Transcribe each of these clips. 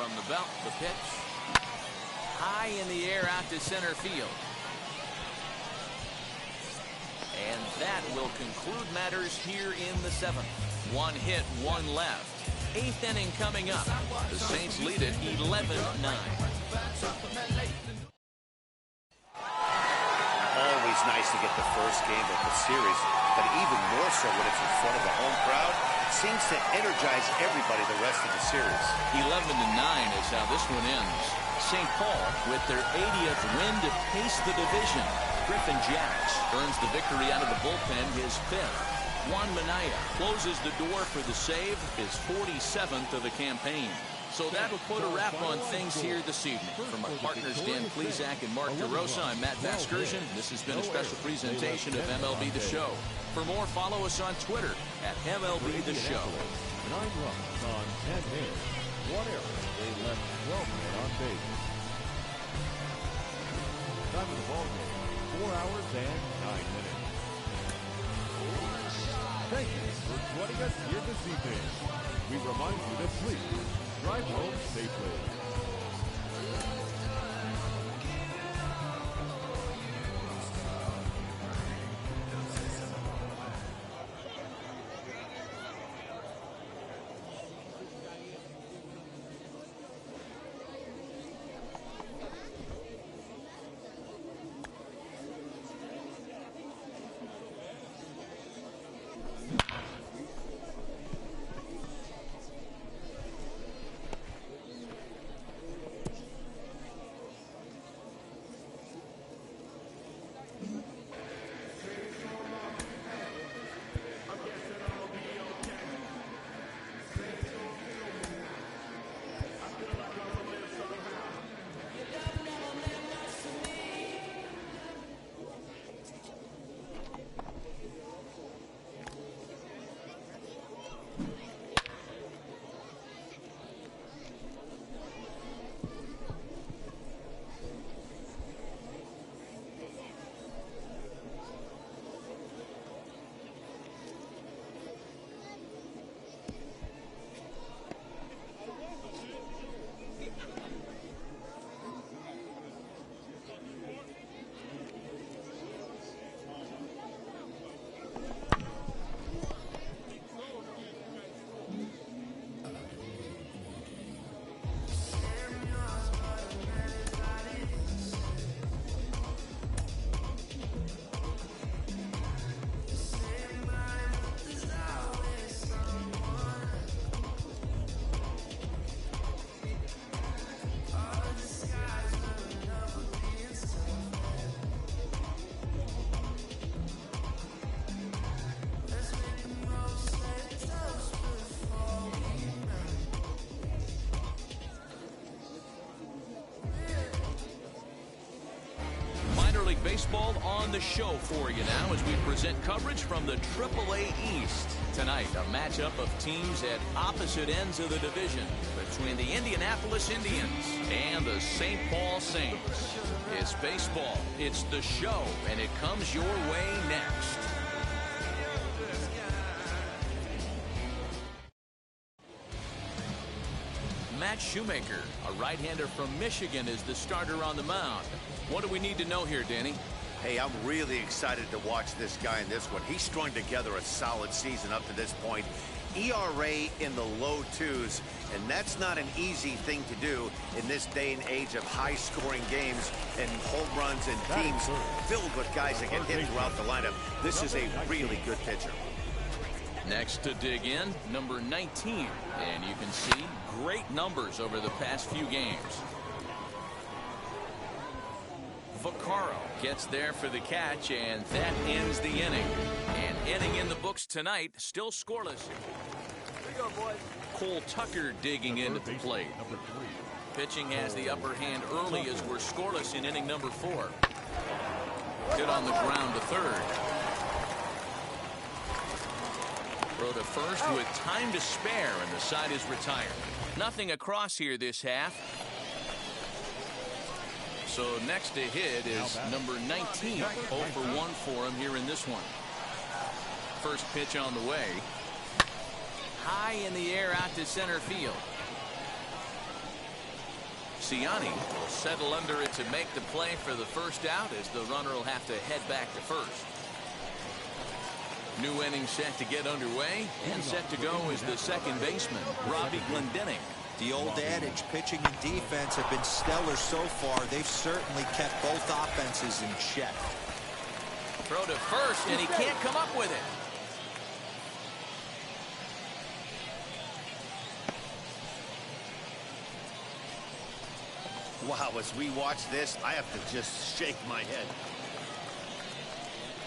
From the belt, the pitch. High in the air out to center field. And that will conclude matters here in the 7th. 1 hit, 1 left. 8th inning coming up. The Saints lead it 11-9. Always nice to get the first game of the series, but even more so when it's in front of a home crowd. Seems to energize everybody the rest of the series. 11-9 is how this one ends. St. Paul with their 80th win to pace the division. Griffin Jacks earns the victory out of the bullpen, his 5th. Juan Minaya closes the door for the save, his 47th of the campaign. So that'll put a wrap on things here this evening. From our partners Dan Plezak and Mark DeRosa, I'm Matt Vasgersian. This has been a special presentation of MLB The Show. For more, follow us on Twitter at MLB The Show. 9 runs on 10 hits. 1 error. They left 12 men on base. Time of the ball game, 4 hours and 9 minutes. Thank you for joining us here this evening. We remind you to please drive home safely. Baseball on the show for you now as we present coverage from the AAA East. Tonight, a matchup of teams at opposite ends of the division between the Indianapolis Indians and the St. Paul Saints. It's baseball, it's the show, and it comes your way next. Matt Shoemaker, a right-hander from Michigan, is the starter on the mound. What do we need to know here, Danny? Hey, I'm really excited to watch this guy in this one. He's strung together a solid season up to this point. ERA in the low 2s, and that's not an easy thing to do in this day and age of high-scoring games and home runs and teams filled with guys that get hit throughout the lineup. This is a really good pitcher. Next to dig in, number 19, and you can see great numbers over the past few games. Vaccaro gets there for the catch, and that ends the inning. An inning in the books tonight, still scoreless. Here you go, boys. Cole Tucker digging into the plate. Pitching has the upper hand early as we're scoreless in inning number 4. Hit on the ground to third. Throw to first with time to spare, and the side is retired. Nothing across here this half. So next to hit is number 19. 0 for 1 for him here in this one. First pitch on the way. High in the air out to center field. Siani will settle under it to make the play for the first out, as the runner will have to head back to first. New inning set to get underway, and set to go is the second baseman, Robbie Glendening. The old adage, pitching and defense have been stellar so far. They've certainly kept both offenses in check. Throw to first, and he can't come up with it. Wow, as we watch this, I have to just shake my head.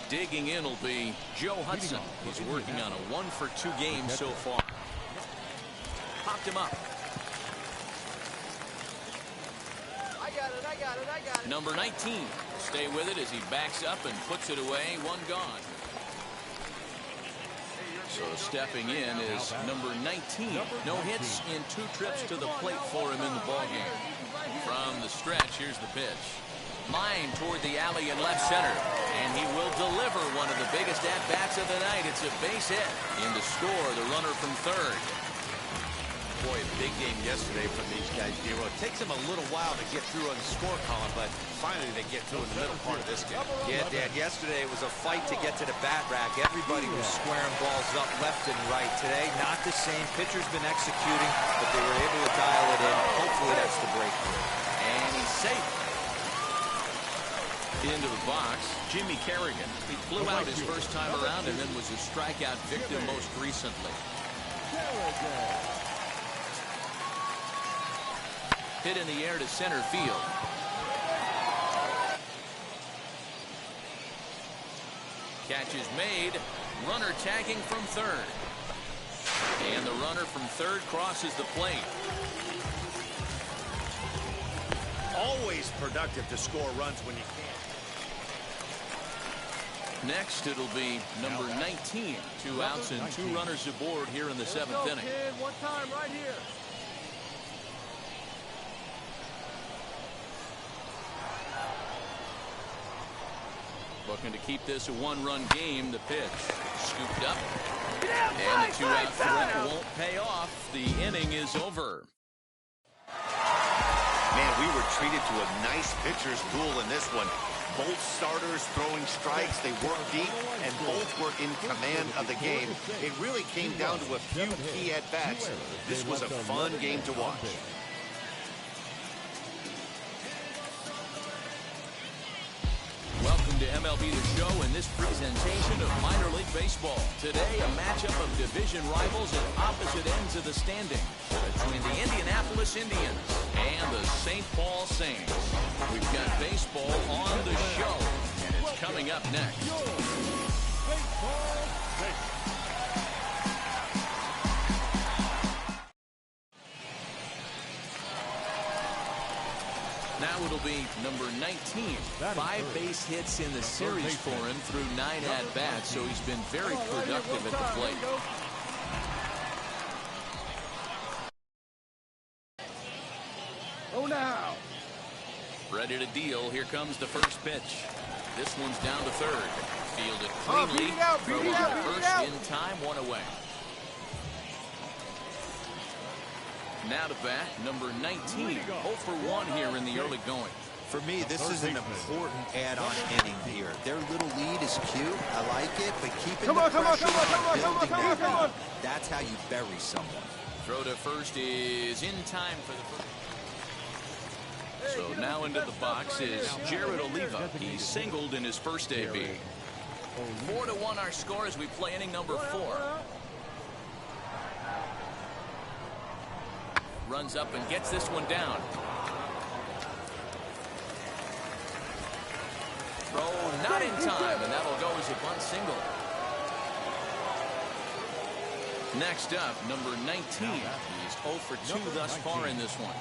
Digging in will be Joe Hudson. He's working on a 1-for-2 game so far. Popped him up. I got it. Number 19 will stay with it as he backs up and puts it away. One gone. So stepping in is number 19. No hits in 2 trips to the plate for him in the ballgame. From the stretch, here's the pitch. Line toward the alley in left center, and he will deliver one of the biggest at-bats of the night. It's a base hit. In to score, the runner from third. Boy, a big game yesterday from these guys, Dero. It takes them a little while to get through on the score column, but finally they get through in the middle part of this game. Yeah, Dan, yesterday it was a fight to get to the bat rack. Everybody was squaring balls up left and right. Today, not the same. Pitcher's been executing, but they were able to dial it in. Hopefully that's the breakthrough. And he's safe. Into the box, Jimmy Kerrigan. He flew out his first time around and then was a strikeout victim most recently. Hit in the air to center field. Catch is made. Runner tagging from third. And the runner from third crosses the plate. Always productive to score runs when you can. Next, it'll be number 19. 2 outs and 2 runners aboard here in the 7th inning. One time right here. Looking to keep this a 1-run game. The pitch scooped up. And the 2-out threat won't pay off. The inning is over. Man, we were treated to a nice pitcher's duel in this one. Both starters throwing strikes. They work deep, and both were in command of the game. It really came down to a few key at-bats. This was a fun game to watch. Welcome to MLB The Show and this presentation of minor league baseball. Today, a matchup of division rivals at opposite ends of the standing between the Indianapolis Indians and the St. Paul Saints. We've got baseball on the show, and it's coming up next. Now it'll be number 19. 5 base hits in the series for him through 9 at-bats, so he's been very productive at the plate. Oh, now. Ready to deal. Here comes the first pitch. This one's down to third. Fielded cleanly. Throws to first in time, 1 away. Now to bat, number 19. 0 for 1 here in the early going. For me, this is an important add-on inning here. Their little lead is cute. I like it, but keeping the pressure on, building that lead. That's how you bury someone. Throw to first is in time for the first. So now into the box is Jared Oliva. He singled in his first AB. 4-1 our score as we play inning number 4. Runs up and gets this one down. Throw not in time, and that'll go as a bunt single. Next up, number 19. He's 0 for 2 thus far in this one.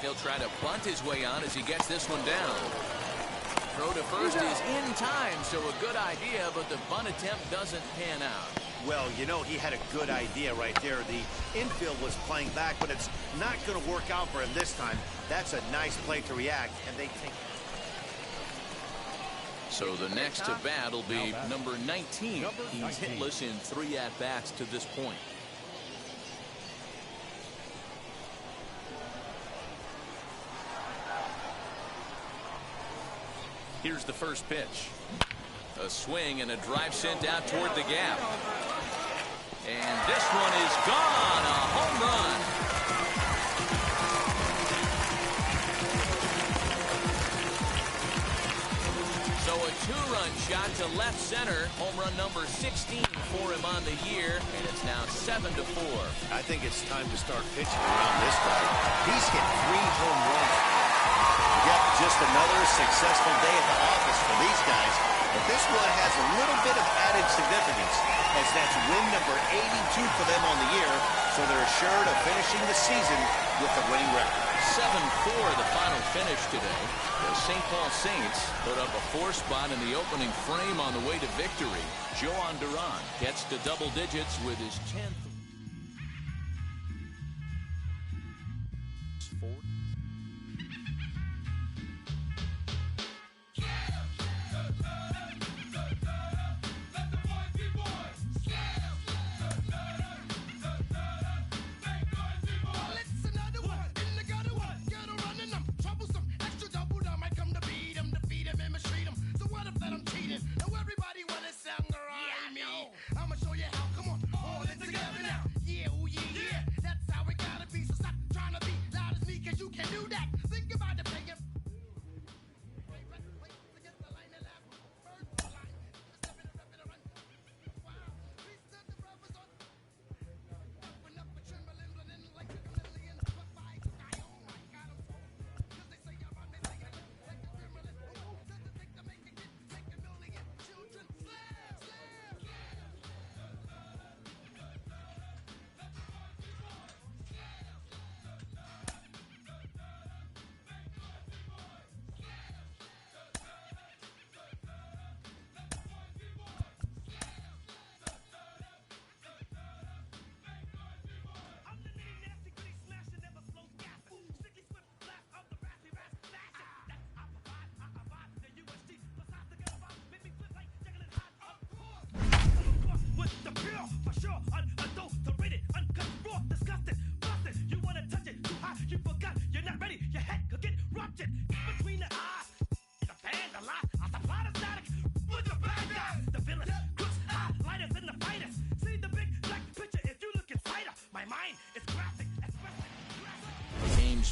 He'll try to bunt his way on as he gets this one down. Throw to first is in time, so a good idea, but the bunt attempt doesn't pan out. Well, you know, he had a good idea right there. The infield was playing back, but it's not going to work out for him this time. That's a nice play to react, and they take. So the next to bat will be number 19. He's hitless in 3 at-bats to this point. Here's the first pitch. A swing and a drive sent out toward the gap. And this one is gone. A home run. So a two-run shot to left center. Home run number 16 for him on the year. And it's now 7-4. I think it's time to start pitching around this guy. He's hit 3 home runs. Yep, just another successful day at the office for these guys. But this one has a little bit of added significance, as that's win number 82 for them on the year, so they're assured of finishing the season with a winning record. 7-4 the final finish today. The St. Paul Saints put up a 4 spot in the opening frame on the way to victory. Joan Duran gets to double digits with his 10th.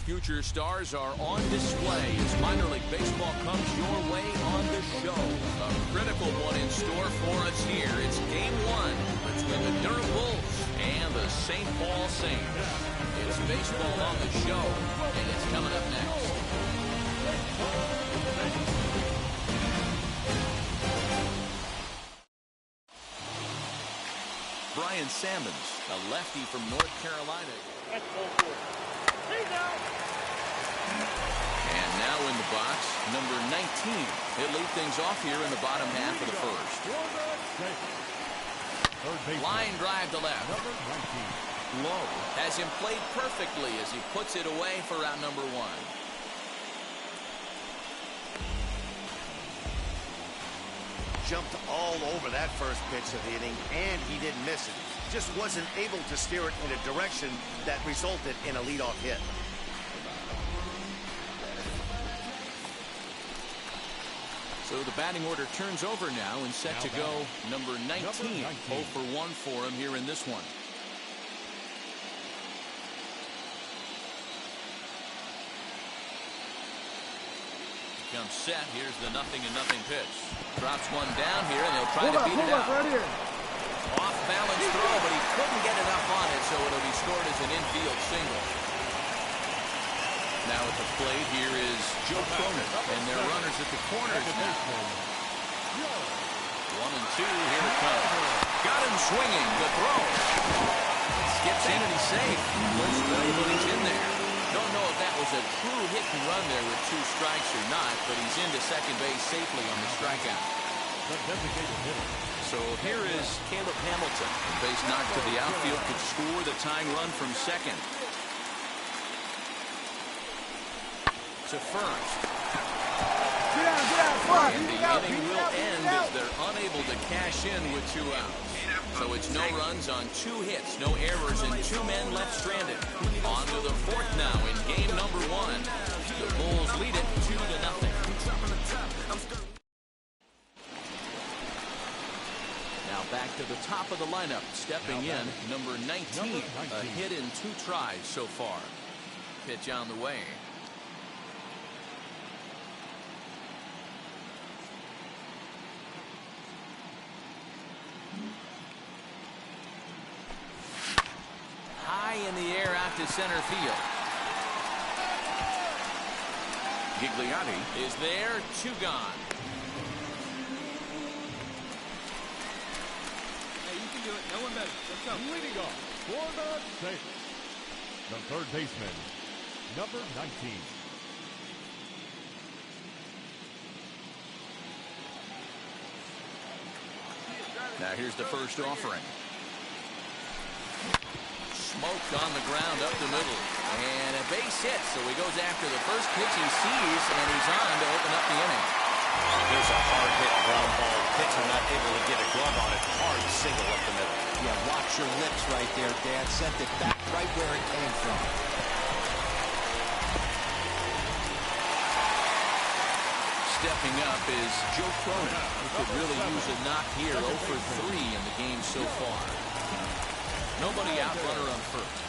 Future stars are on display as minor league baseball comes your way on the show. A critical one in store for us here. It's game 1 between the Durham Bulls and the St. Paul Saints. It's baseball on the show, and it's coming up next. Brian Sammons, a lefty from North Carolina. And now in the box, number 19. He'll lead things off here in the bottom half of the first. Line drive to left. Low has him played perfectly as he puts it away for out number 1. Jumped all over that first pitch of the inning, and he didn't miss it. Just wasn't able to steer it in a direction that resulted in a leadoff hit. So the batting order turns over now and set to go number 19. 0 for 1 for him here in this one. Comes set. Here's the 0-0 pitch. Drops one down here, and they'll try to beat it out. Right here. Off balance throw, but he couldn't get enough on it, so it'll be scored as an infield single. Now at the plate, here is Joe Cronin, and their runners at the corners now. 1 and 2, here it comes. Got him swinging, the throw. Skips in and he's safe. Looks good, but he's in there. Don't know if that was a true hit and run there with 2 strikes or not, but he's into second base safely on the strikeout. So here is Caleb Hamilton. Base knocked to the outfield, could score the tying run from second. To first. And the inning will end as they're unable to cash in with 2 outs. So it's no runs on 2 hits, no errors, and 2 men left stranded. On to the 4th now in game number 1. The Bulls lead it 2-0. of the lineup. Stepping in, number 19. A hit in 2 tries so far. Pitch on the way. High in the air out to center field. Gigliotti is there, 2 gone. Hey, you can do it. No one better. Let's go. Leading off for the save, the third baseman, number 19. Now here's the first offering. Smoked on the ground up the middle. And a base hit, so he goes after the first pitch he sees, and he's on to open up the inning. Here's a hard hit ground ball. Pitcher not able to get a glove on it. Hard single up the middle. Yeah, watch your lips right there, Dan. Sent it back right where it came from. Stepping up is Joe Cronin, who could really use a knock here. 0 for 3 in the game so far. Nobody out, runner on first.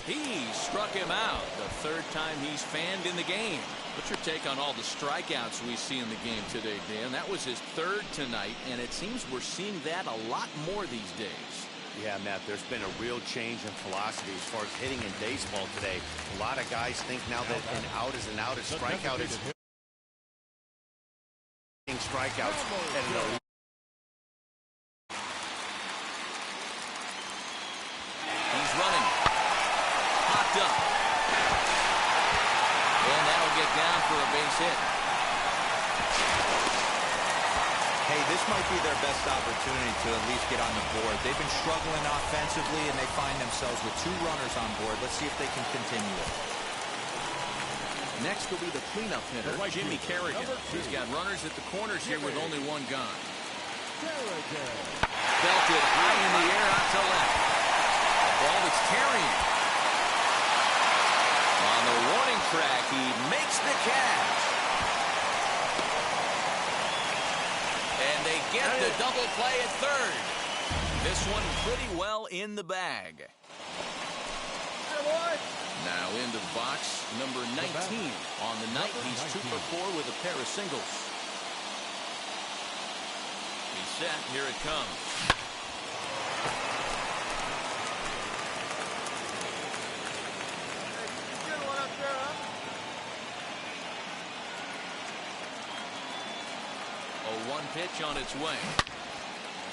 He struck him out. The 3rd time he's fanned in the game. What's your take on all the strikeouts we see in the game today, Dan? That was his 3rd tonight, and it seems we're seeing that a lot more these days. Yeah, Matt, there's been a real change in philosophy as far as hitting in baseball today. A lot of guys think now that an out is an out, a strikeout is strikeouts. And he's running. Popped up. And that'll get down for a base hit. Hey, this might be their best opportunity to at least get on the board. They've been struggling offensively, and they find themselves with 2 runners on board. Let's see if they can continue it. Next will be the cleanup hitter, Jimmy Kerrigan. He's got runners at the corners here with only 1 gone. Belted high in the air out to left. A ball that's carrying. On the warning track, he makes the catch. And they get the double play at 3rd. This one pretty well in the bag. Now into the box, number 19. On the night, he's 2 for 4 with a pair of singles. He's set. Here it comes. Good one up there, huh? 0-1 pitch on its way.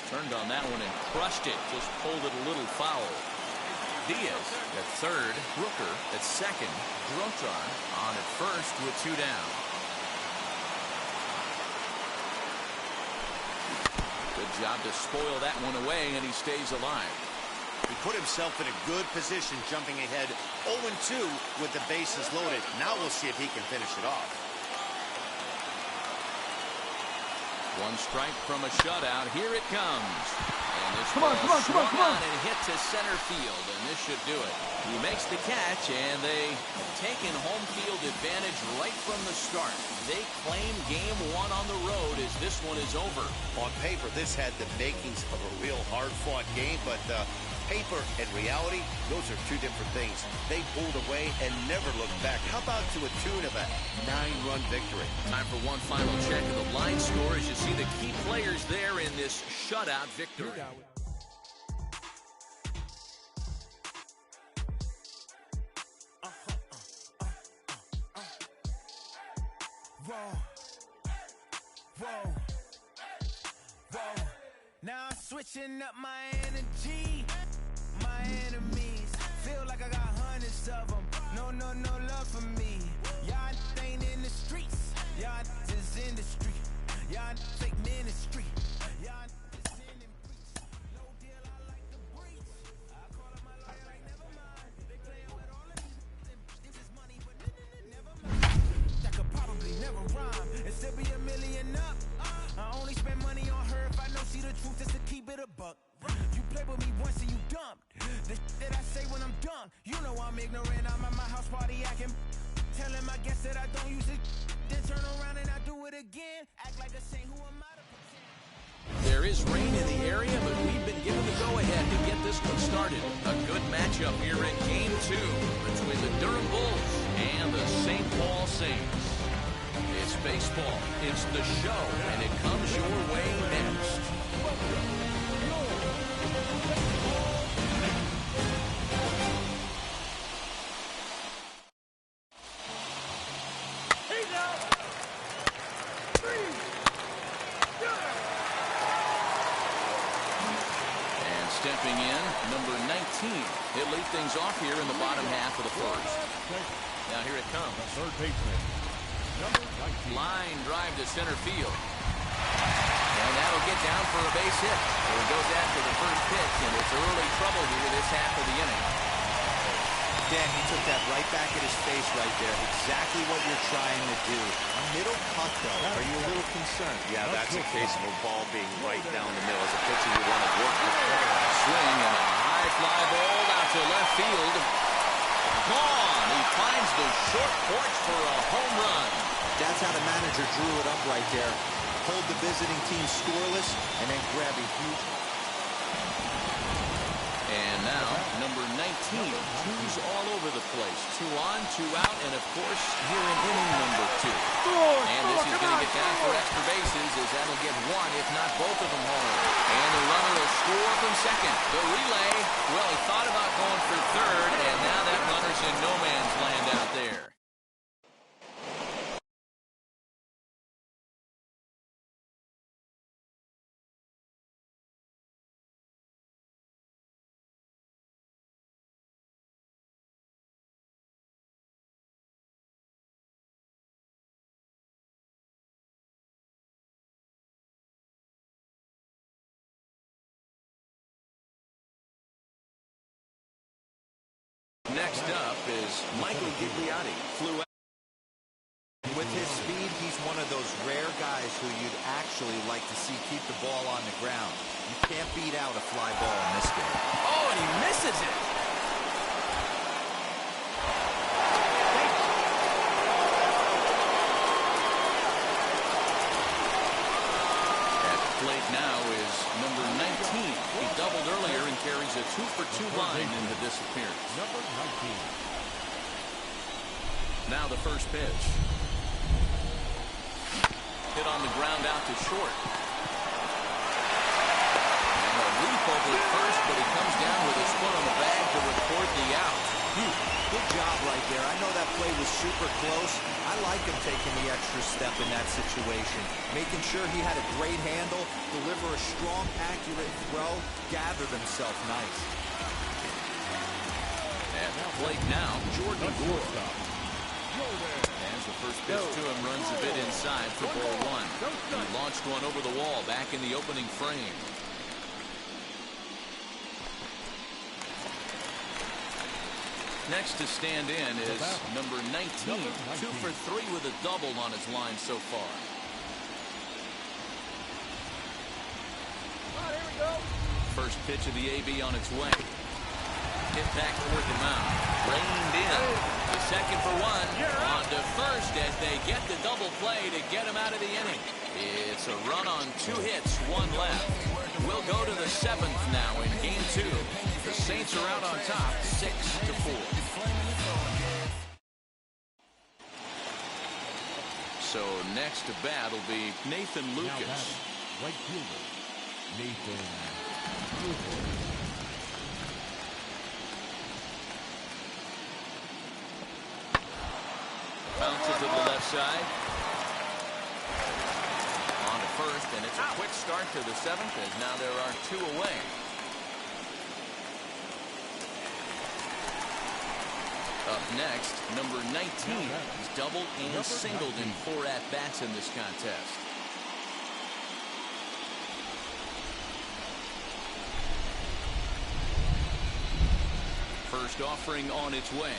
Turned on that one and crushed it. Just pulled it a little foul. Diaz at 3rd, Rooker at 2nd, Grotar on at 1st with 2 down. Good job to spoil that one away, and he stays alive. he put himself in a good position, jumping ahead 0-2 with the bases loaded. Now we'll see if he can finish it off. 1 strike from a shutout. Here it comes. And this ball swung on and hit to center field, and this should do it. He makes the catch, and they have taken home field advantage right from the start. They claim game 1 on the road as this one is over. On paper, this had the makings of a real hard-fought game, but paper and reality, those are 2 different things. They pulled away and never looked back. How about to a tune of a 9-run victory? Time for one final check of the line score as you see the key players there in this shutout victory. Now I'm switching up my energy. My enemies feel like I got hundreds of them. No love for me. Y'all ain't in the streets. Y'all is in the street. Y'all fake ministry. Y'all is in and preach. No deal, I like the breach. I call up my lawyer like never mind. They playing with all of these. This is money, but never mind. That could probably never rhyme and still be a million up. I only spend money on her if I know she the truth, just to keep it a buck. You play with me once and you dumped. The that I say when I'm done, you know I'm ignorant. I'm at my house party acting. Telling my guests that I don't use it. Then turn around and I do it again. Act like a saint, who am I to pretend? there is rain in the area, but we've been given the go-ahead to get this one started. A good matchup here in Game 2 between the Durham Bulls and the St. Paul Saints. It's baseball, it's the show, and it comes your way next. Stepping in, number 19. He'll lead things off here in the bottom half of the first. Now here it comes. Third baseman, number 19. Line drive to center field. And that'll get down for a base hit. So it goes after the first pitch, and it's early trouble here this half of the inning. Dan, he took that right back at his face right there. Exactly what you're trying to do. A middle cut, though. Are you a little concerned? Yeah, that's a case of a ball being right down the middle. As a pitcher, you want to work the ball. Swing and a high fly ball out to left field. Gone. He finds the short porch for a home run. That's how the manager drew it up right there. Hold the visiting team scoreless and then grab a huge... And now, number 19, twos all over the place. 2 on, 2 out, and of course, here in inning number 2. And this is going to get down for extra bases as that'll get one, if not both of them home. And the runner will score from second. The relay, well, he thought about going for third, and now that runner's in no man's land out there. Next up is Michael Gigliotti. Flew out. With his speed, he's one of those rare guys who you'd actually like to see keep the ball on the ground. You can't beat out a fly ball in this game. Oh, and he misses it. At the plate now is number 19. He doubled earlier and carries a 2-for-2 line into this appearance. Number 19. Now the first pitch. Hit on the ground out to short. And a leap over at first, but he comes down with his foot on the bag to record the out. Good job right there. I know that play was super close. I like him taking the extra step in that situation. Making sure he had a great handle, deliver a strong, accurate throw, gathered himself nice. At the plate now, Jordan Gore. As the first pitch to him runs a bit inside for ball 1. He launched one over the wall back in the opening frame. Next to stand in is number 19. 2 for 3 with a double on his line so far. Here we go. First pitch of the AB on its way. Hit back toward the mound. Reined in. The second for 1. On to first as they get the double play to get him out of the inning. It's a run on 2 hits, 1 left. We'll go to the 7th now in Game 2. The Saints are out on top, 6-4. So next to bat will be Nathan Lucas. Right fielder, Nathan Lucas. Bounces to the left side. On to first, and it's a quick start to the 7th as now there are 2 away. Up next, number 19. He's doubled and singled in 4 at-bats in this contest. First offering on its way.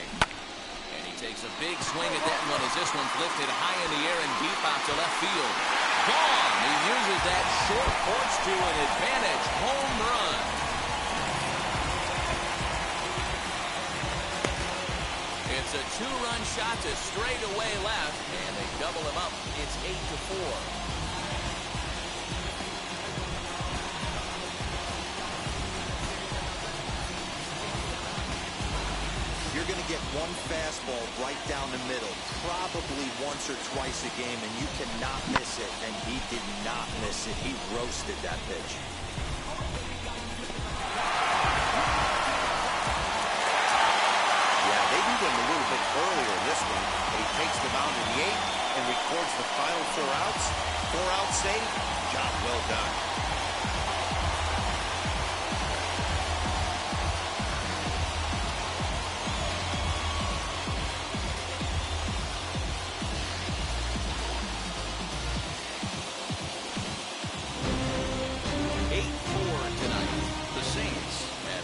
And he takes a big swing at that one as this one's lifted high in the air and deep out to left field. Gone! He uses that short porch to an advantage. Home run. It's a 2-run shot to straightaway left, and they double him up. It's 8-4. get one fastball right down the middle, probably once or twice a game, and you cannot miss it. And he did not miss it. He roasted that pitch. Yeah, they beat him a little bit earlier in this one, but he takes the mound in the 8th and records the final 4 outs. 4 outs saved. Job well done.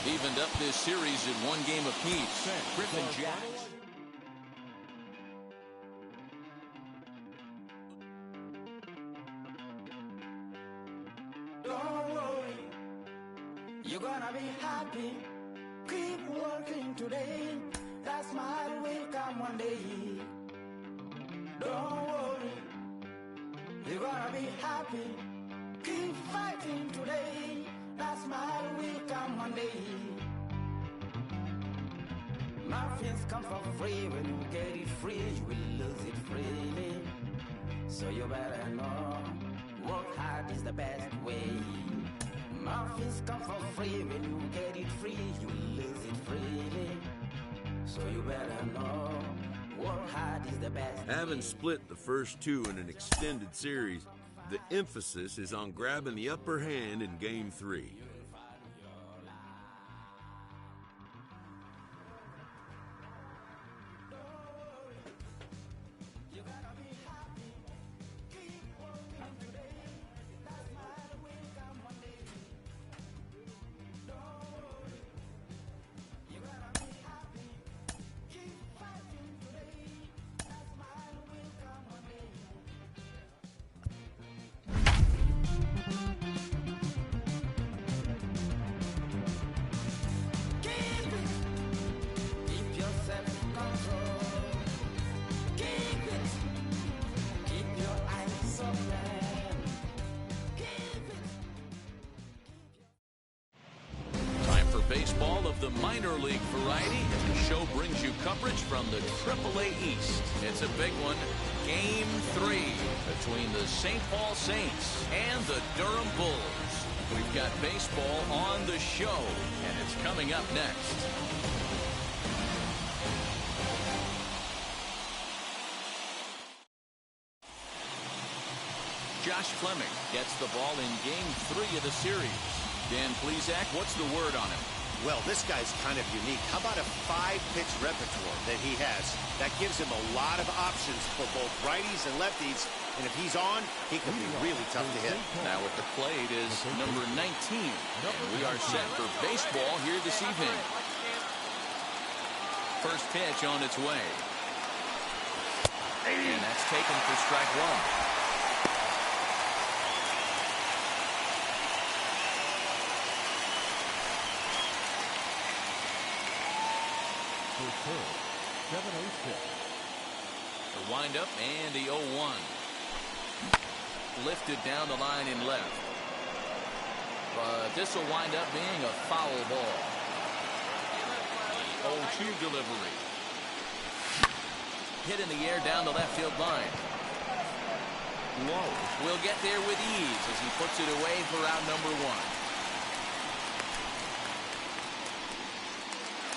Evened up this series in 1 game apiece. Griffin Jacks. Don't worry, you're gonna be happy. Keep working today. That smile will come one day. Don't worry, you're gonna be happy. Keep fighting today. That smile will come one day. Muffins come for free. When you get it free, you will lose it freely. So you better know, work hard is the best way. Muffins come for free. When you get it free, you will lose it freely. So you better know, work hard is the best way. Having split the first 2 in an extended series, the emphasis is on grabbing the upper hand in Game 3. Baseball of the minor league variety, and the show brings you coverage from the AAA East. It's a big one. Game 3 between the St. Paul Saints and the Durham Bulls. We've got baseball on the show, and it's coming up next. Josh Fleming gets the ball in Game 3 of the series. Dan Plesac, what's the word on him? Well, this guy's kind of unique. How about a 5-pitch repertoire that he has? That gives him a lot of options for both righties and lefties. And if he's on, he can be really tough to hit. Now at the plate is number 19. And we are set for baseball here this evening. First pitch on its way. And that's taken for strike 1. The windup and the 0-1. Lifted down the line in left. But this will wind up being a foul ball. 0-2 delivery. Hit in the air down the left field line. Low will get there with ease as he puts it away for out number 1.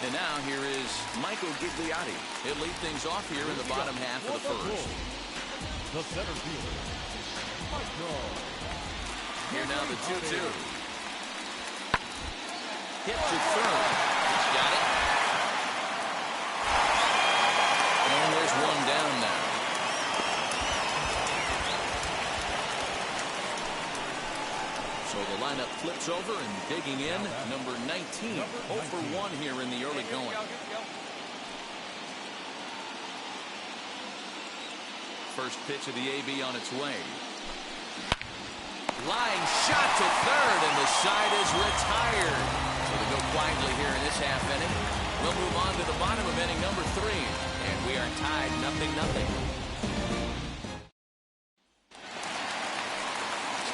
And now here is Michael Gigliotti. He'll lead things off here in the bottom half of the first. The center fielder, Michael. Here now the 2-2. Hit to third. He's got it. And there's one down now. So the lineup flips over and digging in, number 19, 0 for 1 here in the early going. First pitch of the AB on its way. Line shot to third, and the side is retired. So they go quietly here in this half inning. We'll move on to the bottom of inning number 3, and we are tied 0-0.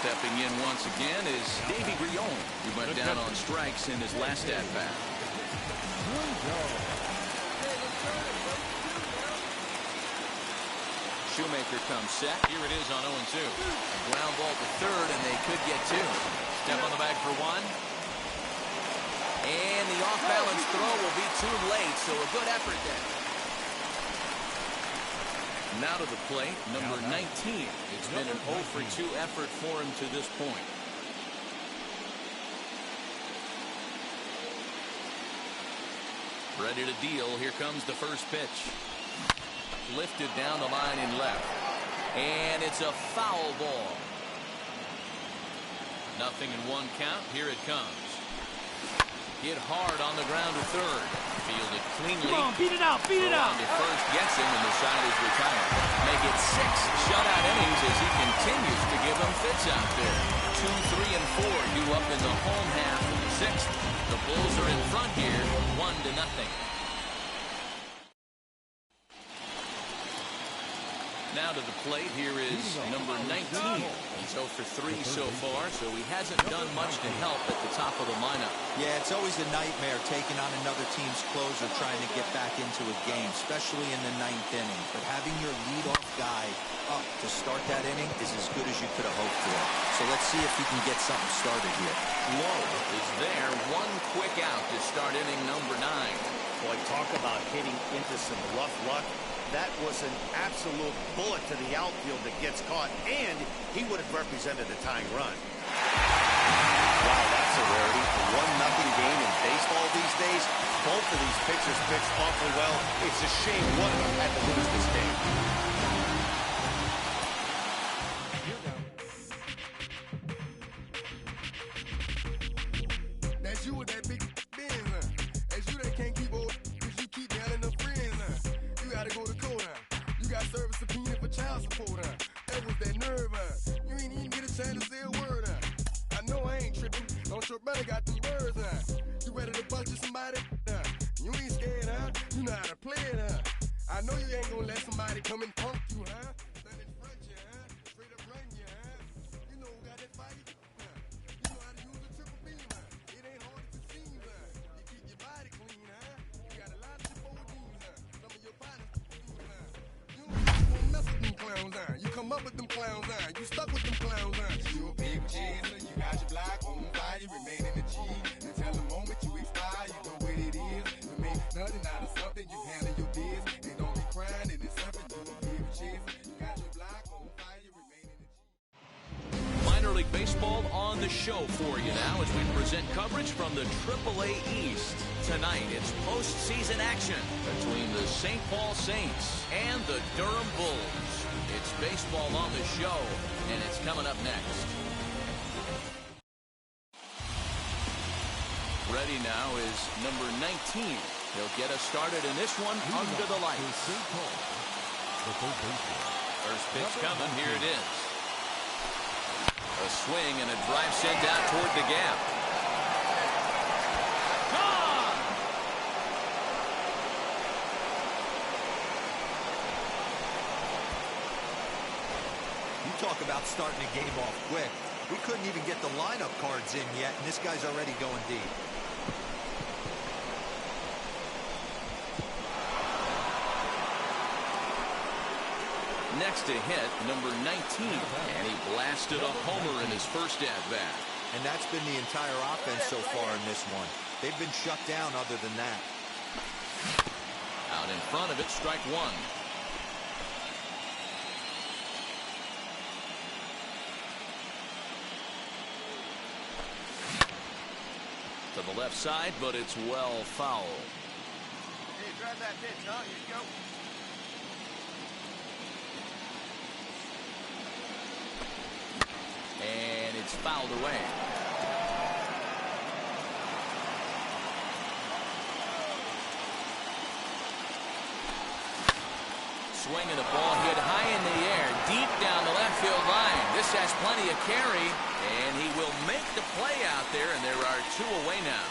Stepping in once again is Davey Grion, who went down on strikes in his last at-bat. Shoemaker comes set. Here it is on 0-2. A ground ball to third, and they could get two. Step on the bag for one. And the off-balance throw will be too late, so a good effort there. Now to the plate, number 19. It's been an 0 for 2 effort for him to this point. Ready to deal. Here comes the first pitch. Lifted down the line in left. And it's a foul ball. Nothing in one count. Here it comes. Hit hard on the ground to third. Fielded cleanly. Come on, beat it out, beat it out. The first gets him, and the side is retired. Make it 6 shutout innings as he continues to give them fits out there. 2, 3, and 4 due up in the home half of the 6th. The Bulls are in front here, 1-0. Now to the plate. Here is number 19. He's 0 for 3 so far, so he hasn't done much to help at the top of the lineup. Yeah, it's always a nightmare taking on another team's closer trying to get back into a game, especially in the 9th inning. But having your leadoff guy up to start that inning is as good as you could have hoped for. So let's see if he can get something started here. Lowe is there. One quick out to start inning number 9. Boy, talk about hitting into some rough luck. That was an absolute bullet to the outfield that gets caught, and he would have represented a tying run. Wow, that's a rarity. A 1-0 game in baseball these days. Both of these pitchers pitched awfully well. It's a shame one of them had to lose this game. That's you with that big Benz, huh? That's you that can't keep old because you keep down in the friends, huh? You gotta go to court, huh? You got service subpoena for child support, huh? That was that nerve, huh? You ain't even get a chance to say a word, huh? I know I ain't tripping. Don't your brother got them birds, huh? You ready to bust you somebody, huh? You ain't scared, huh? You know how to play it, huh? I know you ain't gonna let somebody come and punk you, huh? Stand in front you, huh? Straight up run you, huh? You know who got that fire, huh? You know how to use a triple beam, huh? It ain't hard as it seems, huh? You keep your body clean, huh? You got a lot of triple D's, huh? Some of your body, huh? You don't mess with them clowns, huh? You come up with them clowns, huh? You stuck with them clowns, huh? You a big cheeser, you got your block on fire, you remain in the G. Until the moment you expire, you know what it is. You make nothing out of something, you handle your biz. And don't be crying, and it's something you a big cheeser. You got your block on fire, you remain in the G. Minor League Baseball on the show for you now as we present coverage from the AAA East. Tonight, it's postseason action between the St. Paul Saints and the Durham Bulls. It's baseball on the show, and it's coming up next. Ready now is number 19. He'll get us started in this one under the lights. First pitch coming. Here it is. A swing and a drive sent out toward the gap. Gone! You talk about starting a game off quick. We couldn't even get the lineup cards in yet, and this guy's already going deep. Next to hit, number 19. And he blasted a homer in his first at-bat. And that's been the entire offense so far in this one. They've been shut down other than that. Out in front of it, strike one. To the left side, but it's well foul. Hey, drive that pitch, huh? Here you go. And it's fouled away. Swinging the ball hit high in the air, deep down the left field line. This has plenty of carry, and he will make the play out there, and there are two away now.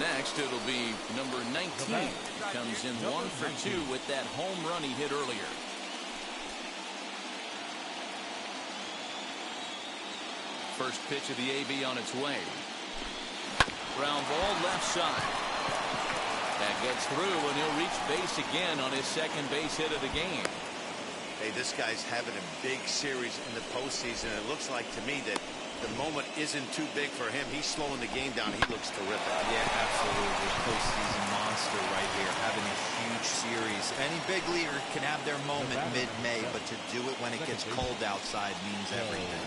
Next, it'll be number 19. Comes in 1 for 2 with that home run he hit earlier. First pitch of the AB on its way. Ground ball left side. That gets through, and he'll reach base again on his second base hit of the game. Hey, this guy's having a big series in the postseason. It looks like to me that the moment isn't too big for him. He's slowing the game down. He looks terrific. Yeah, absolutely. Postseason monster right here, having a huge series. Any big leaguer can have their moment mid-May, but to do it when it gets cold outside means everything.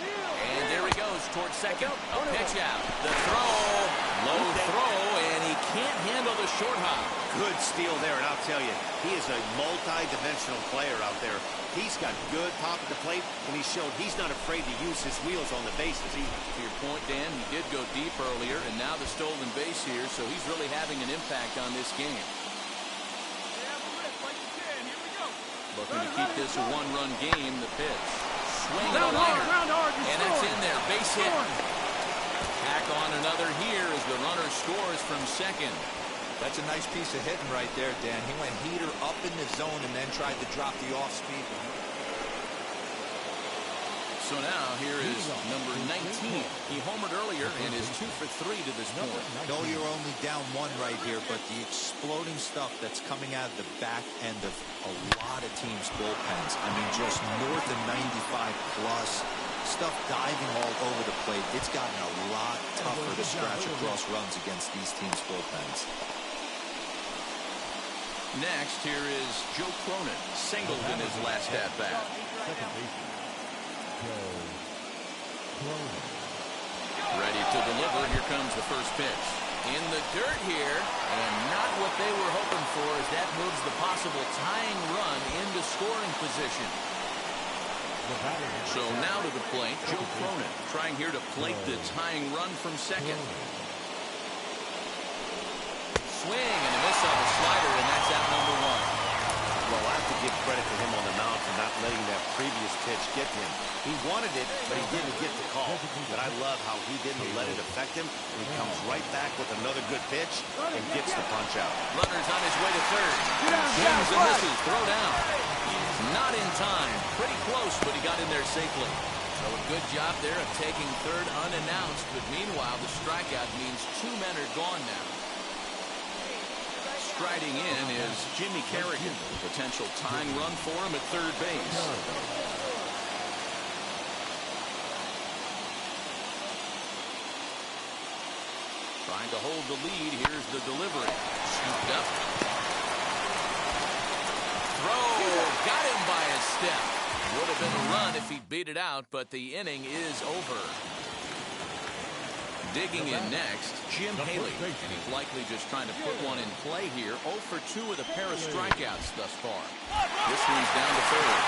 And there he goes towards second. A pitch out. The throw. Low throw, and he can't handle the short hop. Good steal there, and I'll tell you, he is a multi-dimensional player out there. He's got good pop at the plate, and he showed he's not afraid to use his wheels on the bases either. To your point, Dan, he did go deep earlier, and now the stolen base here, so he's really having an impact on this game. Looking to keep this a one-run game. The pitch. Swing and a liner. And it's in there. Base hit. Tack on another here as the runner scores from second. That's a nice piece of hitting right there, Dan. He went heater up in the zone and then tried to drop the off speed. So now here is number 19. He homered earlier and is 2 for 3 to this point. No, you're only down one right here, but the exploding stuff that's coming out of the back end of a lot of teams' bullpens. I mean, just north of 95 plus. Stuff diving all over the plate. It's gotten a lot tougher to scratch across runs against these teams' bullpens. Next, here is Joe Cronin, singled in his last at-bat. Ready to deliver. Here comes the first pitch. In the dirt here, and not what they were hoping for as that moves the possible tying run into scoring position. So now to the plate, Joe Cronin trying here to plate the tying run from second. Swing and a miss on the slider, and that's out number one. Well, I have to give credit to him on the mound for not letting that previous pitch get to him. He wanted it, but he didn't get the call. But I love how he didn't let it affect him. He comes right back with another good pitch and gets the punch out. Runner's on his way to third. Swings and misses. Throw down. Not in time. Pretty close, but he got in there safely. So a good job there of taking third unannounced. But meanwhile, the strikeout means 2 men are gone now. Striding in is Jimmy Kerrigan. Potential tying run for him at third base. Trying to hold the lead. Here's the delivery. Scooped up. Throw. Got him by a step. Would have been a run if he beat it out, but the inning is over. Digging in next, Jim Haley. And he's likely just trying to put one in play here. 0 for 2 with a pair of strikeouts thus far. This one's down to third.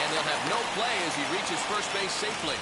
And they'll have no play as he reaches first base safely.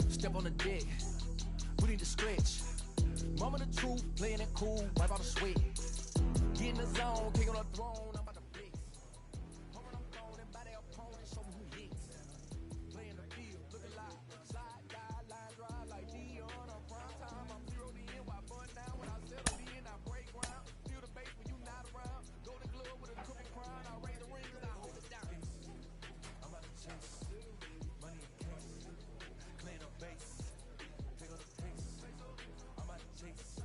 Step on the deck, we need to stretch. Mama the truth, playing it cool, wipe out the sweat. Get in the zone, take on the throne, I'm about to flex. Home on the phone and by their opponent, show me who hits. Play in the field, looking like slide, guideline, drive like Dion. I'm prime time, I'm 0 to end, why fun now when I settle in, I break ground. Feel the bass when you not around. Go to glove with a triple crown, I raise the rings and I hold it down. I'm about to chase money and case, clean up base. Chase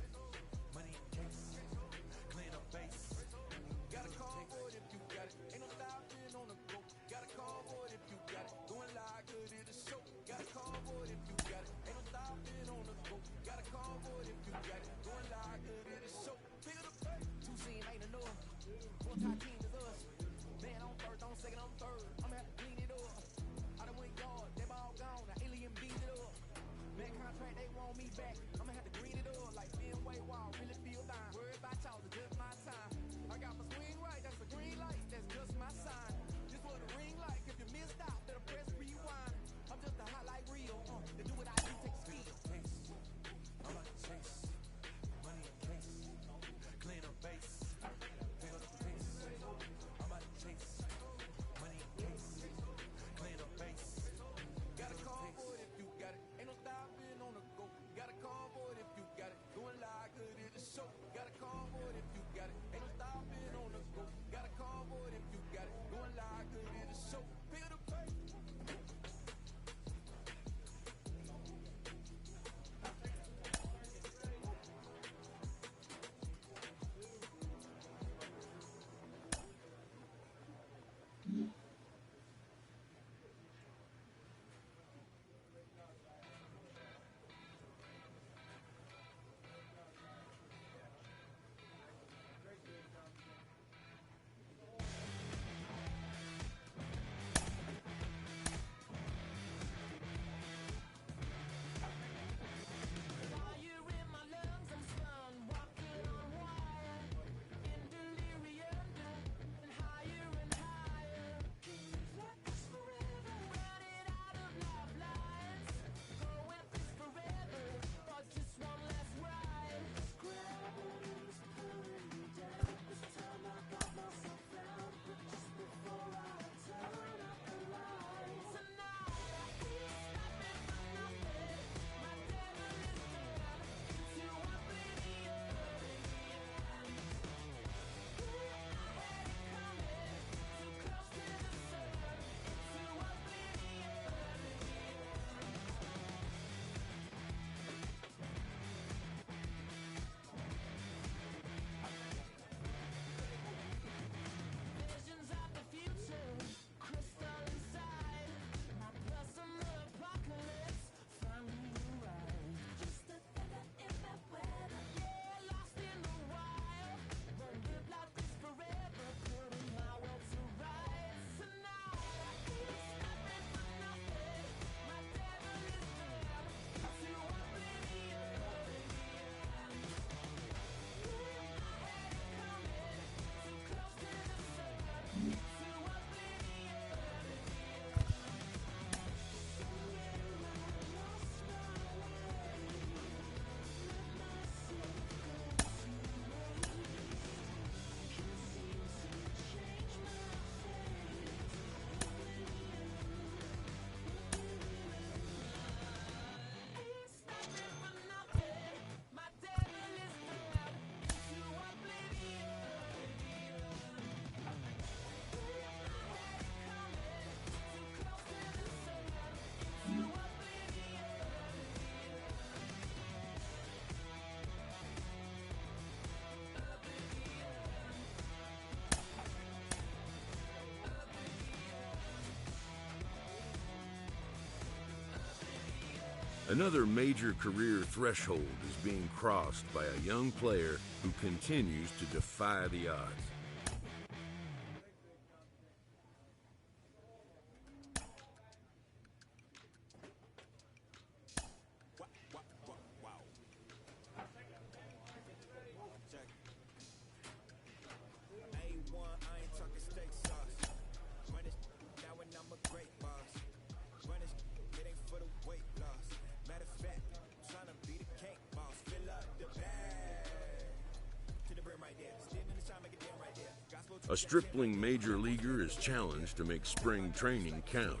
money in case, clean up base. Gotta call Another major career threshold is being crossed by a young player who continues to defy the odds. A stripling major leaguer is challenged to make spring training count.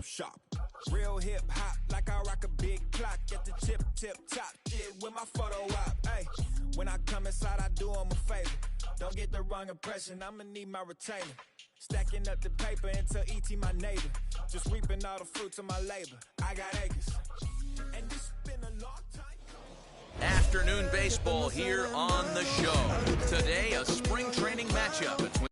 Shop. Real hip hop, like I rock a big clock at the tip top. Yeah, with my photo op. Hey, when I come inside, I do them a favor. Don't get the wrong impression, I'ma need my retainer. Stacking up the paper until ET my neighbor. Just reaping all the fruits of my labor. I got acres. And this been a long time. Afternoon baseball here on the show. Today, a spring training matchup between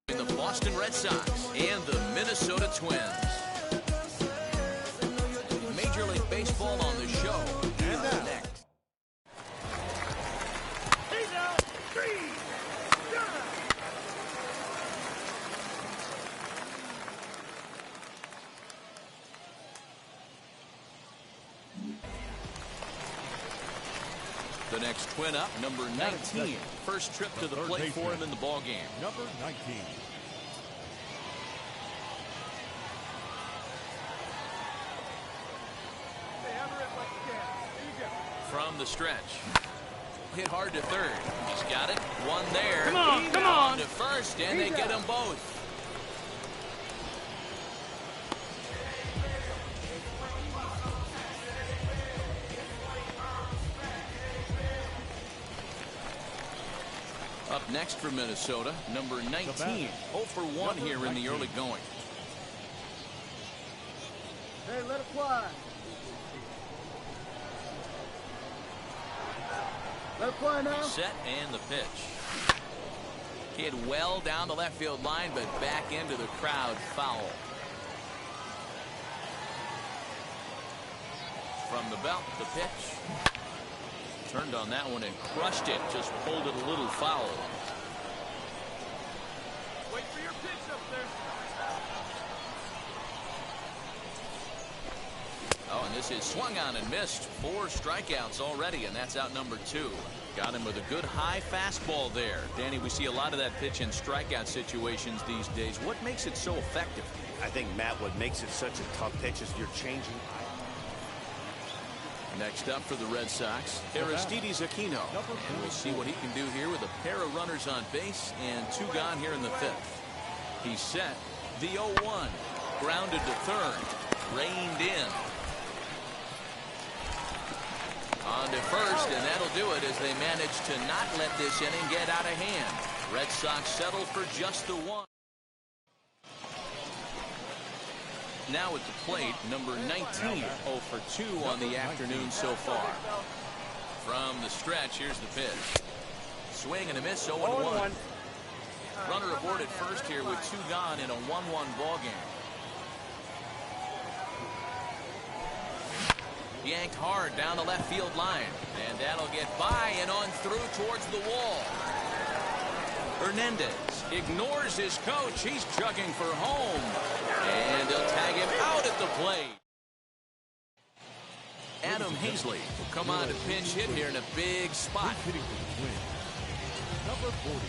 the Boston Red Sox and the Minnesota Twins. Major League Baseball on the show. And next. The next twin up, number 19. First trip to the plate for him in the ball game. Number 19. From the stretch. Hit hard to third. He's got it. One there. Come on. To first, and they get them both. Up next for Minnesota, number 19. 0 for 1 here in the early going. Hey, let it fly. Let it fly now. Set and the pitch. Hit well down the left field line, but back into the crowd, foul. From the belt, the pitch. Turned on that one and crushed it. Just pulled it a little foul. Wait for your pitch up there. Oh, and this is swung on and missed. 4 strikeouts already, and that's out number 2. Got him with a good high fastball there. Danny, we see a lot of that pitch in strikeout situations these days. What makes it so effective? I think, Matt, what makes it such a tough pitch is you're changing. Next up for the Red Sox, Aristides Aquino. And we'll see what he can do here with a pair of runners on base and 2 gone here in the 5th. He's set. The 0-1. Grounded to third. Reined in. On to first, and that'll do it as they manage to not let this inning get out of hand. Red Sox settle for just the one. Now at the plate, number 19, 0 for 2 on the afternoon so far. From the stretch, here's the pitch. Swing and a miss, 0-1. Runner aboard at first here with 2 gone in a 1-1 ball game. Yanked hard down the left field line, and that'll get by and on through towards the wall. Hernandez ignores his coach. He's chugging for home, and they'll tag him out at the plate. Adam Hazley will come on to pinch hit here in a big spot. Hitting for the Twins, number 40.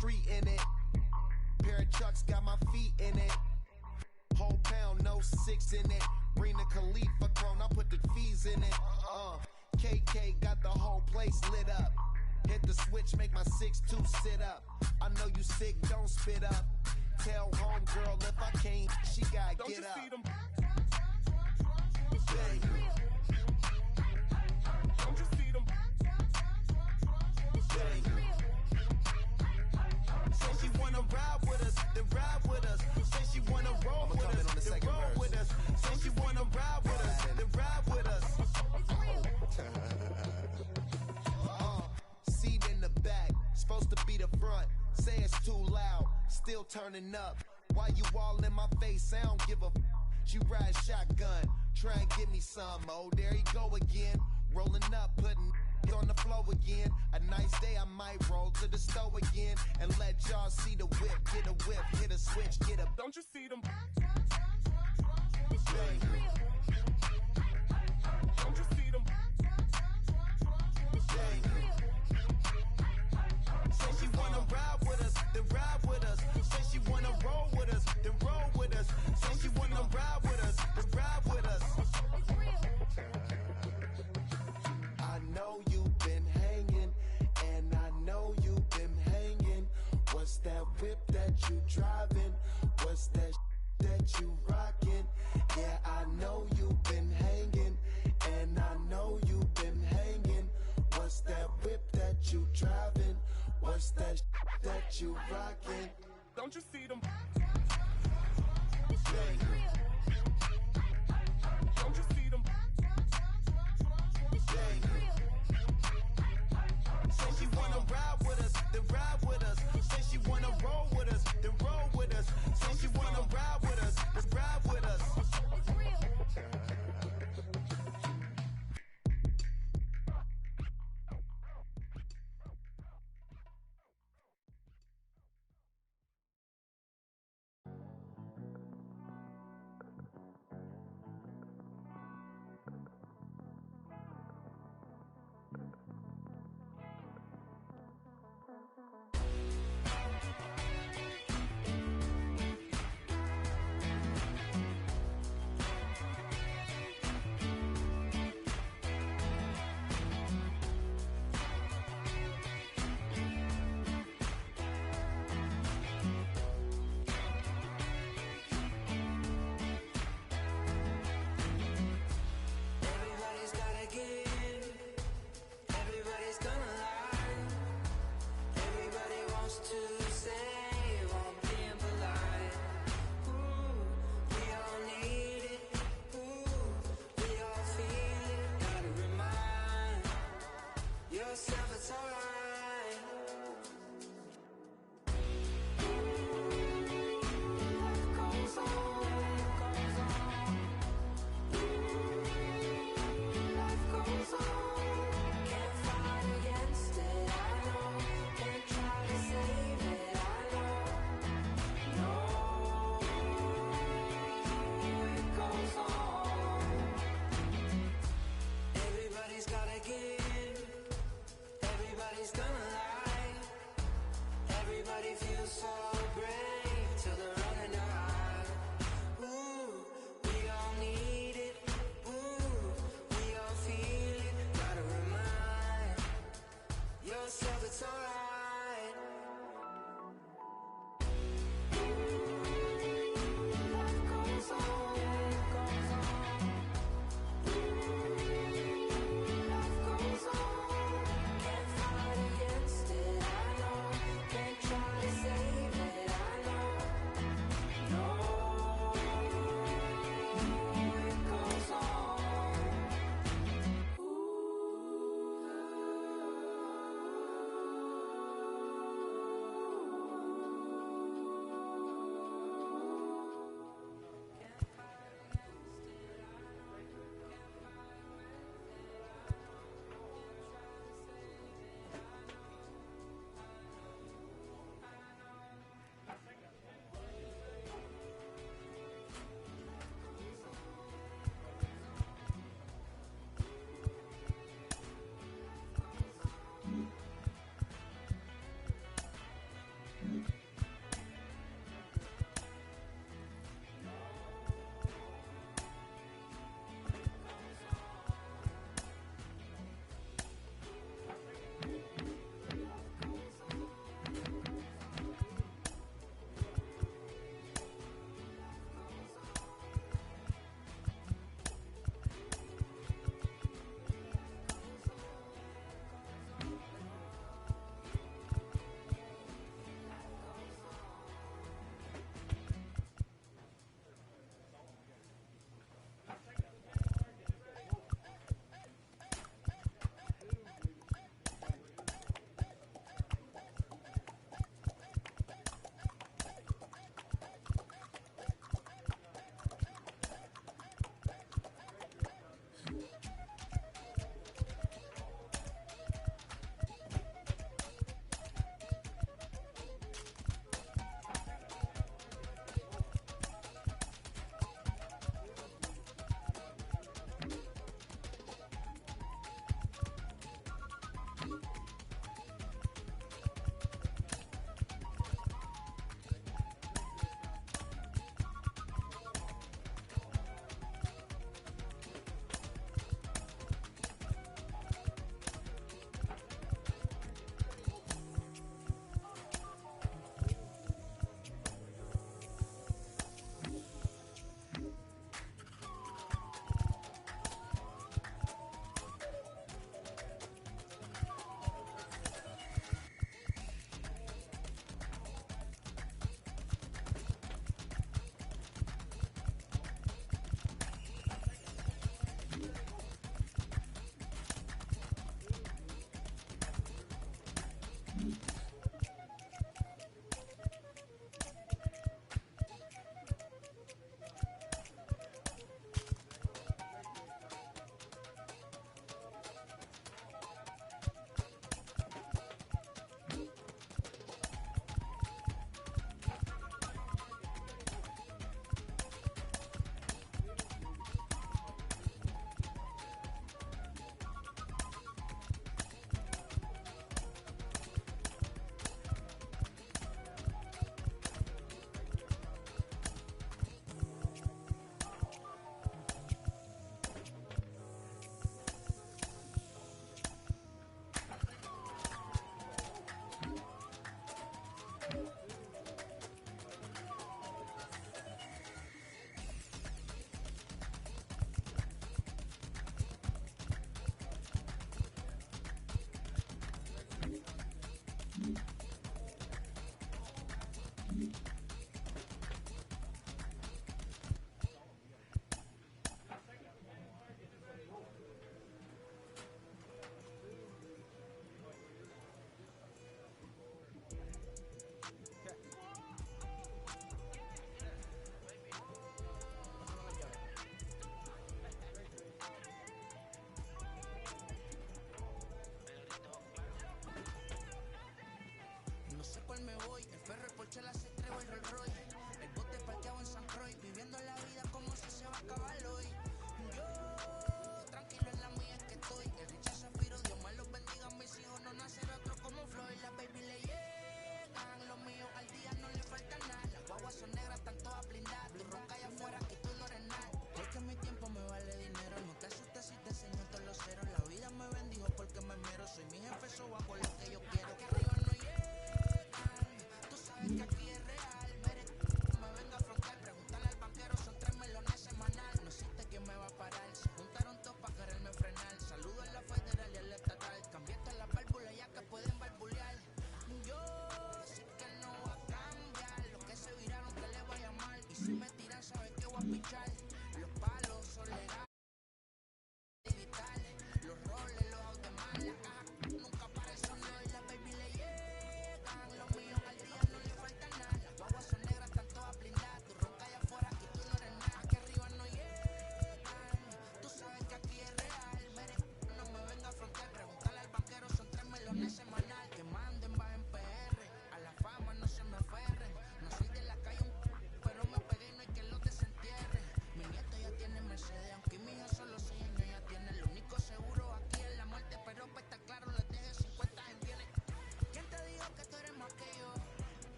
Street in it, pair of Chucks got my feet in it, whole pound no 6 in it, bring the Khalifa cone, I put the fees in it, KK got the whole place lit up, hit the switch, make my 6'2" sit up, I know you sick, don't spit up, tell homegirl if I can't, she gotta don't get up. Don't you see them? Say she wanna ride with us, then ride with us. Say she wanna roll with us, then roll with us. Say she wanna ride with us, then ride with us. Seat in the back, supposed to be the front. Say it's too loud, still turning up. Why you all in my face? I don't give a. She ride shotgun, try and give me some. Oh, there you go again, rolling up, putting on the floor again. A nice day I might roll to the store again and let y'all see the whip, get a whip, hit a switch, get a. Don't you see them? Don't you see them? Say she wanna ride with us, then ride with us. Say she wanna roll with us, then roll with us. Say she wanna ride with us, then ride with us. I know you've been hanging, and I know you've been hanging. What's that whip that you driving? What's that that you rocking? Yeah, I know you've been hanging, and I know you've been hanging. What's that whip that you driving? What's that that you rocking? Don't you see them? Don't you see them? Say she wanna ride with us, then ride with us. Say she wanna roll with us, then roll with us. Say she wanna ride with us, then ride with us.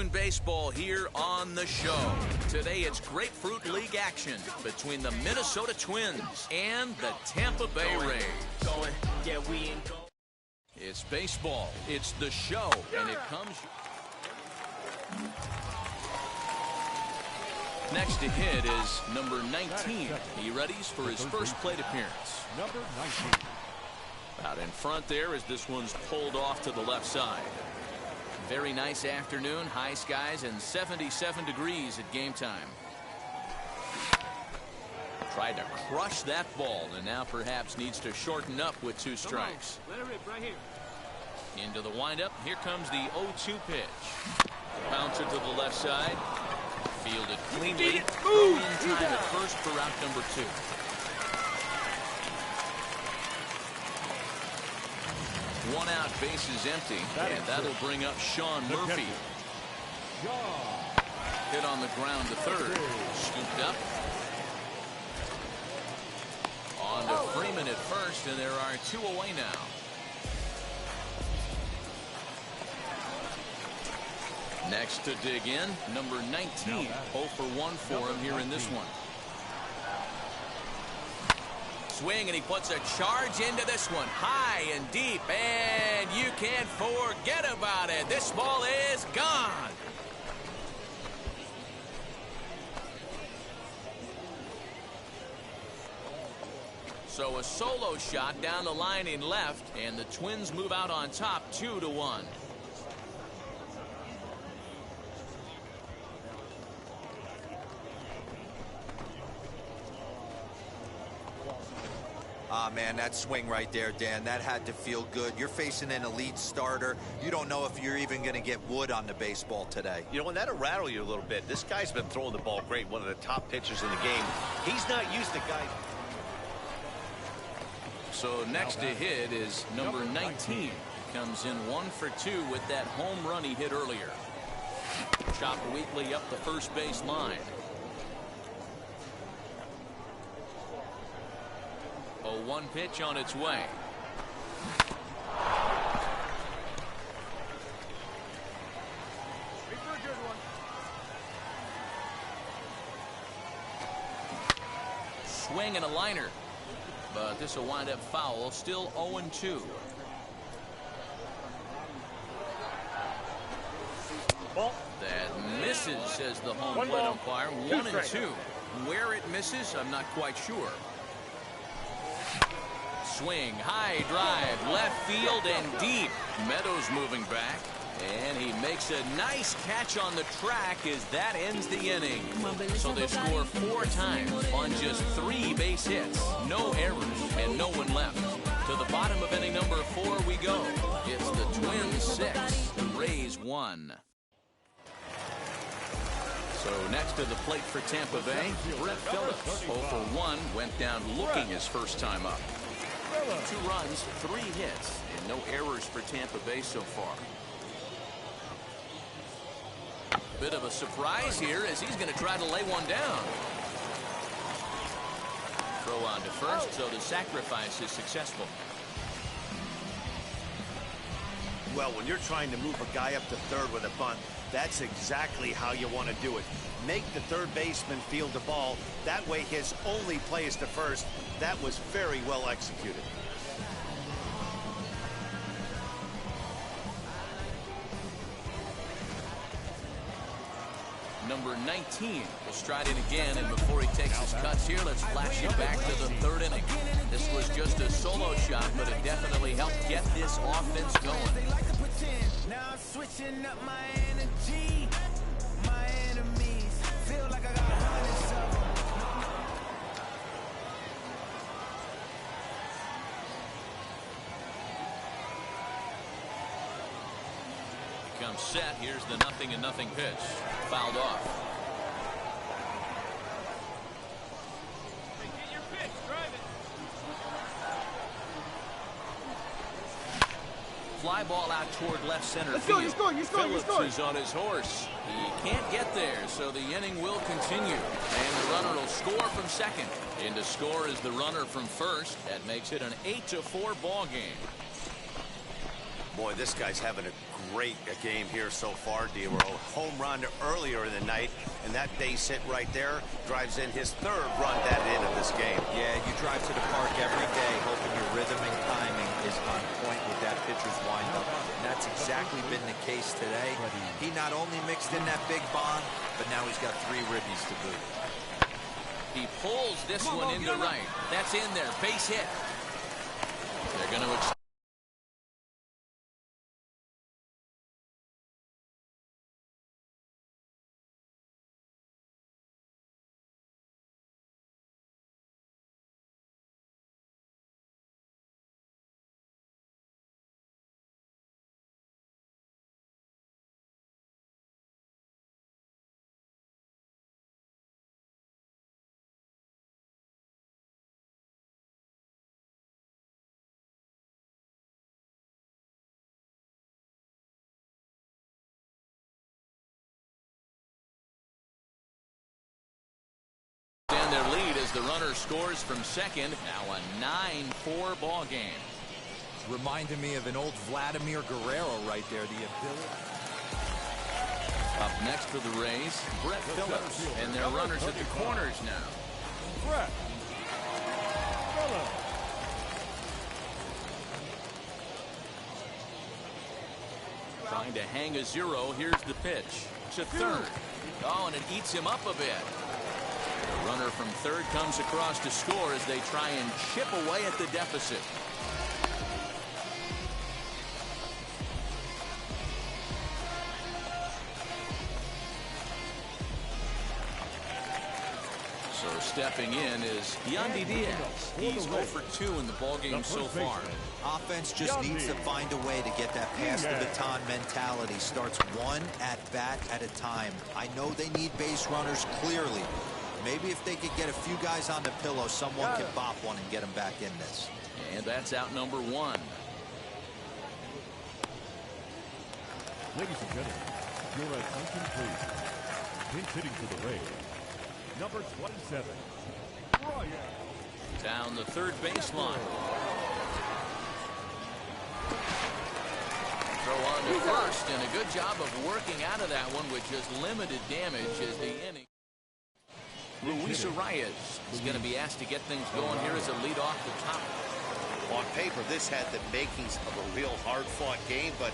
afternoon baseball here on the show. Today it's Grapefruit League action between the Minnesota Twins and the Tampa Bay Rays. It's baseball, it's the show, and it comes... Next to hit is number 19. He readies for his first plate appearance. Number 19. Out in front there as this one's pulled off to the left side. Very nice afternoon, high skies and 77 degrees at game time. Tried to crush that ball and now perhaps needs to shorten up with 2 strikes. Let it rip right here. Into the windup. Here comes the 0-2 pitch. Bouncer to the left side. Fielded cleanly. Throw in time at first for out number 2. One out, bases empty, and that'll bring up Sean Murphy. Hit on the ground to third. Scooped up. On to Freeman at first, and there are 2 away now. Next to dig in, number 19. 0 for 1 for him here in this one. Swing, and he puts a charge into this one. High and deep, and you can't forget about it. This ball is gone. So a solo shot down the line in left, and the Twins move out on top 2-1. Ah, man, that swing right there, Dan, that had to feel good. You're facing an elite starter. You don't know if you're even going to get wood on the baseball today. You know, and that'll rattle you a little bit. This guy's been throwing the ball great, one of the top pitchers in the game. He's not used to guys. So next to hit is number 19. Comes in 1 for 2 with that home run he hit earlier. Chopped weakly up the first base line. 0-1 pitch on its way. Swing and a liner. But this will wind up foul. Still 0-2. That misses, says the home plate umpire. 1-2. Where it misses, I'm not quite sure. Swing, high drive, left field and deep. Meadows moving back, and he makes a nice catch on the track as that ends the inning. So they score 4 times on just 3 base hits, no errors, and no one left. To the bottom of inning number 4 we go. It's the Twins 6, the Rays 1. So next to the plate for Tampa Bay, Brett Phillips, 0 for 1, went down looking his first time up. 2 runs, 3 hits, and no errors for Tampa Bay so far. Bit of a surprise here as he's going to try to lay one down. Throw on to first, so the sacrifice is successful. Well, when you're trying to move a guy up to third with a bunt, that's exactly how you want to do it. Make the third baseman field the ball. That way his only play is to first. That was very well executed. Number 19 will stride in again, and before he takes his cuts here, let's flash you back to the 3rd inning. This was just a solo shot, but it definitely helped get this offense going. Now I'm switching up my energy. My enemies feel like I got hundreds of them. Comes set. Here's the 0-0 pitch. Fouled off. Hey, get your pitch. Drive it. Fly ball out toward left center Let's field. go, you scored, you scored, you Phillips scored. is on his horse. He can't get there, so the inning will continue. And the runner will score from second. In to score is the runner from first. That makes it an 8-4 ball game. Boy, this guy's having a great game here so far, D-Roll. Home run earlier in the night, and that base hit right there drives in his third run that in of this game. Yeah, you drive to the park every day hoping your rhythm and timing is on point with that pitcher's windup. And that's exactly been the case today. He not only mixed in that big bomb, but now he's got 3 ribbies to boot. He pulls this one into right. That's in there. Base hit. They're going to extend their lead as the runner scores from second. Now a 9-4 ball game. Reminded me of an old Vladimir Guerrero right there. The ability. Up next for the Rays, Brett Phillips. And their runners at the corners now. Brett Phillips. Trying to hang a 0. Here's the pitch to third. Oh, and it eats him up a bit. The runner from third comes across to score as they try and chip away at the deficit. So stepping in is Yandy Diaz. He's 0 for 2 in the ballgame so far. Offense just needs to find a way to get that pass the baton mentality. Starts one at bat at a time. I know they need base runners clearly. Maybe if they could get a few guys on the pillow, someone can bop one and get them back in this. And that's out number 1. Ladies and gentlemen, your attention please. Pinch hitting for the Rays, number 27, Ryan. Down the third baseline. Throw on to first, and a good job of working out of that one with just limited damage as the inning. Luis Arias is going to be asked to get things going here as a lead off the top. On paper, this had the makings of a real hard-fought game, but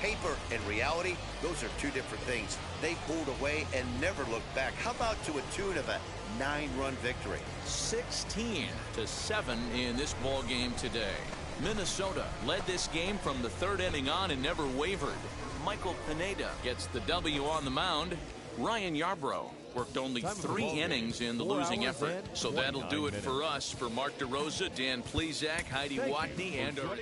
paper and reality, those are 2 different things. They pulled away and never looked back. How about to a tune of a 9-run victory? 16-7 in this ball game today. Minnesota led this game from the 3rd inning on and never wavered. Michael Pineda gets the W on the mound. Ryan Yarbrough worked only 3 innings in the losing effort. So that'll do it for us. For Mark DeRosa, Dan Plesac, Heidi Watney, and our...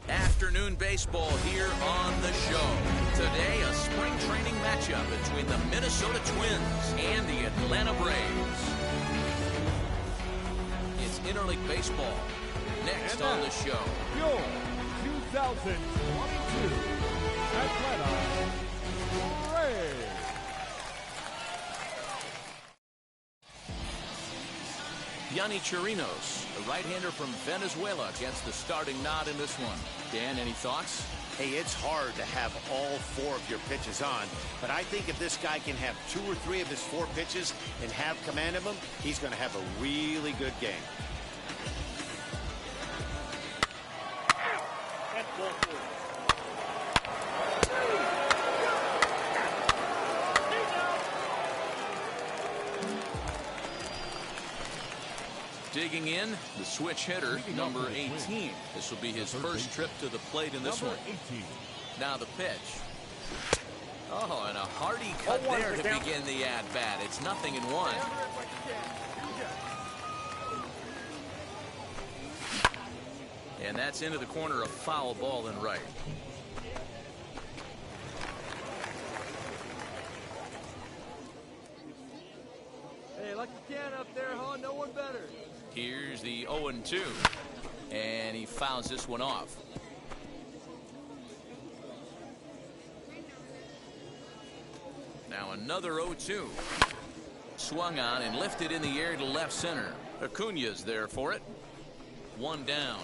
Afternoon baseball here on the show. Today, a spring training matchup between the Minnesota Twins and the Atlanta Braves. It's interleague baseball. Next on the show. Your 2022 Atlanta Braves. Yonny Chirinos, the right-hander from Venezuela, gets the starting nod in this one. Dan, any thoughts? Hey, it's hard to have all 4 of your pitches on, but I think if this guy can have 2 or 3 of his 4 pitches and have command of them, he's going to have a really good game. Digging in, the switch hitter, number 18. This will be his first trip to the plate in this one. Now the pitch. Oh, and a hearty cut there to begin the at-bat. It's 0-1. And that's into the corner, a foul ball and right. Hey, like you can up there, huh? No one better. Here's the 0-2. And he fouls this one off. Now another 0-2. Swung on and lifted in the air to left center. Acuña's there for it. One down.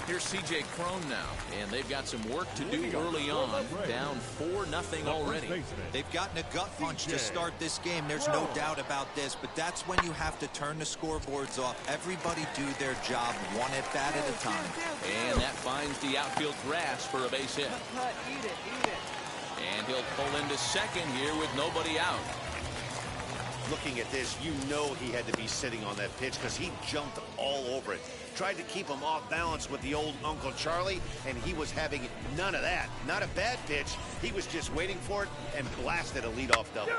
Here's C.J. Cron now, and they've got some work to do early on. Down 4-0 already. They've gotten a gut punch to start this game. There's no doubt about this, but that's when you have to turn the scoreboards off. Everybody do their job one at bat at a time. And that finds the outfield grass for a base hit. Eat it. And he'll pull into second here with nobody out. Looking at this, you know he had to be sitting on that pitch because he jumped all over it. Tried to keep him off balance with the old Uncle Charlie, and he was having none of that. Not a bad pitch. He was just waiting for it and blasted a leadoff double.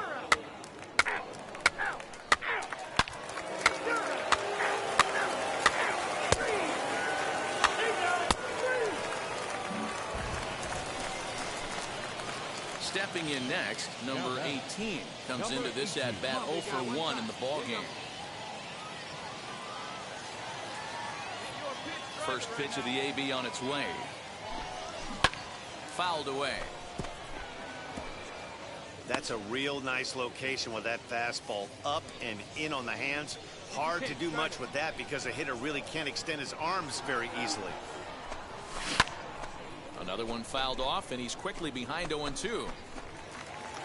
Stepping in next, number 18 comes into this at-bat 0 for 1 in the ballgame. First pitch of the AB on its way. Fouled away. That's a real nice location with that fastball up and in on the hands. Hard to do much with that because a hitter really can't extend his arms very easily. Another one fouled off, and he's quickly behind 0-2.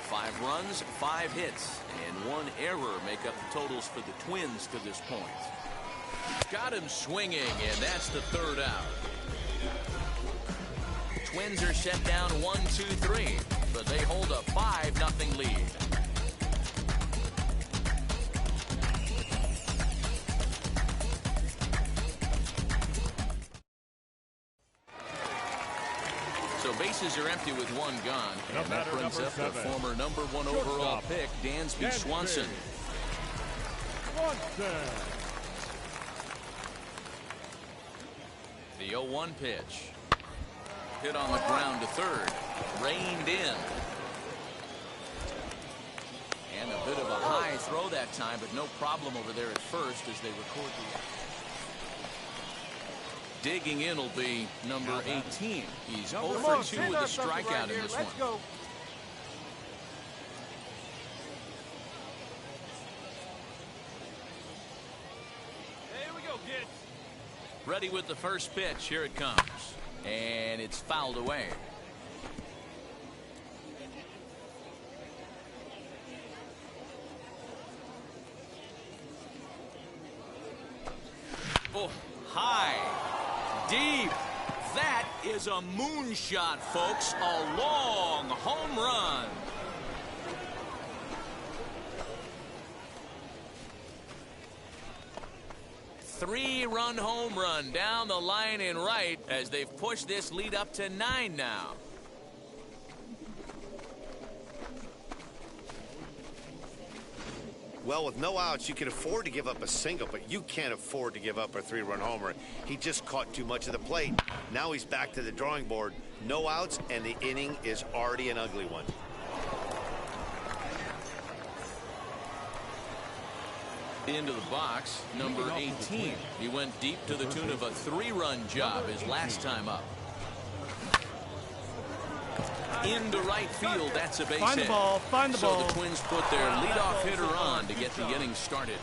5 runs, 5 hits, and 1 error make up the totals for the Twins to this point. Got him swinging, and that's the 3rd out. Twins are set down 1-2-3, but they hold a 5-0 lead. So bases are empty with 1 gone, and that brings up the former number 1 overall pick, Dansby Swanson. The 0-1 pitch. Hit on the ground to third. Reined in. And a bit of a high throw that time, but no problem over there at first as they record the. Digging in will be number 18. He's 0 for 2 with a strikeout in this one. Here we go, kids. Ready with the first pitch. Here it comes. And it's fouled away. Oh, high. Deep. That is a moonshot, folks. A long home run. Three-run home run down the line in right as they've pushed this lead up to 9 now. Well, with no outs, you can afford to give up a single, but you can't afford to give up a 3-run homer. He just caught too much of the plate. Now he's back to the drawing board. No outs, and the inning is already an ugly one. Into the box, number 18. He went deep to the tune of a 3-run job his last time up. Into right field, that's a base hit. Find the ball, find the ball. So the Twins put their leadoff hitter on to get the inning started.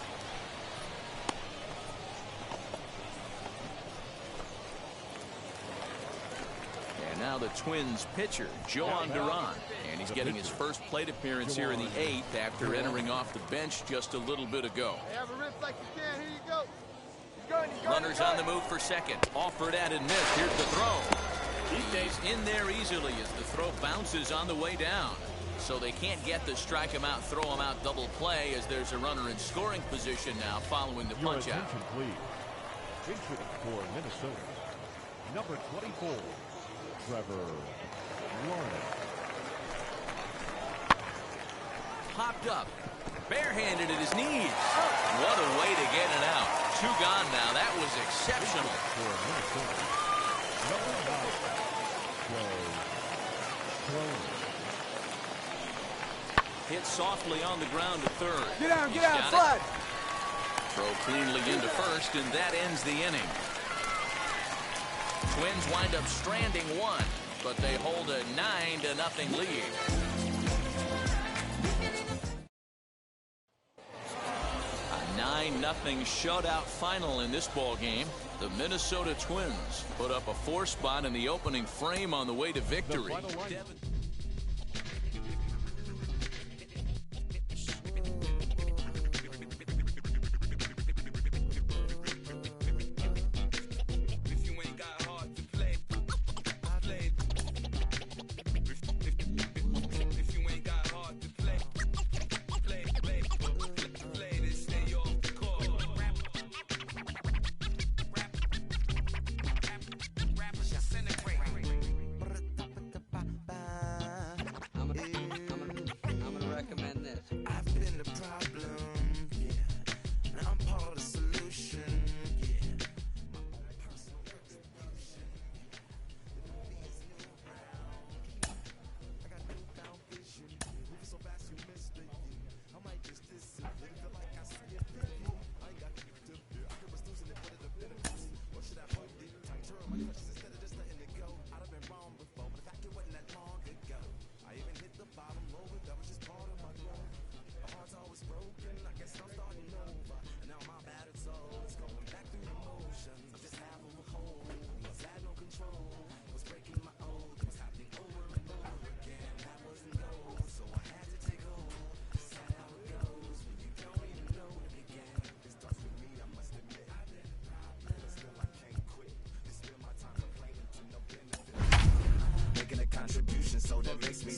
And now the Twins pitcher, Joan Duran. And he's getting his first plate appearance here in the 8th after entering off the bench just a little bit ago. Have a rip like you can. Here you go. Runners on the move for second. Offered at and missed. Here's the throw. He's in there easily as the throw bounces on the way down. So they can't get the strike him out, throw him out double play as there's a runner in scoring position now following the punch out. Please. Pitching for Minnesota, number 24, Trevor Lawrence. Popped up, barehanded at his knees. What a way to get it out. 2 gone now. That was exceptional. For Minnesota, number 9, Hit softly on the ground to third. Get out, slide. Throw cleanly into first, and that ends the inning. Twins wind up stranding 1, but they hold a 9-0 lead. A 9-0 shutout final in this ball game. The Minnesota Twins put up a 4 spot in the opening frame on the way to victory.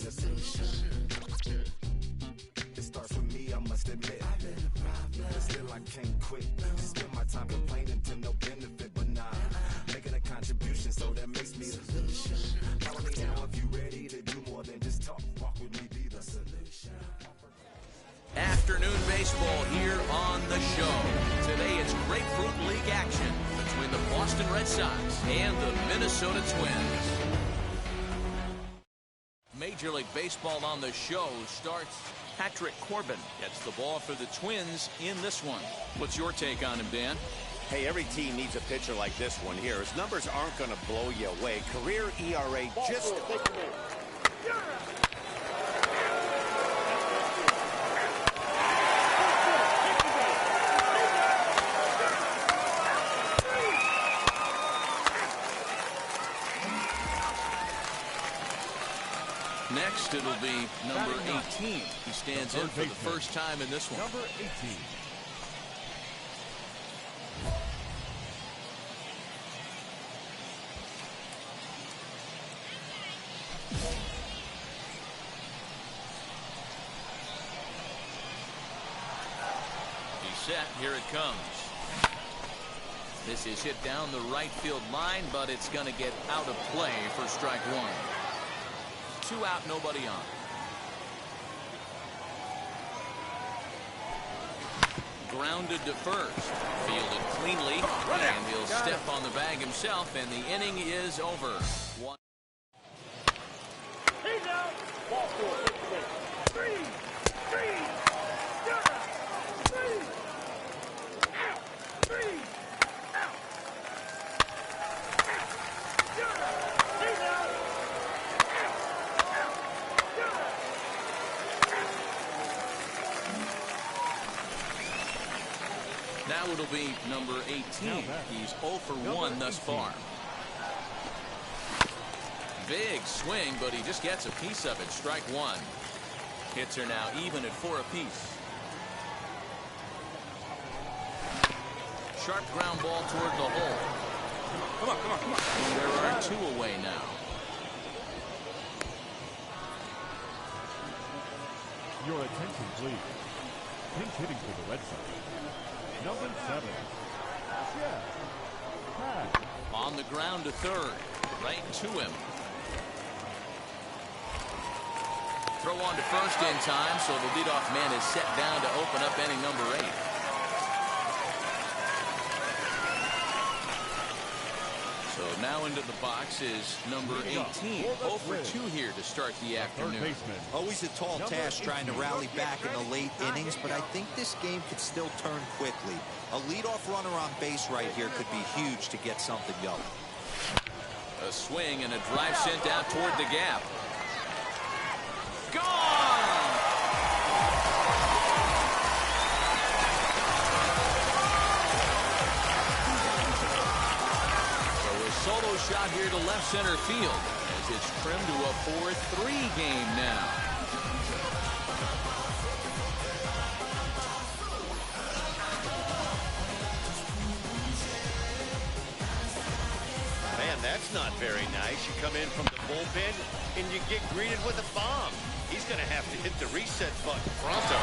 the solution. It starts with me, I must admit. But still I can't quit. Spend my time complaining to no benefit, but nah, making a contribution, so that makes me the solution. Follow me now if you ready to do more than just talk. Walk with me, be the solution. Afternoon baseball here on the show. Today it's Grapefruit League action between the Boston Red Sox and the Minnesota Twins. Major League Baseball on the show starts. Patrick Corbin gets the ball for the Twins in this one. What's your take on him, Dan? Hey, every team needs a pitcher like this one here. His numbers aren't going to blow you away. Career ERA just... Next, it'll be number 18. He stands in for the first time in this one. Number 18. He's set. Here it comes. This is hit down the right field line, but it's going to get out of play for strike one. 2 out, nobody on. Grounded to first. Fielded cleanly. And he'll step on the bag himself, and the inning is over. One. He's out. Ball 4. 3. Out. 3. Out. He's out. Now it'll be number 18. He's 0 for 1 thus far. Big swing, but he just gets a piece of it. Strike one. Hits are now even at 4 apiece. Sharp ground ball toward the hole. Come on. And there are 2 away now. Your attention, please. Pinch hitting for the Red Sox. Number 7. On the ground to third. Right to him. Throw on to first in time, so the leadoff man is set down to open up inning number 8. So now into the box is number 18. 0 for 2 here to start the afternoon. Always a tall task trying to rally back in the late innings, but I think this game could still turn quickly. A leadoff runner on base right here could be huge to get something going. A swing and a drive sent out toward the gap. Gone! Solo shot here to left center field as it's trimmed to a 4-3 game now. Man, that's not very nice. You come in from the bullpen and you get greeted with a bomb. He's going to have to hit the reset button pronto.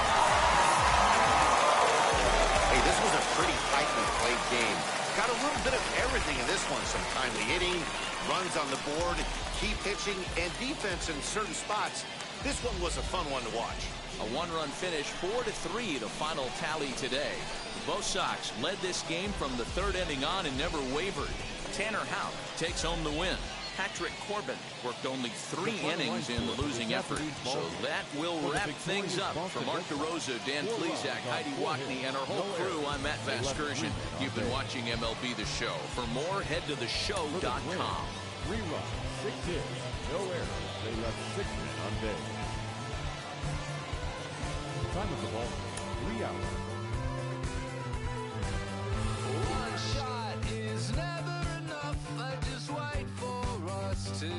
Hey, this was a pretty tightly played game. Got a little bit of everything in this one. Some timely hitting, runs on the board, key pitching, and defense in certain spots. This one was a fun one to watch. A 1-run finish, 4-3 the final tally today. Both Sox led this game from the 3rd inning on and never wavered. Tanner Houck takes home the win. Patrick Corbin worked only 3 innings in the losing effort. So that will wrap things up. For Mark DeRosa, Dan Plesac, Heidi Wackney, and our whole crew, I'm Matt Vasgersian. You've been watching MLB The Show. For more, head to theshow.com. 3 runs, 6 hits, no errors. They left 6 men on base. Time of the ball, 3 hours. One shot is never enough. I just wait for us to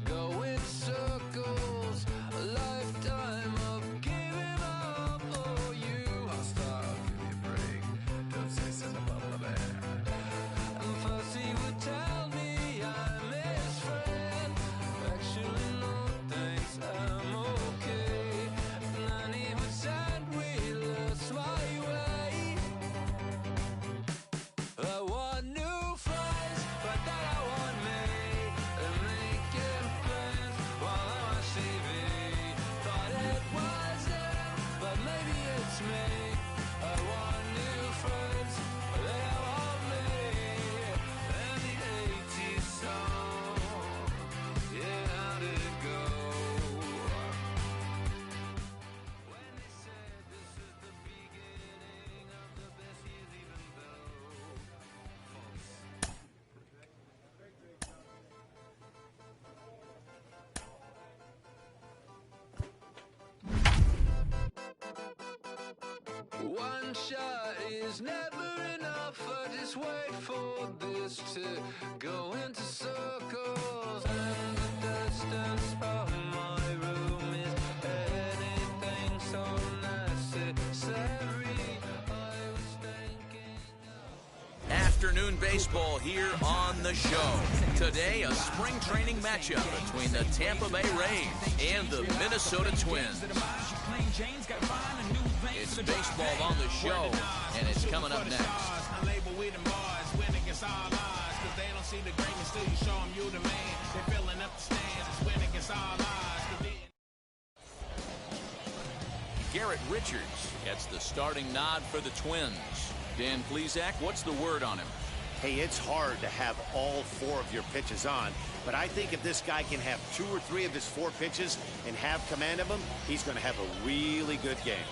go in circles. A lifetime of giving up. Oh, you I'll stop, give me a break. Don't say something about my bad. And first he would tell me I'm his friend. Actually, no thanks, I'm go into circles, and the distance from my room is anything so necessary. I was thinking Afternoon baseball here on the show. Today, a spring training matchup between the Tampa Bay Rays and the Minnesota Twins. It's baseball on the show, and it's coming up next. Garrett Richards gets the starting nod for the Twins. Dan Plesac, what's the word on him? Hey, it's hard to have all 4 of your pitches on, but I think if this guy can have 2 or 3 of his 4 pitches and have command of them, he's going to have a really good game.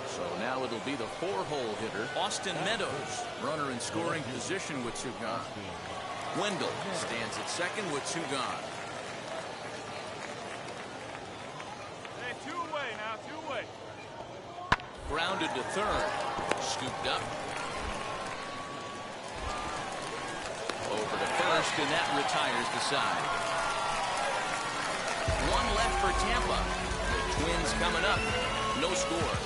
So now it'll be the 4-hole hitter, Austin Meadows. Runner in scoring position with 2 gone. Wendell stands at second with 2 gone. Hey, 2-way now, 2-way. Grounded to third. Scooped up. Over to first, and that retires the side. 1 left for Tampa. The Twins coming up. No score.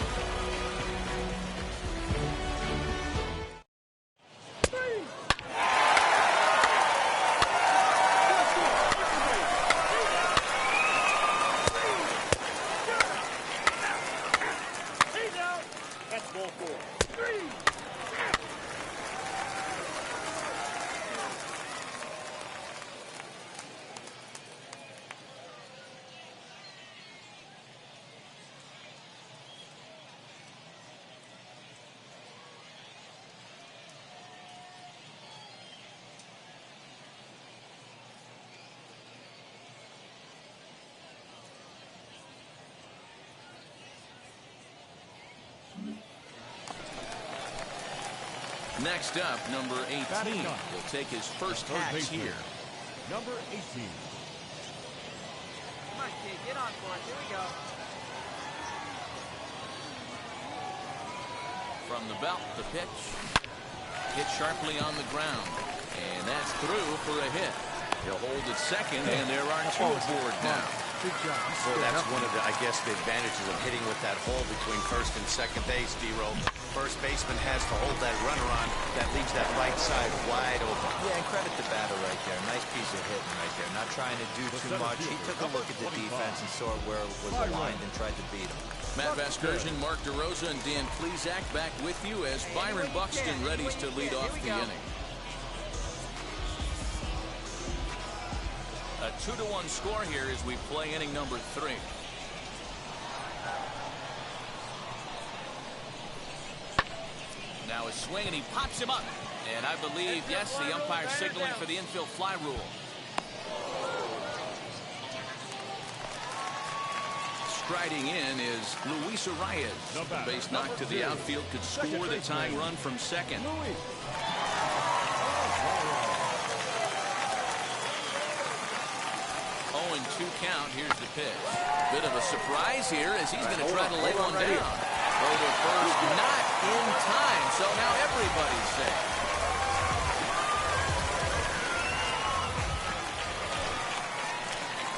Next up, number 18 will take his first hacks here. Number 18. Come on, kid, get on for it. Here we go. From the belt, the pitch. Hit sharply on the ground. And that's through for a hit. He'll hold at second, and there are 2 aboard now. Good job. Well, that's one of the, I guess, the advantages of hitting with that hole between first and second base, D-Row. First baseman has to hold that runner on. That leaves that right side wide open. Yeah, and credit to Batter right there. Nice piece of hitting right there. Not trying to do too much. He took a look at the defense and saw where it was aligned and tried to beat him. Matt Vasgersian, Mark DeRosa, and Dan Plesac back with you as Byron Buxton readies to lead off the inning. A 2-1 score here as we play inning number 3. Now a swing, and he pops him up. And I believe, yes, the umpire signaling for the infield fly rule. Striding in is Luis Arias. The base knock to the outfield could score the tying run from second. 0-2 count. Here's the pitch. Bit of a surprise here as he's going to try to lay one down. Throw to first, not in time. So now everybody's safe.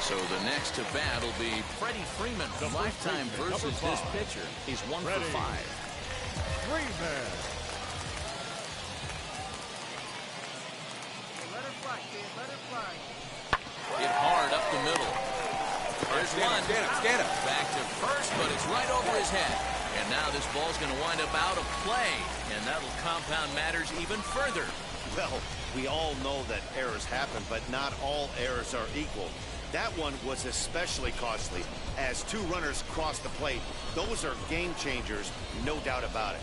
So the next to bat will be Freddie Freeman. Lifetime versus this pitcher. He's 1 for 5. Freeman. Let her fly, kid. Let her fly. Hit hard up the middle. There's one. Stand up. Back to first, but it's right over his head. And now this ball's going to wind up out of play. And that'll compound matters even further. Well, we all know that errors happen, but not all errors are equal. That one was especially costly. As 2 runners cross the plate, those are game changers, no doubt about it.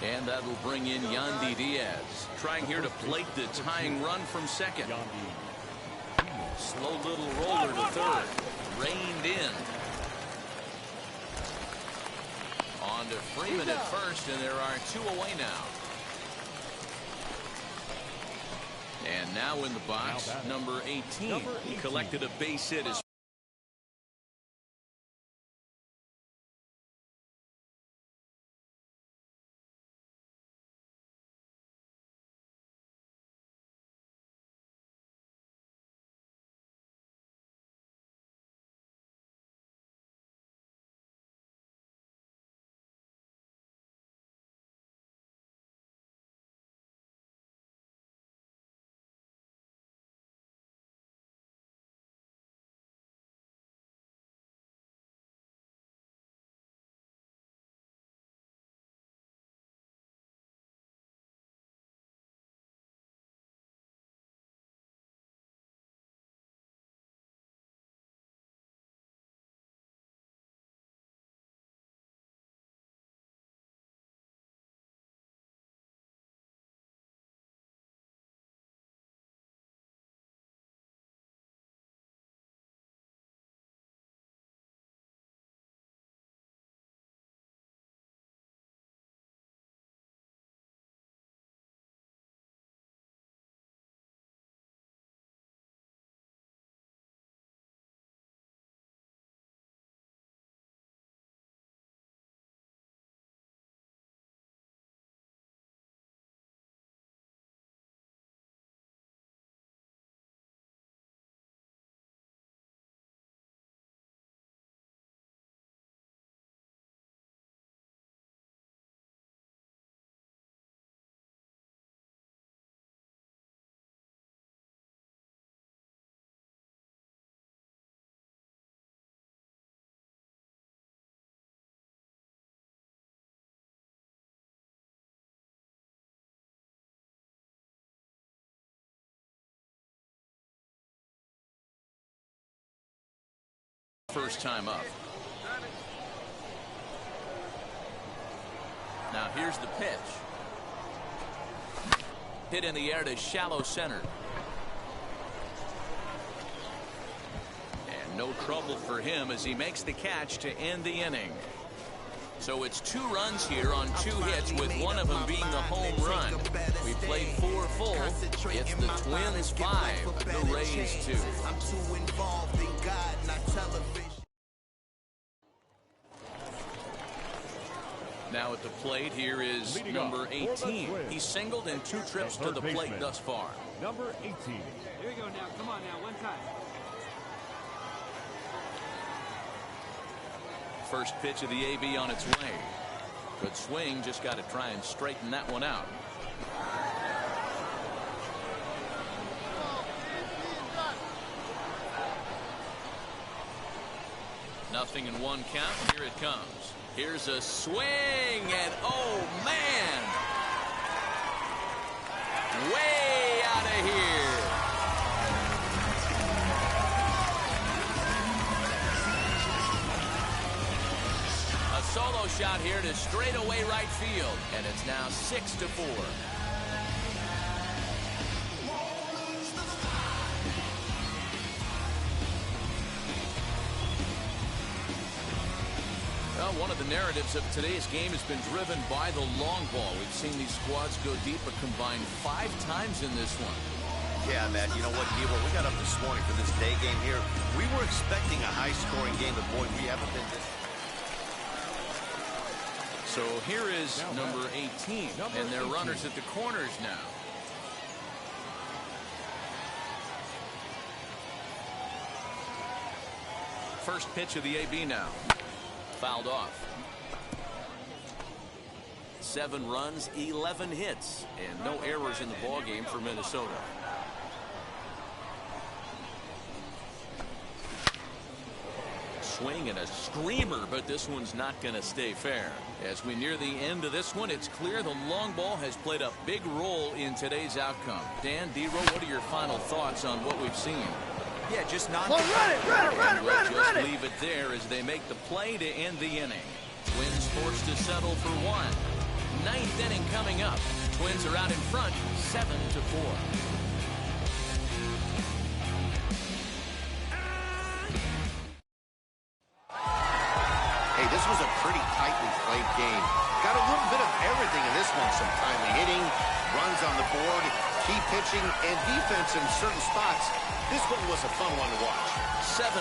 And that will bring in Yandy Diaz, trying here to plate the tying run from second. Slow little roller to third. Reined in. On to Freeman at first, and there are 2 away now. And now in the box, number 18. He collected a base hit. First time up. Now here's the pitch. Hit in the air to shallow center. And no trouble for him as he makes the catch to end the inning. So it's 2 runs here on 2 hits, with one of them being the home run. We played 4 full. It's the Twins 5, the Rays 2. I'm too involved in God, not television. Now at the plate, here is number 18. He's singled in 2 trips to the plate thus far. Number 18. Here we go now. Come on now. One time. First pitch of the AB on its way. Good swing, just got to try and straighten that one out. Nothing in 1 count. Here it comes. Here's a swing, and oh man, way out of here. A solo shot here to straightaway right field, and it's now 6-4. Well, one of the narratives of today's game has been driven by the long ball. We've seen these squads go deep a combined 5 times in this one. Yeah, Matt, you know what, Devo, we got up this morning for this day game here. We were expecting a high-scoring game, but boy, we haven't been this. So here is number 18, and they're runners at the corners now. First pitch of the AB now. Fouled off. 7 runs, 11 hits, and no errors in the ballgame for Minnesota. Swing and a screamer, but this one's not going to stay fair. As we near the end of this one, it's clear the long ball has played a big role in today's outcome. Dan, D-Row, what are your final thoughts on what we've seen? Yeah, just not. Run it! Just leave it there as they make the play to end the inning. Twins forced to settle for 1. 9th inning coming up. Twins are out in front, 7-4. Hey, this was a pretty tightly played game. Got a little bit of everything in this one. Some timely hitting, runs on the board, key pitching, and defense in certain spots. This one was a fun one to watch. 7-4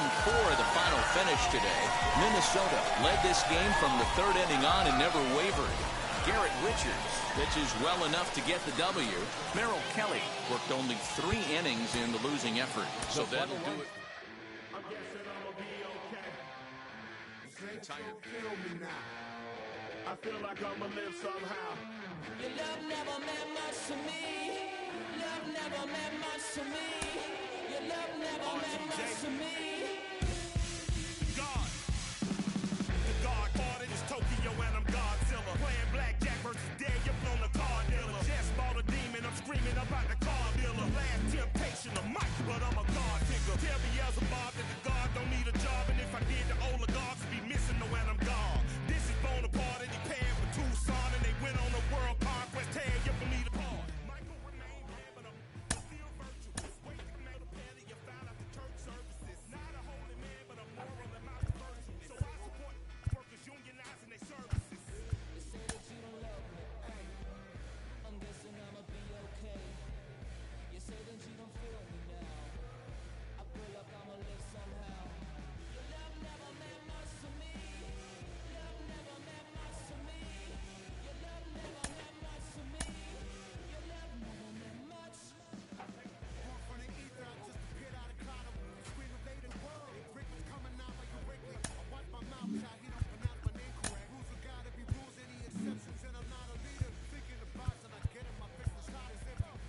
the final finish today. Minnesota led this game from the third inning on and never wavered. Garrett Richards pitches well enough to get the W. Merrill Kelly worked only 3 innings in the losing effort. So that'll do it. I'm guessing I'ma be okay. Tired. Kill me now. I feel like I'ma live somehow. Your love never meant much to me. Love never meant much to me. Your love never meant much to me. God. The God ordered is Tokyo and I'm Godzilla. Playing blackjack versus Daniel on the car dealer. Just bought a demon, I'm screaming about the car dealer. Last temptation of Mike, but I'm a God digger. Tell me as a Bob that the God don't need a job. And if I did, the oligarchs would be missing the when I'm gone. This is Bonaparte and he paired with Tucson. And they went on a world conquest. Tear you from me apart. Michael remained there, but I'm still virtuous. Wait, I made a penny, you found out the church services. Not a holy man, but a moral and not a virtue. So I support workers unionizing their services. They say that you don't love me. I'm guessing I'ma be okay. You say that you don't feel me now. I feel like I'ma live somehow. Your love never meant much to me. Love never meant much to me. Your love never meant much to me. Your love never meant much. Born from the ether, I just appeared out of cloud. Screen invading the world. Rick was coming out like a Wrigley. I watch my mouth, child, he don't pronounce my name correct. Rules have gotta be rules, any exceptions, and I'm not a leader. Thinking the box and I get in my fist, the shot is empty.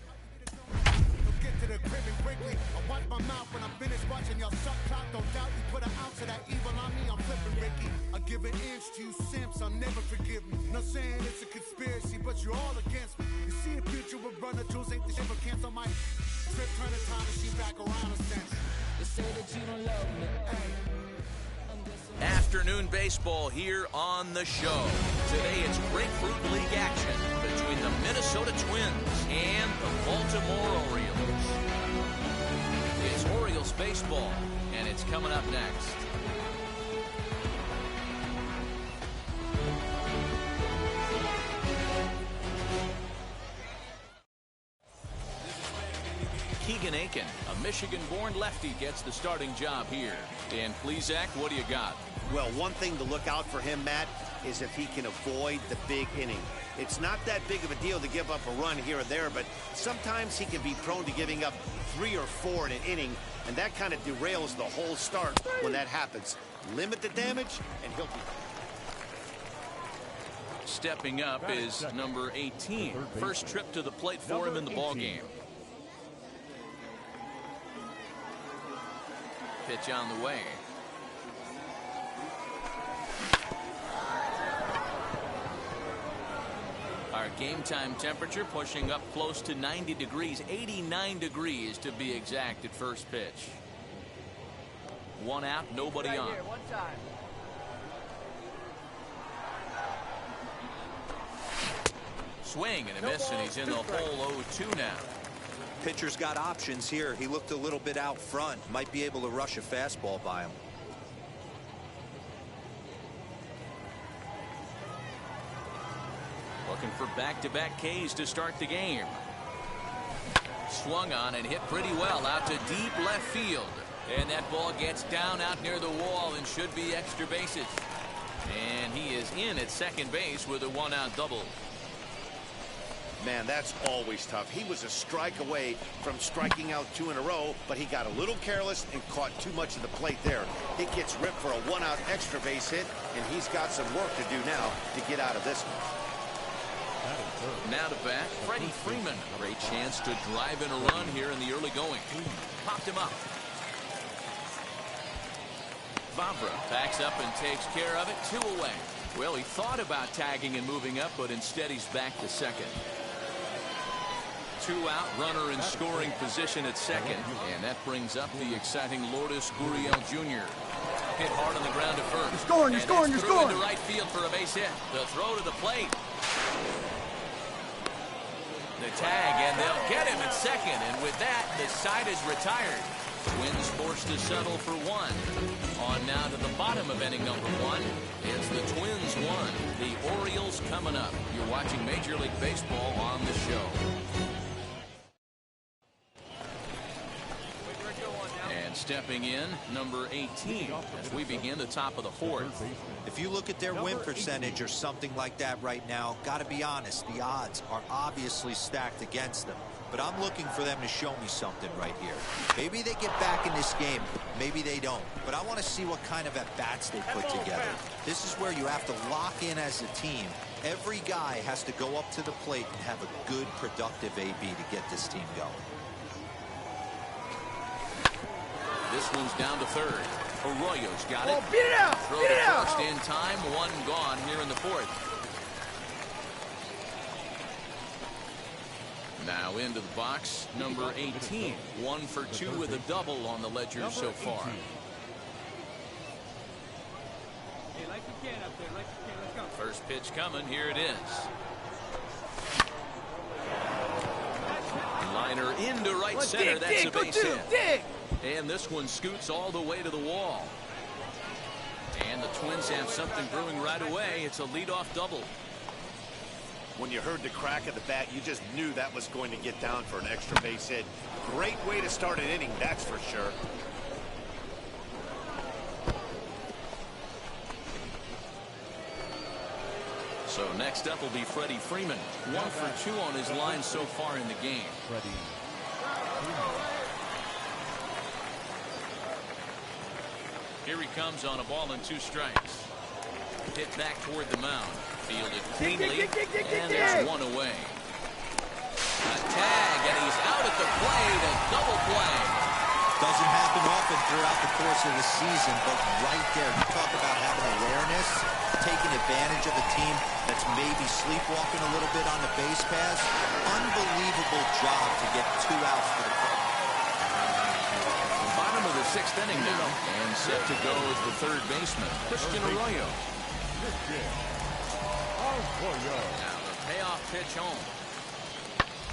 Don't get to the crib and quickly. I watch my mouth when I'm finished watching y'all suck clock. Don't doubt you put an ounce of that evil on me, I'm flipping Ricky. I give an inch to you simps, I'll never forgive me. Not saying it's a conspiracy, but you're all against me. You see a future with runner tools, ain't the shit but cancel my trip, turn the time machine back around a sense. They say that you don't love me. Afternoon baseball here on the show. Today it's Grapefruit League action between the Minnesota Twins and the Baltimore Orioles. It's Orioles baseball, and it's coming up next. Keegan Aiken, a Michigan-born lefty, gets the starting job here. And please, Zach, what do you got? Well, one thing to look out for him, Matt, is if he can avoid the big inning. It's not that big of a deal to give up a run here or there, but sometimes he can be prone to giving up 3 or 4 in an inning, and that kind of derails the whole start when that happens. Limit the damage, and he'll be... Stepping up is number 18. First trip to the plate for him in the ballgame. Pitch on the way. Our game time temperature pushing up close to 90 degrees, 89 degrees to be exact at first pitch. One out, nobody on. Here, one time. Swing and a miss, and he's in the hole 0-2 now. Pitcher's got options here. He looked a little bit out front. Might be able to rush a fastball by him. Looking for back-to-back Ks to start the game. Swung on and hit pretty well out to deep left field. And that ball gets down out near the wall and should be extra bases. And he is in at second base with a one-out double. Man, that's always tough. He was a strike away from striking out 2 in a row, but he got a little careless and caught too much of the plate there. It gets ripped for a one-out extra base hit, and he's got some work to do now to get out of this one. Now to bat, Freddie Freeman. Great chance to drive in a run here in the early going. Popped him up. Vavra backs up and takes care of it. 2 away. Well, he thought about tagging and moving up, but instead he's back to second. 2 out, runner in scoring position at second, and that brings up the exciting Lourdes Gurriel Jr. Hit hard on the ground to first. You're scoring, you're scoring, you're scoring. Into right field for a base hit. The throw to the plate. The tag, and they'll get him at second, and with that, the side is retired. Twins forced to settle for one. On now to the bottom of inning number one. It's the Twins 1. The Orioles coming up. You're watching Major League Baseball on the show. And stepping in, number 18, as we begin the top of the fourth. If you look at their win percentage or something like that right now, got to be honest, the odds are obviously stacked against them. But I'm looking for them to show me something right here. Maybe they get back in this game. Maybe they don't. But I want to see what kind of at-bats they put together. This is where you have to lock in as a team. Every guy has to go up to the plate and have a good, productive AB to get this team going. This one's down to third. Arroyo's got it. Oh, beat it out! Throw Beat to it out! first in time. One gone here in the fourth. Now into the box, number 18. 1 for 2 with a double on the ledger so far. Hey, like you can up there, like you can. Let's go. First pitch coming. Here it is. Liner into right center. That's a base hit. And this one scoots all the way to the wall. And the Twins have something brewing right away. It's a leadoff double. When you heard the crack of the bat, you just knew that was going to get down for an extra base hit. Great way to start an inning, that's for sure. So next up will be Freddie Freeman. 1 for 2 on his line so far in the game. Here he comes on a ball and 2 strikes. Hit back toward the mound. Fielded cleanly, and there's one away. A tag, and he's out at the plate. A double play. Doesn't happen often throughout the course of the season, but right there, you talk about having awareness, taking advantage of a team that's maybe sleepwalking a little bit on the base pass. Unbelievable job to get 2 outs for the club. Bottom of the 6th inning now, and set to go is the third baseman, Christian Arroyo. Now the payoff pitch home.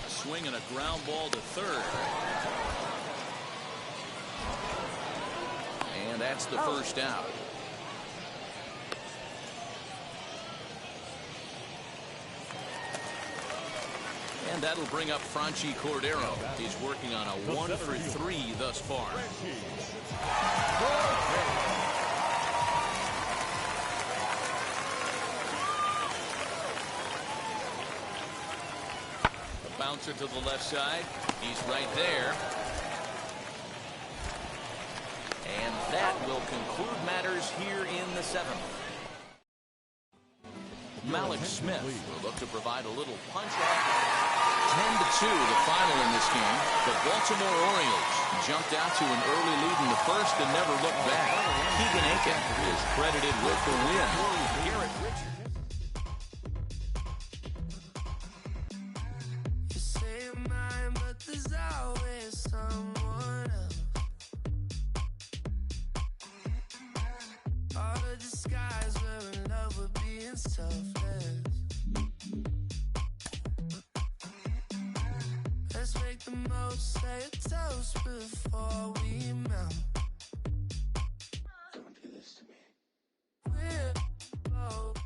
A swing and a ground ball to third. And that's the first out. And that'll bring up Franchi Cordero. He's working on a 1 for 3 thus far. A bouncer to the left side. He's right there. And that will conclude matters here in the 7th. Malik Smith will look to provide a little punch-up. 10-2 the final in this game. The Baltimore Orioles jumped out to an early lead in the first and never looked back. Keegan Aiken is credited with the win. Garrett Richards. You say you're mine, but there's always someone else. All the disguise we're in love with being selfless. Let's make the most, say a toast before we melt. Don't do this to me. We're both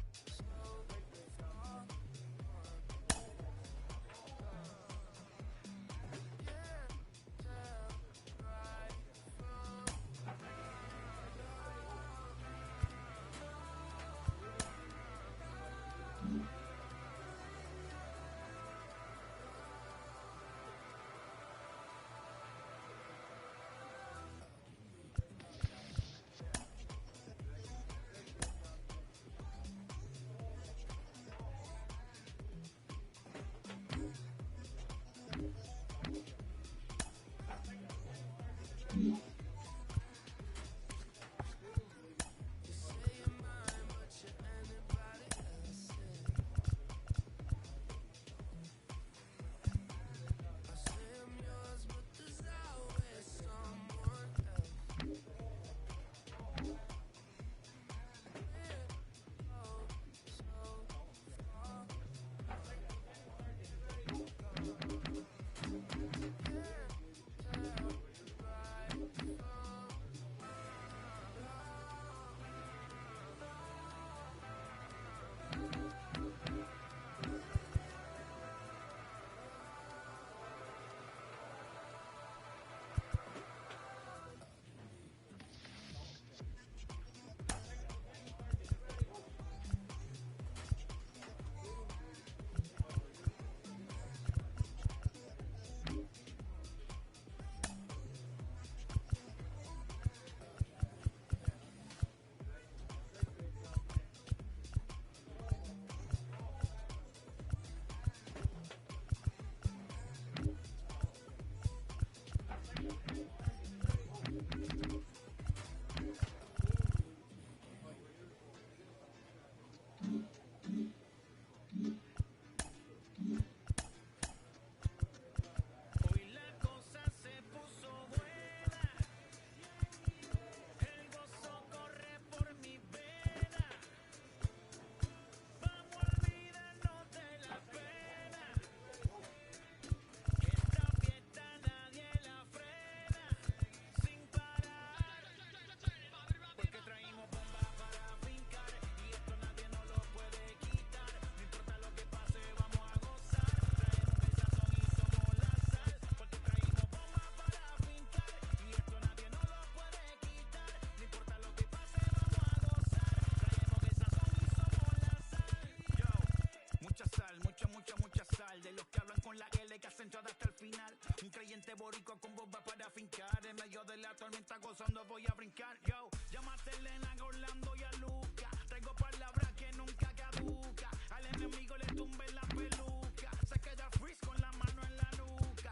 boricua con bomba para fincar. En medio de la tormenta gozando voy a brincar. Yo, llámate Elena, Orlando y a Luca. Traigo palabras que nunca caduca. Al enemigo le tumbe la peluca. Se queda freeze con la mano en la nuca.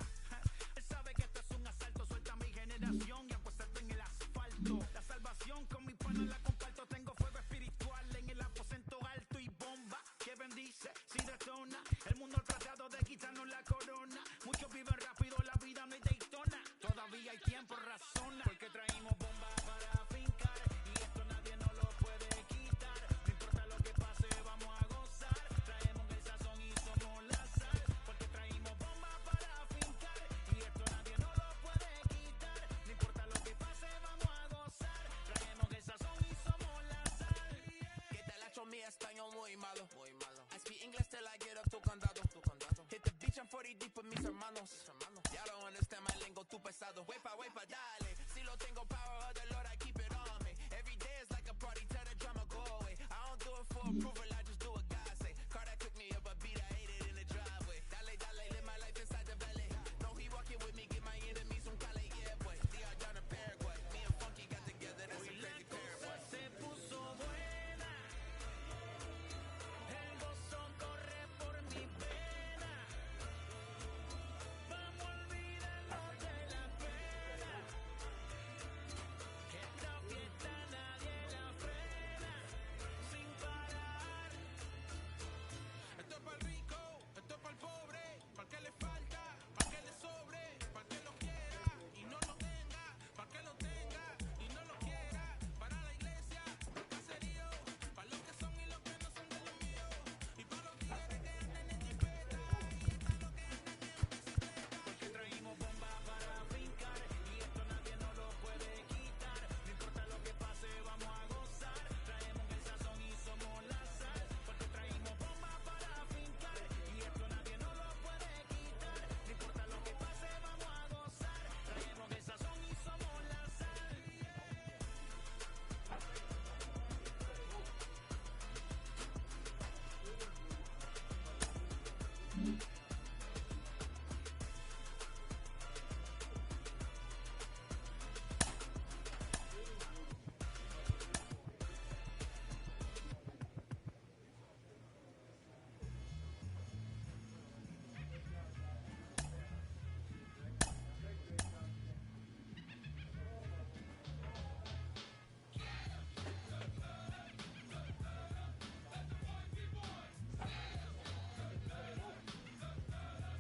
Él sabe que esto es un asalto. Suelta mi generación y apuéstate en el asfalto. La salvación con mi pana la comparto. Tengo fuego espiritual en el aposento alto y bomba que bendice si detona. El mundo ha tratado de quitarnos la corona. Muchos viven rápido, la vida no es Daytona. Todavía hay tiempo, razona. Porque traímos bomba para fincar. Y esto nadie nos lo puede quitar. No importa lo que pase, vamos a gozar. Traemos el sazón y somos la sal. Porque traímos bomba para fincar. Y esto nadie nos lo puede quitar. No importa lo que pase, vamos a gozar. Traemos el sazón y somos la sal. Que te la mi español muy malo. I speak English till I get up to condado. Hit the beach, I'm 40 deep with mis hermanos. Ya don't understand my lingo, too pesado. Wepa, dale. Si lo tengo power of the Lord, I keep it on me. Every day is like a party, tell the drama go away. I don't do it for approval, I just do what God say. Car that cooked me up a beat, I ate it in the driveway. Dale, live my life inside the valley. No, he walking with me, get my enemies some cale, yeah, boy. DR down in Paraguay. Me and Funky got together, that's a crazy pair, boy. Se puso buena. El gozo corre por mi pena. Vamos a olvidarnos de la pena. Esta fiesta nadie la frena. Sin parar. Esto es para el rico, esto es para el pobre, para que le falta, para que le sobre, para que lo quiera y no lo tenga, para que lo tenga y no lo quiera, para la iglesia, para el caserío, para los que son y los que no son de los míos, y para los tigres que andan en jipeta, y para los que andan en bicicleta. Porque traímos bomba para brincar y esto nadie nos lo puede quitar. No importa lo que pase, vamos a gozar. Traemos el sazón y somos la sal. Porque traímos bomba para brincar y esto nadie nos lo puede quitar. No importa lo que pase, vamos a gozar. Traemos el sazón y somos la sal.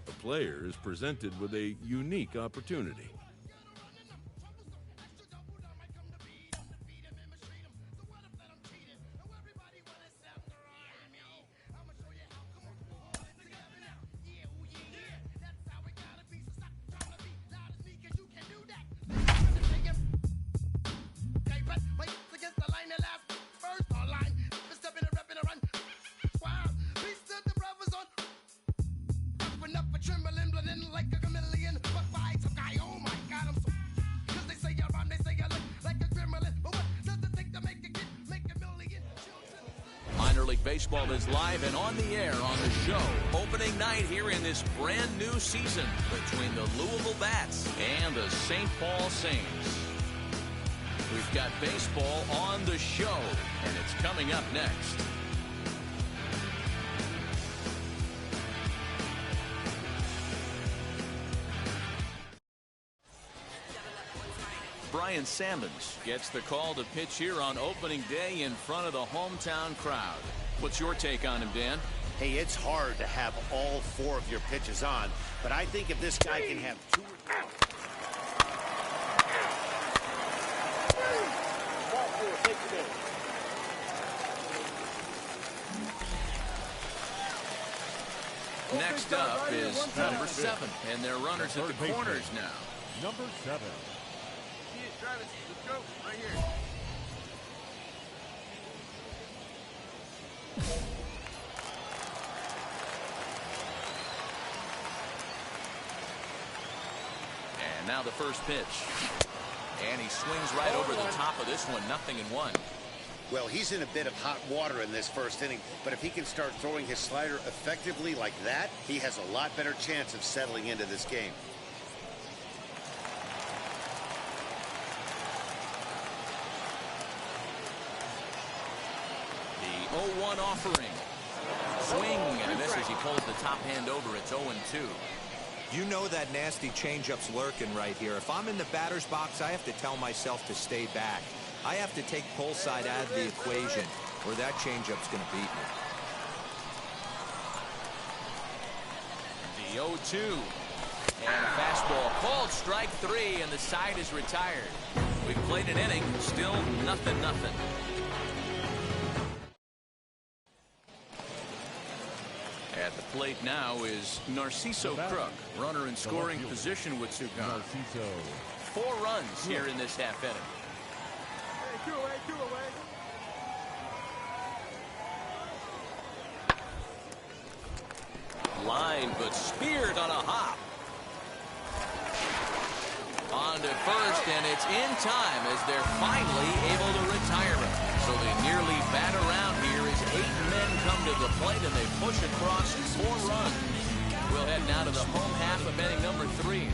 The player is presented with a unique opportunity. Baseball is live and on the air on the show. Opening night here in this brand new season between the Louisville Bats and the St. Paul Saints. We've got baseball on the show, and it's coming up next. Brian Sammons gets the call to pitch here on opening day in front of the hometown crowd. What's your take on him, Dan? Hey, it's hard to have all four of your pitches on, but I think if this guy can have two... Next up is number 7, and they're runners at the corners now. Number 7. Travis, let's go. Right here. And now the first pitch. And he swings right over the top of this one, 0-1. Well, he's in a bit of hot water in this first inning, but if he can start throwing his slider effectively like that, he has a lot better chance of settling into this game. 0-1 offering. Swing and a miss as he pulls the top hand over. It's 0-2. You know that nasty changeup's lurking right here. If I'm in the batter's box, I have to tell myself to stay back. I have to take pull side out of the equation, or that changeup's going to beat me. The 0-2. And a fastball called strike 3, and the side is retired. We've played an inning, still 0-0. At the plate now is Narciso Crook, runner in scoring position with Sugan. 4 runs here in this half inning. Line, but speared on a hop. On to first, and it's in time as they're finally able to retire him. So they nearly bat around here as 8 men come to the plate, and they push across 4 runs. We'll head now to the home half of inning number 3.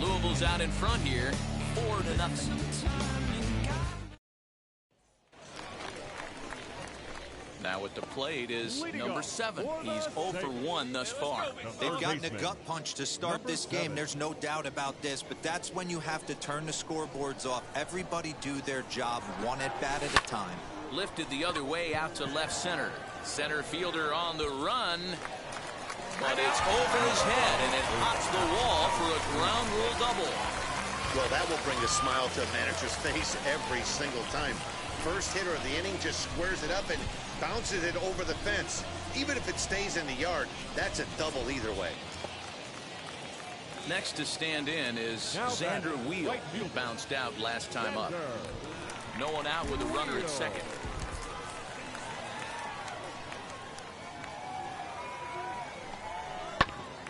Louisville's out in front here, 4-0. Now at the plate is number 7. He's 0 for 1 thus far. They've gotten a gut punch to start this game. There's no doubt about this, but that's when you have to turn the scoreboards off. Everybody do their job 1 at bat at a time. Lifted the other way out to left center. Center fielder on the run. But it's over his head, and it hops the wall for a ground rule double. Well, that will bring a smile to a manager's face every single time. First hitter of the inning just squares it up and bounces it over the fence. Even if it stays in the yard, that's a double either way. Next to stand in is Xander Wheel, who bounced out last time up. No one out with a runner at second.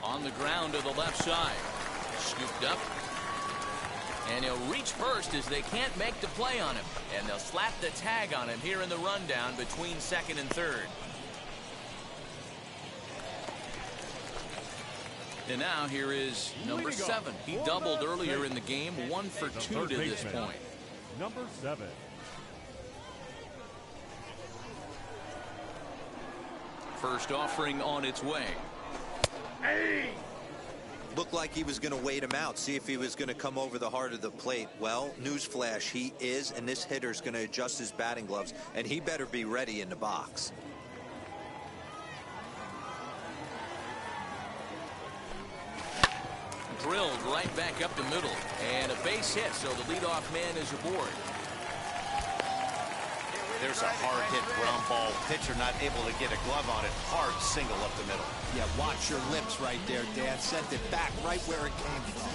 On the ground to the left side. Scooped up. And he'll reach first as they can't make the play on him. And they'll slap the tag on him here in the rundown between second and third. And now here is number 7. He doubled earlier in the game, 1 for 2 to this point. Number 7. First offering on its way. Hey! Looked like he was going to wait him out, see if he was going to come over the heart of the plate. Well, newsflash, he is, and this hitter's going to adjust his batting gloves, and he better be ready in the box. Drilled right back up the middle, and a base hit, so the leadoff man is aboard. There's a hard-hit ground ball. Pitcher not able to get a glove on it. Hard single up the middle. Yeah, watch your lips right there, Dan. Sent it back right where it came from.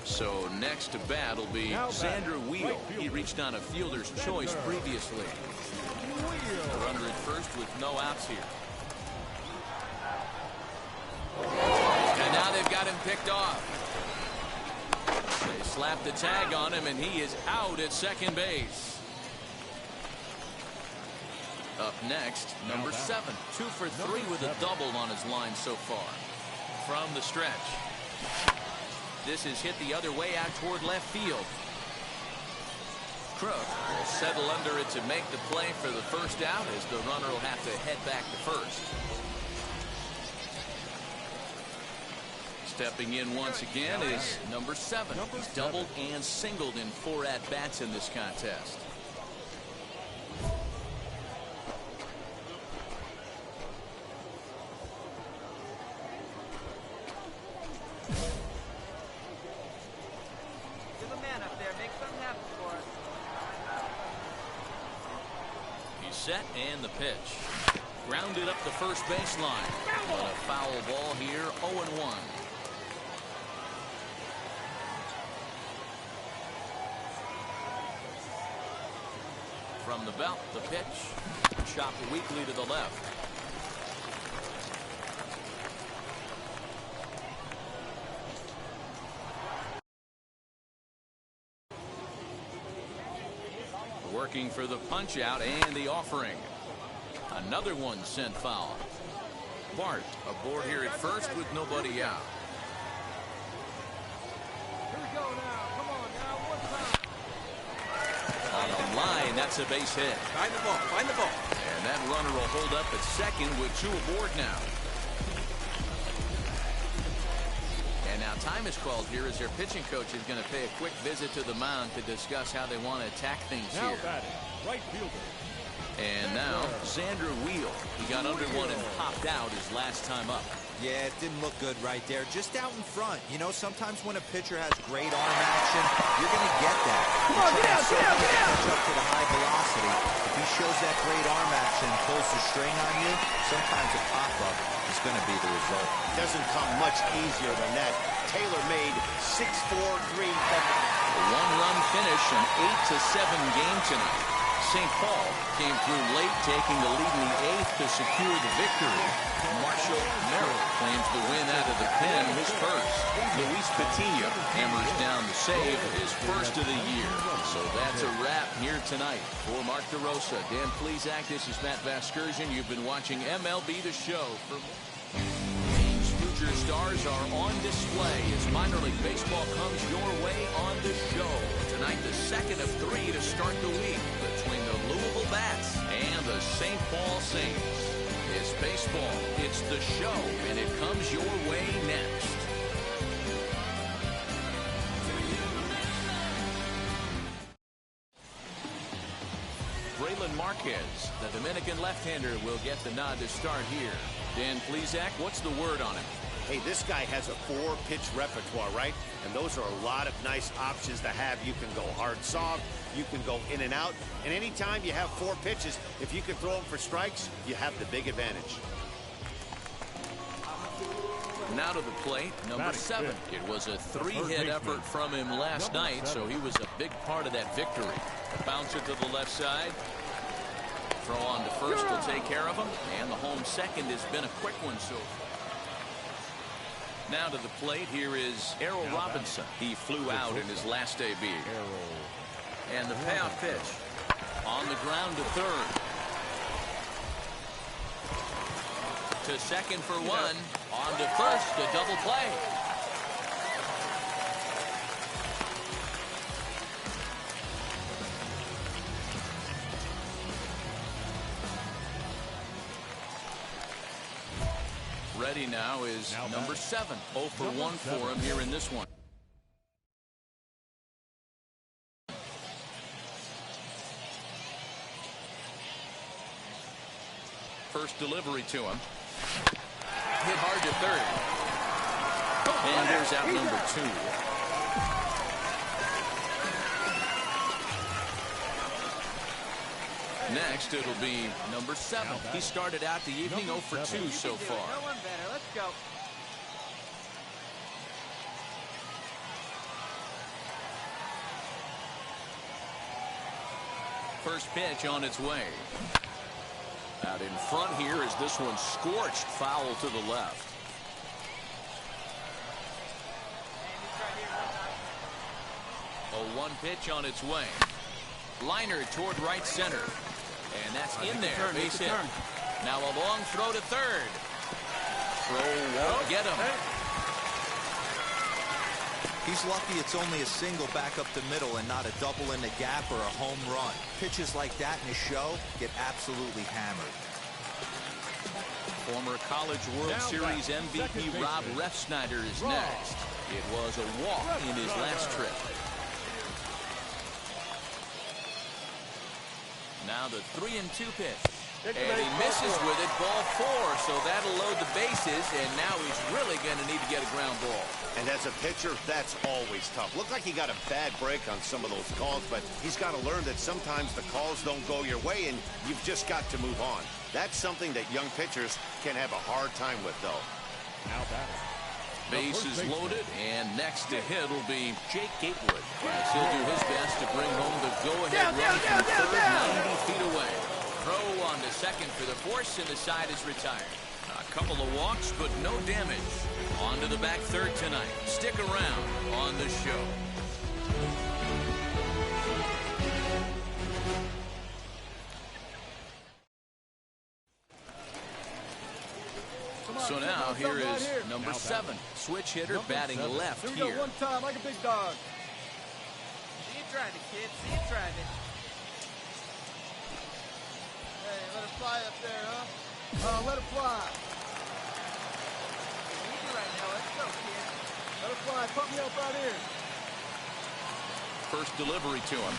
So next to bat will be Xander Wheel. He reached on a fielder's choice previously. A runner at first with no outs here. And now they've got him picked off. They slap the tag on him, and he is out at second base. Up next, number 7. 2 for 3 with a double on his line so far. From the stretch. This is hit the other way out toward left field. Crook will settle under it to make the play for the first out, as the runner will have to head back to first. Stepping in once again is number 7. He's doubled and singled in 4 at-bats in this contest. Give a man up there. Make something happen for us. He's set, and the pitch. Grounded up the first baseline. But a foul ball here, 0-1. From the belt, the pitch. Chopped weakly to the left. Working for the punch out and the offering. Another one sent foul. Bart aboard here at first with nobody out. Here we go now. Come on now. One time. On the line, that's a base hit. Find the ball. Find the ball. And that runner will hold up at second with 2 aboard now. And now time is called here as their pitching coach is going to pay a quick visit to the mound to discuss how they want to attack things Now here. batting, right fielder. And now Xander Wheel. He got under one and popped out his last time up. Yeah, it didn't look good right there. Just out in front. You know, sometimes when a pitcher has great arm action, you're going to get that. Come on, get out, get out, get out! Catch up to the high velocity. If he shows that great arm action and pulls the string on you, sometimes a pop-up is going to be the result. Doesn't come much easier than that. Taylor made 6-4 green. A 1-run finish, an 8-7 game tonight. St. Paul came through late, taking the lead in the 8th to secure the victory. Marshall Merrill claims the win out of the pen, his first. Luis Patino hammers down the save, his first of the year. So that's a wrap here tonight. For Mark DeRosa, Dan Plesac, this is Matt Vasgersian. You've been watching MLB The Show. Teams' future stars are on display as minor league baseball comes your way on The Show. Tonight, the second of 3 to start the week between the Louisville Bats and the St. Paul Saints. It's baseball, it's The Show, and it comes your way next. Braylon Marquez, the Dominican left-hander, will get the nod to start here. Dan Plesac, what's the word on him? Hey, this guy has a 4-pitch repertoire, right? And those are a lot of nice options to have. You can go hard soft, you can go in and out. And anytime you have 4 pitches, if you can throw them for strikes, you have the big advantage. Now to the plate, number 7. It was a 3-hit effort from him last night, so he was a big part of that victory. A bouncer to the left side. Throw on to first will take care of him, and the home second has been a quick one so far. Now to the plate, here is Errol Robinson. He flew out in his last debut. And the payoff pitch. On the ground to third. To second for 1. On to first, a double play. Ready now is number 7. 0 for 1 for him here in this one. First delivery to him. Hit hard to third. And there's out number 2. Next, it'll be number 7. He started out the evening 0 for 2 so far. No one better. Let's go. First pitch on its way. Out in front here is this one scorched foul to the left. A 1 pitch on its way. Liner toward right center. And that's in there. Base hit. Now a long throw to third. Throw won't get him. He's lucky it's only a single back up the middle and not a double in the gap or a home run. Pitches like that in a show get absolutely hammered. Former College World Series MVP Rob Refsnyder is next. It was a walk in his last trip. Now the 3-2 pitch. And he misses with it, ball 4, so that'll load the bases, and now he's really going to need to get a ground ball. And as a pitcher, that's always tough. Looked like he got a bad break on some of those calls, but he's got to learn that sometimes the calls don't go your way, and you've just got to move on. That's something that young pitchers can have a hard time with, though. Now batting. Bases loaded, and next to hit will be Jake Gatewood. As he'll do his best to bring home the go-ahead run from third, 90 feet away. Throw on to second for the force, and the side is retired. A couple of walks, but no damage. On to the back third tonight. Stick around on The Show. So now here is number 7. Switch hitter batting left here. Here we go, one time like a big dog. See you trying it, kid. See you trying it. let it fly up there, huh? Let it fly. Easy right now. Let's go, kid. Let it fly. Put me up out here. First delivery to him.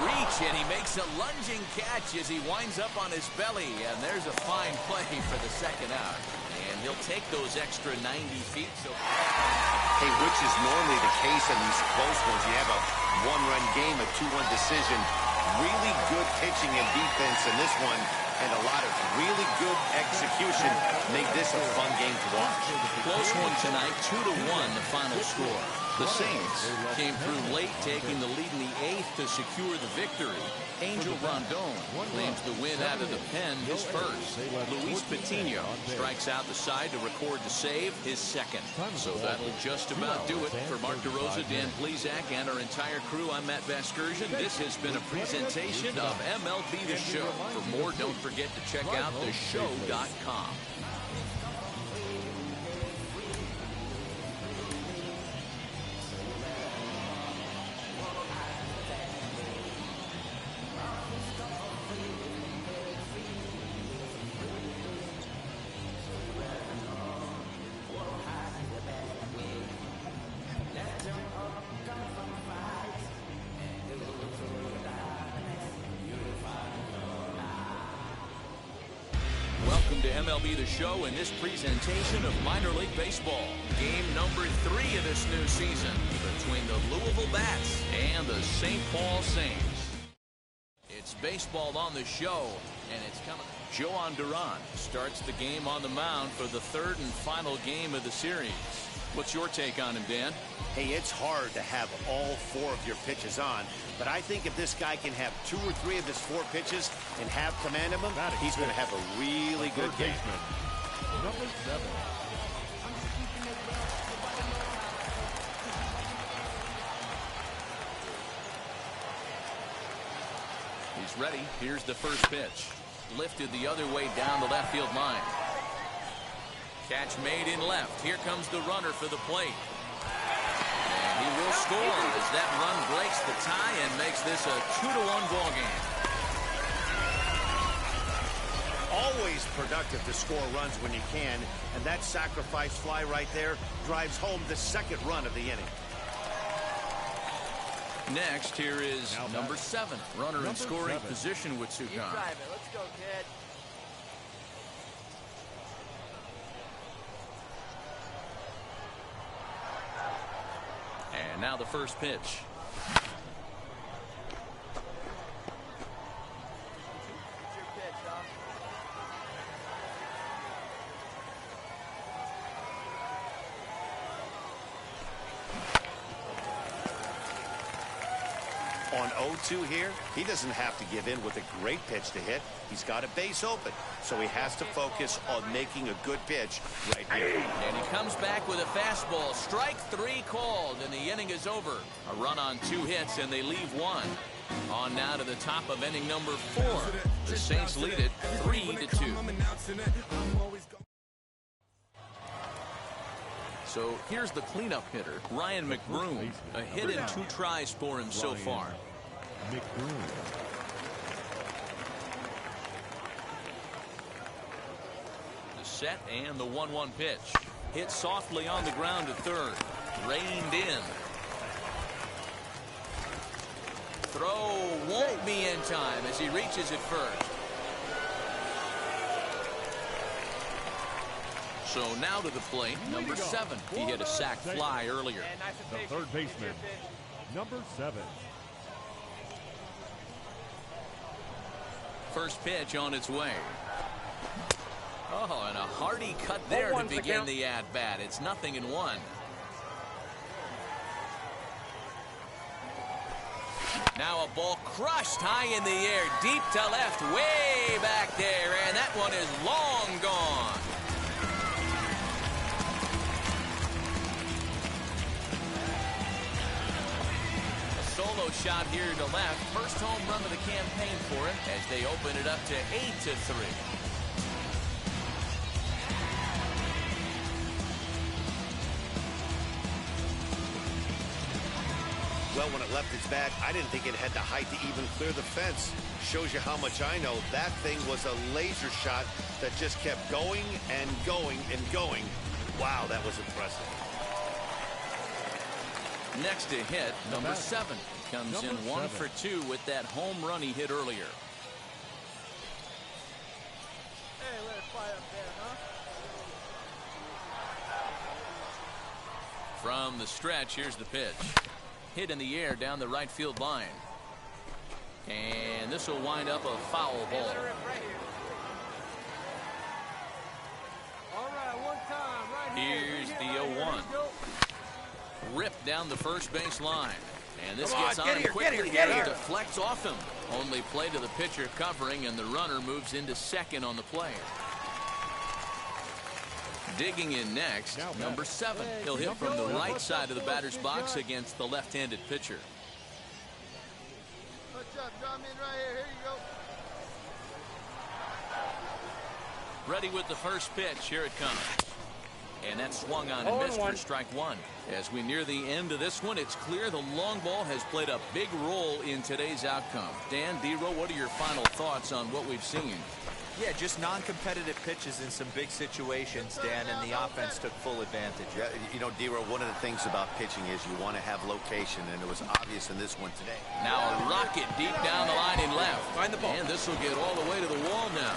Reach, and he makes a lunging catch as he winds up on his belly, and there's a fine play for the second out. And he'll take those extra 90 feet. So, hey, which is normally the case in these close ones. You have a one-run game, a 2-1 decision. Really good pitching and defense in this one, and a lot of really good execution make this a fun game to watch. Close one tonight, 2-1 the final score. The Saints came through late, taking the lead in the 8th to secure the victory. Angel Rondon claims the win out of the pen, his first. Luis Patino strikes out the side to record the save, his second. So that'll just about do it. For Mark DeRosa, Dan Plezak, and our entire crew, I'm Matt Vasgersian. This has been a presentation of MLB The Show. For more, don't forget to check out theshow.com. To MLB The Show in this presentation of minor league baseball. Game number 3 of this new season between the Louisville Bats and the St. Paul Saints. It's baseball on the show, and it's coming. Joan Duran starts the game on the mound for the 3rd and final game of the series. What's your take on him, Dan? Hey, it's hard to have all 4 of your pitches on, but I think if this guy can have 2 or 3 of his 4 pitches and have command of them, he's going to have a really good game. Number 7. He's ready. Here's the first pitch. Lifted the other way down the left field line. Catch made in left. Here comes the runner for the plate. And he will score as that run breaks the tie and makes this a 2-1 ball game. Always productive to score runs when you can, and that sacrifice fly right there drives home the 2nd run of the inning. Next, here is number 7. Runner in scoring position with You Sukan. drive it. Let's go, kid. And now the first pitch. It's your pitch, huh? On 0-2 here, he doesn't have to give in with a great pitch to hit. He's got a base open, so he has to focus on making a good pitch right here. And he comes back with a fastball. Strike 3 called, and the inning is over. A run on 2 hits, and they leave 1. On now to the top of inning number 4. The Saints lead it 3-2. So here's the cleanup hitter, Ryan McBroom. A hit in 2 tries for him so far. The set and the 1-1 pitch. Hit softly on the ground to third. Reined in. Throw won't be in time as he reaches it first. So now to the plate, number 7. He hit a sac fly earlier. The third baseman, number 7. First pitch on its way. Oh, and a hearty cut there to begin the at-bat. It's 0-1. Now a ball crushed high in the air, deep to left, way back there, and that one is long gone. Solo shot here to left. First home run of the campaign for him as they open it up to 8-3. Well, when it left its bat, I didn't think it had the height to even clear the fence. Shows you how much I know. That thing was a laser shot that just kept going and going and going. Wow, that was impressive. Next to hit, number 7. Comes in 1 for 2 with that home run he hit earlier. Hey, let it fly up there, huh? From the stretch, here's the pitch. Hit in the air down the right field line. And this will wind up a foul ball. All right, one time, right Here's the 0-1. Ripped down the first base line. And this gets on him quickly. It deflects off him. Only play to the pitcher covering, and the runner moves into second on the play. Digging in next, number 7. He'll hit from the right side of the batter's box against the left-handed pitcher. What's up? Draw me in right here. Here you go. Ready with the first pitch. Here it comes. And that swung on and missed for strike 1. As we near the end of this one, it's clear the long ball has played a big role in today's outcome. Dan, D-Row, what are your final thoughts on what we've seen? Yeah, just non-competitive pitches in some big situations, Dan, and the offense took full advantage. Yeah, you know, D-Row, one of the things about pitching is you want to have location, and it was obvious in this one today. Now a rocket deep down the line in left. Find the ball. And this will get all the way to the wall now.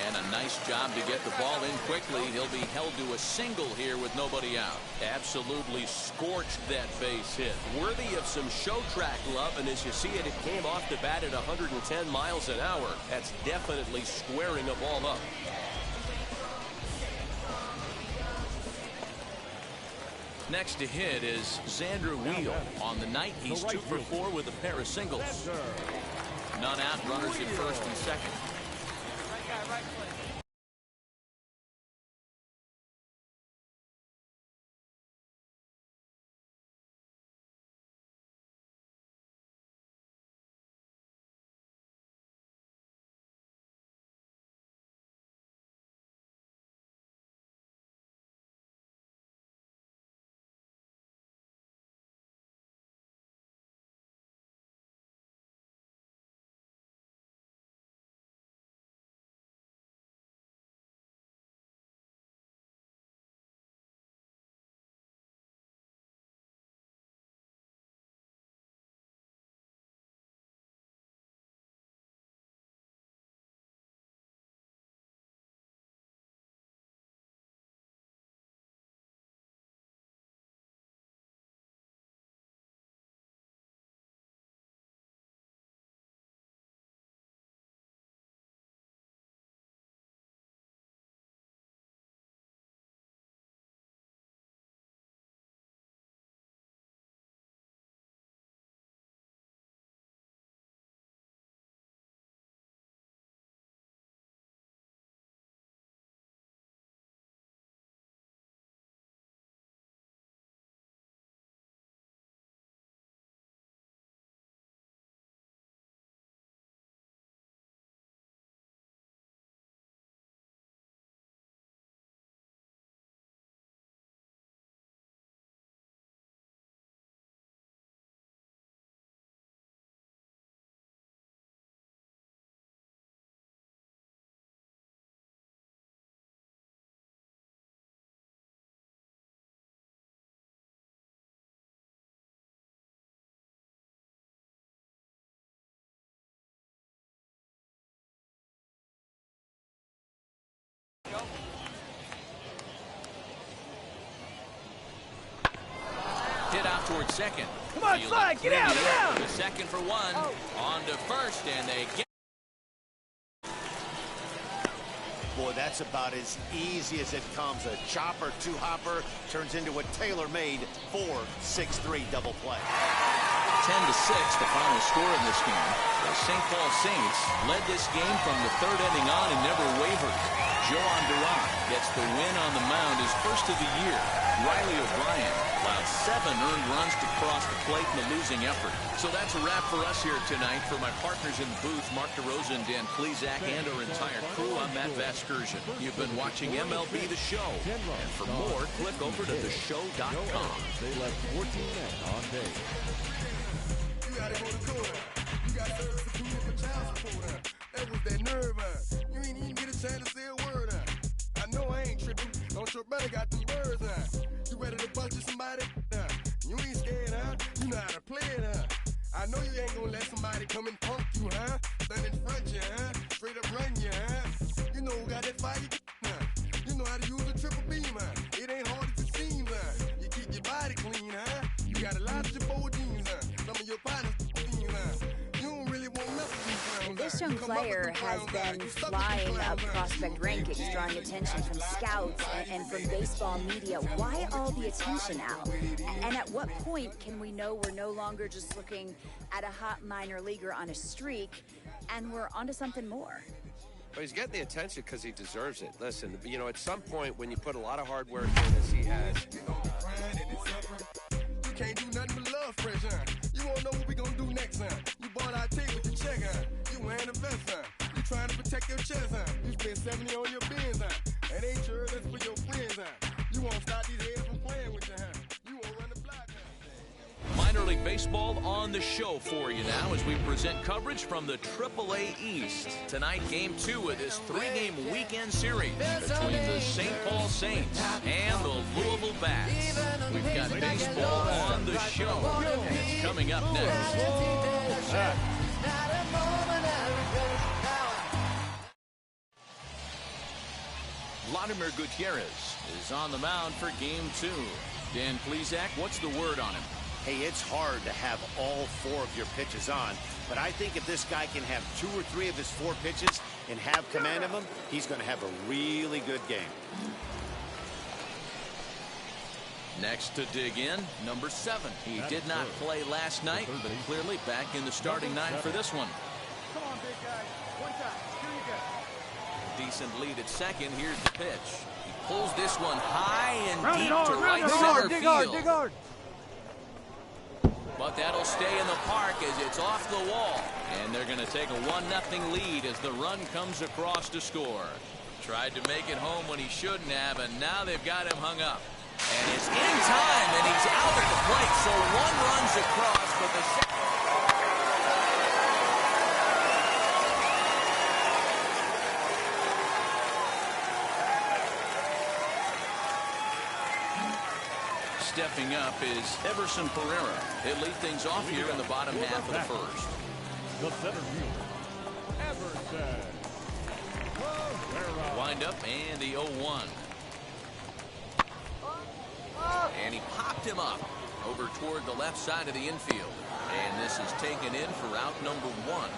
And a nice job to get the ball in quickly. He'll be held to a single here with nobody out. Absolutely scorched that base hit. Worthy of some show track love, and as you see it, it came off the bat at 110 miles an hour. That's definitely squaring a ball up. Next to hit is Xander Wheel. On the night, he's 2 for 4 with a pair of singles. None out, runners at first and second. Right place. Hit out towards second. Come on, slide, get out, get out. The second for 1. On to first, and they get. Boy, that's about as easy as it comes. A chopper, 2-hopper turns into a tailor-made 4-6-3 double play. 10-6, the final score in this game. The St. Paul Saints led this game from the third inning on and never wavered. Joan Duran gets the win on the mound, his first of the year. Riley O'Brien allowed 7 earned runs to cross the plate in the losing effort. So that's a wrap for us here tonight. For my partners in the booth, Mark DeRosa and Dan Plesac, and our entire crew, I'm Matt Vasgersian. You've been watching MLB The Show. And for more, click over to theshow.com. They left 14 men on base. You gotta go to court. You got service subpoena for child support. That was that nerve. You ain't even get a chance to say a word. I know I ain't tripping. Don't your brother got them words. You ready to bust you somebody? You ain't scared, huh? You know how to play it, huh? I know you ain't gonna let somebody come and punk you, huh? Stand in front you, huh? Straight up run you, huh? You know who got that fire, huh? You know how to use a triple beam, huh? It ain't hard as it seems, huh? You keep your body clean, huh? You got a lot of your bold jeans, huh? Some of your partners, huh? You don't really want nothing. This young player has been flying up prospect rankings, drawing attention from scouts and from baseball media. Why all the attention now? And at what point can we know we're no longer just looking at a hot minor leaguer on a streak and we're onto something more? Well, he's getting the attention because he deserves it. Listen, you know, at some point when you put a lot of hard work in as he has. You can't do nothing but love fresh, huh? You won't know what we gonna do next, huh? You bought our tape with the check, huh? You wearing a vest, huh? You trying to protect your chest, huh? You spent 70 on your bins, huh? That ain't sure that's for your friends, huh? You won't stop these heads from playing with you, huh? You won't run the block, huh? Minor League Baseball on the show for you now as we present coverage from the AAA East. Tonight, Game 2 of this 3-game weekend series between the St. Paul Saints and the Louisville Bats. We've got baseball on the show, and it's coming up next. Vladimir Gutierrez is on the mound for Game 2. Dan Plesac, what's the word on him? Hey, it's hard to have all 4 of your pitches on, but I think if this guy can have 2 or 3 of his 4 pitches and have command of them, he's going to have a really good game. Next to dig in, number 7. He did not play last night, but clearly back in the starting 9 for this one. Come on, big guy. One time. Here you go. Decent lead at second. Here's the pitch. He pulls this one high and Round deep it hard, to right center dig field. hard, dig hard. But that'll stay in the park as it's off the wall. And they're going to take a 1-0 lead as the run comes across to score. Tried to make it home when he shouldn't have, and now they've got him hung up. And it's in time, and he's out at the plate, so 1 runs across, but the second. Stepping up is Everson Pereira. He'll lead things off here in the bottom half of the first. The center fielder, Everson Pereira. Wind up and the 0-1. And he popped him up over toward the left side of the infield. And this is taken in for out number 1.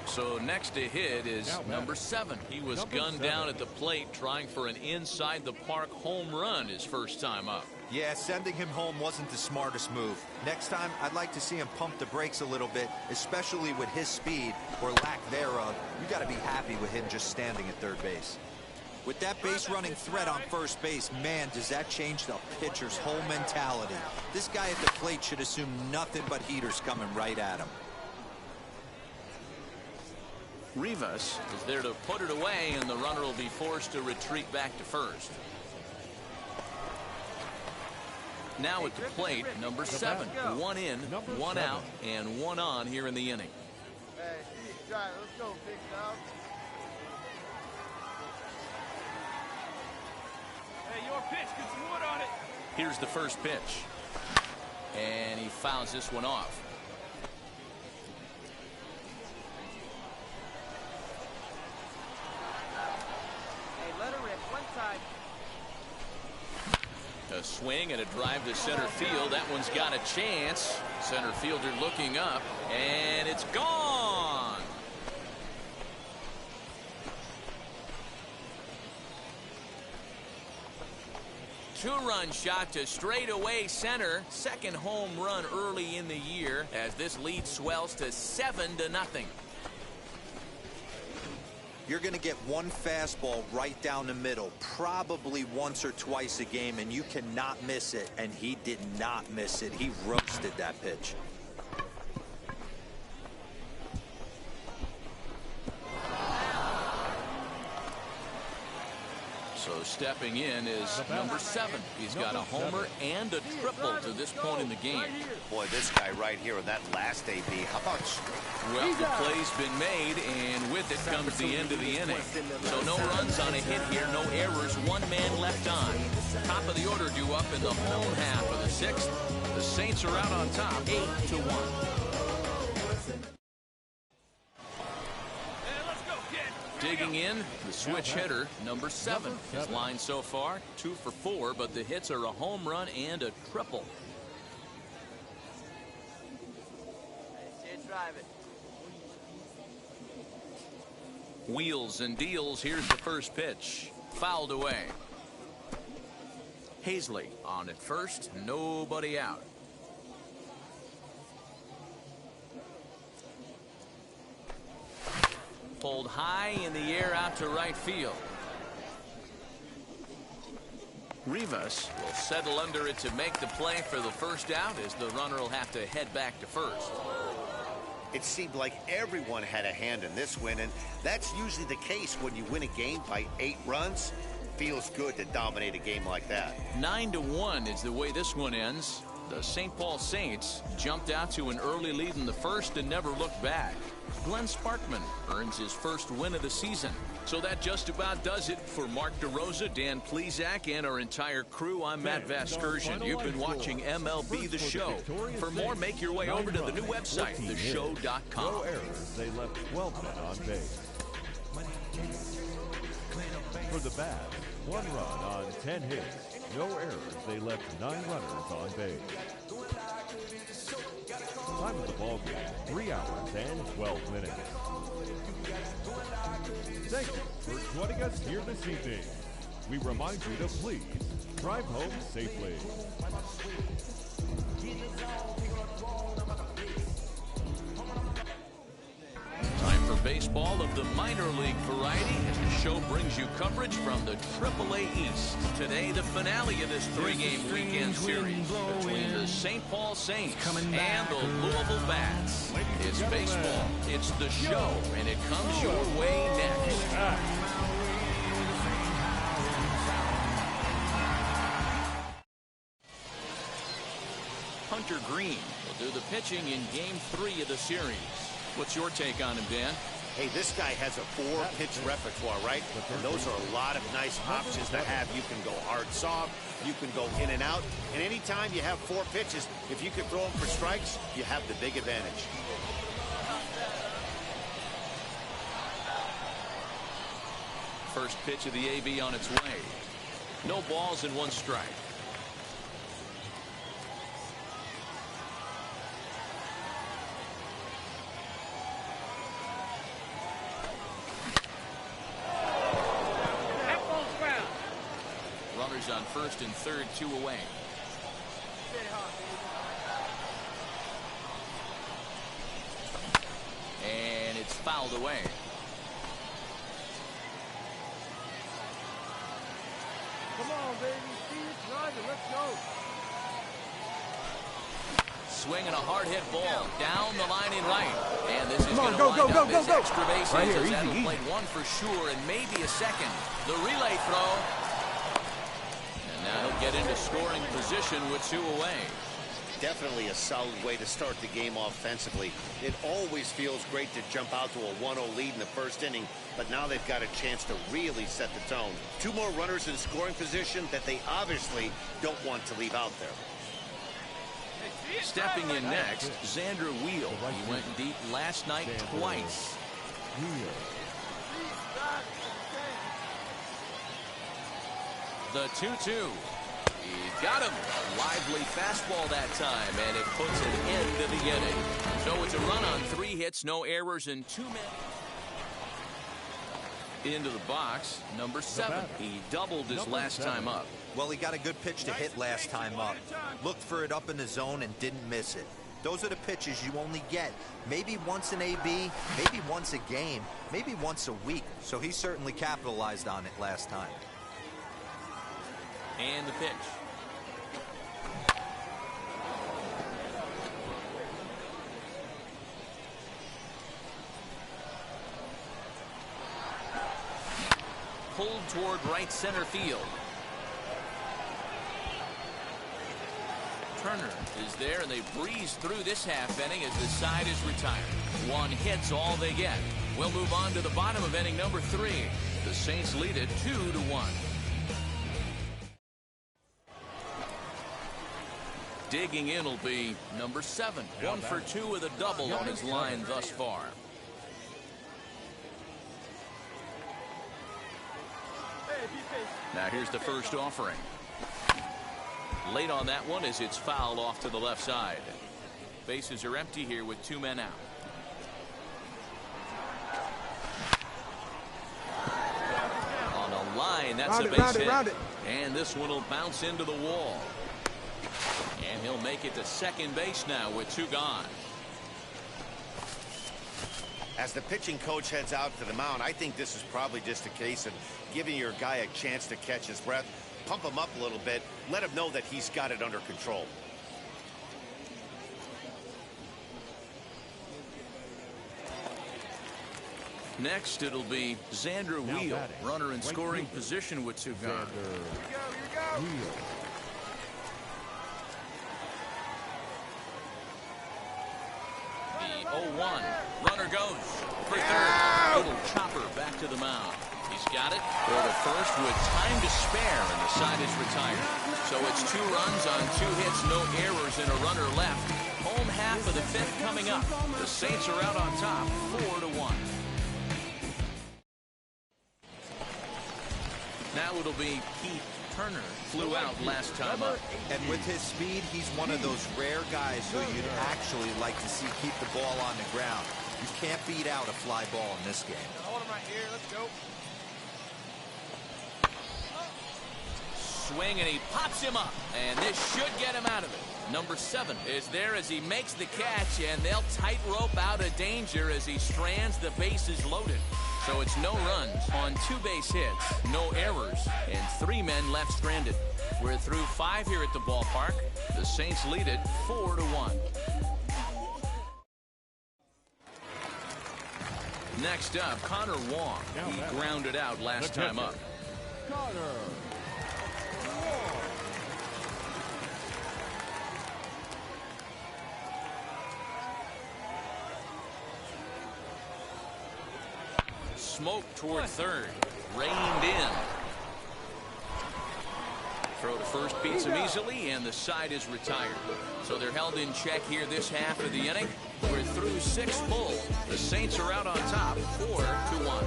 So next to hit is number 7. He was gunned down at the plate trying for an inside the park home run his first time up. Yeah, sending him home wasn't the smartest move. Next time, I'd like to see him pump the brakes a little bit, especially with his speed, or lack thereof. You got to be happy with him just standing at third base. With that base-running threat on first base, man, does that change the pitcher's whole mentality. This guy at the plate should assume nothing but heaters coming right at him. Rivas is there to put it away, and the runner will be forced to retreat back to first. Now at the plate, number 7. 1 in, 1 out, and 1 on here in the inning. Hey, drive. Let's go, big dog. Hey, your pitch. Get some wood on it. Here's the first pitch. And he fouls this one off. swing and a drive to center field. That one's got a chance. Center fielder looking up, and it's gone. Two-run shot to straightaway center. Second home run early in the year as this lead swells to 7-0. You're going to get one fastball right down the middle, probably once or twice a game, and you cannot miss it. And he did not miss it. He roasted that pitch. So stepping in is number 7. He's got a homer and a triple to this point in the game. Boy, this guy right here in that last AB. How about... Well, the play's been made, and with it comes the end of the inning. So no runs on a hit here, no errors, one man left on. Top of the order due up in the home half of the 6th. The Saints are out on top, 8-1. Digging in, the switch hitter, number 7. His line so far, 2 for 4, but the hits are a home run and a triple. Wheels and deals. Here's the first pitch. Fouled away. Hazley on at first, nobody out. Pulled high in the air out to right field. Rivas will settle under it to make the play for the first out as the runner will have to head back to first. It seemed like everyone had a hand in this win, and that's usually the case when you win a game by 8 runs. Feels good to dominate a game like that. 9-1 is the way this one ends. The St. Paul Saints jumped out to an early lead in the first and never looked back. Glenn Sparkman earns his first win of the season. So that just about does it for Mark DeRosa, Dan Plezak, and our entire crew. I'm Matt Vasgersian. You've been watching MLB The Show. For more, make your way over to the new website, theshow.com. No errors. They left 12 men on base. For the Bats, 1 run on 10 hits. No errors. They left 9 runners on base. Time of the ball game, 3 hours and 12 minutes. Thank you for joining us here this evening. We remind you to please drive home safely. Time for baseball of the minor league variety as the show brings you coverage from the AAA East. Today, the finale of this 3-game weekend series between the St. Paul Saints and the Louisville Bats. It's baseball, it's the show, and it comes your way next. Hunter Green will do the pitching in Game 3 of the series. What's your take on him, Dan? Hey, this guy has a 4-pitch repertoire, right? And those are a lot of nice options to have. You can go hard, soft. You can go in and out. And anytime you have 4 pitches, if you can throw them for strikes, you have the big advantage. First pitch of the AB on its way. No balls and 1 strike. Runners on first and third, 2 away. And it's fouled away. Come on, baby. See it, drive it. Let's go. Swinging a hard hit ball down the line in right. And this is Come on, going to go, wind go, up go, as go, extra bases. Right here, as easy, that'll easy. play 1 for sure and maybe a second. The relay throw. And now he'll get into scoring position with 2 away. Definitely a solid way to start the game offensively. It always feels great to jump out to a 1-0 lead in the first inning, but now they've got a chance to really set the tone. 2 more runners in scoring position that they obviously don't want to leave out there. Stepping in next, Xander Wheel. He went deep last night twice. Wheel. The 2-2. He got him. A lively fastball that time, and it puts an end to the inning. So it's a run on 3 hits, no errors, and 2 men. Into the box, number 7. He doubled his last time up. Well, he got a good pitch to hit last time up. Looked for it up in the zone and didn't miss it. Those are the pitches you only get maybe once in AB, maybe once a game, maybe once a week. So he certainly capitalized on it last time. And the pitch. Pulled toward right center field. Turner is there, and they breeze through this half inning as the side is retired. 1 hit's all they get. We'll move on to the bottom of inning number 3. The Saints lead it 2-1. Digging in will be number 7. 1 for 2 with a double on his line thus far. Now here's the first offering. Late on that one as it's fouled off to the left side. Bases are empty here with 2 men out. On a line, that's a base hit. And this one will bounce into the wall. And he'll make it to second base now with 2 gone. As the pitching coach heads out to the mound, I think this is probably just a case of giving your guy a chance to catch his breath, pump him up a little bit, let him know that he's got it under control. Next, it'll be Xander Wheel, runner in scoring position with 2 gone. The 0-1. Runner goes for third. Little chopper back to the mound. He's got it. Throw to first with time to spare, and the side is retired. So it's 2 runs on 2 hits, no errors, and a runner left. Home half of the 5th coming up. The Saints are out on top, 4-1. Now it'll be Keith Turner. Flew out last time up. And with his speed, he's one of those rare guys who you'd actually like to see keep the ball on the ground. You can't beat out a fly ball in this game. Hold him right here. Let's go. Swing, and he pops him up, and this should get him out of it. Number 7 is there as he makes the catch, and they'll tightrope out of danger as he strands the bases loaded. So it's no runs on 2 base hits, no errors, and 3 men left stranded. We're through 5 here at the ballpark. The Saints lead it 4-1. Next up, Connor Wong. He grounded out last time up. Smoke toward third. Reined in. Throw to first beats him easily, and the side is retired. So they're held in check here this half of the inning. We're through 6 full. The Saints are out on top, 4-1.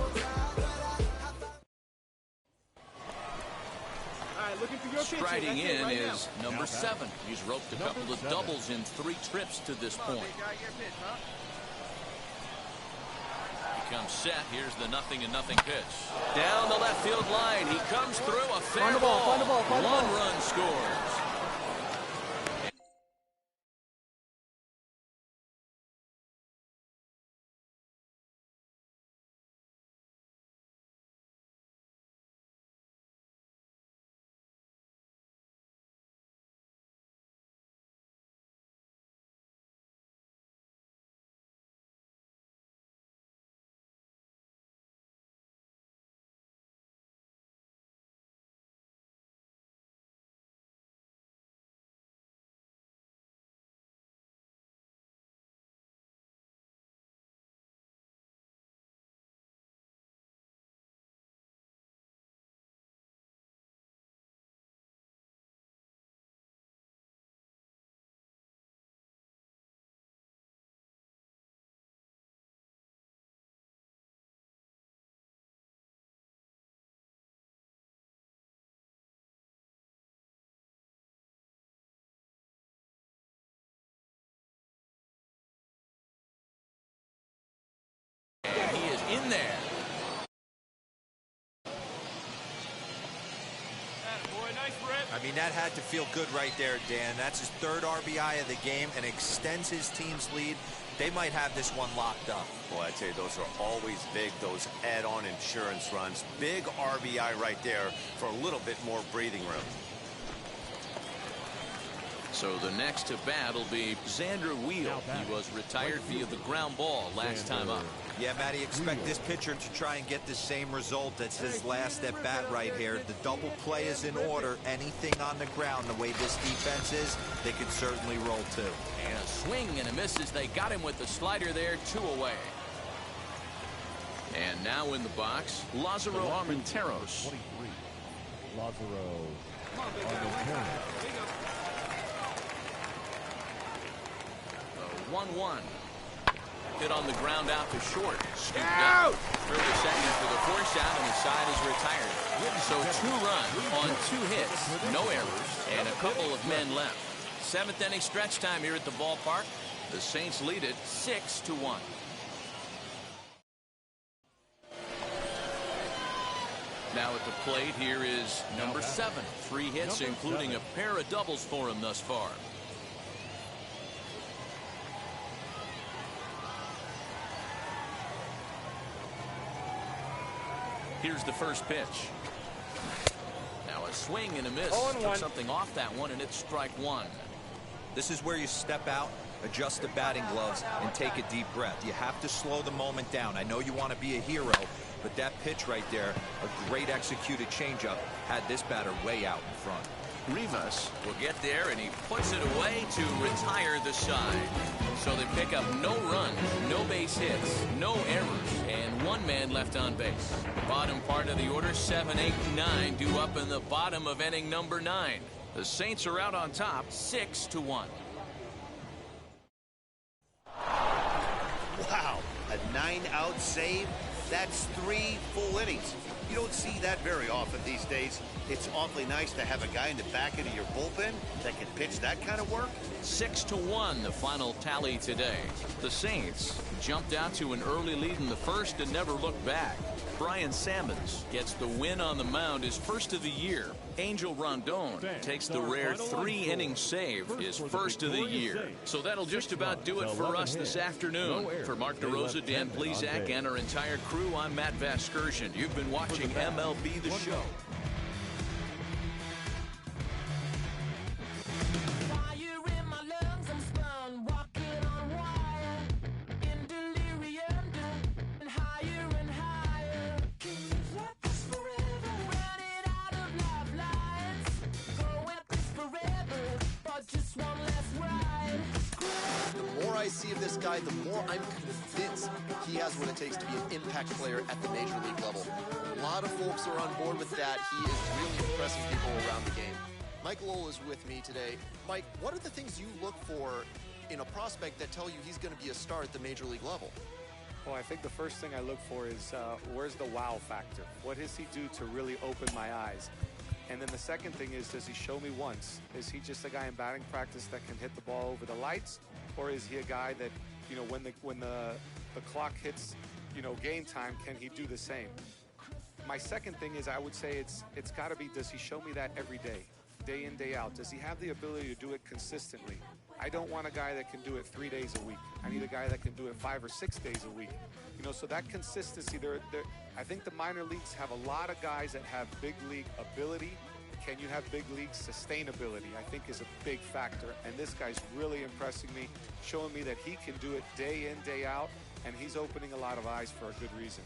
Striding in is number 7. He's roped a couple of doubles in 3 trips to this point. Comes set. Here's the 0-0 pitch. Down the left field line. He comes through a fair ball. 1 run scores. in there. I mean, that had to feel good right there, Dan. That's his third RBI of the game and extends his team's lead. They might have this one locked up. Boy, I'd say those are always big, those add-on insurance runs. Big RBI right there for a little bit more breathing room. So the next to bat will be Xander Wheel. He was retired via the ground ball last time up. Yeah, Matty, expect this pitcher to try and get the same result as his last at bat right here. The double play is in order. Anything on the ground, the way this defense is, they could certainly roll too. And a swing and a miss as they got him with the slider there, 2 away. And now in the box, Lázaro Armenteros. 23. Lázaro Armenteros. 1-1. Hit on the ground out to short. Scooped up. Further second for the force out, and the side is retired. So 2 runs on 2 hits, no errors, and a couple of men left. 7th inning stretch time here at the ballpark. The Saints lead it 6-1. Now at the plate, here is number 7. 3 hits, including a pair of doubles for him thus far. Here's the first pitch. Now a swing and a miss. Took something off that one, and it's strike 1. This is where you step out, adjust the batting gloves, and take a deep breath. You have to slow the moment down. I know you want to be a hero, but that pitch right there, a great executed changeup, had this batter way out in front. Rivas will get there, and he puts it away to retire the side. So they pick up no runs, no base hits, no errors, and 1 man left on base. Bottom part of the order, 7, 8, 9, due up in the bottom of inning number 9. The Saints are out on top, 6-1. Wow, a 9-out save? That's 3 full innings. You don't see that very often these days. It's awfully nice to have a guy in the back end of your bullpen that can pitch that kind of work. 6-1, the final tally today. The Saints jumped out to an early lead in the first and never looked back. Brian Sammons gets the win on the mound, his first of the year. Angel Rondon takes the rare 3-inning save, his first of the year. So that'll just about do it for us this afternoon. For Mark DeRosa, Dan Plesac, and our entire crew, I'm Matt Vasgersian. You've been watching MLB The Show. I see of this guy, the more I'm convinced he has what it takes to be an impact player at the major league level. A lot of folks are on board with that. He is really impressing people around the game. Mike Lowell is with me today. Mike, what are the things you look for in a prospect that tell you he's going to be a star at the major league level? Well, I think the first thing I look for is where's the wow factor? What does he do to really open my eyes? And then the second thing is, does he show me once? Is he just a guy in batting practice that can hit the ball over the lights? Or is he a guy that, you know, when the clock hits, you know, game time, can he do the same? My second thing is, I would say it's got to be, does he show me that every day in, day out? Does he have the ability to do it consistently? I don't want a guy that can do it 3 days a week. I need a guy that can do it 5 or 6 days a week. You know, so that consistency, I think the minor leagues have a lot of guys that have big league ability. Can you have big league sustainability? I think is a big factor. And this guy's really impressing me, showing me that he can do it day in, day out, and he's opening a lot of eyes for a good reason.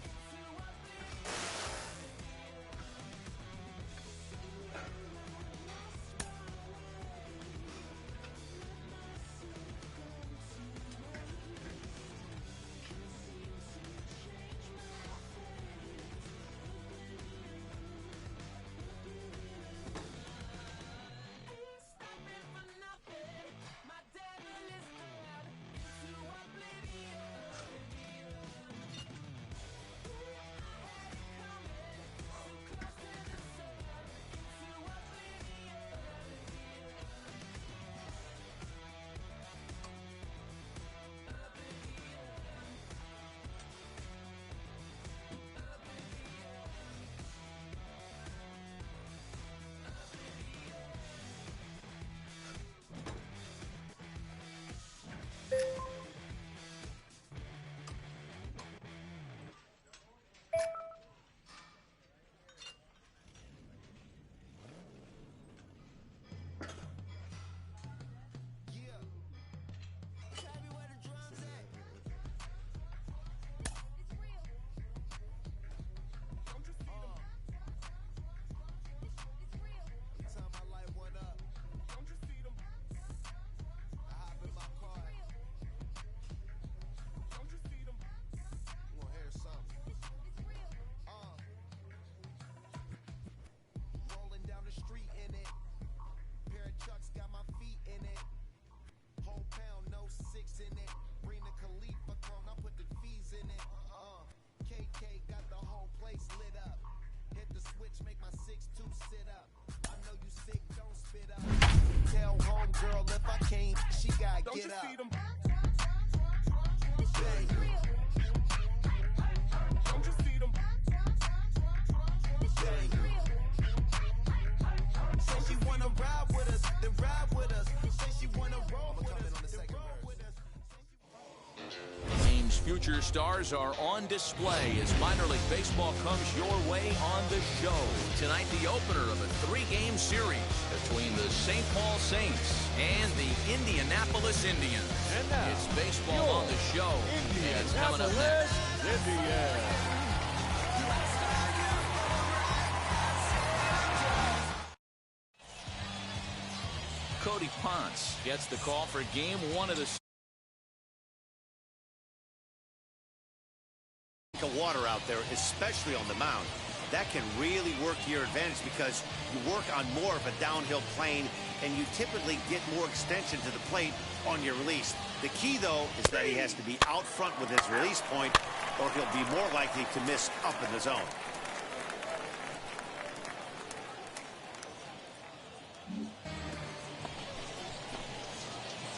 get up. Say she wanna ride with us, then ride with us. Say she wanna roll with us, then roll with us. Team's future stars are on display as minor league baseball comes your way on the show. Tonight, the opener of a 3-game series between the St. Paul Saints and the Indianapolis Indians. And now, it's baseball on the show. And it's coming up next. Indians. Cody Ponce gets the call for game 1 of the water out there, especially on the mound. That can really work to your advantage because you work on more of a downhill plane and you typically get more extension to the plate on your release. The key, though, is that he has to be out front with his release point or he'll be more likely to miss up in the zone.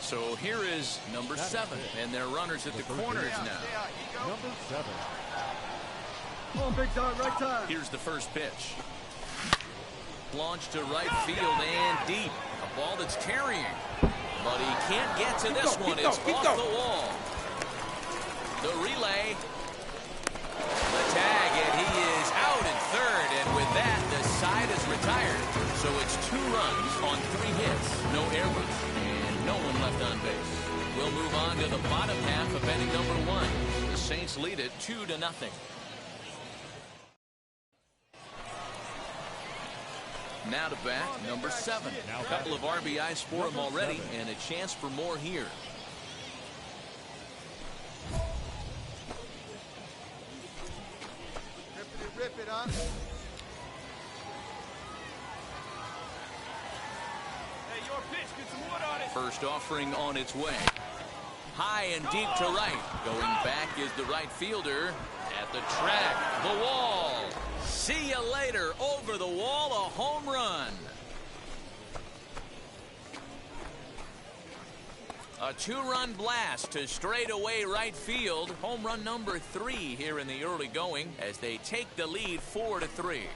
So here is number 7, and their runners at the corners now. Number 7. Come on, big dog, right time. Here's the first pitch. Launched to right field and deep. A ball that's carrying. But he can't get to this one. It's off the wall. The relay. The tag, and he is out in third. And with that, the side is retired. So it's 2 runs on 3 hits. No errors. And no one left on base. We'll move on to the bottom half of inning number 1. The Saints lead it 2-0. Now to bat, number 7. A couple of RBIs for him already, and a chance for more here. Rip it, huh? Hey, your pitch, get some wood on it. First offering on its way. High and deep to right. Going back is the right fielder at the track. The wall. See you later. Over the wall, a home run. A 2-run blast to straightaway right field. Home run number 3 here in the early going as they take the lead 4-3.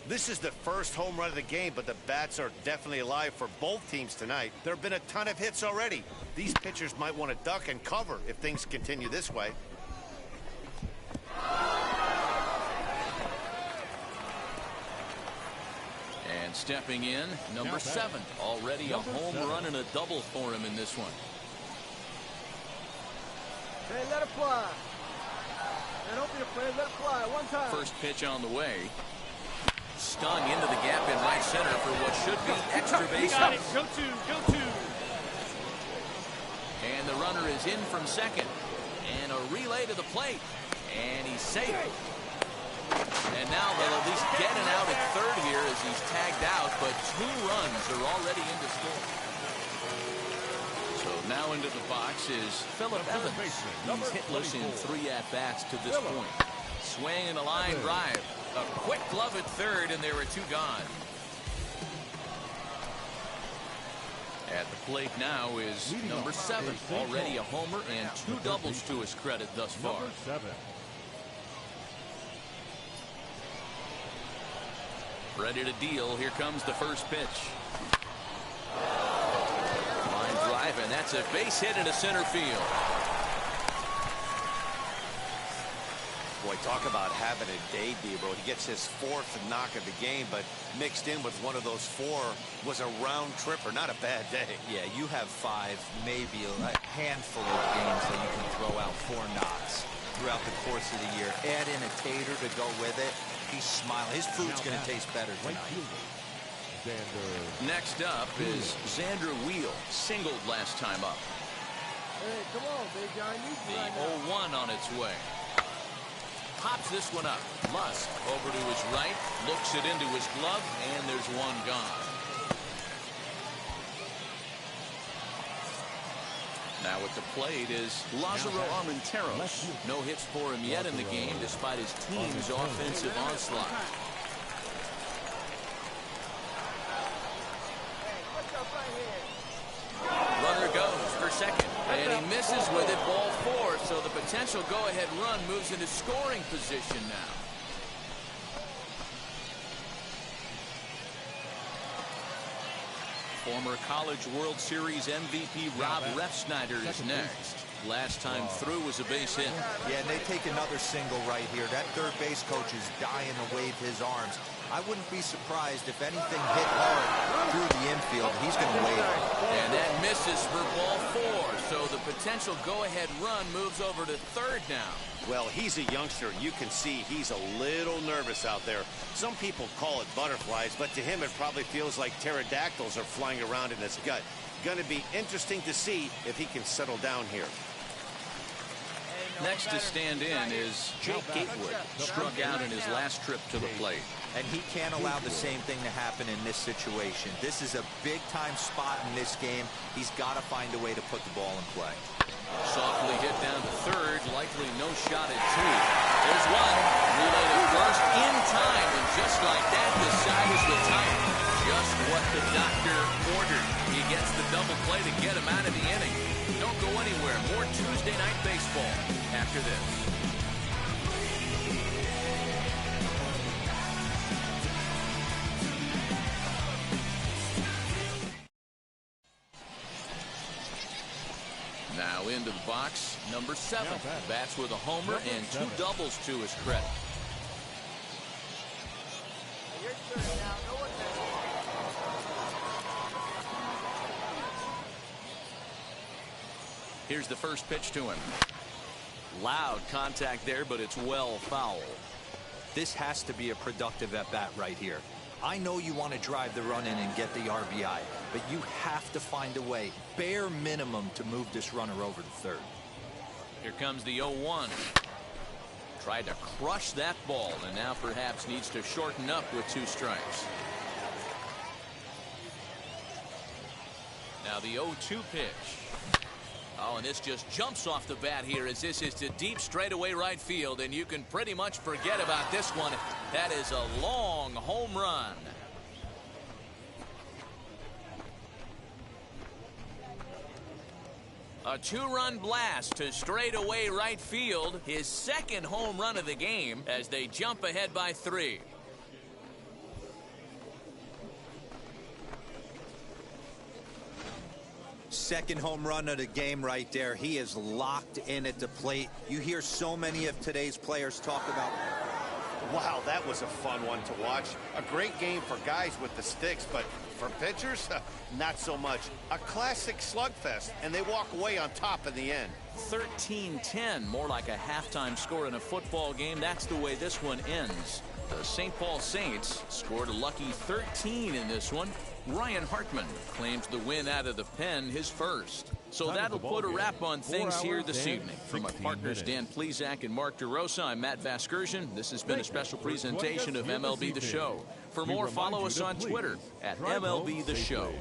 This is the first home run of the game, but the bats are definitely alive for both teams tonight. There have been a ton of hits already. These pitchers might want to duck and cover if things continue this way. And stepping in, number 7. Already a home run and a double for him in this one. Hey, let it fly. Hey, don't be afraid. Let it fly. One time. First pitch on the way. Stung into the gap in right center for what should be extra base hit. Go to. And the runner is in from second. And a relay to the plate. And he's safe. And now they'll at least get an out at third here as he's tagged out, but 2 runs are already in to score. So now into the box is Phillip Evans. He's hitless in 3 at-bats to this point. Swing and a line drive. A quick glove at third, and there were 2 gone. At the plate now is number 7. Already a homer and 2 doubles to his credit thus far. Number 7. Ready to deal. Here comes the first pitch. Line drive, and that's a base hit into center field. Boy, talk about having a day, Debo. He gets his 4th knock of the game, but mixed in with one of those 4 was a round tripper. Not a bad day. Yeah, you have 5, maybe a handful of games that you can throw out 4 knocks throughout the course of the year. Add in a tater to go with it. He's smiling. His food's going to taste better tonight. Next up is Xander Wheel. Singled last time up. Hey, come on, big guy. The 0-1 on its way. Pops this one up. Musk over to his right. Looks it into his glove, and there's 1 gone. Now at the plate is Lázaro Armenteros. No hits for him yet in the game despite his team's offensive onslaught. Runner goes for second, and he misses with it, ball 4, so the potential go-ahead run moves into scoring position now. Former College World Series MVP Rob Refsnyder is next. Last time through was a base hit. Yeah, and they take another single right here. That third base coach is dying to wave his arms. I wouldn't be surprised if anything hit hard through the infield. He's going to wave it. And that misses for ball 4, so the potential go-ahead run moves over to third now. Well, he's a youngster. You can see he's a little nervous out there. Some people call it butterflies, but to him it probably feels like pterodactyls are flying around in his gut. Going to be interesting to see if he can settle down here. Next to stand in is Jake Gatewood. Struck out in his last trip to the plate. And he can't allow the same thing to happen in this situation. This is a big-time spot in this game. He's got to find a way to put the ball in play. Softly hit down to third. Likely no shot at 2. There's one. Relay to first in time. And just like that, the side is retired. Just what the doctor ordered. He gets the double play to get him out of the inning. Don't go anywhere. More Tuesday Night Baseball after this. Now into the box, number 7. Bats with a homer and 2 doubles to his credit. Here's the first pitch to him. Loud contact there, but it's well foul. This has to be a productive at-bat right here. I know you want to drive the run in and get the RBI, but you have to find a way, bare minimum, to move this runner over to third. Here comes the 0-1. Tried to crush that ball, and now perhaps needs to shorten up with 2 strikes. Now the 0-2 pitch. Oh, and this just jumps off the bat here as this is to deep straightaway right field, and you can pretty much forget about this one. That is a long home run. A 2-run blast to straightaway right field, his second home run of the game as they jump ahead by 3. Second home run of the game right there. He is locked in at the plate. You hear so many of today's players talk about. Wow, that was a fun one to watch. A great game for guys with the sticks, but for pitchers, not so much. A classic slugfest, and they walk away on top in the end. 13-10, more like a halftime score in a football game. That's the way this one ends. The St. Paul Saints scored a lucky 13 in this one. Ryan Hartman claims the win out of the pen, his first. So that'll put a wrap on things here this evening. From my partners Dan Plesac and Mark DeRosa, I'm Matt Vasgersian. This has been a special presentation of MLB The Show. For more, follow us on Twitter at MLB The Show.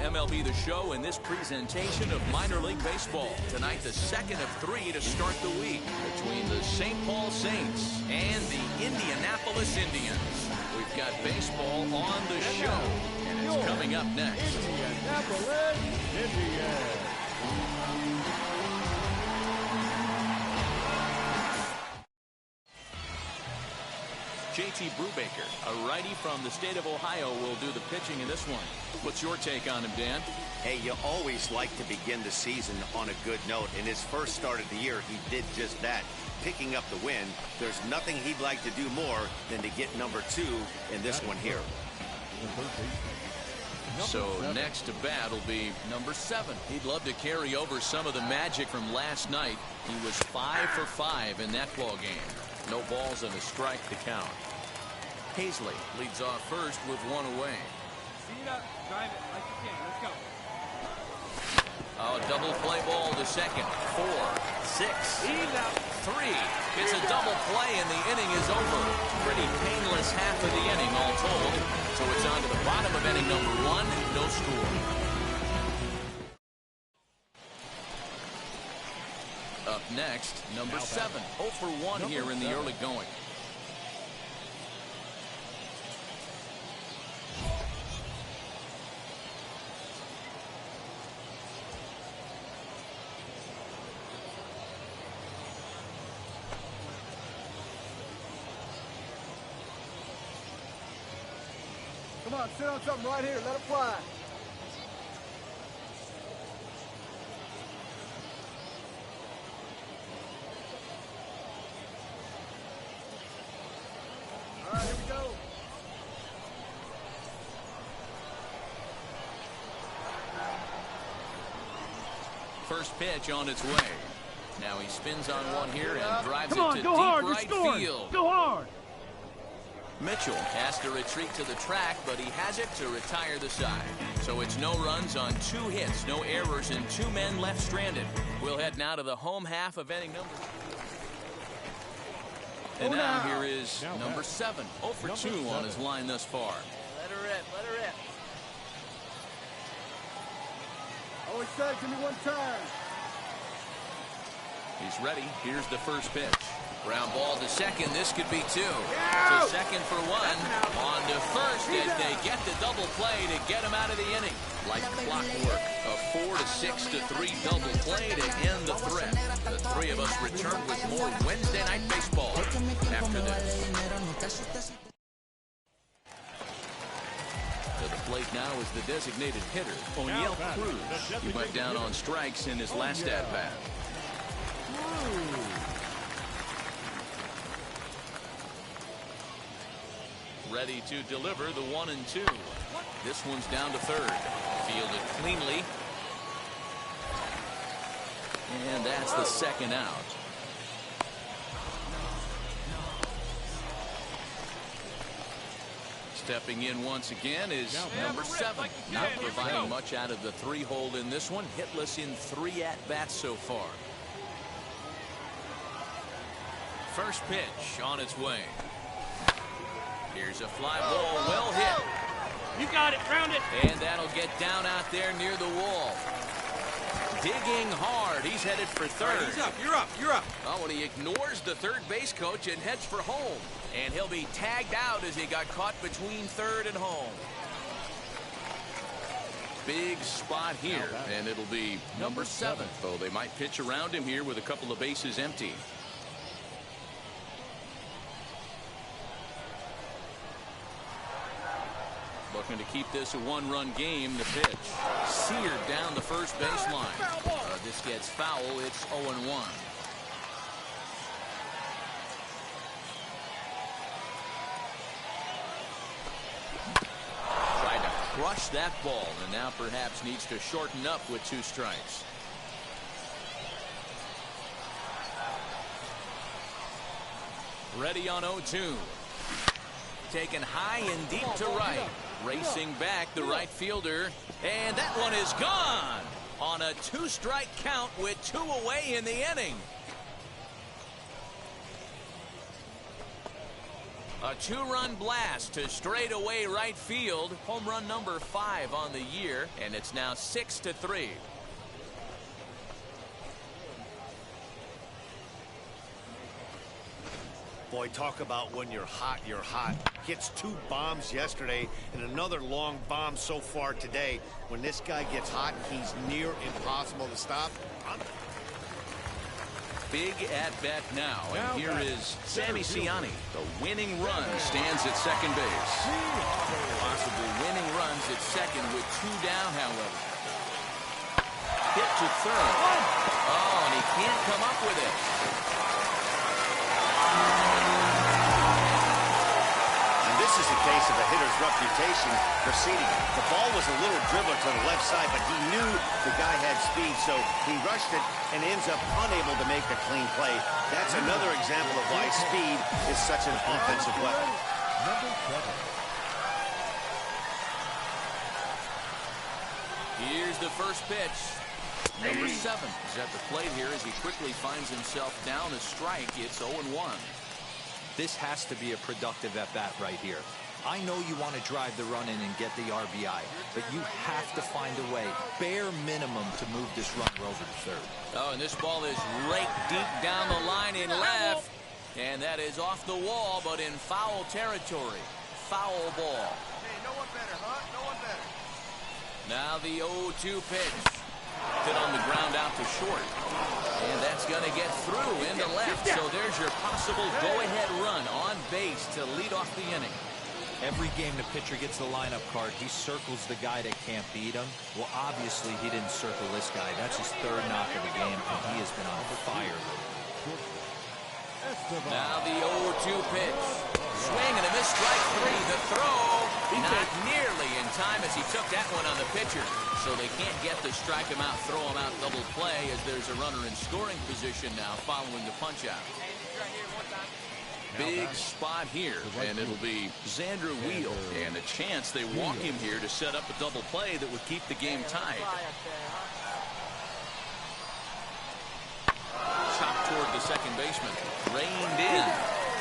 MLB The Show in this presentation of minor league baseball. Tonight, the second of 3 to start the week between the St. Paul Saints and the Indianapolis Annapolis Indians. We've got baseball on the show, and it's coming up next. Annapolis Indians. JT Brubaker, a righty from the state of Ohio, will do the pitching in this one. What's your take on him, Dan? Hey, you always like to begin the season on a good note. In his first start of the year, he did just that, picking up the win. There's nothing he'd like to do more than to get number 2 in this one here. So next to bat will be number 7. He'd love to carry over some of the magic from last night. He was 5 for 5 in that ball game. No balls and a strike to count. Hazley leads off first with 1 away. See it up, drive it like you can. Let's go. A double play ball to second. 4, 6, 3. It's a double play and the inning is over. Pretty painless half of the inning all told. So it's on to the bottom of inning number 1. No score. Up next, number 7. 0 for 1 here in the early going. Come on, sit on something right here. Let it fly. All right, here we go. First pitch on its way. Now he spins on one here and drives it to deep right field. Go hard. Mitchell has to retreat to the track, but he has it to retire the side. So it's no runs on 2 hits, no errors, and 2 men left stranded. We'll head now to the home half of inning number. And now here is number 7. 0 for 2 on his line thus far. Let her rip, let her rip. Always said, give me one time. He's ready. Here's the first pitch. Ground ball to second. This could be 2. To second for 1. On to first as they get the double play to get him out of the inning. Like clockwork. A 4 to 6 to 3 double play to end the threat. The 3 of us return with more Wednesday Night Baseball after this. To the plate now is the designated hitter, O'Neill Cruz. He went down on strikes in his last at-bat. Ready to deliver the 1 and 2. This one's down to third. Fielded cleanly. And that's the second out. Stepping in once again is number 7. Not providing much out of the 3-hole in this one. Hitless in 3 at-bats so far. First pitch on its way. Here's a fly ball, well hit. You got it, ground it. And that'll get down out there near the wall. Digging hard. He's headed for third. Right, he's up. You're up. You're up. Oh, and he ignores the third base coach and heads for home. And he'll be tagged out as he got caught between third and home. Big spot here, and it'll be number 7. Though they might pitch around him here with a couple of bases empty. Looking to keep this a 1-run game. The pitch seared down the first baseline. This gets foul. It's 0-1. Tried to crush that ball, and now perhaps needs to shorten up with 2 strikes. Ready on 0-2. Taken high and deep to right. Racing back the right fielder. And that one is gone on a 2-strike count with 2 away in the inning. A 2-run blast to straightaway right field. Home run number 5 on the year. And it's now 6-3. Boy, talk about when you're hot, you're hot. Hits 2 bombs yesterday and another long bomb so far today. When this guy gets hot, he's near impossible to stop. Big at-bat now, and here is Sammy Siani. The winning run stands at second base. Possible winning runs at second with 2 down, however. Hit to third. Oh, and he can't come up with it. And this is a case of a hitter's reputation proceeding. The ball was a little dribbler to the left side, but he knew the guy had speed, so he rushed it and ends up unable to make a clean play. That's another example of why speed is such an offensive weapon. Number 7. Here's the first pitch. Number 7 is at the plate here as he quickly finds himself down a strike. It's 0-1. This has to be a productive at-bat right here. I know you want to drive the run in and get the RBI, but you have to find a way, bare minimum, to move this runner over to third. Oh, and this ball is raked deep down the line in left. And that is off the wall, but in foul territory. Foul ball. Hey, no one better, huh? No one better. Now the 0-2 pitch. Hit on the ground out to short. And that's going to get through into left. So there's your possible go-ahead run on base to lead off the inning. Every game the pitcher gets the lineup card, he circles the guy that can't beat him. Well, obviously, he didn't circle this guy. That's his 3rd knock of the game, and he has been on fire. Now the 0-2 pitch. Swing and a miss, strike 3. The throw, not nearly in time as he took that one on the pitcher. So they can't get to strike him out, throw him out, double play as there's a runner in scoring position now following the punch out. Big spot here, and it'll be Xander Wheel, and a chance they walk him here to set up a double play that would keep the game tied. Chopped toward the second baseman, reined in.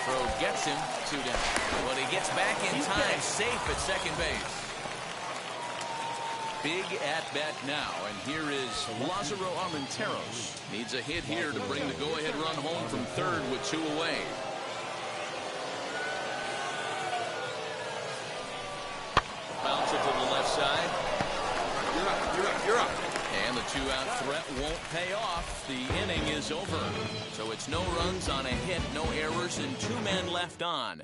Throw gets him, 2 down. But he gets back in time, safe at second base. Big at-bat now, and here is Lázaro Armenteros. Needs a hit here to bring the go-ahead run home from third with 2 away. Bounce it to the left side. You're up, you're up, you're up. And the 2-out threat won't pay off. The inning is over. So it's no runs on a hit, no errors, and 2 men left on.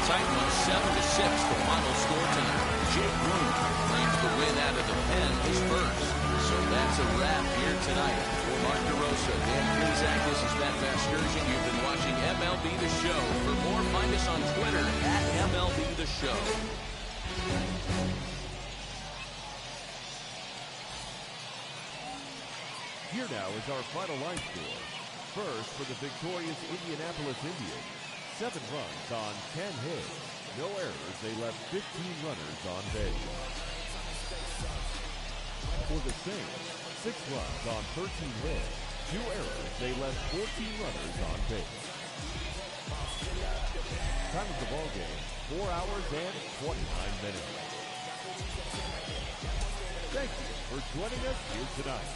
Titan on 7-6, the final score tonight. Jake Bloom claims the win out of the pen, his first. So that's a wrap here tonight. For Mark DeRosa, Dan Plezak, this is Matt Vasgersian. You've been watching MLB The Show. For more, find us on Twitter at MLB The Show. Here now is our final line score. First, for the victorious Indianapolis Indians, 7 runs on 10 hits. No errors, they left 15 runners on base. For the Saints, 6 runs on 13 hits. 2 errors, they left 14 runners on base. Time of the ball game, 4 hours and 29 minutes. Thank you for joining us here tonight.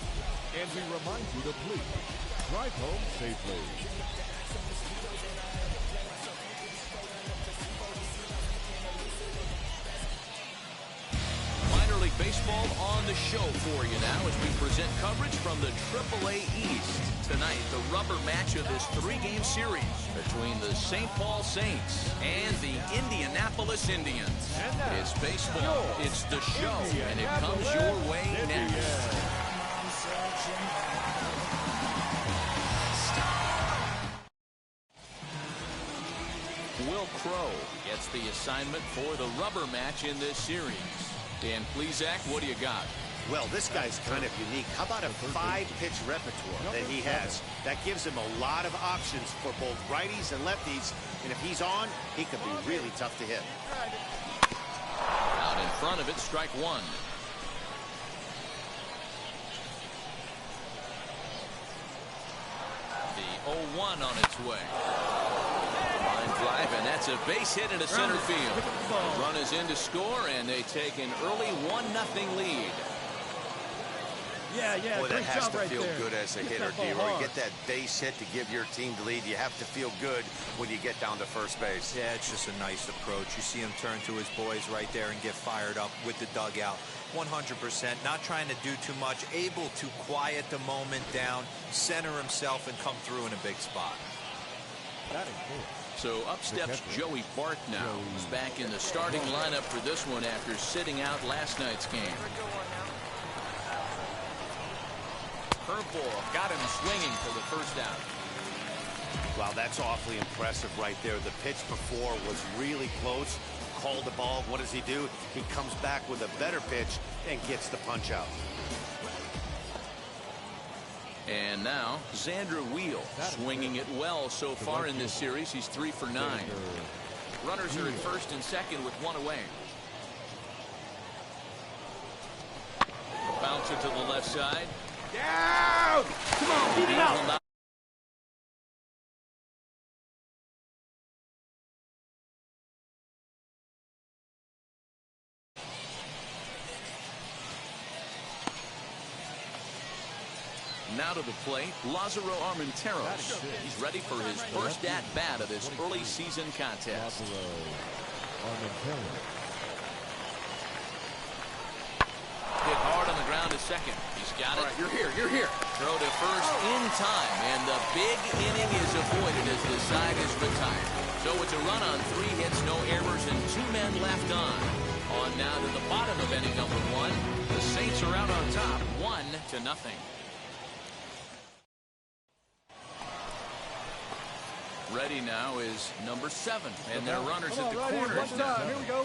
And we remind you to please drive home safely. Minor League Baseball on the show for you now as we present coverage from the AAA East. Tonight, the rubber match of this 3-game series between the St. Paul Saints and the Indianapolis Indians. It's baseball, it's the show, and it comes your way next. Will Crow gets the assignment for the rubber match in this series. Dan Plezak, what do you got? Well, this guy's kind of unique. How about a 5-pitch repertoire that he has? That gives him a lot of options for both righties and lefties. And if he's on, he could be really tough to hit. Out in front of it, strike 1. The 0-1 on its way. Line drive, and that's a base hit into center field. The run is in to score, and they take an early 1-0 lead. Yeah, Boy, that great has job to right feel there. good as a Hit hitter, that ball D-Roy. You hard. get that base hit to give your team the lead. You have to feel good when you get down to first base. Yeah, it's just a nice approach. You see him turn to his boys right there and get fired up with the dugout. 100%, not trying to do too much, able to quiet the moment down, center himself, and come through in a big spot. So up steps Joey Bart now. He's back in the starting lineup for this one after sitting out last night's game. Curveball got him swinging for the first out. Wow, that's awfully impressive right there. The pitch before was really close. Called the ball. What does he do? He comes back with a better pitch and gets the punch out. And now Xander Wheel swinging it well so far in this series. He's 3 for 9. Runners are at first and second with one away. Bouncer to the left side. Down! Come on, beat it out! Now to the plate, Lázaro Armenteros. He's ready for his first at-bat of this early season contest. Hit hard on the ground to second. He's got it. All right, you're here. Throw to first in time, and the big inning is avoided as the side is retired. So it's a run on 3 hits, no errors, and 2 men left on. On now to the bottom of inning number 1. The Saints are out on top, 1-0. Ready now is number 7, and their runners at the right corners now. Here we go.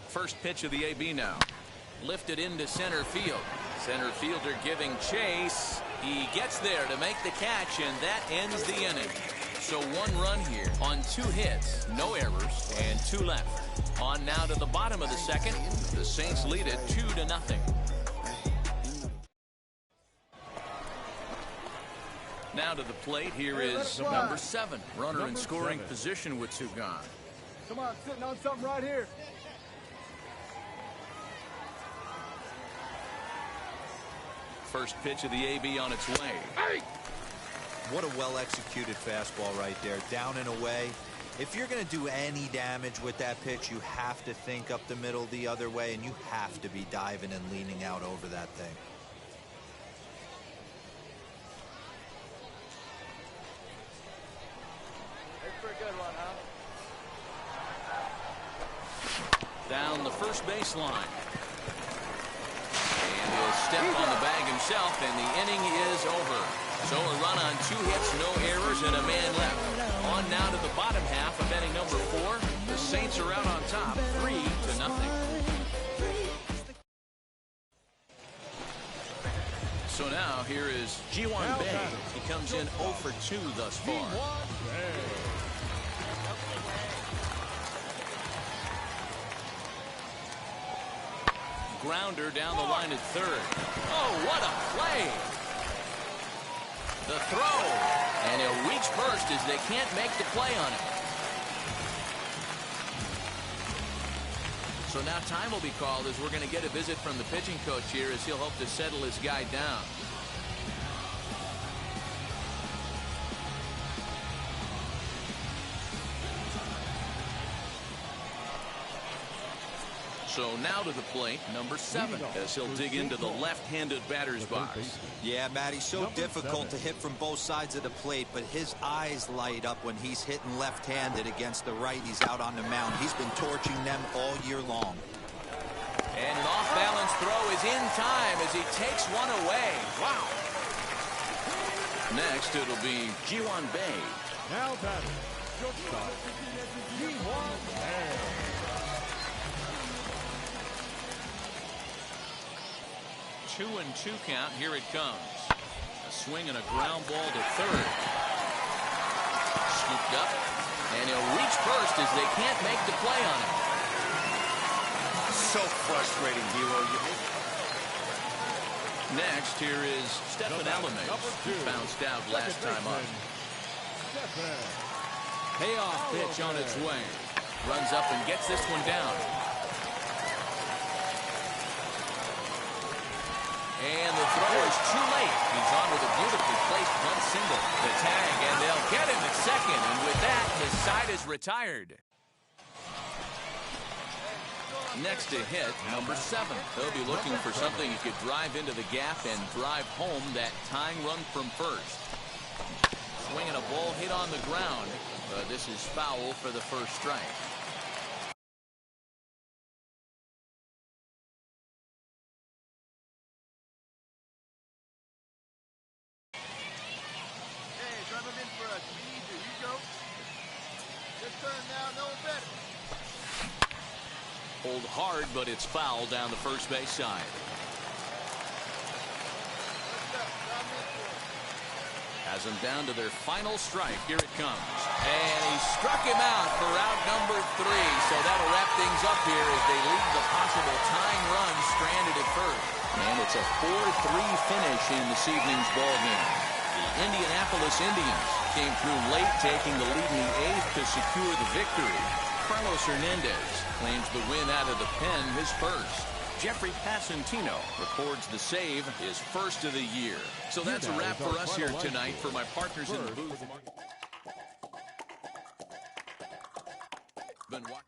First pitch of the AB now. Lifted into center field. Center fielder giving chase. He gets there to make the catch, and that ends the inning. So 1 run here on 2 hits, no errors, and 2 left. On now to the bottom of the second. The Saints lead it 2-0. Now to the plate. Here is number 7. Runner in scoring position with 2 gone. Come on, sitting on something right here. First pitch of the AB on its way. Hey! What a well-executed fastball right there, down and away. If you're going to do any damage with that pitch, you have to think up the middle the other way, and you have to be diving and leaning out over that thing. That's a pretty good one, huh? Down the first baseline. And he'll step on the bag himself, and the inning is over. So a run on 2 hits, no errors, and a man left. On now to the bottom half of inning number 4. The Saints are out on top, 3-0. So now here is Ji-Hwan Bae. He comes in 0 for 2 thus far. Grounder down the line at third. Oh, what a play! The throw, and he'll reach first as they can't make the play on it. So now time will be called as we're going to get a visit from the pitching coach here as he'll hope to settle his guy down. So now to the plate, number 7, as he'll dig into the left-handed batter's box. Yeah, Matty, so difficult to hit from both sides of the plate, but his eyes light up when he's hitting left-handed against the righties out on the mound. He's been torching them all year long. And an off-balance throw is in time as he takes one away. Wow. Next, it'll be Ji-Hwan Bae. Now batting, shortstop, Ji-Hwan Bae. 2-2 count. Here it comes. A swing and a ground ball to third. Scooped up, and he'll reach first as they can't make the play on him. So frustrating, Hero. Next, here is Stephen Alames, who bounced out last time up. Payoff pitch on its way. Runs up and gets this one down. And the throw is too late. He's on with a beautifully placed bunt single. The tag, and they'll get him at second. And with that, his side is retired. Next to hit, number 7. He'll be looking for something he could drive into the gap and drive home that tying run from first. Swinging a ball hit on the ground. This is foul for the first strike. Hey, drive him in for us. We need you. You go. Just turn now. No one better. Hold hard, but it's foul down the first base side. Has them down to their final strike. Here it comes. And he struck him out for out number 3. So that'll wrap things up here as they leave the possible tying run stranded at first. And it's a 4-3 finish in this evening's ball game. The Indianapolis Indians came through late, taking the lead in the 8th to secure the victory. Carlos Hernandez claims the win out of the pen, his first. Jeffrey Passantino records the save, his first of the year. So that's a wrap for us here tonight. For my partners in the booth. Been watching.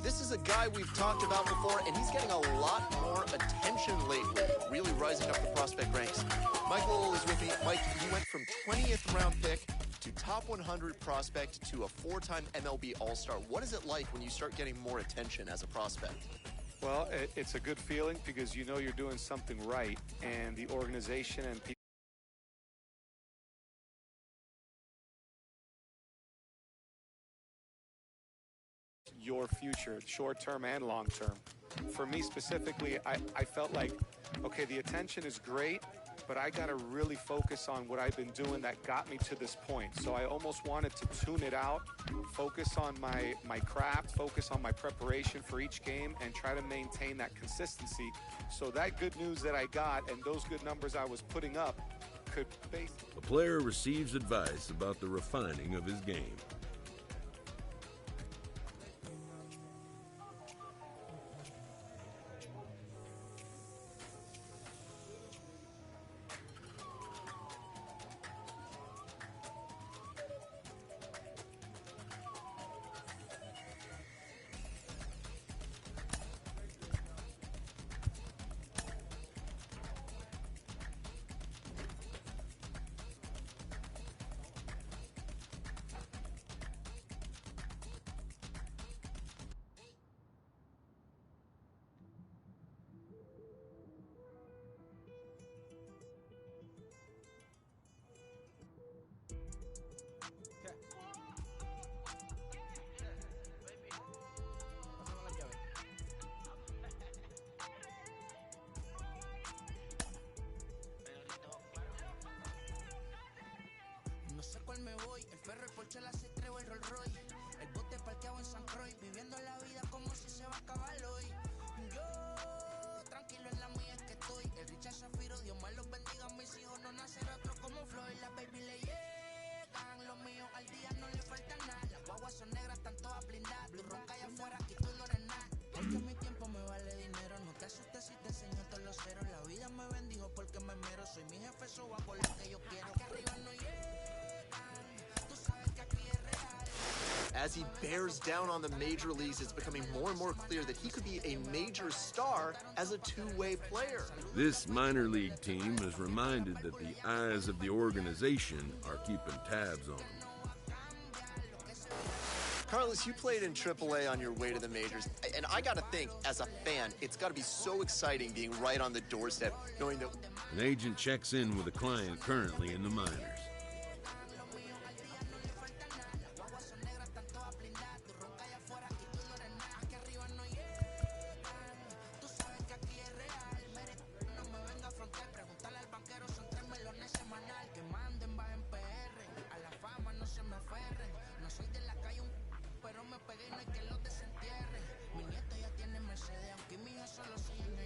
This is a guy we've talked about before, and he's getting a lot more attention lately, really rising up the prospect ranks. Michael is with me. Mike, you went from 20th round pick to top 100 prospect to a 4-time MLB All-Star. What is it like when you start getting more attention as a prospect? Well, it's a good feeling because you know you're doing something right, and the organization and people. Your future, short-term and long-term. For me specifically, I felt like, okay, the attention is great, but I got to really focus on what I've been doing that got me to this point. So I almost wanted to tune it out, focus on my craft, focus on my preparation for each game, and try to maintain that consistency. So that good news that I got and those good numbers I was putting up could base. A player receives advice about the refining of his game. As he bears down on the major leagues, it's becoming more and more clear that he could be a major star as a two-way player. This minor league team is reminded that the eyes of the organization are keeping tabs on him. Carlos, you played in AAA on your way to the majors, and I gotta think, as a fan, it's gotta be so exciting being right on the doorstep, knowing that An agent checks in with a client currently in the minors.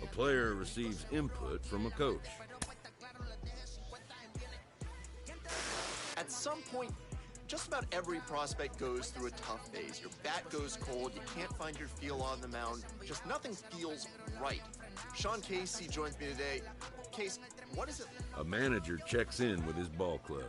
A player receives input from a coach. at some point, just about every prospect goes through a tough phase. Your bat goes cold, you can't find your feel on the mound, just nothing feels right. Sean Casey joins me today. Case, what is it? A manager checks in with his ball club.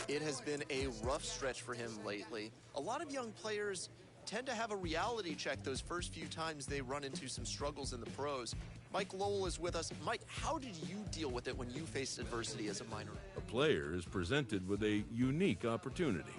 It has been a rough stretch for him lately. A lot of young players tend to have a reality check those first few times they run into some struggles in the pros. Mike Lowell is with us. Mike, how did you deal with it when you faced adversity as a minor? A player is presented with a unique opportunity.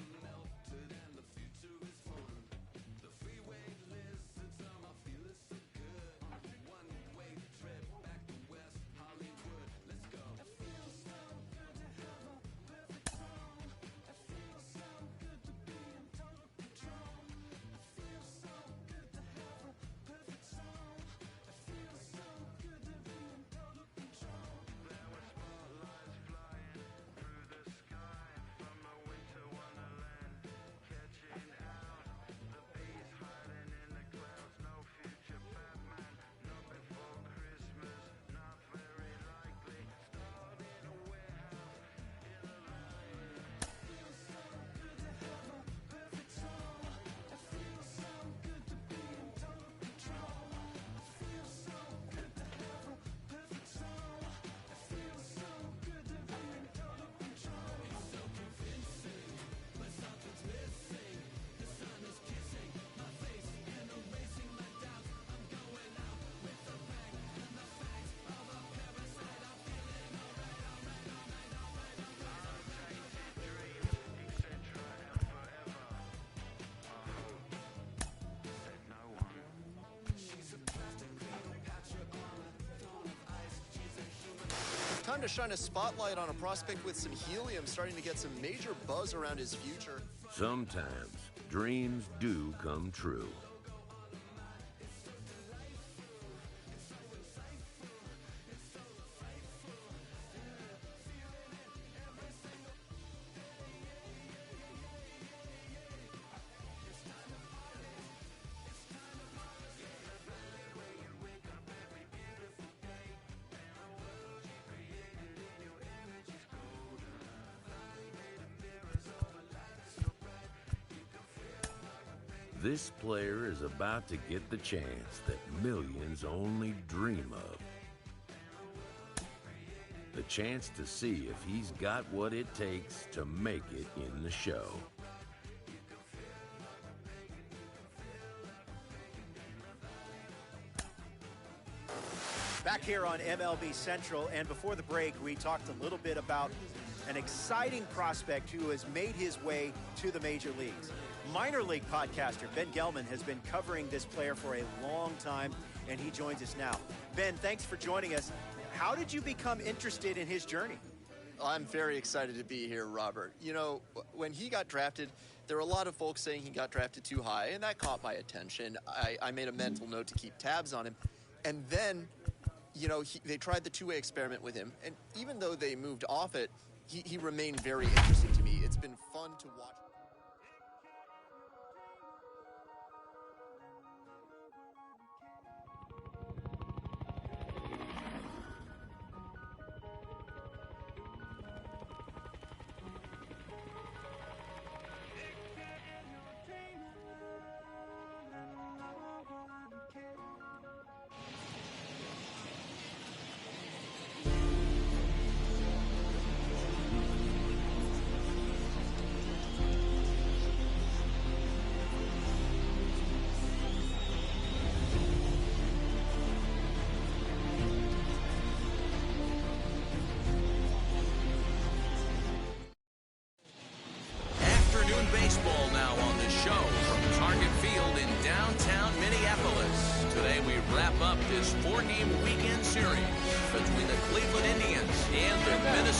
Time to shine a spotlight on a prospect with some helium, starting to get some major buzz around his future. Sometimes dreams do come true. This player is about to get the chance that millions only dream of. The chance to see if he's got what it takes to make it in the show. Back here on MLB Central, and before the break, we talked a little bit about an exciting prospect who has made his way to the major leagues. Minor league podcaster Ben Gelman has been covering this player for a long time, and he joins us now. Ben, thanks for joining us. How did you become interested in his journey? I'm very excited to be here, Robert. You know, when he got drafted, there were a lot of folks saying he got drafted too high, and that caught my attention. I made a mental note to keep tabs on him. And then, you know, they tried the two-way experiment with him, and even though they moved off it, he remained very interesting to me. It's been fun to watch.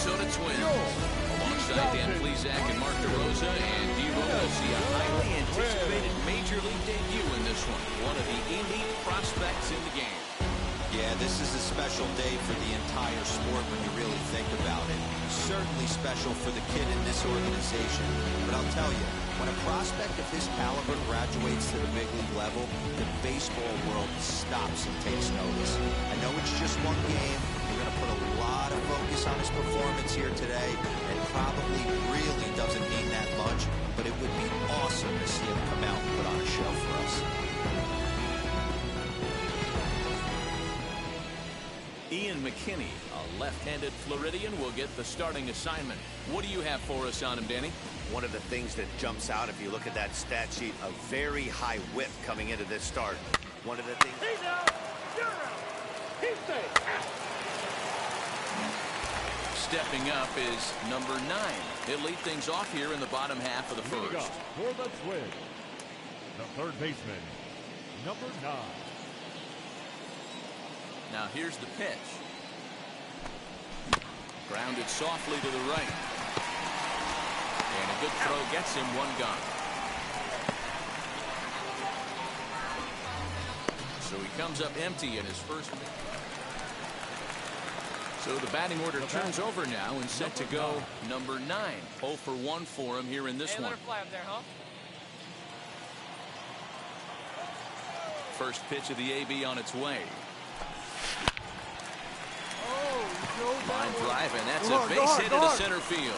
Minnesota Twins. Alongside Dan Plesac and Mark DeRosa, and Devo will see a highly anticipated Major League debut in this one. One of the elite prospects in the game. Yeah, this is a special day for the entire sport when you really think about it. Certainly special for the kid in this organization. But I'll tell you, when a prospect of his caliber graduates to the big league level, the baseball world stops and takes notice. I know it's just one game. We're going to put a lot of focus on his performance here today. It probably really doesn't mean that much, but it would be awesome to see him come out and put on a show for us. Ian McKinney, a left-handed Floridian, will get the starting assignment. What do you have for us on him, Danny? One of the things that jumps out if you look at that stat sheet, a very high whip coming into this start. One of the things... He's out. You're out. He's safe. Stepping up is number 9. He'll lead things off here in the bottom half of the first. For the Twins, the third baseman, number 9. Now here's the pitch. Grounded softly to the right. And a good throw gets him one gone. So he comes up empty in his first. So the batting order turns over now and set to go number 9. 0 for 1 for him here in this one. Fly up there, huh? First pitch of the AB on its way. Line drive, and that's a base hit into center field.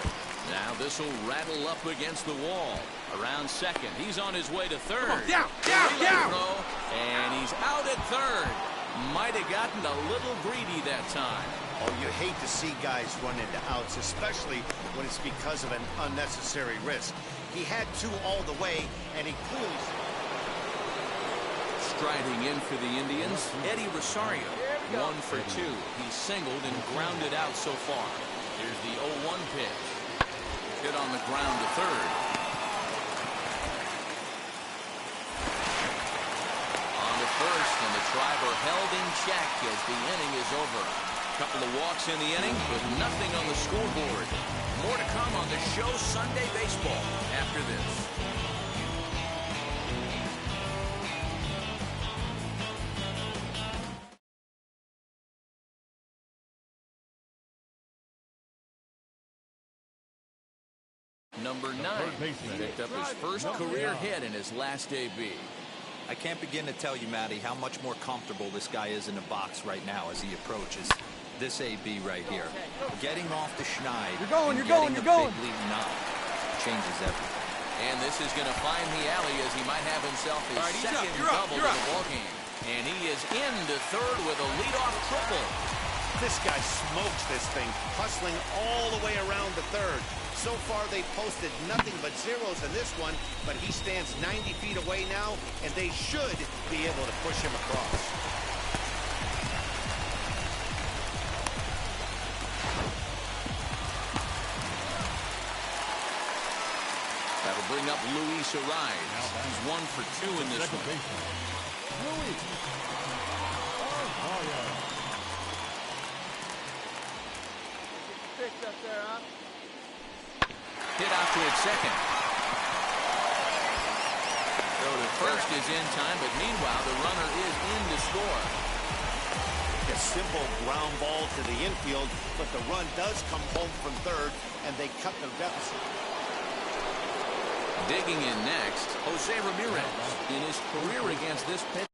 Now this will rattle up against the wall. Around second. He's on his way to third. Down. And he's out at third. Might have gotten a little greedy that time. Oh, you hate to see guys run into outs, especially when it's because of an unnecessary risk. He had 2 all the way, and he clearly... Striding in for the Indians, Eddie Rosario. 1 for 2. He's singled and grounded out so far. Here's the 0-1 pitch. Hit on the ground to third. On to first, and the Tribe are held in check as the inning is over. Couple of walks in the inning, but nothing on the scoreboard. More to come on the show Sunday Baseball after this. Number 9 picked up his first career hit in his last AB. I can't begin to tell you, Matty, how much more comfortable this guy is in the box right now as he approaches this AB right here. Getting off the schneid, You're going. big league knock changes everything. And this is going to find the alley as he might have himself his second double of the ballgame. And he is into third with a leadoff triple. This guy smokes this thing, hustling all the way around the third. So far, they've posted nothing but zeros in this one, but he stands 90 feet away now, and they should be able to push him across. That'll bring up Luis Ariz. He's 1 for 2 in this one. Luis. Oh, yeah. Pitch up there, huh? Hit out toward second. So the first is in time, but meanwhile the runner is in to score. A simple ground ball to the infield, but the run does come home from third, and they cut the deficit. Digging in next, Jose Ramirez. In his career against this pitch.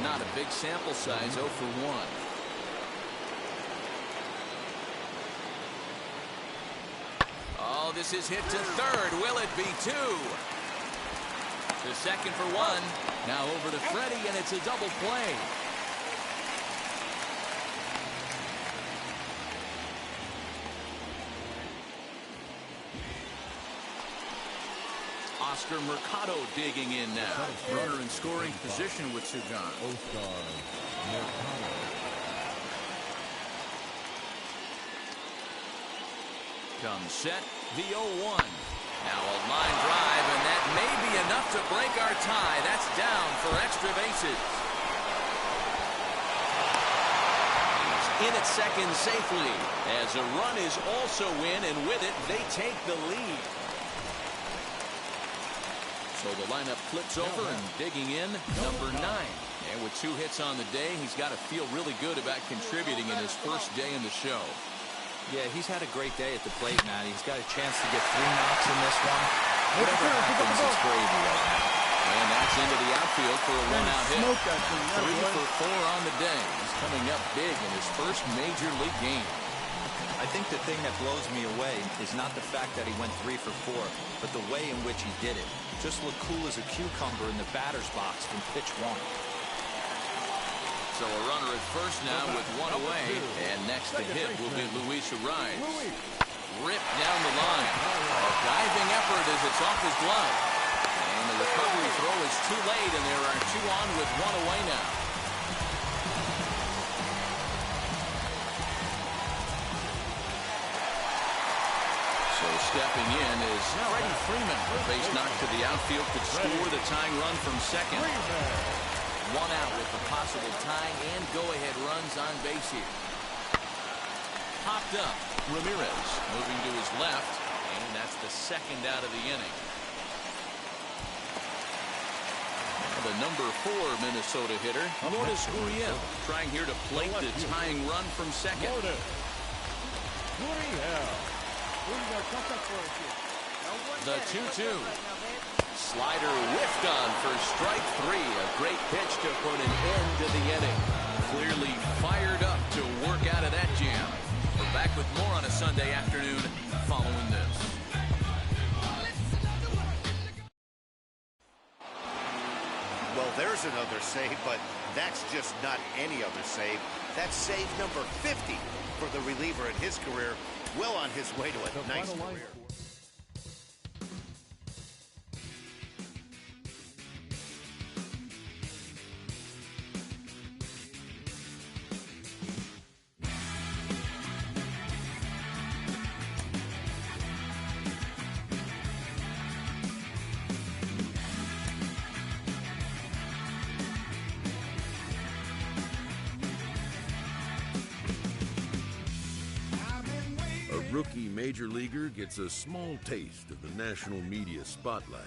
Not a big sample size, 0 for 1. Oh, this is hit to third. Will it be 2? The second for 1. Now over to Freddie, and it's a double play. Oscar Mercado digging in now. Runner in scoring position with two gone. Comes set, the 0-1. Now a line drive, and that may be enough to break our tie. That's down for extra bases. He's in at second safely, as a run is also in, and with it, they take the lead. So the lineup flips over, and digging in, number 9. And with 2 hits on the day, he's got to feel really good about contributing in his first day in the show. Yeah, he's had a great day at the plate, Matt. He's got a chance to get 3 knocks in this one. Whatever happens, it's gravy right now. And that's into the outfield for a 1-out hit. 3 for 4 on the day. He's coming up big in his first major league game. I think the thing that blows me away is not the fact that he went 3 for 4, but the way in which he did it. Just looked cool as a cucumber in the batter's box from pitch 1. So a runner at first now with 1 away. And next to hit will be Luis Ariz. Ripped down the line. A diving effort as it's off his glove. And the recovery throw is too late, and there are 2 on with 1 away now. So stepping in is Freddie Freeman. A base knock to the outfield could score the tying run from second. 1 out with the possible tying and go-ahead runs on base here. Popped up. Ramirez moving to his left, and that's the second out of the inning. The number 4 Minnesota hitter, Lourdes Gurriel, trying here to plate the tying run from second. The 2-2. Slider whiffed on for strike 3. A great pitch to put an end to the inning. Clearly fired up to work out of that jam. We're back with more on a Sunday afternoon following this. Well, there's another save, but that's just not any other save. That's save number 50 for the reliever in his career. Well on his way to a nice career. Rookie major leaguer gets a small taste of the national media spotlight.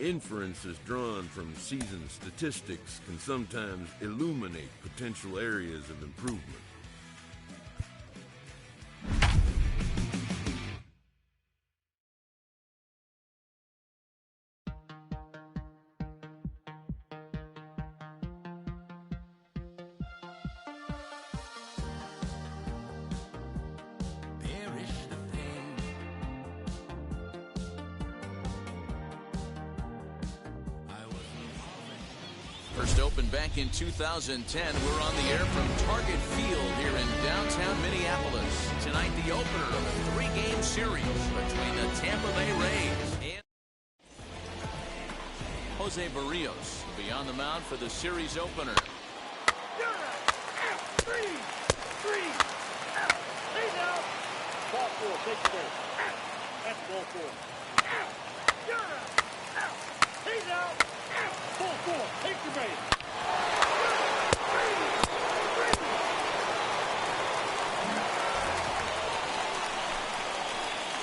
Inferences drawn from season statistics can sometimes illuminate potential areas of improvement. First opened back in 2010. We're on the air from Target Field here in downtown Minneapolis. Tonight, the opener of a 3-game series between the Tampa Bay Rays and Jose Barrios will be on the mound for the series opener. Ball 4, take the base. That's ball 4. He's out. Ball 4, take the base.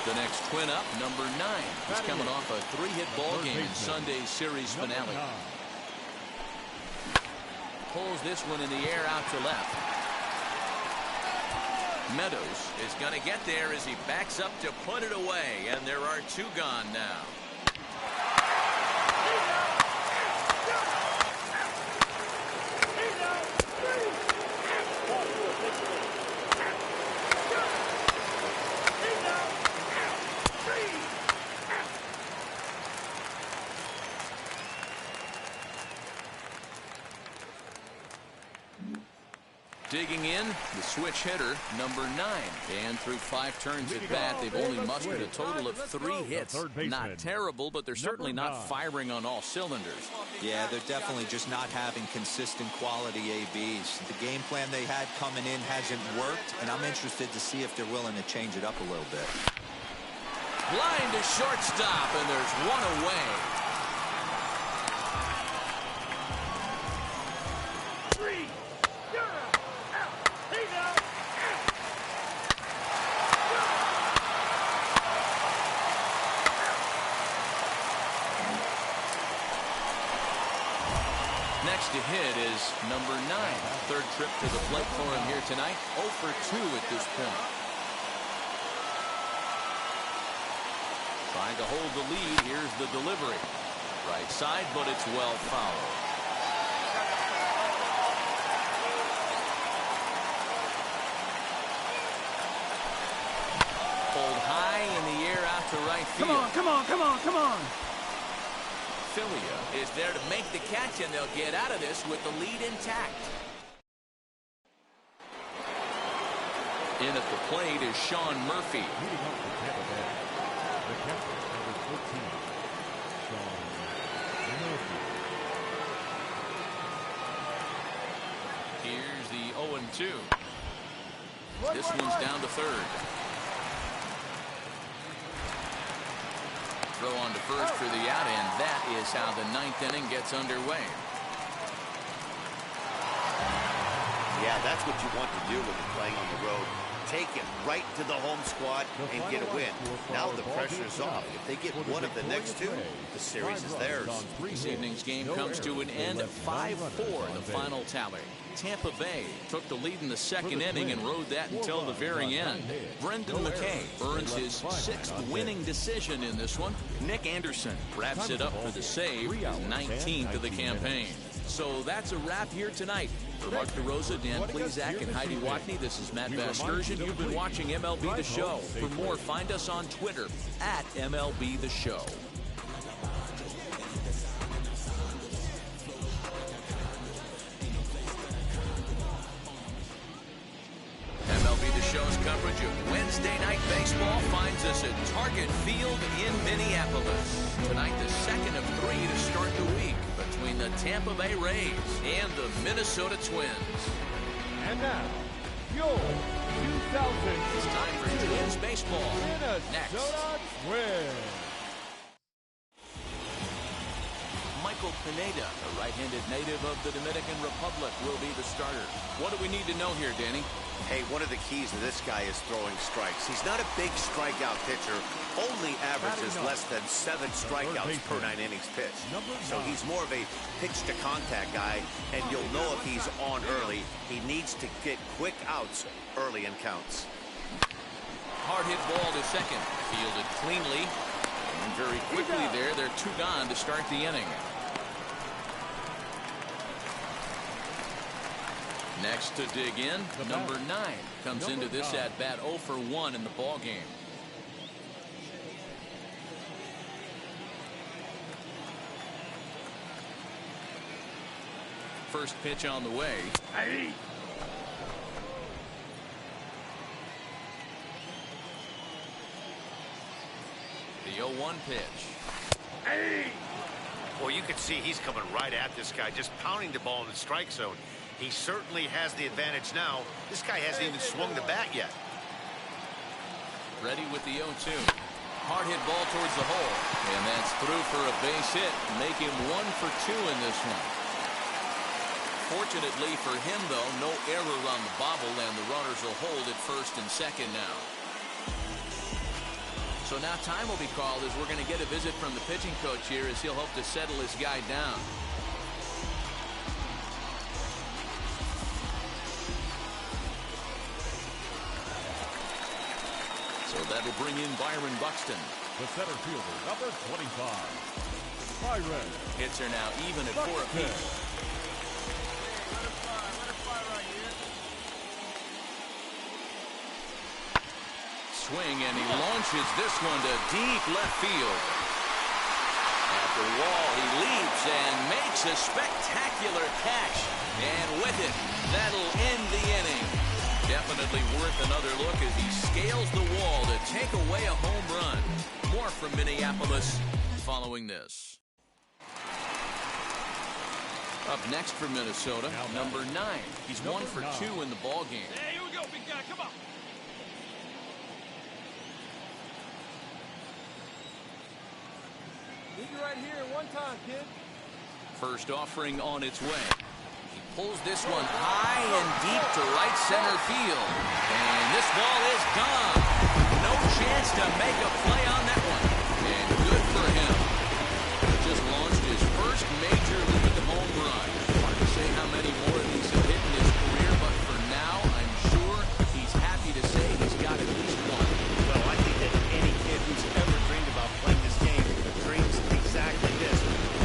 The next twin up, number 9, is coming off a 3-hit ball game in Sunday's series finale. Pulls this one in the air out to left. Meadows is going to get there as he backs up to put it away, and there are 2 gone now. Digging in, the switch hitter, number 9. And through 5 turns at bat, they've only mustered a total of 3 hits. Not terrible, but they're certainly not firing on all cylinders. Yeah, they're definitely just not having consistent quality ABs. The game plan they had coming in hasn't worked, and I'm interested to see if they're willing to change it up a little bit. Line to shortstop, and there's 1 away. Next to hit is number 9. 3rd trip to the plate for him here tonight. 0 for 2 at this point. Trying to hold the lead. Here's the delivery. Right side, but it's well fouled. Pulled high in the air out to right field. Come on. Philia is there to make the catch, and they'll get out of this with the lead intact. In at the plate is Sean Murphy. Here's the 0-2. This one's down to 3rd. Throw on to first for the out, and that is how the 9th inning gets underway. Yeah, that's what you want to do when you're playing on the road. Take it right to the home squad and get a win. Now the pressure is off. If they get one of the next 2, the series is theirs. This evening's game comes to an end, 5-4 the final tally. Tampa Bay took the lead in the 2nd inning and rode that until the very end. Brendan McKay earns his 6th winning decision in this one. Nick Anderson wraps it up for the save, 19th of the campaign. So that's a wrap here tonight. For Mark DeRosa, Dan Plesac, and Heidi Watney, this is Matt Vasgersian. You've been watching MLB The Show. For more, find us on Twitter at MLB The Show. MLB The Show's coverage of Wednesday night baseball finds us at Target Field in Minneapolis. Tonight, the 2nd of 3 to start the week between the Tampa Bay Rays and the Minnesota Twins. And now, your 2000. It's time for Twins baseball. Next. Minnesota Twins. Mike Michael Pineda, a right-handed native of the Dominican Republic, will be the starter. What do we need to know here, Danny? Hey, one of the keys to this guy is throwing strikes. He's not a big strikeout pitcher, only averages less than 7 strikeouts per 9 innings pitched. So he's more of a pitch-to-contact guy, and you'll know if he's on early. He needs to get quick outs early in counts. Hard hit ball to second. Fielded cleanly. And very quickly there, they're 2 gone to start the inning. Next to dig in, number 9 comes into this at-bat 0 for 1 in the ball game. First pitch on the way. Hey. The 0-1 pitch. Hey! Well, you can see he's coming right at this guy, just pounding the ball in the strike zone. He certainly has the advantage now. This guy hasn't even swung the bat yet. Ready with the 0-2. Hard hit ball towards the hole. And that's through for a base hit. Make him 1 for 2 in this one. Fortunately for him, though, no error on the bobble, and the runners will hold at first and second now. So now time will be called as we're going to get a visit from the pitching coach here as he'll hope to settle his guy down. So that'll bring in Byron Buxton. The center fielder, number 25. Byron. Hits are now even at 4 apiece. Swing, and he launches this one to deep left field. At the wall, he leaps and makes a spectacular catch. And with it, that'll end the inning. Definitely worth another look as he scales the wall to take away a home run. More from Minneapolis following this. Up next for Minnesota, number 9. He's 1 for 2 in the ball game. Hey, here we go, big guy. Come on. Leave you right here one time, kid. First offering on its way. He pulls this one high and deep to right center field. And this ball is gone. No chance to make a play on that one. And good for him. He just launched his first major league home run. Hard to say how many more of these have hit in his career, but for now, I'm sure he's happy to say he's got at least one. Well, I think that any kid who's ever dreamed about playing this game dreams exactly this.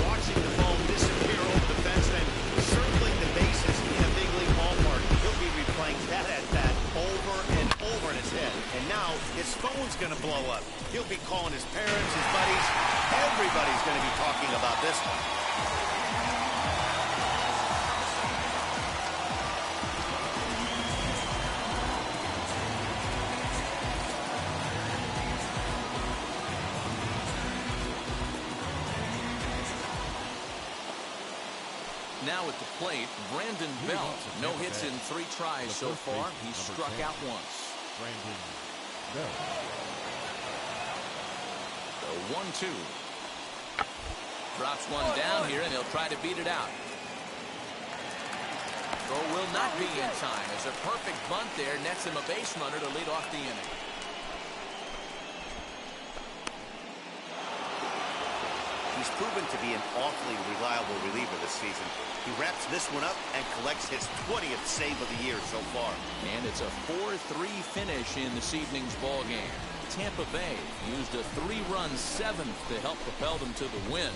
Watching the ball disappear over the fence and circling the bases in a big league ballpark. He'll be replaying that at-bat over and over in his head. And now his phone's going to blow up. He'll be calling his parents, his buddies. Everybody's going to be talking about this one. Now at the plate, Brandon Belt. No hits in 3 tries so far. He's struck out once. Brandon Belt. The 1-2. Drops one down here, and he'll try to beat it out. Throw will not be in time as a perfect bunt there nets him a base runner to lead off the inning. He's proven to be an awfully reliable reliever this season. He wraps this one up and collects his 20th save of the year so far. And it's a 4-3 finish in this evening's ball game. Tampa Bay used a 3-run 7th to help propel them to the win.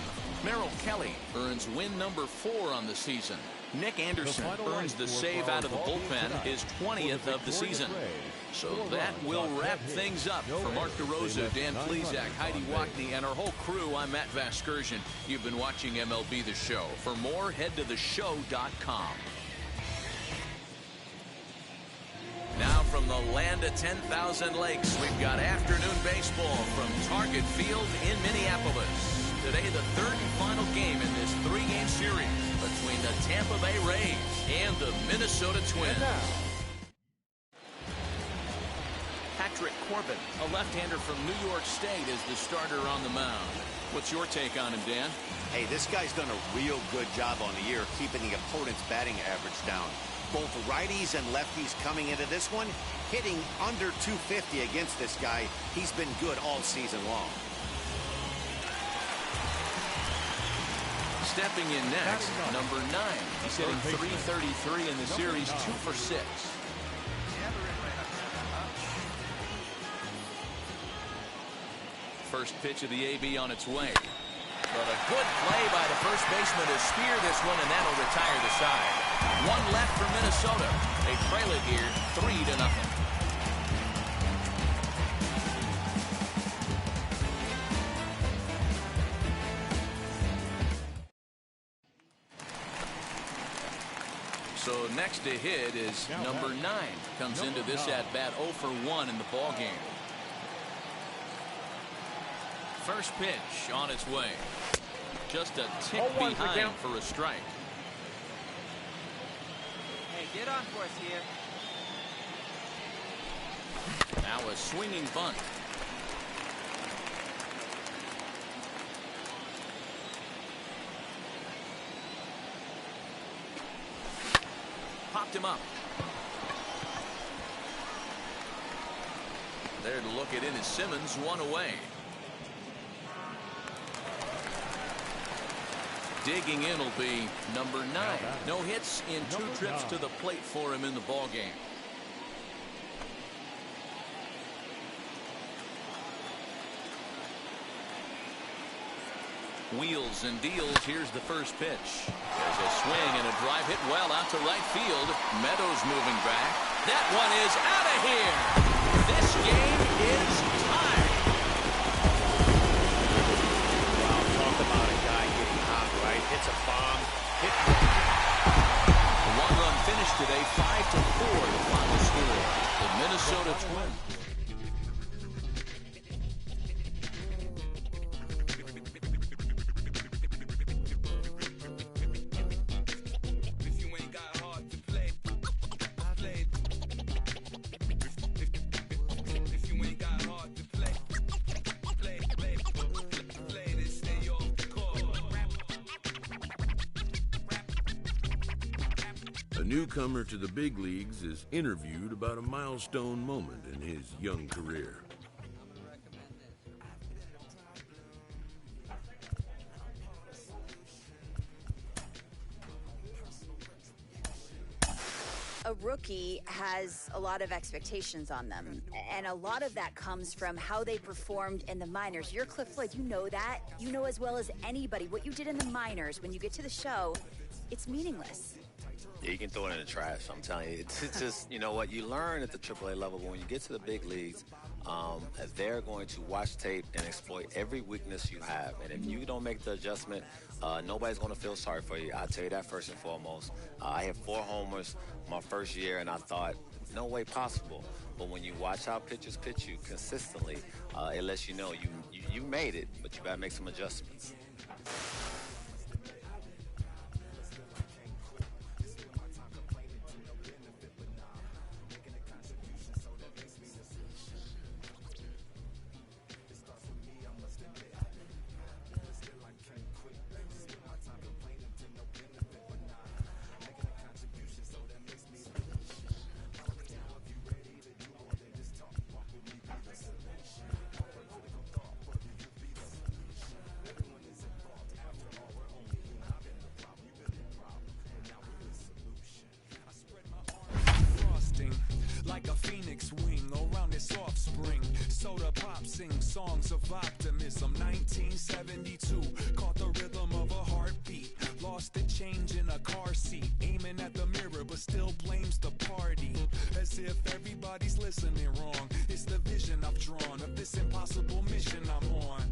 Merrill Kelly earns win number 4 on the season. Nick Anderson earns the save out of the bullpen, his 20th of the season. So that will wrap things up. For Mark DeRosa, Dan Plesac, Heidi Wackney, and our whole crew, I'm Matt Vasgersian. You've been watching MLB The Show. For more, head to theshow.com. Now from the land of 10,000 lakes, we've got afternoon baseball from Target Field in Minneapolis. Today, the third and final game in this 3-game series between the Tampa Bay Rays and the Minnesota Twins. Patrick Quirk Corbin, a left-hander from New York State, is the starter on the mound. What's your take on him, Dan? Hey, this guy's done a real good job on the year keeping the opponent's batting average down. Both righties and lefties coming into this one, hitting under 250 against this guy. He's been good all season long. Stepping in next, number 9. He's hitting .333 in the series, 2 for 6. First pitch of the AB on its way. But a good play by the first baseman to spear this one, and that'll retire the side. One left for Minnesota. They trail it here 3-0. So next to hit is number 9. Comes into this at-bat 0 for 1 in the ballgame. First pitch on its way. Just a tick behind for a strike. Hey, get on for us here. Now a swinging bunt. Popped him up. There to look it in is Simmons, 1 away. Digging in will be number 9. No hits in 2 trips to the plate for him in the ballgame. Wheels and deals. Here's the first pitch. There's a swing and a drive hit well out to right field. Meadows moving back. That one is out of here. This game is tied. Wow, talk about a guy getting hot, right? Hits a bomb. A one-run finish today, 5-4 the final score. The Minnesota Twins. A newcomer to the big leagues is interviewed about a milestone moment in his young career. A rookie has a lot of expectations on them, and a lot of that comes from how they performed in the minors. You're Cliff Floyd, you know that. You know as well as anybody what you did in the minors. When you get to the show, it's meaningless. Yeah, you can throw it in the trash, I'm telling you. It's just, you know what, you learn at the AAA level, but when you get to the big leagues, they're going to watch tape and exploit every weakness you have. And if you don't make the adjustment, nobody's going to feel sorry for you. I'll tell you that first and foremost. I hit 4 homers my first year, and I thought, no way possible. But when you watch how pitchers pitch you consistently, it lets you know you made it, but you got to make some adjustments. Like a phoenix wing around its offspring. Soda pop sing songs of optimism. 1972 caught the rhythm of a heartbeat. Lost the change in a car seat. Aiming at the mirror but still blames the party. As if everybody's listening wrong. It's the vision I've drawn of this impossible mission I'm on.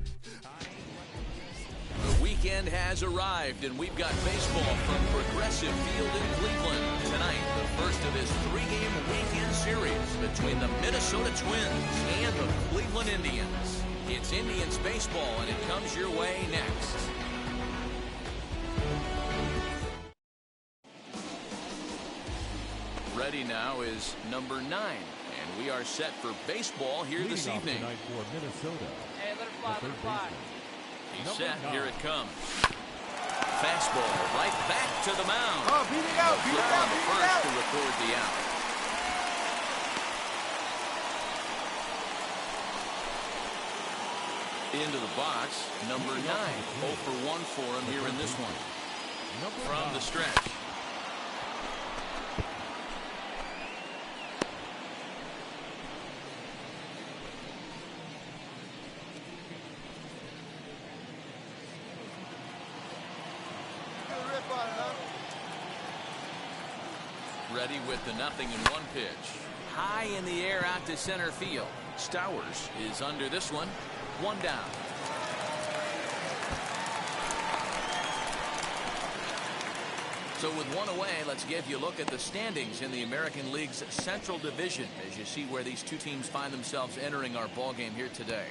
The weekend has arrived, and we've got baseball from Progressive Field in Cleveland. Tonight, the first of this 3-game weekend series between the Minnesota Twins and the Cleveland Indians. It's Indians baseball, and it comes your way next. Ready now is number 9, and And we are set for baseball here this evening. Tonight for Minnesota. Hey, let it fly, let it fly. He's set. Here it comes. Fastball right back to the mound. Oh, beat it out, beat it out, beat it out. To record the out. Into the box, number 9. 0 for 1 for him here in this one. From the stretch. Ready with the 0-1 pitch. High in the air out to center field. Stowers is under this one. 1 down. So with 1 away, let's give you a look at the standings in the American League's Central Division as you see where these two teams find themselves entering our ball game here today.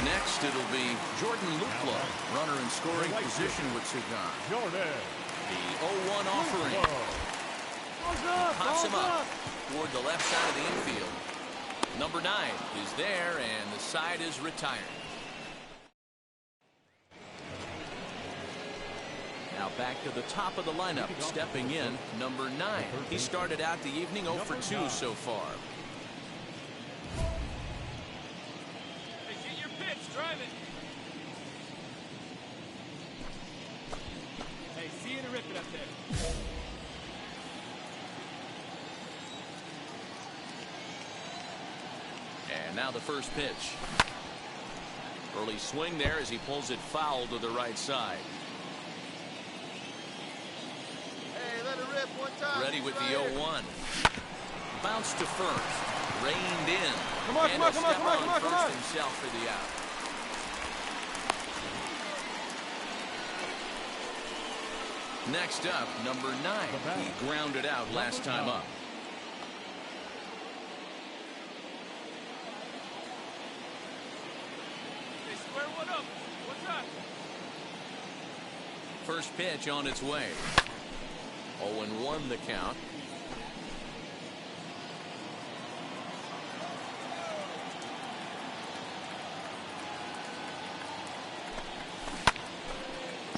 Next, it'll be Jordan Luplow, runner in scoring position with Cigar. Jordan. The 0-1 offering. Pops him up toward the left side of the infield. Number 9 is there, and the side is retired. Now back to the top of the lineup, stepping in, number 9. He started out the evening 0 for 2 so far. Drive it. Hey, see you to rip it up there. And now the first pitch. Early swing there as he pulls it foul to the right side. Hey, let it rip one time. Ready with the 0-1. Bounce to first. Reined in. Come on, and come on, come on, come on, come on, come on. Himself for the out. Next up, number 9. He grounded out last time up. Hey, square one up. What's up? First pitch on its way. 0-1 the count.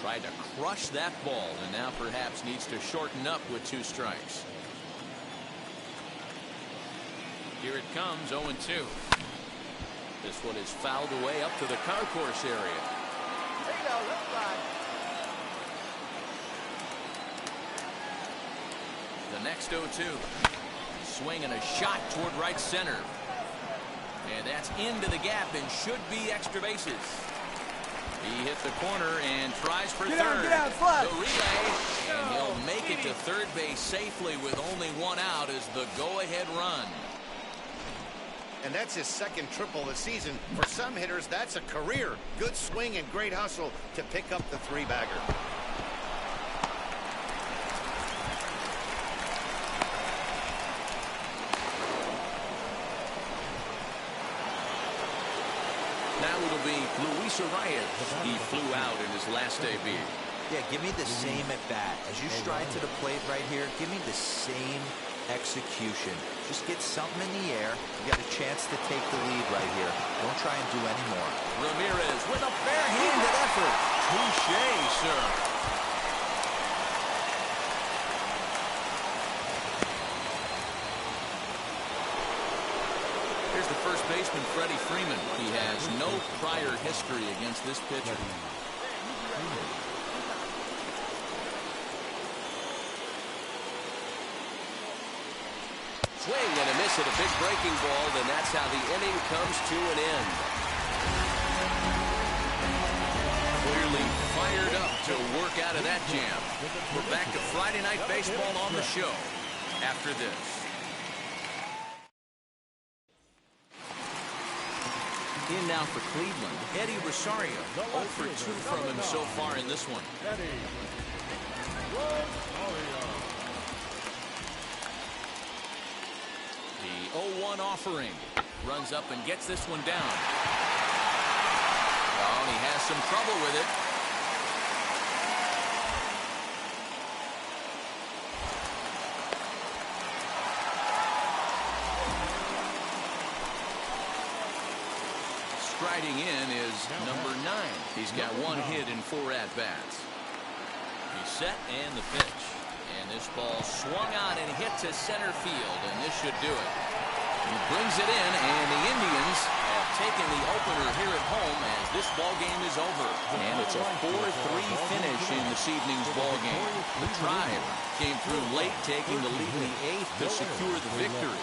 Tried to crush that ball and now perhaps needs to shorten up with 2 strikes. Here it comes, 0-2. This one is fouled away up to the concourse area. The next 0-2. Swing and a shot toward right center. And that's into the gap and should be extra bases. He hit the corner and tries for third. Get out, fly. The relay, and he'll make it to third base safely with only 1 out as the go-ahead run. And that's his second triple of the season. For some hitters, that's a career. Good swing and great hustle to pick up the 3-bagger. Now it'll be Luis Arias. He flew out in his last debut. Yeah, give me the same at bat. As you stride to the plate right here, give me the same execution. Just get something in the air. You got a chance to take the lead right here. Don't try and do any more. Ramirez with a bare-handed effort. Touché, sir. Here's the first baseman, Freddie Freeman. He has no prior history against this pitcher. Swing and a miss at a big breaking ball, and that's how the inning comes to an end. Clearly fired up to work out of that jam. We're back to Friday Night Baseball on the show after this. In now for Cleveland, Eddie Rosario. 0 for 2 from him so far in this one. The 0-1 offering. Runs up and gets this one down. Oh, he has some trouble with it. Riding in is number 9. He's got 1 hit in 4 at-bats. He's set and the pitch. And this ball swung on and hit to center field, and this should do it. He brings it in, and the Indians have taken the opener here at home as this ball game is over. And it's a 4-3 finish in this evening's ball game. The Tribe came through late, taking the lead in the 8th to secure the victory.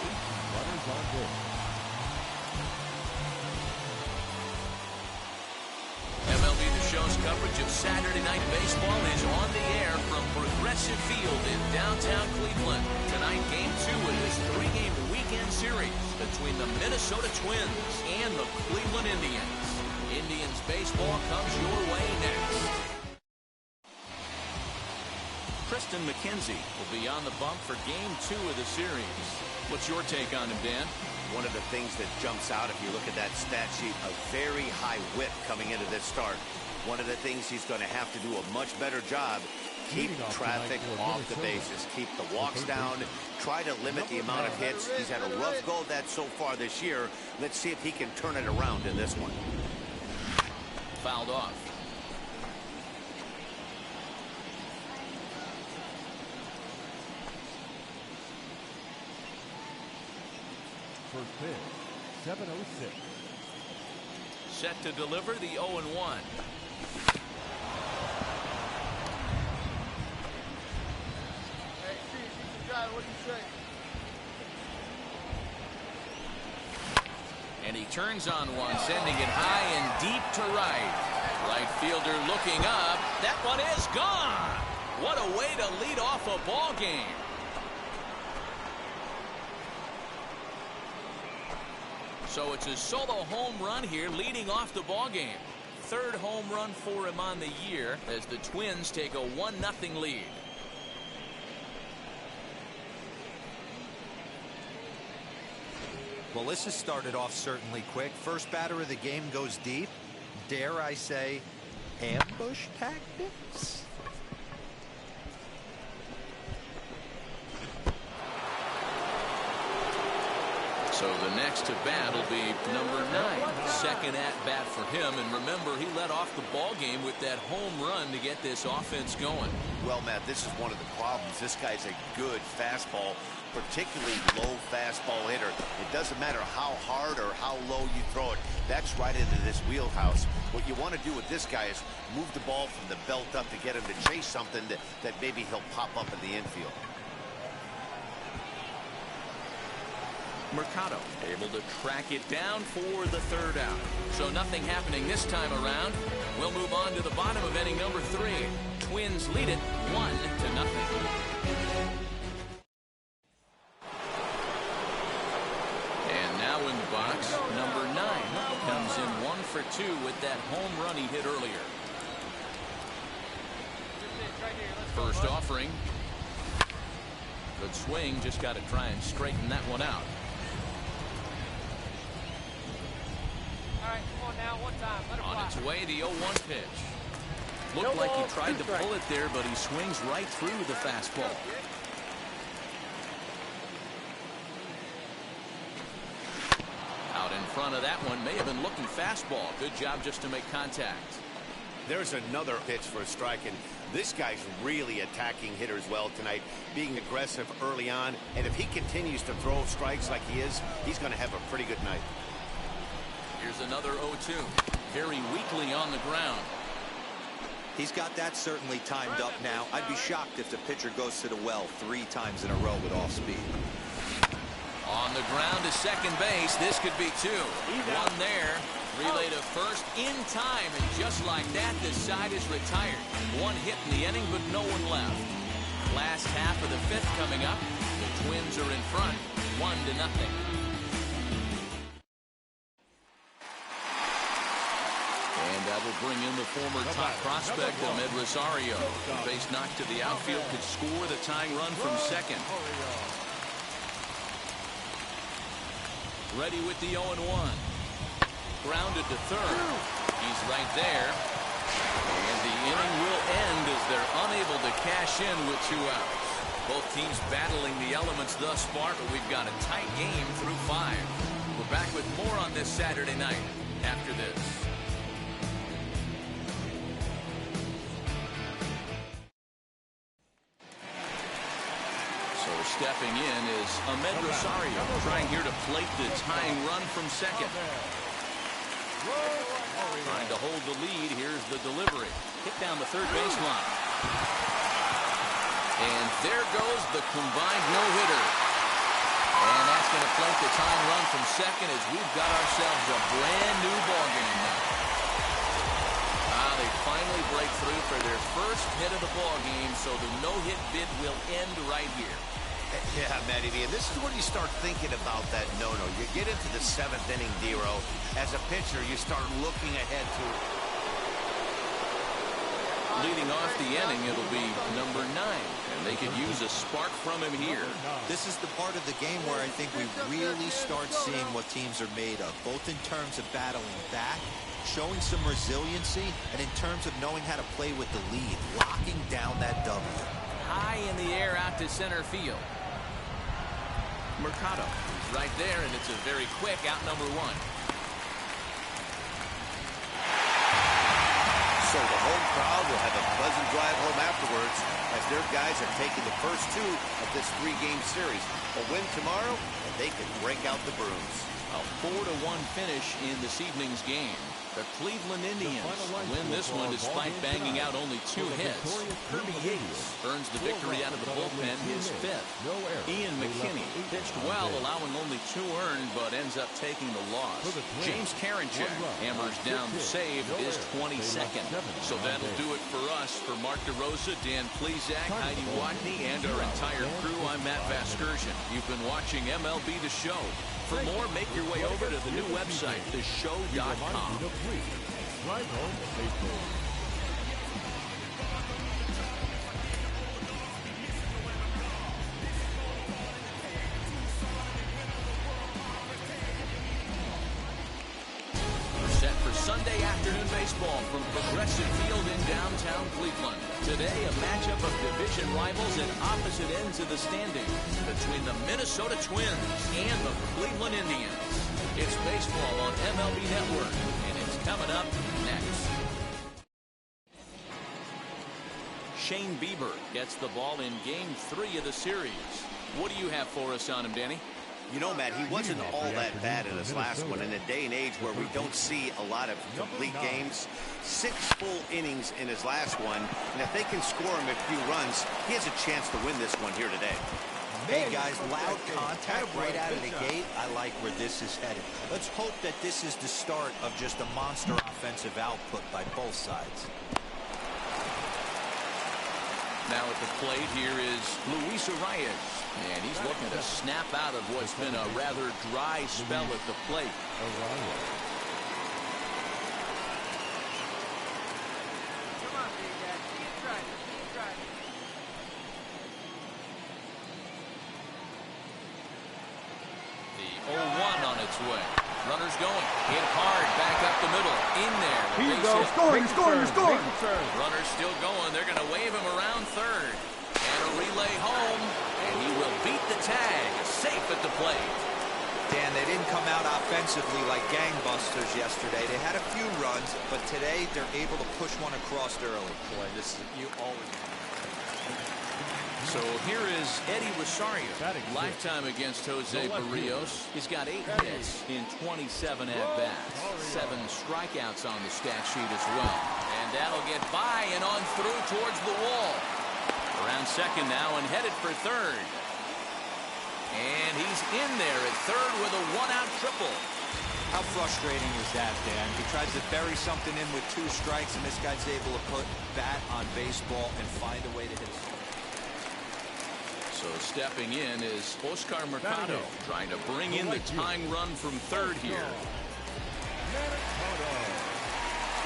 MLB The Show's coverage of Saturday Night Baseball is on the air from Progressive Field in downtown Cleveland. Tonight, Game 2 of this 3-game weekend series between the Minnesota Twins and the Cleveland Indians. Indians baseball comes your way next. Kristen McKenzie will be on the bump for Game 2 of the series. What's your take on him, Dan? One of the things that jumps out if you look at that stat sheet, a very high whip coming into this start. One of the things he's going to have to do a much better job, keep traffic off the bases, keep the walks down, try to limit the amount of hits. He's had a rough go of that so far this year. Let's see if he can turn it around in this one. Fouled off. First pitch, 7:06. Set to deliver the 0-1. Hey, Steve, you can drive. What do you say? And he turns on one, sending it high and deep to right. Right fielder looking up. That one is gone. What a way to lead off a ball game. So it's a solo home run here leading off the ball game. 3rd home run for him on the year as the Twins take a 1-0 lead. Well, this has started off certainly quick. First batter of the game goes deep. Dare I say, ambush tactics? So the next to bat will be number 9. Second at bat for him. And remember, he led off the ball game with that home run to get this offense going. Well, Matt, this is one of the problems. This guy's a good fastball, particularly low fastball hitter. It doesn't matter how hard or how low you throw it. That's right into this wheelhouse. What you want to do with this guy is move the ball from the belt up to get him to chase something that maybe he'll pop up in the infield. Mercado able to track it down for the 3rd out. So nothing happening this time around. We'll move on to the bottom of inning number 3. Twins lead it 1-0. And now in the box, number 9 comes in 1 for 2 with that home run he hit earlier. First offering. Good swing, just got to try and straighten that one out. On its way, the 0-1 pitch. Looked like he tried to pull it there, but he swings right through the fastball. Out in front of that one, may have been looking fastball. Good job just to make contact. There's another pitch for a strike, and this guy's really attacking hitters well tonight, being aggressive early on. And if he continues to throw strikes like he is, he's going to have a pretty good night. Here's another 0-2. Very weakly on the ground. He's got that certainly timed up now. I'd be shocked if the pitcher goes to the well 3 times in a row with off speed. On the ground to second base. This could be 2. One there. Relay to first in time. And just like that, this side is retired. 1 hit in the inning, but no one left. Last half of the 5th coming up. The Twins are in front. 1-0. And that will bring in the former top prospect, Ahmed Rosario. The base knock to the outfield could score the tying run from second. Ready with the 0-1. Grounded to third. He's right there. And the inning will end as they're unable to cash in with 2 outs. Both teams battling the elements thus far, but we've got a tight game through 5. We're back with more on this Saturday night. after this. So stepping in is Ahmed Rosario, trying here to plate the tying run from second. Trying to hold the lead. Here's the delivery. Hit down the third baseline. And there goes the combined no-hitter. And that's going to plate the tying run from second as we've got ourselves a brand new ballgame now. They finally break through for their first hit of the ballgame, so the no-hit bid will end right here. Yeah, Matty V, and this is when you start thinking about that no-no. You get into the 7th inning, Dero. As a pitcher, you start looking ahead to... Leading off the inning, it'll be number 9, and they could use a spark from him here. This is the part of the game where I think we really start seeing what teams are made of, both in terms of battling back, showing some resiliency, and in terms of knowing how to play with the lead, locking down that W. High in the air out to center field. Mercado is right there, and it's a very quick out number 1. So the home crowd will have a pleasant drive home afterwards as their guys have taken the first 2 of this 3-game series. A win tomorrow, and they can break out the brooms. A 4-1 finish in this evening's game. The Cleveland Indians win this one despite banging out only 2 hits. Kirby Yates earns the victory out of the bullpen, his 5th. Ian McKinney pitched well, allowing only 2 earned, but ends up taking the loss. James Karinchak hammers down the save, his 22nd. So that'll do it for us. For Mark DeRosa, Dan Plesac, Heidi Watney, and our entire crew, I'm Matt Vasgersian. You've been watching MLB The Show. For more, make your way over to the new website, theshow.com. Drive home baseball. Set for Sunday afternoon baseball from Progressive Field in downtown Cleveland. Today, a matchup of division rivals at opposite ends of the standings between the Minnesota Twins and the Cleveland Indians. It's baseball on MLB Network, and it's coming up next. Shane Bieber gets the ball in Game 3 of the series. What do you have for us on him, Danny? You know, Matt, he wasn't all that bad in his last one. In a day and age where we don't see a lot of complete games, 6 full innings in his last one. And if they can score him a few runs, he has a chance to win this one here today. Hey, guys, loud contact right out of the gate. I like where this is headed. Let's hope that this is the start of just a monster offensive output by both sides. Now at the plate here is Luis Arias, and he's looking to snap out of what's been a rather dry spell at the plate. Come on, big guy. Keep driving. Keep driving. The 0-1 on its way. Runners going. Hit hard. Back up the middle. In there. Here you go. Scoring. Runners still going. They're going to wave him around third. And a relay home. And he will beat the tag. Safe at the plate. Dan, they didn't come out offensively like gangbusters yesterday. They had a few runs, but today they're able to push one across early. Boy, this is you always. So here is Eddie Rosario, lifetime against Jose Barrios. He's got 8 hits in 27 at-bats, 7 strikeouts on the stat sheet as well. And that'll get by and on through towards the wall. Around second now and headed for third. And he's in there at third with a 1-out triple. How frustrating is that, Dan? He tries to bury something in with 2 strikes, and this guy's able to put bat on baseball and find a way to hit it. So stepping in is Oscar Mercado, trying to bring in the tying run from third here.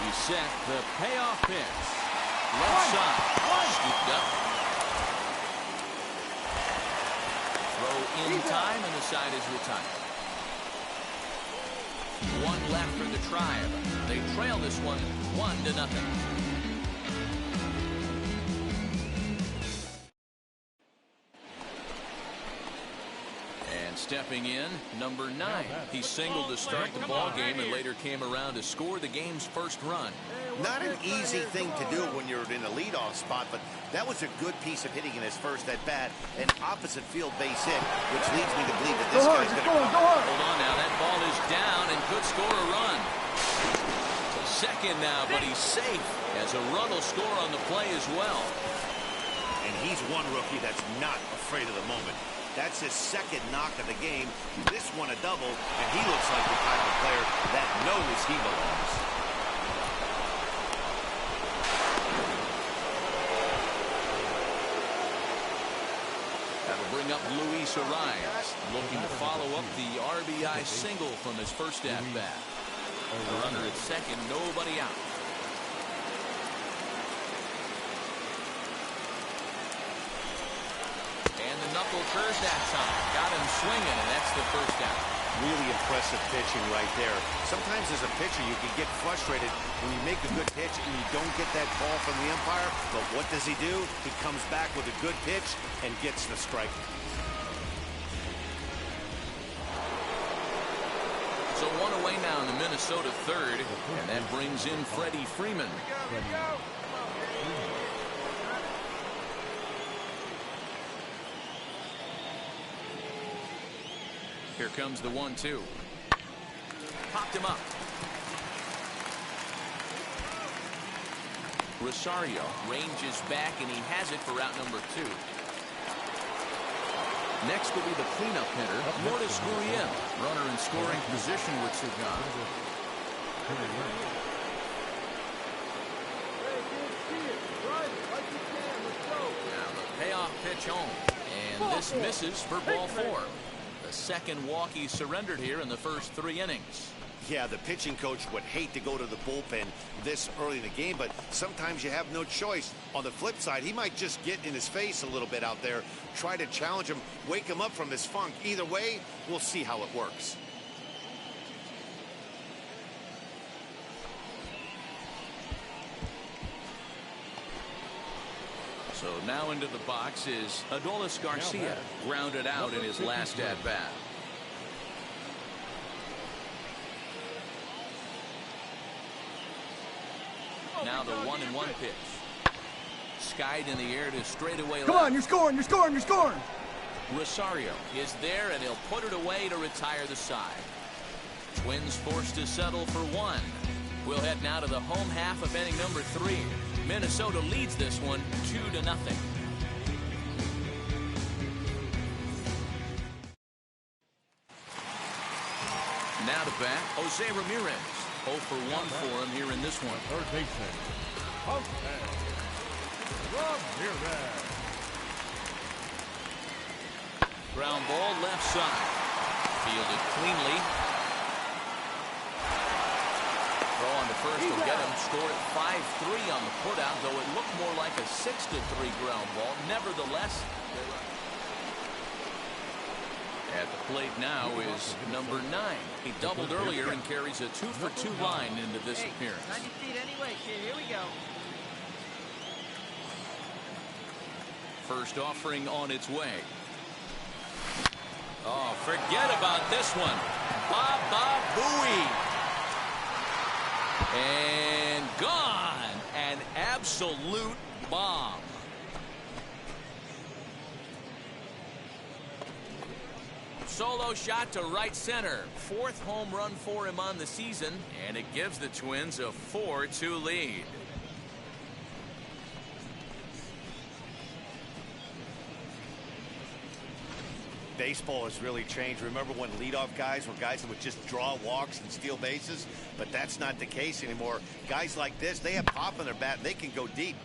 He set the payoff pitch. Left side. Scooped up. Throw in time, and the side is retired. 1 left for the Tribe. They trail this one 1-0. stepping in, number 9. He singled to start the ball game and later came around to score the game's first run. Not an easy thing to do when you're in a leadoff spot, but that was a good piece of hitting in his first at bat, an opposite field base hit, which leads me to believe that this guy's going to come. Hold on now, that ball is down and could score a run. To second now, but he's safe as a run will score on the play as well. And he's one rookie that's not afraid of the moment. That's his second knock of the game. This one a double, and he looks like the type of player that knows he belongs. That'll bring up Luis Arias, looking to follow up the RBI single from his first at-bat. A runner at second, nobody out. And the knuckle curve that time. Got him swinging, and that's the first out. Really impressive pitching right there. Sometimes as a pitcher, you can get frustrated when you make a good pitch and you don't get that call from the umpire. But what does he do? He comes back with a good pitch and gets the strike. So one away now in the Minnesota third, and that brings in Freddie Freeman. Here comes the 1-2. Popped him up. Rosario ranges back, and he has it for out number 2. Next will be the cleanup hitter, Lourdes Gurriel. Runner in scoring position with Sagan. Now the payoff pitch home. And this misses for ball 4. The second walk he surrendered here in the first 3 innings. Yeah, the pitching coach would hate to go to the bullpen this early in the game, but sometimes you have no choice. On the flip side, he might just get in his face a little bit out there, try to challenge him, wake him up from his funk. Either way, we'll see how it works. So now into the box is Adolis Garcia, grounded out in his last at-bat. Now the 1-1 pitch. Skied in the air to straightaway left. Come on, you're scoring, you're scoring, you're scoring. Rosario is there, and he'll put it away to retire the side. Twins forced to settle for 1. We'll head now to the home half of inning number 3. Minnesota leads this one 2-0. Now to bat, Jose Ramirez. 0 for 1 for him here in this one. Third baseman, Jose Ramirez. Ground ball left side. Fielded cleanly. Throw on to first will get him. Scored 5-3 on the putout, though it looked more like a 6-3 ground ball. Nevertheless, at the plate now is number 9. He doubled earlier and carries a 2-for-2 line into this appearance. 90 feet anyway, kid. Here we go. First offering on its way. Oh, forget about this one. Baba Booey. And gone. An absolute bomb. Solo shot to right center. 4th home run for him on the season, and it gives the Twins a 4-2 lead. Baseball has really changed. Remember when leadoff guys were guys that would just draw walks and steal bases? But that's not the case anymore. Guys like this, they have pop in their bat, and they can go deep.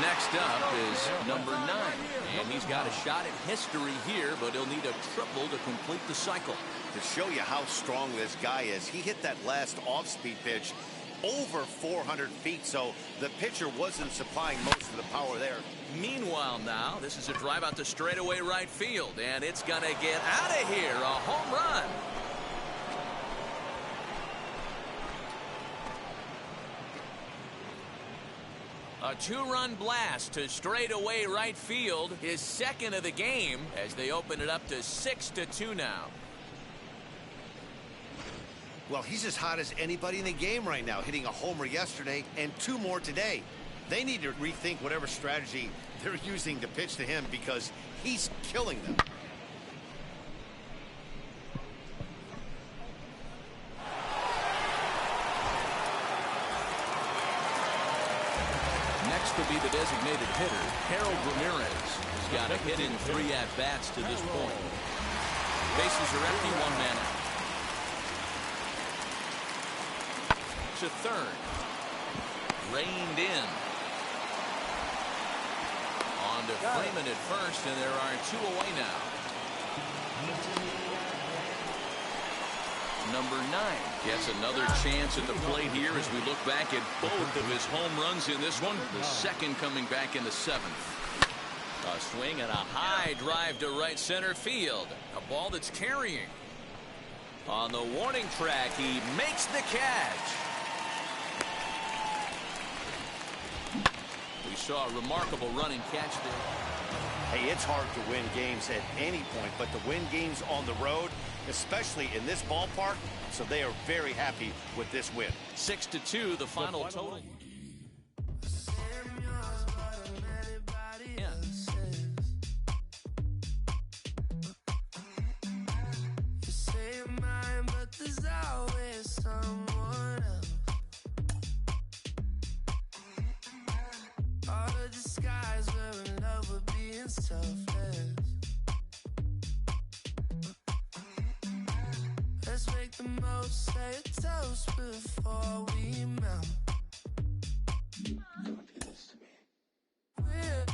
Next up is number 9, and he's got a shot at history here, but he'll need a triple to complete the cycle. To show you how strong this guy is, he hit that last off-speed pitch over 400 feet, so the pitcher wasn't supplying most of the power there. Meanwhile now, this is a drive out to straightaway right field, and it's going to get out of here. A home run. A two-run blast to straightaway right field, his second of the game, as they open it up to 6-2 now. Well, he's as hot as anybody in the game right now, hitting a homer yesterday and 2 more today. They need to rethink whatever strategy they're using to pitch to him because he's killing them. Next will be the designated hitter, Harold Ramirez. He's got a hit in 3 at-bats to this point. Bases are empty, 1 man out. To third. Reined in. On to Freeman at first, and there are 2 away now. Number 9 gets another chance at the plate here as we look back at both of his home runs in this one. The second coming back in the 7th. A swing and a high drive to right center field. A ball that's carrying. On the warning track, he makes the catch. We saw a remarkable running catch there. Hey, it's hard to win games at any point, but to win games on the road, especially in this ballpark, so they are very happy with this win. 6-2, the final total. Let's make the most, say a toast before we melt. We're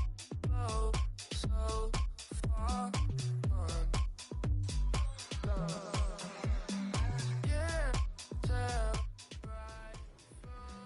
both so far gone. Yeah, tell right from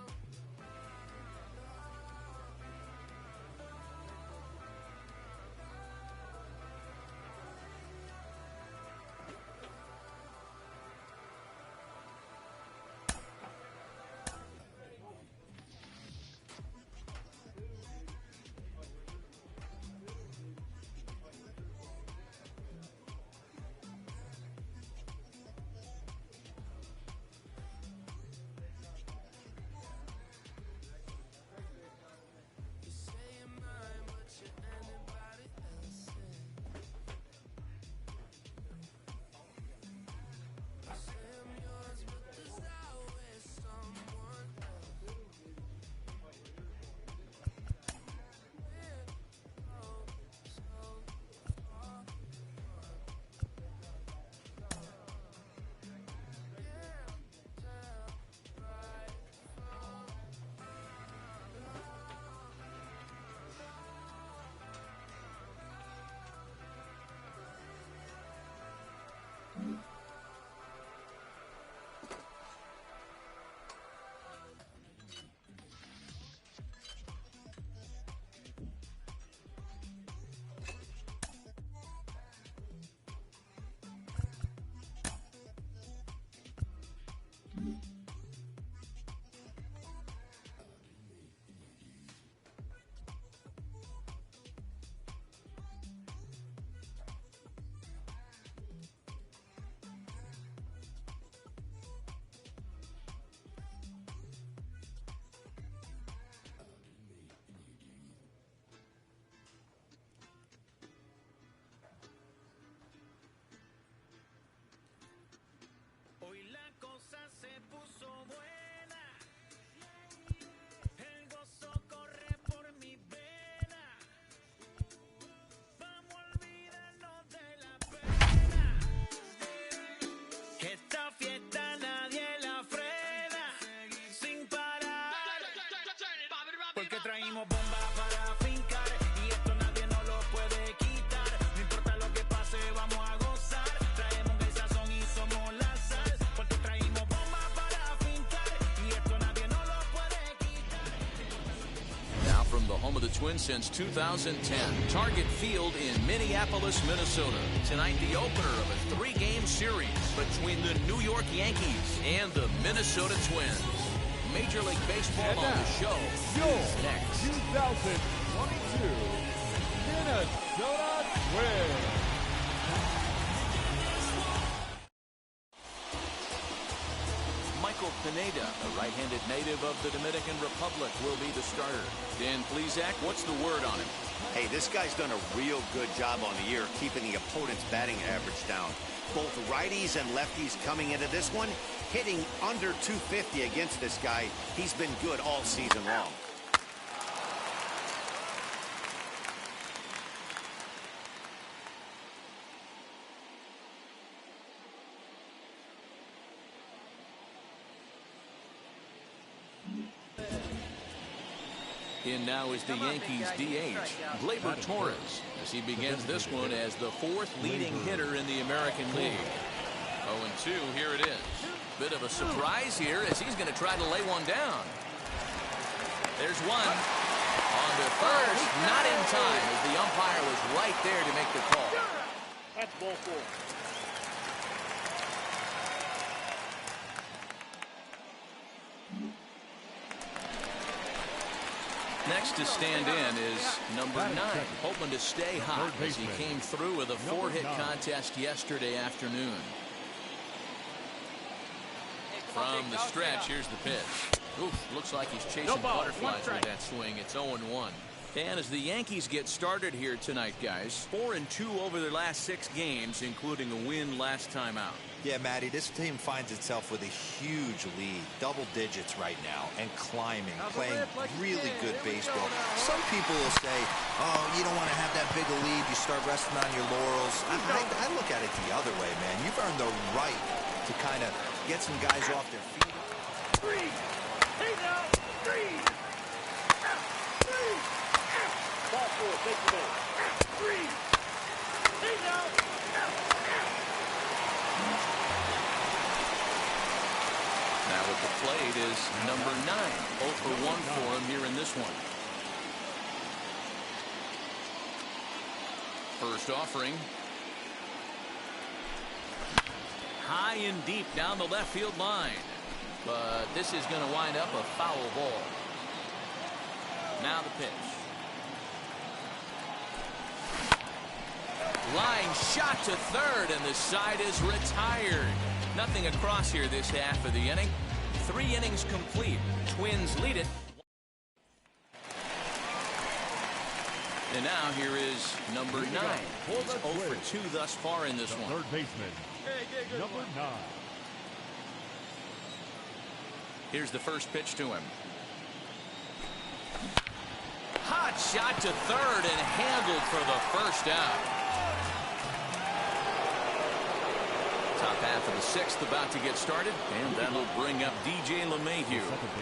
hoy la cosa se puso buena. El gozo corre por mi vena. Vamos a olvidarnos de la pena. Esta fiesta nadie la frena. Sin parar. Porque traímos bombas para fincar. Y esto nadie nos lo puede quitar. No importa lo que pase, vamos a gozar. Traemos el sazón y somos la sal. Porque traímos bombas para fincar. Y esto nadie nos lo puede quitar. Now from the home of the Twins since 2010, Target Field in Minneapolis, Minnesota. Tonight, the opener of a 3-game series between the New York Yankees and the Minnesota Twins. Major League Baseball And on now, the show your is next. 2022 Minnesota Twins. Michael Pineda, a right-handed native of the Dominican Republic, will be the starter. Dan Plesac, what's the word on him? Hey, this guy's done a real good job on the year keeping the opponent's batting average down. Both righties and lefties coming into this one, hitting under 250 against this guy. He's been good all season long. In now is the Yankees DH, Gleyber Torres, as he begins this one as the fourth leading hitter in the American League. 0-2, here it is. Bit of a surprise here as he's going to try to lay one down. There's one. On to first, not in time as the umpire was right there to make the call. That's ball four. Next to stand in is number 9, hoping to stay hot as he came through with a 4-hit contest yesterday afternoon. From the stretch, here's the pitch. Oof, looks like he's chasing butterflies with that swing. It's 0-1. And as the Yankees get started here tonight, guys, 4-2 over their last 6 games, including a win last time out. Yeah, Matty, this team finds itself with a huge lead, double digits right now, and climbing, playing really good baseball. Some people will say, oh, you don't want to have that big a lead, you start resting on your laurels. I look at it the other way, man. You've earned the right to kind of get some guys off their feet. Three. Hey now. Three. Ball four. Take the ball. Three. Hey now. Now at the plate is number 9. 0 for 1 for him here in this one. First offering. High and deep down the left field line. But this is going to wind up a foul ball. Now the pitch. Line shot to third, and the side is retired. Nothing across here this half of the inning. 3 innings complete. Twins lead it. And now here is number 9. He's 0 for 2 thus far in this one. Third baseman, number 9. Here's the first pitch to him. Hot shot to third and handled for the first out. Top half of the 6th about to get started, and that'll bring up DJ LeMahieu.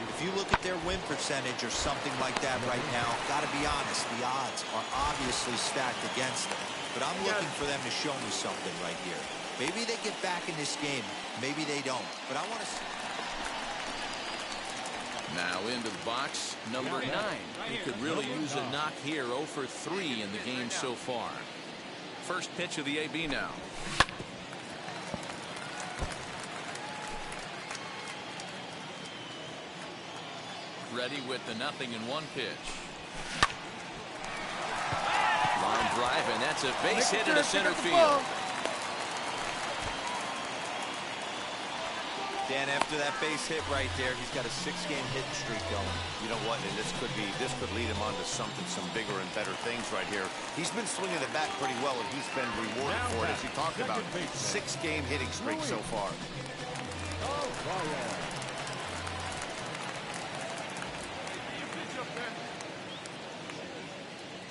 If you look at their win percentage or something like that right now, got to be honest, the odds are obviously stacked against them. But I'm looking for them to show me something right here. Maybe they get back in this game. Maybe they don't. But I want to see. Now into the box, number 9. He could really use a knock here. 0 for 3 in the game so far. First pitch of the AB now. Ready with the 0-1 pitch. Line drive, and that's a base hit into center field. Dan, after that base hit right there, he's got a 6-game hitting streak going. You know what? And this could lead him on to some bigger and better things right here. He's been swinging the bat pretty well, and he's been rewarded for it, as he talked about. 6-game hitting streak so far.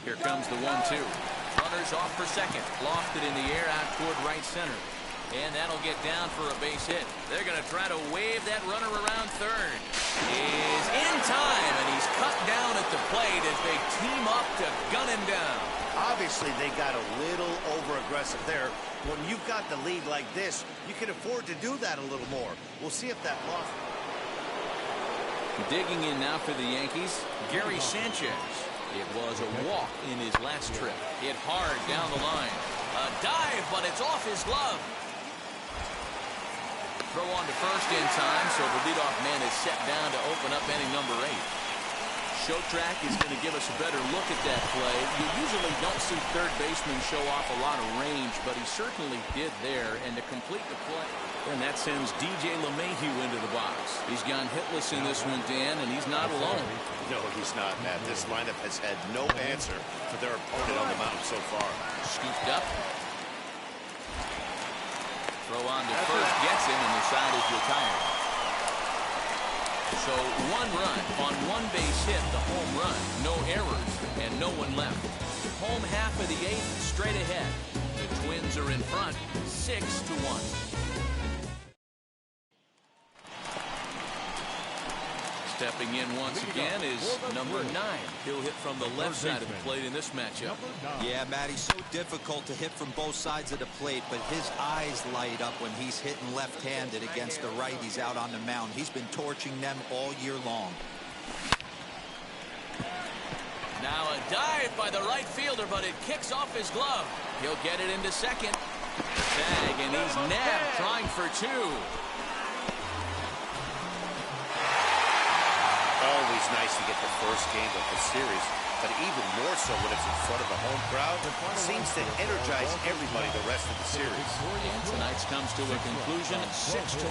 Here comes the 1-2. Runners off for second. Lofted in the air out toward right center. And that'll get down for a base hit. They're going to try to wave that runner around third. Is in time, and he's cut down at the plate as they team up to gun him down. Obviously, they got a little over-aggressive there. When you've got the lead like this, you can afford to do that a little more. We'll see if that loss. Digging in now for the Yankees, Gary Sanchez. It was a walk in his last trip. Hit hard down the line. A dive, but it's off his glove. Throw on to first in time, so the leadoff man is set down to open up inning number 8. Show track is going to give us a better look at that play. You usually don't see third baseman show off a lot of range, but he certainly did there. And to complete the play, and that sends DJ LeMahieu into the box. He's gone hitless in this one, Dan, and he's not alone. No, he's not, Matt. This lineup has had no answer for their opponent on the mound so far. Scooped up. Throw on to first, gets him, and the side is retired. So 1 run on 1 base hit, the home run, no errors, and no one left. Home half of the 8th, straight ahead. The Twins are in front, 6-1. Stepping in once again is number 9. He'll hit from the left side of the plate in this matchup. Yeah, Matt, he's so difficult to hit from both sides of the plate, but his eyes light up when he's hitting left-handed against the righties out on the mound. He's been torching them all year long. Now a dive by the right fielder, but it kicks off his glove. He'll get it into second. Tag, and he's nabbed, trying for 2. Always nice to get the first game of the series, but even more so when it's in front of a home crowd. Seems to energize everybody the rest of the series. And tonight's comes to a conclusion, 6-1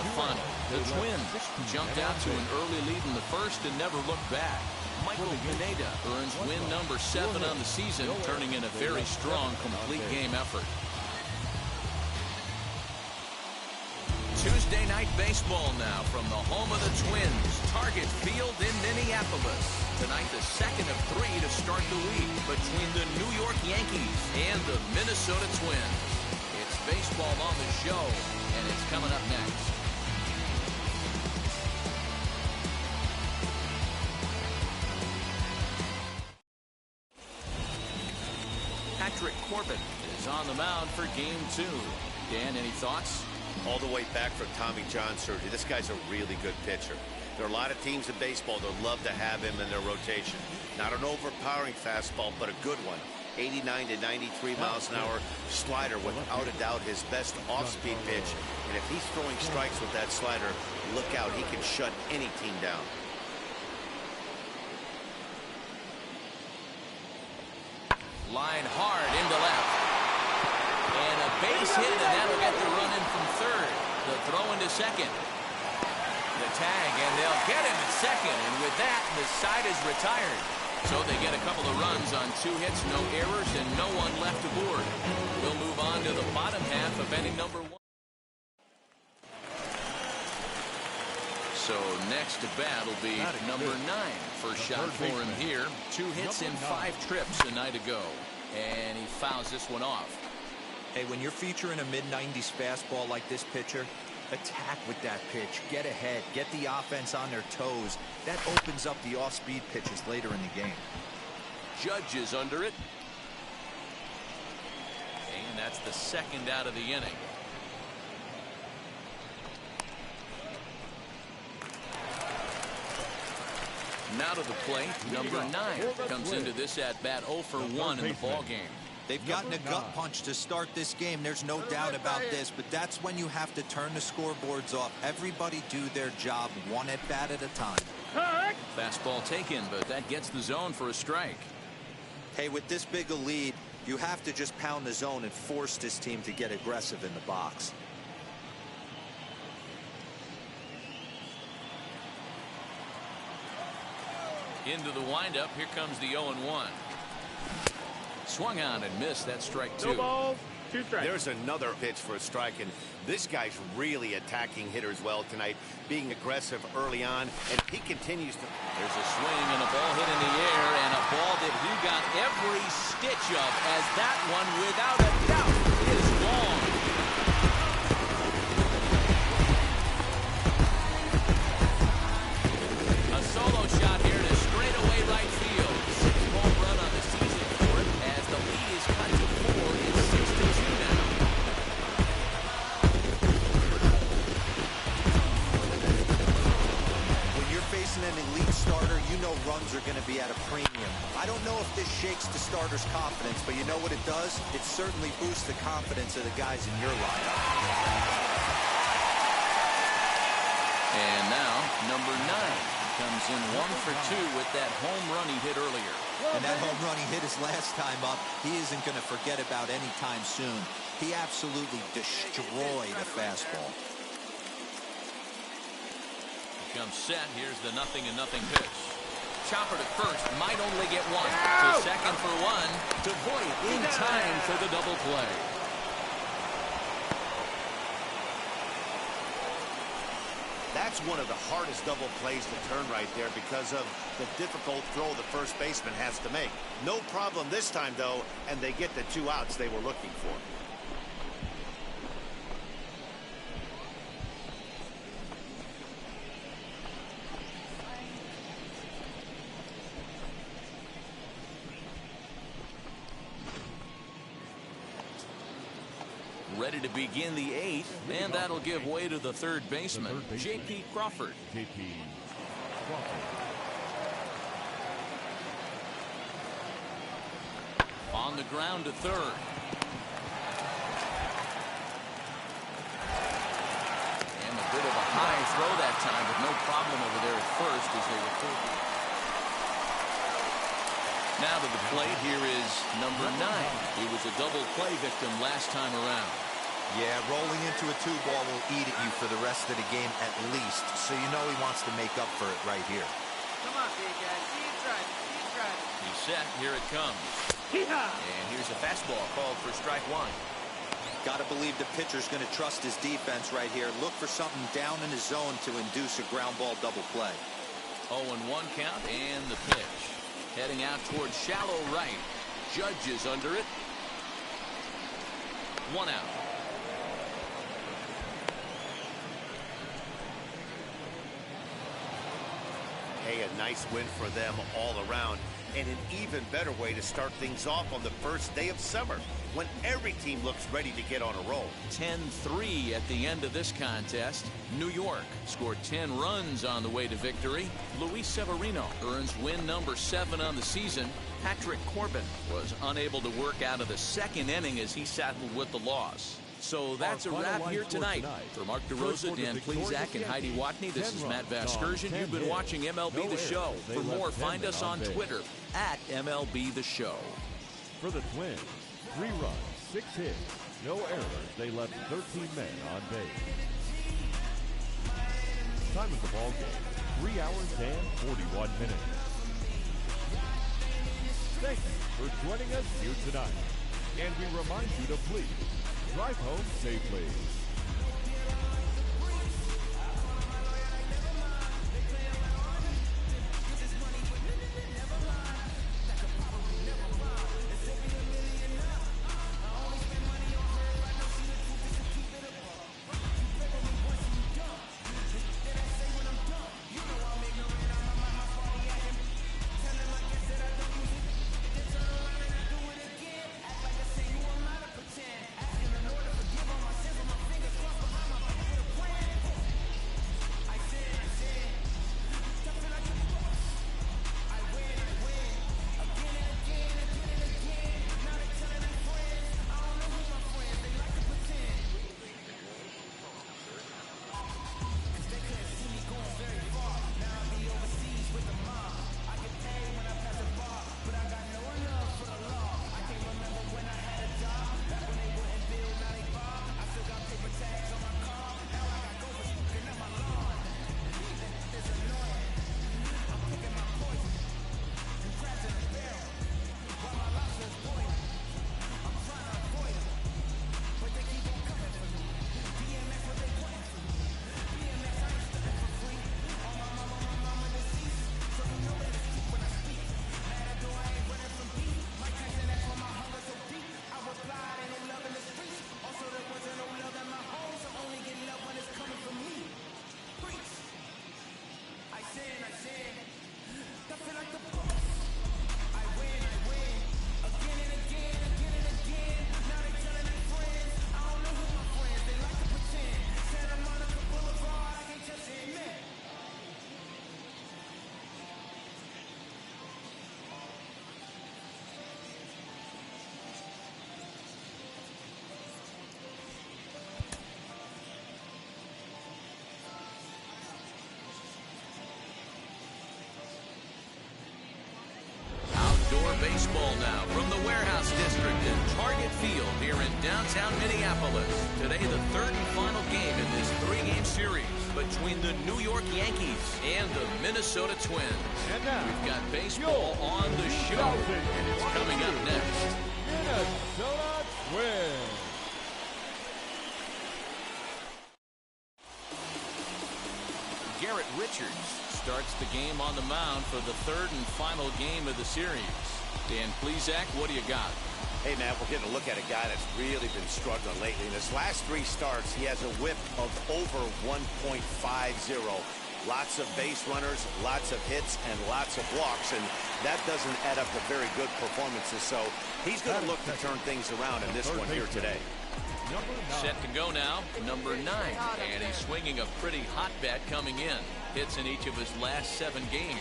the final. The Twins jumped out to an early lead in the first and never looked back. Michael Pineda earns win number 7 on the season, turning in a very strong complete game effort. Tuesday night baseball now from the home of the Twins, Target Field in Minneapolis. Tonight, the second of 3 to start the week between the New York Yankees and the Minnesota Twins. It's baseball on the show, and it's coming up next. Patrick Corbin is on the mound for Game 2. Dan, any thoughts? All the way back from Tommy John surgery, this guy's a really good pitcher. There are a lot of teams in baseball that would love to have him in their rotation. Not an overpowering fastball, but a good one. 89 to 93 miles an hour slider, without a doubt his best off-speed pitch. And if he's throwing strikes with that slider, look out, he can shut any team down. Line hard into left. And a base hit, and that'll get the run in from third. The throw into second. The tag, and they'll get him at second. And with that, the side is retired. So they get a couple of runs on 2 hits, no errors, and no one left aboard. We'll move on to the bottom half of inning number 1. So next to bat will be number 9. First shot for him here. 2 hits in 5 trips a night ago. And he fouls this one off. Hey, when you're featuring a mid-90s fastball like this pitcher, attack with that pitch. Get ahead. Get the offense on their toes. That opens up the off-speed pitches later in the game. Judge is under it. And that's the second out of the inning. Now to the plate, number 9 comes into this at-bat 0 for 1 in the ballgame. They've gotten a gut punch to start this game. There's no doubt about this, but that's when you have to turn the scoreboards off. Everybody do their job 1 at-bat at a time. Fastball taken, but that gets the zone for a strike. Hey, with this big a lead, you have to just pound the zone and force this team to get aggressive in the box. Into the windup, here comes the 0-1. Swung on and missed. That strike 2. 2 balls, 2 strikes. There's another pitch for a strike, and this guy's really attacking hitters well tonight, being aggressive early on, and he continues to. There's a swing and a ball hit in the air, and a ball that he got every stitch of, as that one, without a doubt, is long. A solo shot here to straightaway right field. 6th home run on the season for him, as the lead is cut to 4. It's 6-2 now. When you're facing an elite starter, you know runs are going to be at a premium. I don't know if this shakes the starter's confidence, but you know what it does? It certainly boosts the confidence of the guys in your lineup. And now, number 9 comes in 1 for 2 with that home run he hit earlier. And that home run he hit his last time up, he isn't going to forget about any time soon. He absolutely destroyed a fastball. Comes set. Here's the 0-0 pitch. Chopper to first. Might only get 1. To second for 1. To Voit in time for the double play. That's one of the hardest double plays to turn right there because of the difficult throw the first baseman has to make. No problem this time, though, and they get the 2 outs they were looking for. Ready to begin the 8th, and that'll give way to the third baseman, J.P. Crawford. J.P. Crawford. On the ground to third. And a bit of a high throw that time, but no problem over there at first as they record. Now to the plate, here is number 9. He was a double play victim last time around. Yeah, rolling into a 2-ball will eat at you for the rest of the game at least, so you know he wants to make up for it right here. Come on, big guy. Keep driving. Keep driving. He's set. Here it comes. And here's a fastball called for strike 1. Got to believe the pitcher's going to trust his defense right here. Look for something down in his zone to induce a ground ball double play. 0-1 count and the pitch. Heading out towards shallow right. Judge is under it. 1 out. Hey, a nice win for them all around, and an even better way to start things off on the first day of summer, when every team looks ready to get on a roll. 10-3 at the end of this contest. New York scored 10 runs on the way to victory. Luis Severino earns win number 7 on the season. Patrick Corbin was unable to work out of the second inning as he settled with the loss. So that's a wrap here tonight. For Mark DeRosa, Dan Plezak, and Heidi Watney, this is Matt Vasgersian. You've been watching MLB The Show. For more, find us on Twitter at MLB The Show. For the Twins, 3 runs, 6 hits, no errors. They left 13 men on base. Time of the ball game, 3 hours and 41 minutes. Thank you for joining us here tonight. And we remind you to please drive home safely. downtown Minneapolis. Today, the third and final game in this three-game series between the New York Yankees and the Minnesota Twins. And now, we've got baseball on the show, and it's coming up next. Minnesota Twins. Garrett Richards starts the game on the mound for the third and final game of the series. Dan Plesac, what do you got? Hey, man, we're getting a look at a guy that's really been struggling lately. In his last three starts, he has a whip of over 1.50. Lots of base runners, lots of hits, and lots of walks, and that doesn't add up to very good performances. So he's going to look to turn things around in this one here today. Set to go now, number 9, and he's swinging a pretty hot bat coming in. Hits in each of his last 7 games.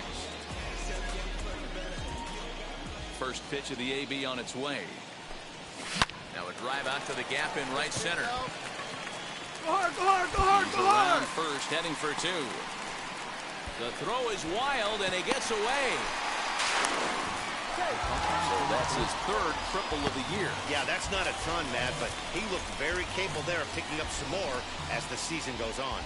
First pitch of the AB on its way. Now a drive out to the gap in right center. Go hard, go hard, go hard, go hard. He's around first, heading for 2. The throw is wild, and he gets away. So that's his third triple of the year. Yeah, that's not a ton, Matt, but he looked very capable there of picking up some more as the season goes on.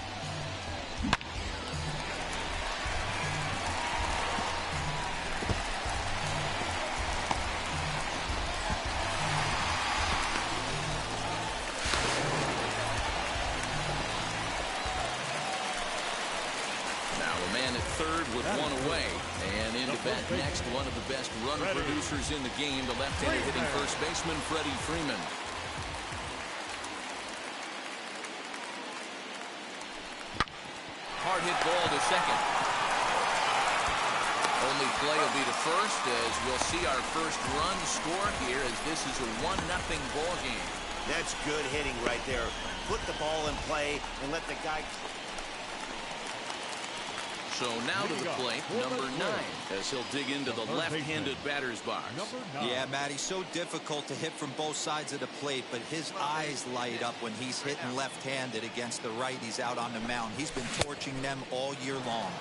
Third with one away, and in to bat next, one of the best run producers in the game, the left-hander hitting first baseman Freddie Freeman. Hard hit ball to second. Only play will be to first, as we'll see our first run score here, as this is a 1-0 ball game. That's good hitting right there. Put the ball in play and let the guy. So now to the plate, number 9, as he'll dig into the left-handed batter's box. Yeah, Matt, he's so difficult to hit from both sides of the plate, but his eyes light up when he's hitting left-handed against the righties out on the mound. He's been torching them all year long.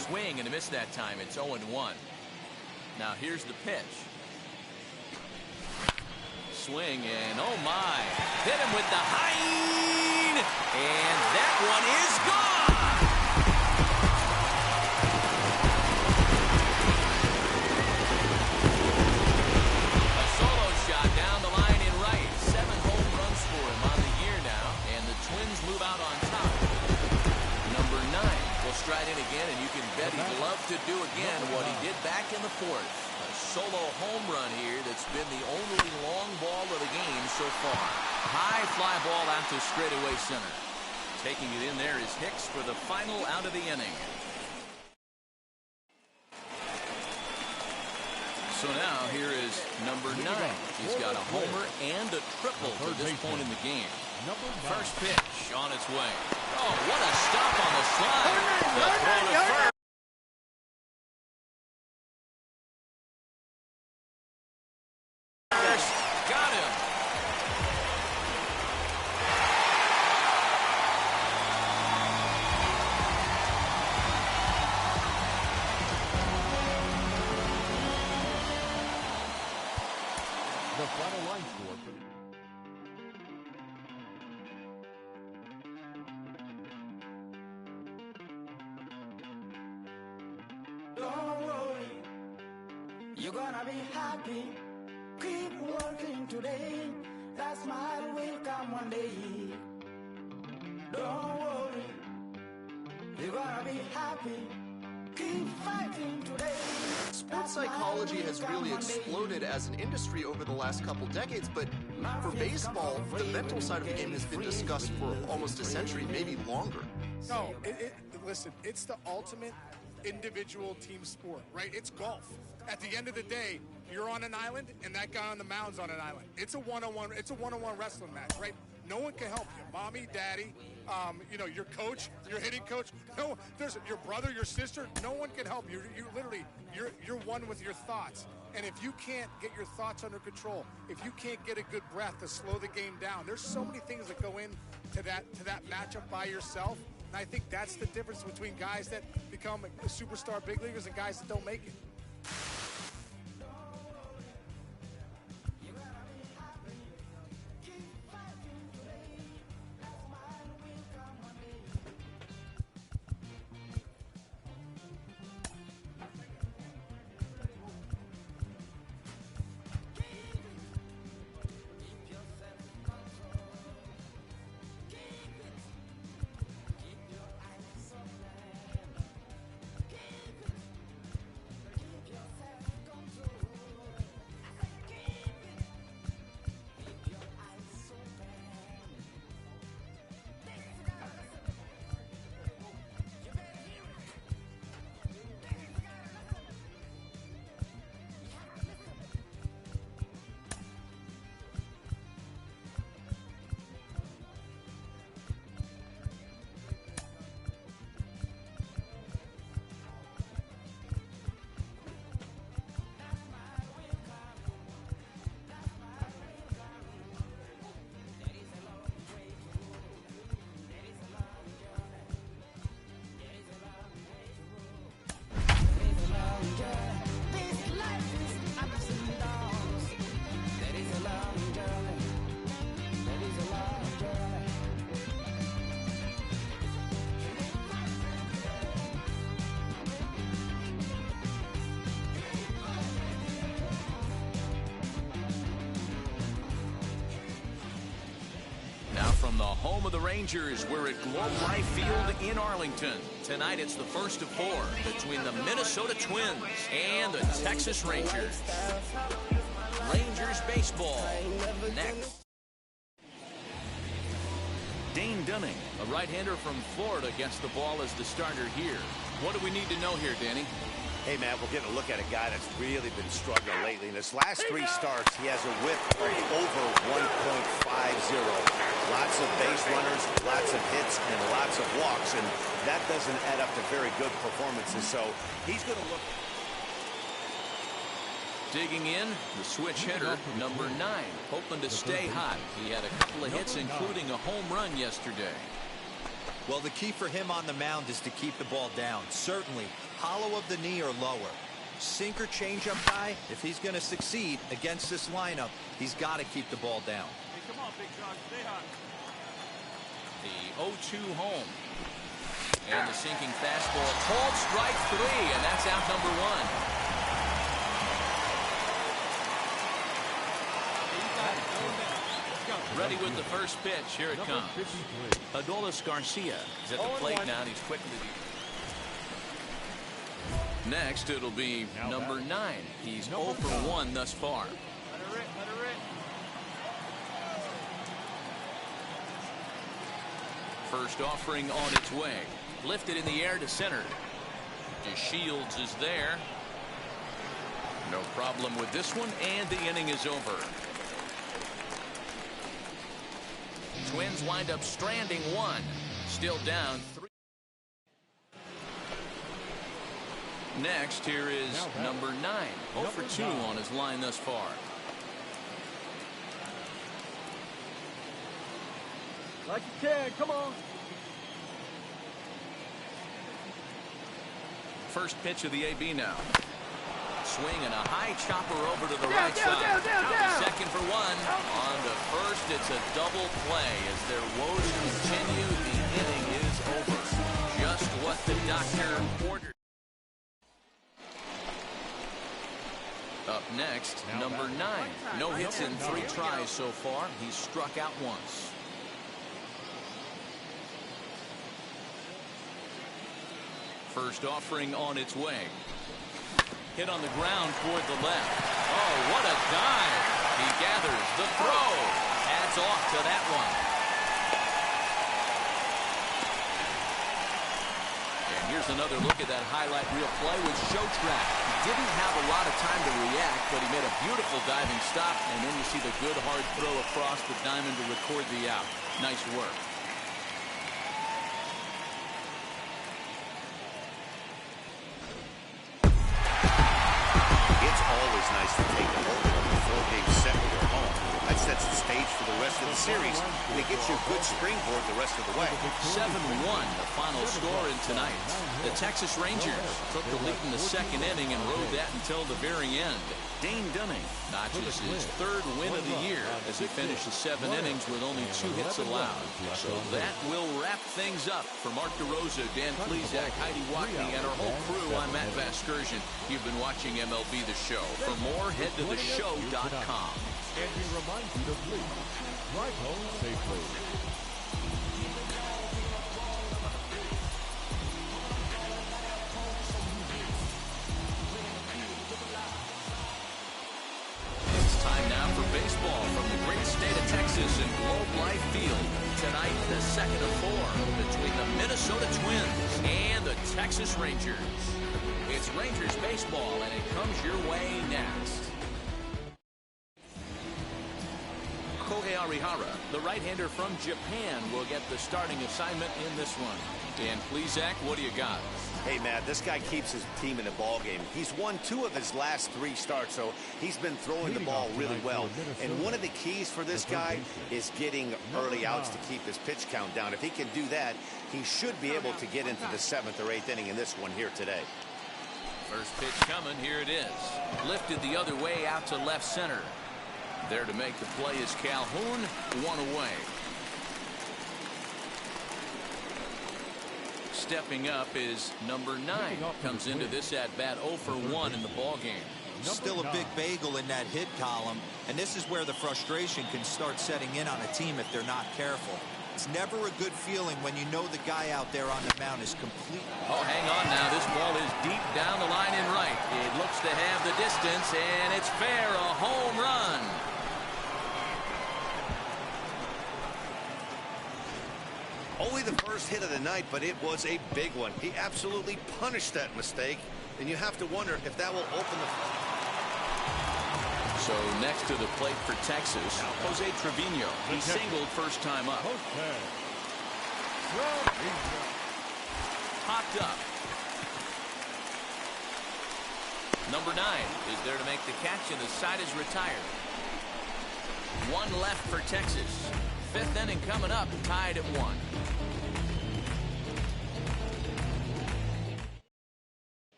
Swing and a miss that time. It's 0-1. Now here's the pitch. Swing and oh my. Hit him with the hind. And that one is gone. A solo shot down the line in right. 7 home runs for him on the year now. And the Twins move out on top. Number 9 will stride in again, and you can bet he'd love to do again what he did back in the 4th. A solo home run here that's been the only long ball of the game so far. High fly ball out to straightaway center. Taking it in there is Hicks for the final out of the inning. So now here is number 9. He's got a homer and a triple to this point in the game. First pitch on its way. Oh, what a stop on the slide. The throw to first. Got him. The final line score for Don't worry, you're gonna be happy. Keep working today. That smile will come one day. Don't worry, you're gonna be happy. Keep fighting today. Sports psychology has really exploded as an industry over the last couple decades, but for baseball, the mental side of the game has been discussed for almost a century, maybe longer. No, listen, it's the ultimate individual team sport, right? It's golf. At the end of the day, you're on an island, and that guy on the mound's on an island. It's a one-on-one wrestling match, right? No one can help you. Mommy, daddy, your coach, your hitting coach. No, there's your brother, your sister. No one can help you. You're one with your thoughts. And if you can't get your thoughts under control, if you can't get a good breath to slow the game down, there's so many things that go into that matchup by yourself. And I think that's the difference between guys that become superstar big leaguers and guys that don't make it. From the home of the Rangers, we're at Globe Life Field in Arlington. Tonight it's the first of 4 between the Minnesota Twins and the Texas Rangers. Rangers baseball next. Dane Dunning, a right-hander from Florida, gets the ball as the starter here. What do we need to know here, Danny? Hey, man, we're getting a look at a guy that's really been struggling lately. In his last 3 starts, he has a whip of over 1.50. Lots of base runners, lots of hits, and lots of walks, and that doesn't add up to very good performances. So he's going to look. Digging in, the switch hitter, number 9, hoping to stay hot. He had a couple of hits, including a home run yesterday. Well, the key for him on the mound is to keep the ball down. Certainly, hollow of the knee or lower. Sinker changeup guy, if he's going to succeed against this lineup, he's got to keep the ball down. Hey, come on, big dog. Stay hot. The 0-2 home. And the sinking fastball. Called strike 3, and that's out number 1. Ready with the first pitch. Here it comes. Adolis Garcia is at the plate now, and he's quickly. Next, it'll be number 9. He's 0 for 1 thus far. Let her rip, let her rip. First offering on its way. Lifted in the air to center. DeShields is there. No problem with this one, and the inning is over. Twins wind up stranding 1. Still down 3. Next, here is number 9. 0 for 2 on his line thus far. Like you can, come on. First pitch of the AB now. Swing and a high chopper over to the right side. Down. Second for 1. On to first, it's a double play. As their woes continue, the inning is over. Just what the doctor ordered. Up next, number 9. No hits in 3 tries so far. He's struck out once. First offering on its way. Hit on the ground toward the left. Oh, what a dive. He gathers the throw. Adds off to that one. And here's another look at that highlight reel play with Show Track. He didn't have a lot of time to react, but he made a beautiful diving stop. And then you see the good hard throw across the diamond to record the out. Nice work. Always nice to take a hold of a 4-game set with your home. That sets the stage for the rest of the series, and it gets you a good springboard the rest of the way. 7-1, the final score in tonight. The Texas Rangers took the lead in the second inning and rode that until the very end. Dane Dunning notches his 3rd win of the year as he finishes 7 innings with only 2 hits allowed. So that will wrap things up. For Mark DeRosa, Dan Plesac, Heidi Watney, and our whole crew, I'm Matt Vasgersian. You've been watching MLB The Show. For more, head to theshow.com. And we remind you to please drive home safely. Baseball from the great state of Texas in Globe Life Field. Tonight, the second of 4 between the Minnesota Twins and the Texas Rangers. It's Rangers baseball, and it comes your way next. Kohei Arihara, the right-hander from Japan, will get the starting assignment in this one. Dan Plesac, what do you got? Hey, Matt, this guy keeps his team in the ball game. He's won 2 of his last 3 starts, so he's been throwing the ball really well. And one of the keys for this guy is getting early outs to keep his pitch count down. If he can do that, he should be able to get into the 7th or 8th inning in this one here today. First pitch coming. Here it is. Lifted the other way out to left center. There to make the play is Calhoun. 1 away. Stepping up is number 9. Comes into this at-bat 0 for 1 in the ballgame. Still a big bagel in that hit column, and this is where the frustration can start setting in on a team if they're not careful. It's never a good feeling when you know the guy out there on the mound is complete. Oh, hang on now. This ball is deep down the line and right. It looks to have the distance, and it's fair. A home run. Only the first hit of the night, but it was a big one. He absolutely punished that mistake, and you have to wonder if that will open the... So next to the plate for Texas, Jose Trevino. He singled first time up. Popped up. Number 9 is there to make the catch, and the side is retired. 1 left for Texas. 5th inning coming up, tied at 1.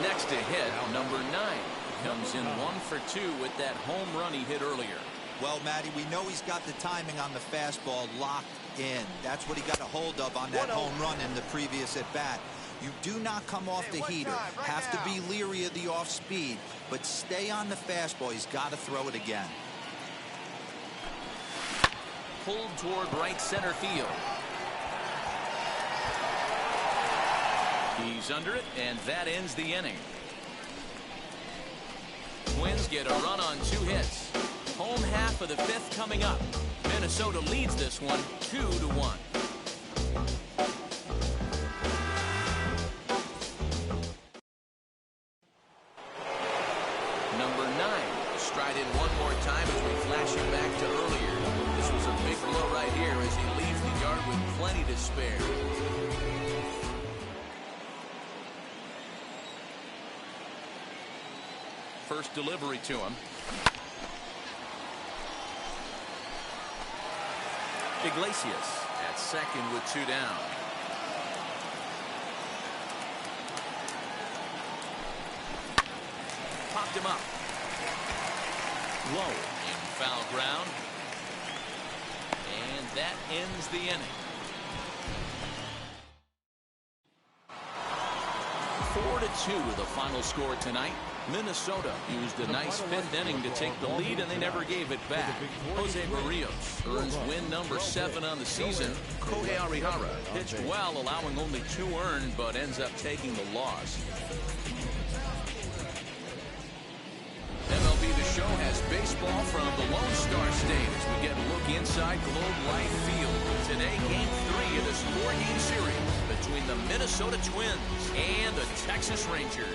Next to hit, number 9. Comes in 1 for 2 with that home run he hit earlier. Well, Matty, we know he's got the timing on the fastball locked in. That's what he got a hold of on that home run in the previous at-bat. You do not come off the heater. Have to be leery of the off-speed, but stay on the fastball. He's got to throw it again. Pulled toward right center field. He's under it, and that ends the inning. Twins get a run on 2 hits. Home half of the 5th coming up. Minnesota leads this one 2-1. Number 9 stride in one more time as we flash it back to earlier. This was a big blow right here as he leaves the yard with plenty to spare. First delivery to him. Iglesias at second with 2 down. Popped him up. Low in foul ground. And that ends the inning. 4-2 the final score tonight. Minnesota used a nice 5th inning to take the lead, and they never gave it back. Jose Barrios earns win number 7 on the season. Kohei Arihara pitched well, allowing only 2 earned, but ends up taking the loss. MLB The Show has baseball from the Lone Star State as we get a look inside Globe Life Field. Today, Game 3 of this 4-game series between the Minnesota Twins and the Texas Rangers.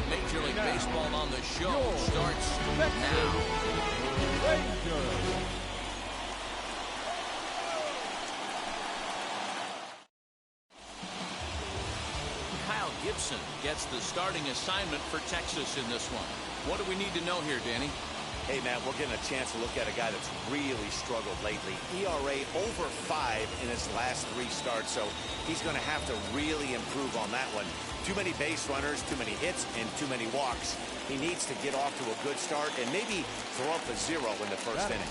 Major League Baseball on the show starts now. Kyle Gibson gets the starting assignment for Texas in this one. What do we need to know here, Danny? Hey, man, we're getting a chance to look at a guy that's really struggled lately. ERA over 5 in his last 3 starts, so he's going to have to really improve on that one. Too many base runners, too many hits, and too many walks. He needs to get off to a good start and maybe throw up a 0 in the first inning.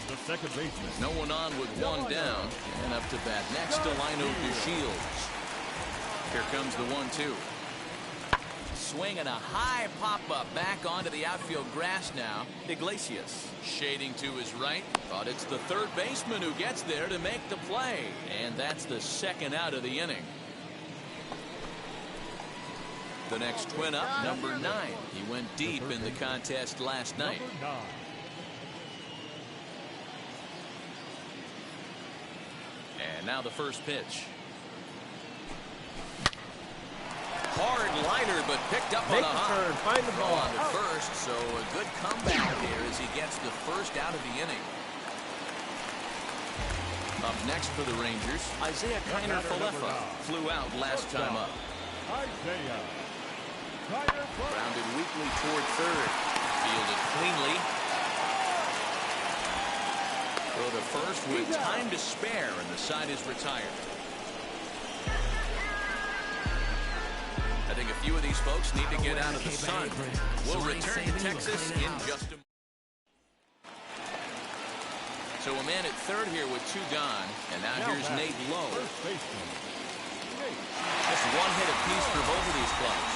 The second baseman. No one on with 1 down, and up to bat next to Lino DeShields. Here comes the 1-2. Swing and a high pop-up back onto the outfield grass now. Iglesias shading to his right, but it's the third baseman who gets there to make the play, and that's the second out of the inning. The next twin up, number 9. He went deep in the contest last night. And now the first pitch. Hard liner, but picked up on a hop. Find the ball on the first, so a good comeback here as he gets the first out of the inning. Up next for the Rangers, Isaiah Kiner-Falefa flew out last time up. Grounded weakly toward third. Fielded cleanly. Throw to first with time to spare, and the side is retired. I think a few of these folks need to get out of the sun. We'll return to Texas in just a moment. So a man at third here with 2 gone, and now here's Nate Lowe. Just 1 hit apiece for both of these clubs.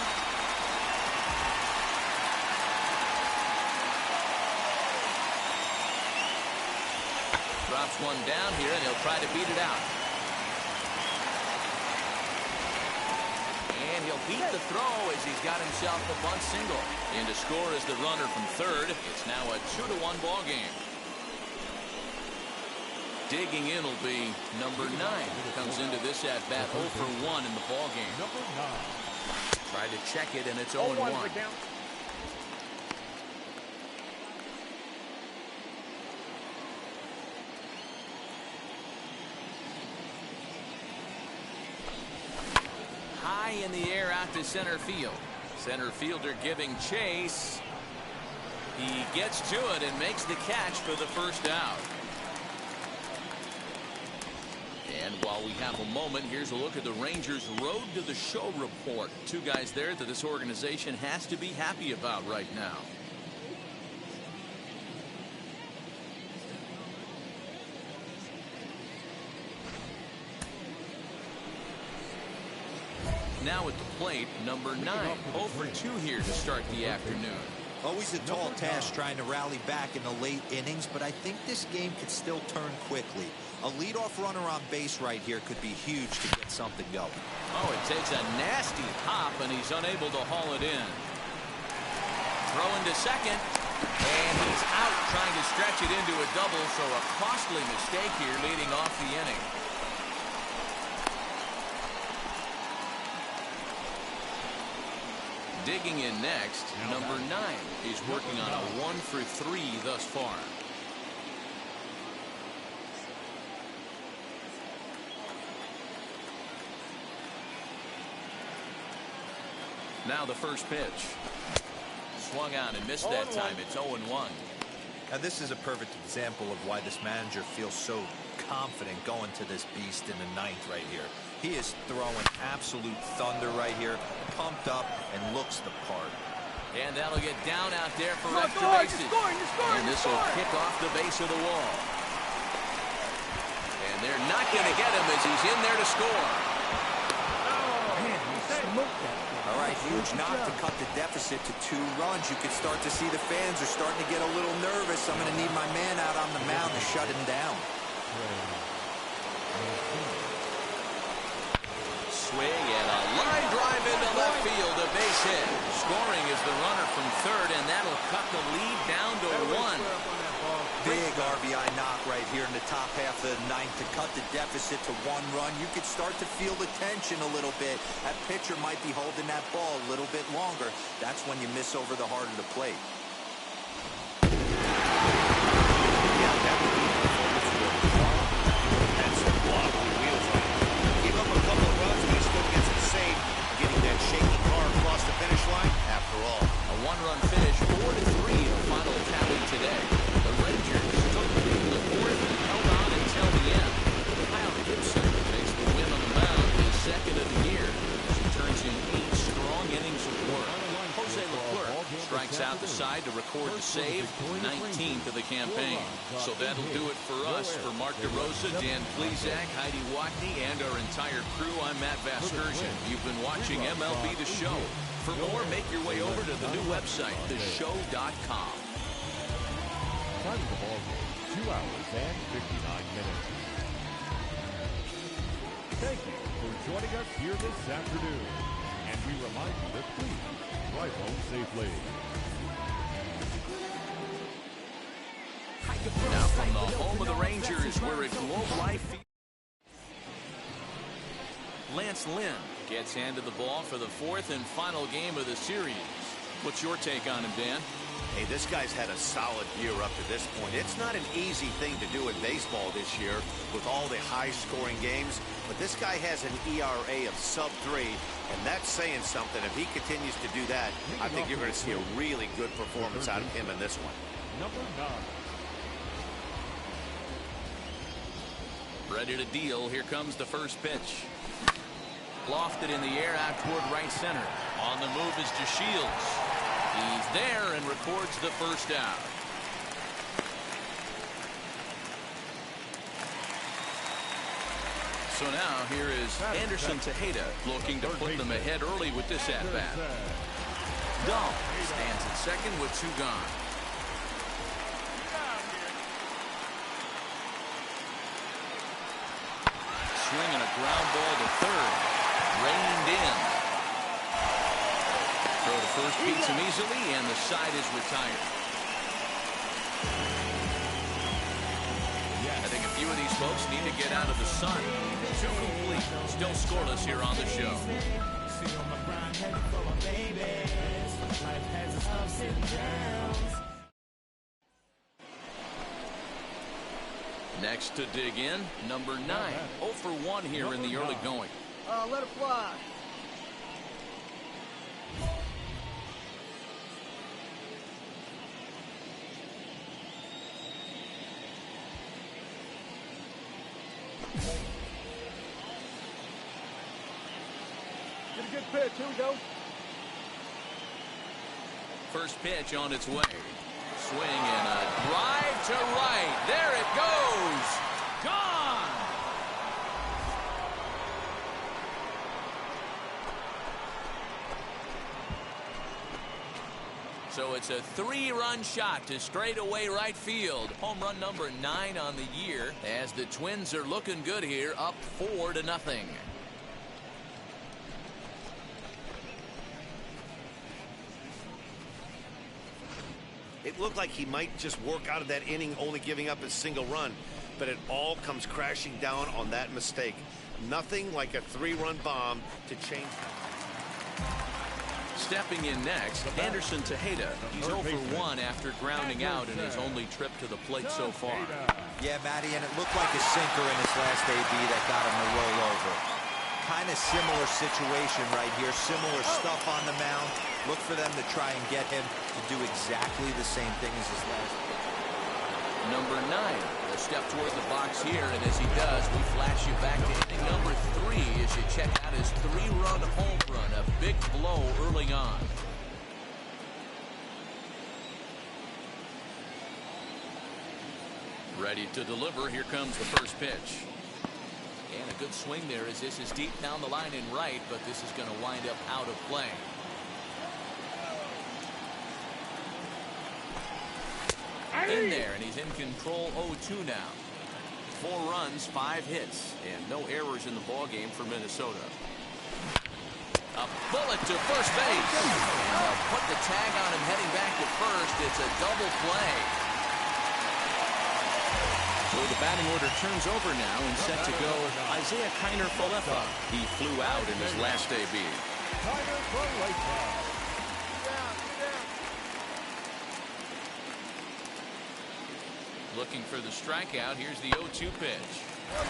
Drops 1 down here, and he'll try to beat it out. And he'll beat the throw as he's got himself a bunt single. And to score is the runner from third. It's now a 2-1 ball game. Digging in will be number 9. Comes into this at bat 0 for 1 in the ball game. Tried to check it, and it's 0-1. High in the air out to center field. Center fielder giving chase. He gets to it and makes the catch for the first out. And while we have a moment, here's a look at the Rangers' road to the show report. Two guys there that this organization has to be happy about right now. Now at the plate, number 9. 0 for 2 here to start the afternoon. Always a tall task trying to rally back in the late innings, but I think this game could still turn quickly. A leadoff runner on base right here could be huge to get something going. Oh, it takes a nasty hop, and he's unable to haul it in. Throw into second, and he's out trying to stretch it into a double, so a costly mistake here leading off the inning. Digging in next, number 9. He's working on a 1 for 3 thus far. Now the first pitch. Swung out and missed that time. It's 0-1. Now this is a perfect example of why this manager feels so confident going to this beast in the 9th right here. He is throwing absolute thunder right here, pumped up, and looks the part. And that'll get down out there for extra bases. And this will kick off the base of the wall. And they're not going to get him as he's in there to score. All right, huge knock to cut the deficit to 2 runs. You could start to see the fans are starting to get a little nervous. I'm going to need my man out on the mound to shut him down. Swing and a line drive into left field, a base hit. Scoring is the runner from third, and that'll cut the lead down to 1. Big RBI knock right here in the top half of the 9th to cut the deficit to 1 run. You could start to feel the tension a little bit. That pitcher might be holding that ball a little bit longer. That's when you miss over the heart of the plate. After all, a 1-run finish, 4-3, the final tally today. The Rangers took the lead in the 4th and held on until the end. Kyle Gibson takes the win on the mound, his 2nd of the year, as he turns in 8 strong innings of work. Jose Leclerc strikes out the side to record the save, 19th of the campaign. So that'll do it for us. For Mark DeRosa, Dan Plesac, Heidi Watney, and our entire crew, I'm Matt Vasgersian. You've been watching MLB The Show. For more, make your way over to the new website, theshow.com. Time of the ball game, 2 hours and 59 minutes. Thank you for joining us here this afternoon. And we remind you that please drive home safely. Now from the home of the Rangers, we're at Globe Life Field. Lance Lynn gets handed the ball for the 4th and final game of the series. What's your take on him, Dan? Hey, this guy's had a solid year up to this point. It's not an easy thing to do in baseball this year with all the high-scoring games, but this guy has an ERA of sub-3, and that's saying something. If he continues to do that, I think you're going to see a really good performance out of him in this one. Number 9. Ready to deal. Here comes the first pitch. Lofted in the air out toward right center. On the move is DeShields. He's there and records the first out. So now here is Anderson Tejeda looking to put them ahead early with this at-bat. Dahl stands at second with 2 gone. Swing and a ground ball to third. Reined in. Throw to first beats him easily, and the side is retired. I think a few of these folks need to get out of the sun. 2 complete. Still scoreless here on the show. Next to dig in, number 9. 0 for 1 here in the early going. Let it fly. pitch. Here we go. First pitch on its way. Swing and a drive to right. There it goes. Gone. So it's a 3-run shot to straightaway right field. Home run number 9 on the year as the Twins are looking good here, up 4-0. It looked like he might just work out of that inning, only giving up a single run, but it all comes crashing down on that mistake. Nothing like a 3-run bomb to change that. Stepping in next, Anderson Tejeda. He's 0 for 1 after grounding out in his only trip to the plate so far. Yeah, Matty, and it looked like a sinker in his last AB that got him to roll over. Kind of similar situation right here. Similar stuff on the mound. Look for them to try and get him to do exactly the same thing as his last. Number 9 will step toward the box here, and as he does, we flash you back to inning number 3 as you check out his 3-run home run, a big blow early on. Ready to deliver. Here comes the first pitch. And a good swing there as this is deep down the line in right, but this is going to wind up out of play. In there, and he's in control 0-2 now. 4 runs, 5 hits, and no errors in the ballgame for Minnesota. A bullet to first base. And they'll put the tag on him heading back to first. It's a double play. So the batting order turns over now and set to go Isaiah Kiner-Falefa. He flew out in his last AB. Looking for the strikeout. Here's the 0-2 pitch.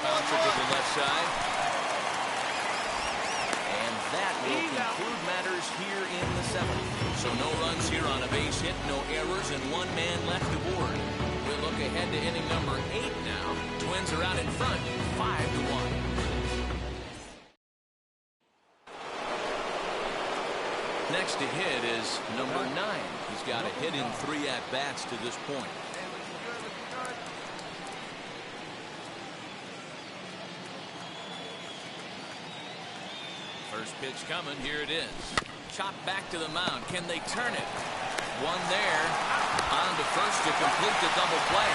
Bouncer to the left side. And that will conclude matters here in the 7th. So no runs here on a base hit, no errors, and 1 man left aboard. We'll look ahead to inning number 8 now. Twins are out in front, 5-1. Next to hit is number 9. He's got a hit in 3 at-bats to this point. First pitch coming. Here it is. Chopped back to the mound. Can they turn it? One there. On to first to complete the double play.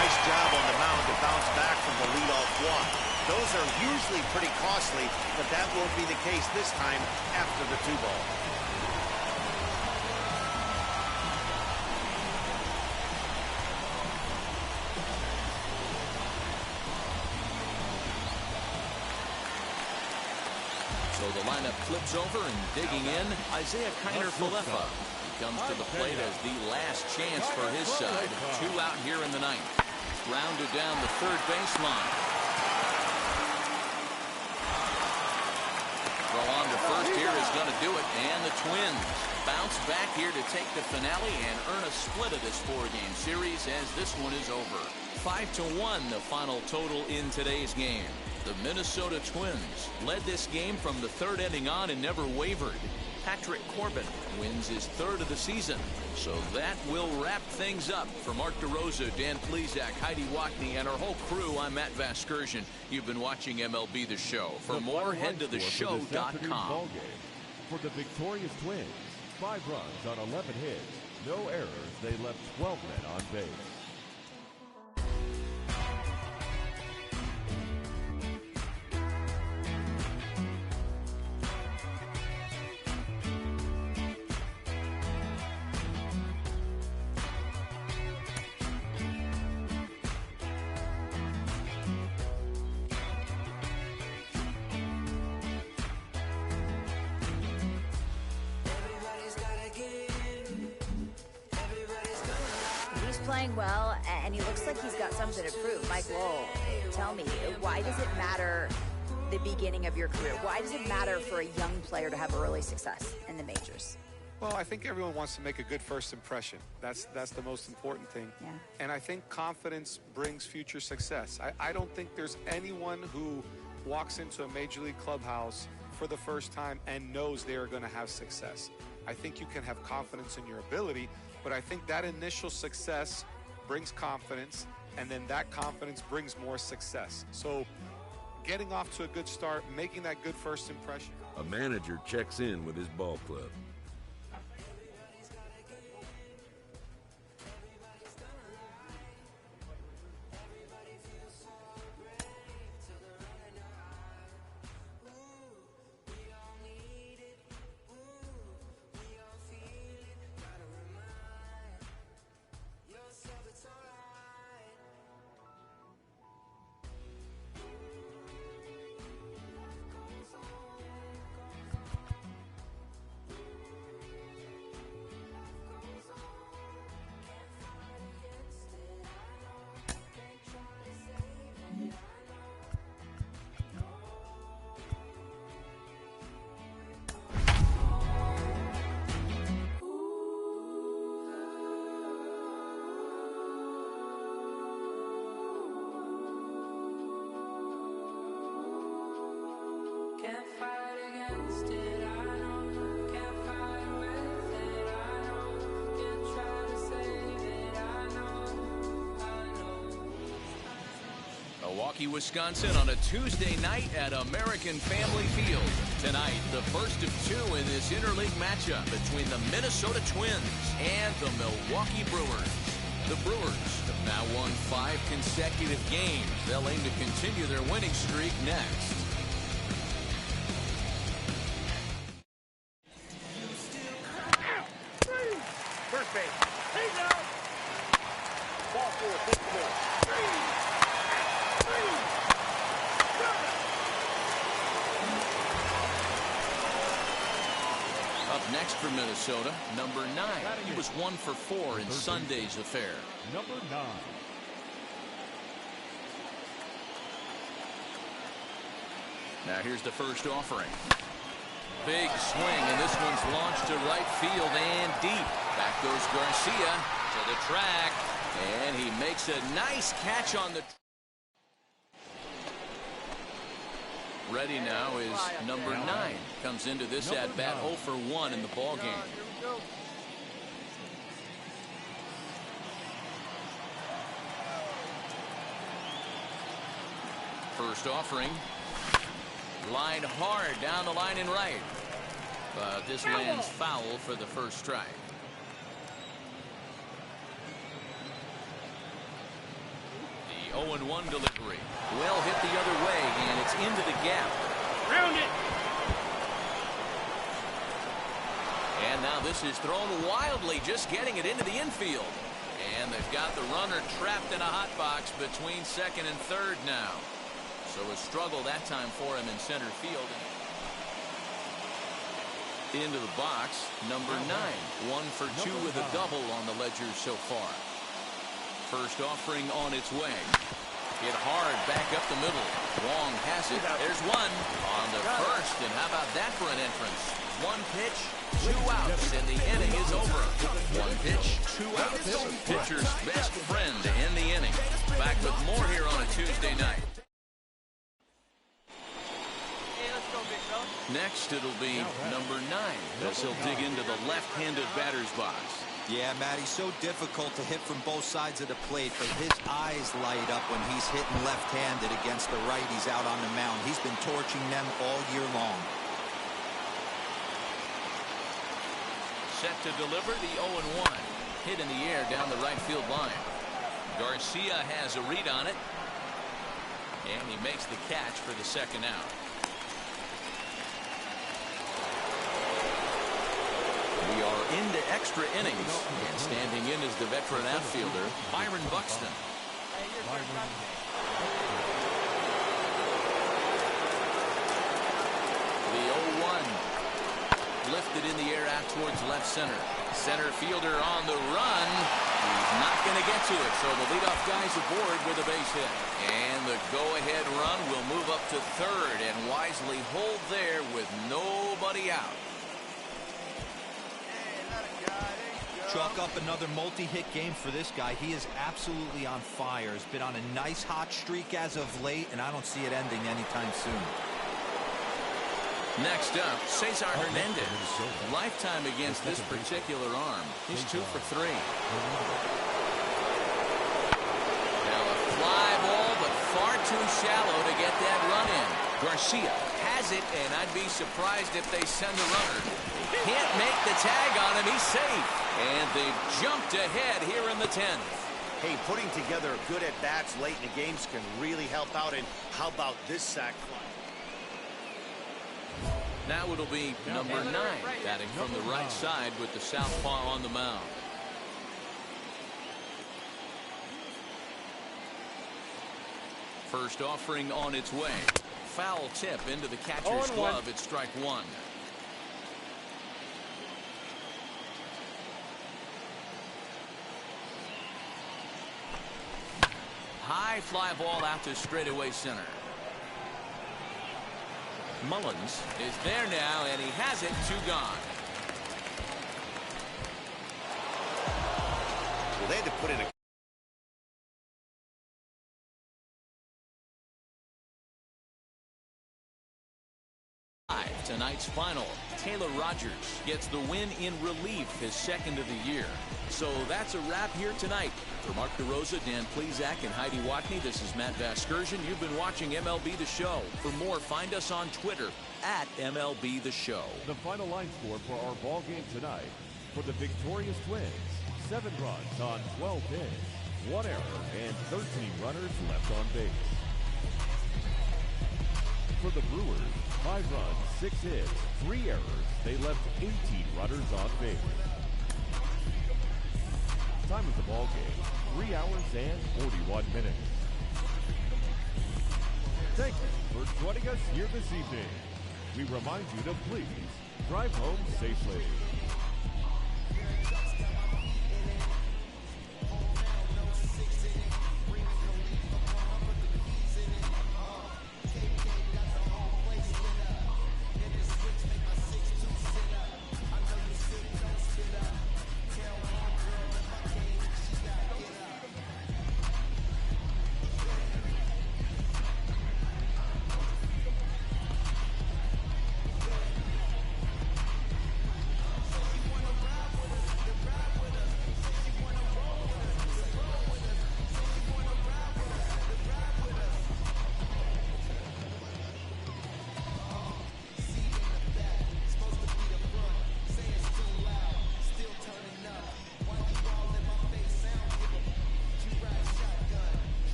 Nice job on the mound to bounce back from the leadoff walk. Those are usually pretty costly, but that won't be the case this time after the 2-ball. So the lineup flips over, and digging in, Isaiah Kiner-Falefa. He comes to the plate as the last chance for his side. 2 out here in the 9th. Grounded down the third baseline. Throw on to first here is going to do it, and the Twins bounce back here to take the finale and earn a split of this 4-game series as this one is over. 5-1 the final total in today's game. The Minnesota Twins led this game from the 3rd inning on and never wavered. Patrick Corbin wins his 3rd of the season. So that will wrap things up. For Mark DeRosa, Dan Plesac, Heidi Watney, and our whole crew, I'm Matt Vasgersian. You've been watching MLB The Show. For more, head to theshow.com. For the victorious Twins, 5 runs on 11 hits, no errors. They left 12 men on base. Playing well, and he looks like he's got something to prove. Mike Lowell, tell me, why does it matter the beginning of your career? Why does it matter for a young player to have early success in the majors? Well, I think everyone wants to make a good first impression. That's the most important thing. Yeah. And I think confidence brings future success. I don't think there's anyone who walks into a major league clubhouse for the first time and knows they are going to have success. I think you can have confidence in your ability, but I think that initial success brings confidence, and then that confidence brings more success. So getting off to a good start, making that good first impression. A manager checks in with his ball club. Can't fight against it, I know. Can't fight with it, I know. Can't try to save it, I know. Milwaukee, Wisconsin on a Tuesday night at American Family Field. Tonight, the first of two in this interleague matchup between the Minnesota Twins and the Milwaukee Brewers. The Brewers have now won 5 consecutive games. They'll aim to continue their winning streak next. First base. He's out. Ball 4, take the ball. Up next for Minnesota, number 9. He was 1 for 4 in Sunday's affair. Number 9. Now here's the first offering. Big swing, and this one's launched to right field and deep. Back goes Garcia to the track, and he makes a nice catch on the... Ready now is number 9. Comes into this at-bat 0 for 1 in the ball game. First offering. Line hard down the line and right. But this lands foul for the first strike. The 0-1 delivery. Well hit the other way, and it's into the gap. Round it. And now this is thrown wildly, just getting it into the infield. And they've got the runner trapped in a hot box between second and third now. So a struggle that time for him in center field. Into the box, number 9. 1 for 2 with a double on the ledger so far. First offering on its way. Hit hard back up the middle. Wong has it. There's one on the first. And how about that for an entrance? 1 pitch, 2 outs, and the inning is over. 1 pitch, 2 outs. Pitcher's best friend to end the inning. Back with more here on a Tuesday night. Next, it'll be number 9 as he'll dig into the left-handed batter's box. Yeah, Matty, so difficult to hit from both sides of the plate, but his eyes light up when he's hitting left-handed against the righties out on the mound. He's been torching them all year long. Set to deliver the 0-1. Hit in the air down the right field line. Garcia has a read on it, and he makes the catch for the second out. We are into extra innings, and standing in is the veteran outfielder, Byron Buxton. The 0-1 lifted in the air out towards left center. Center fielder on the run. He's not going to get to it, so the leadoff guy's aboard with a base hit. And the go-ahead run will move up to third and wisely hold there with nobody out. Hey, let it go. There you go. Chalk up another multi-hit game for this guy. He is absolutely on fire. He's been on a nice hot streak as of late, and I don't see it ending anytime soon. Next up, Cesar Hernandez. Lifetime against this particular arm. He's 2 for 3. Now a fly ball, but far too shallow to get that run in. Garcia has it, and I'd be surprised if they send a runner. Can't make the tag on him. He's safe. And they've jumped ahead here in the 10th. Hey, putting together good at-bats late in the games can really help out. And how about this sac fly? Now it'll be number 9 batting from the right side with the southpaw on the mound. First offering on its way. Foul tip into the catcher's glove at strike 1. High fly ball out to straightaway center. Mullins is there now, and he has it. 2 gone. Well, they had to put in a tonight's final. Taylor Rogers gets the win in relief, his 2nd of the year. So that's a wrap here tonight. For Mark DeRosa, Dan Plezak, and Heidi Watney, this is Matt Vasgersian. You've been watching MLB The Show. For more, find us on Twitter at MLB The Show. The final line score for our ball game tonight. For the victorious Twins, 7 runs on 12 hits, 1 error, and 13 runners left on base. For the Brewers, 5 runs, 6 hits, 3 errors. They left 18 runners on base. Time of the ball game, 3 hours and 41 minutes. Thank you for joining us here this evening. We remind you to please drive home safely.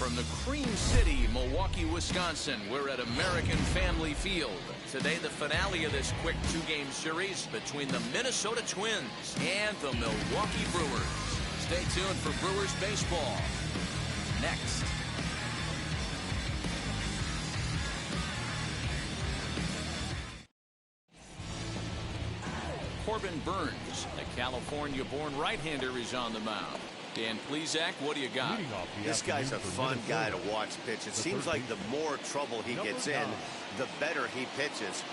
From the Cream City, Milwaukee, Wisconsin, we're at American Family Field. Today, the finale of this quick two-game series between the Minnesota Twins and the Milwaukee Brewers. Stay tuned for Brewers baseball. Next. Corbin Burns, a California-born right-hander, is on the mound. Dan Plesac, what do you got? This guy's a fun guy to watch pitch. It seems like the more trouble he gets in, the better he pitches.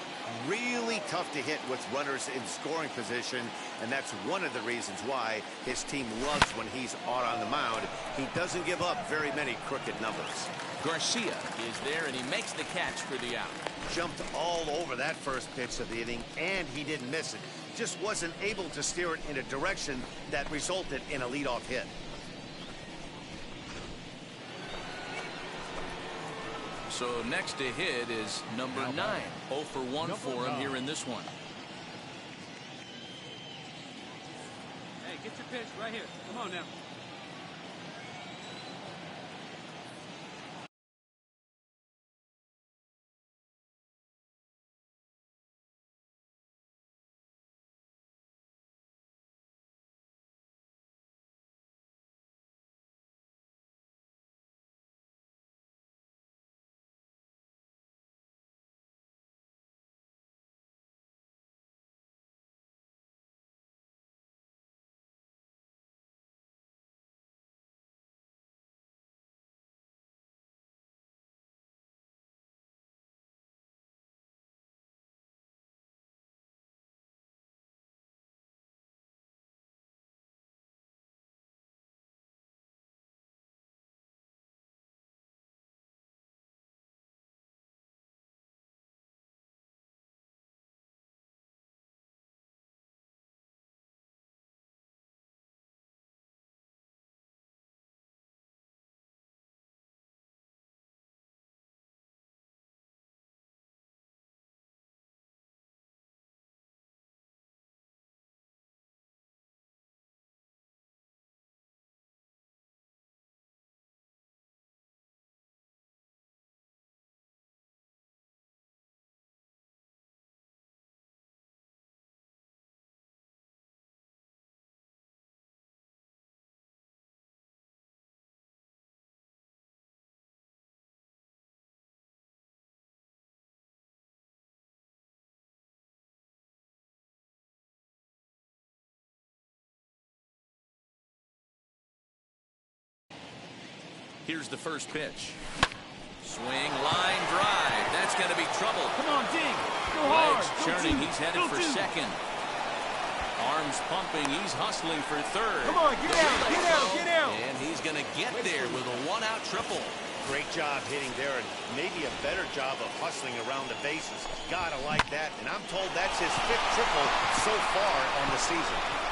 Really tough to hit with runners in scoring position, and that's one of the reasons why his team loves when he's out on the mound. He doesn't give up very many crooked numbers. Garcia is there, and he makes the catch for the out. Jumped all over that first pitch of the inning, and he didn't miss it. Just wasn't able to steer it in a direction that resulted in a leadoff hit. So next to hit is number 9. 0 for 1 for him here in this one. Hey, get your pitch right here. Come on now. Here's the first pitch. Swing, line drive. That's going to be trouble. Come on, Ding. Go hard. Legs churning. He's headed for second. Arms pumping. He's hustling for third. Come on, get out, get out, get out. And he's going to get there with a one-out triple. Great job hitting there, and maybe a better job of hustling around the bases. Gotta like that, and I'm told that's his 5th triple so far on the season.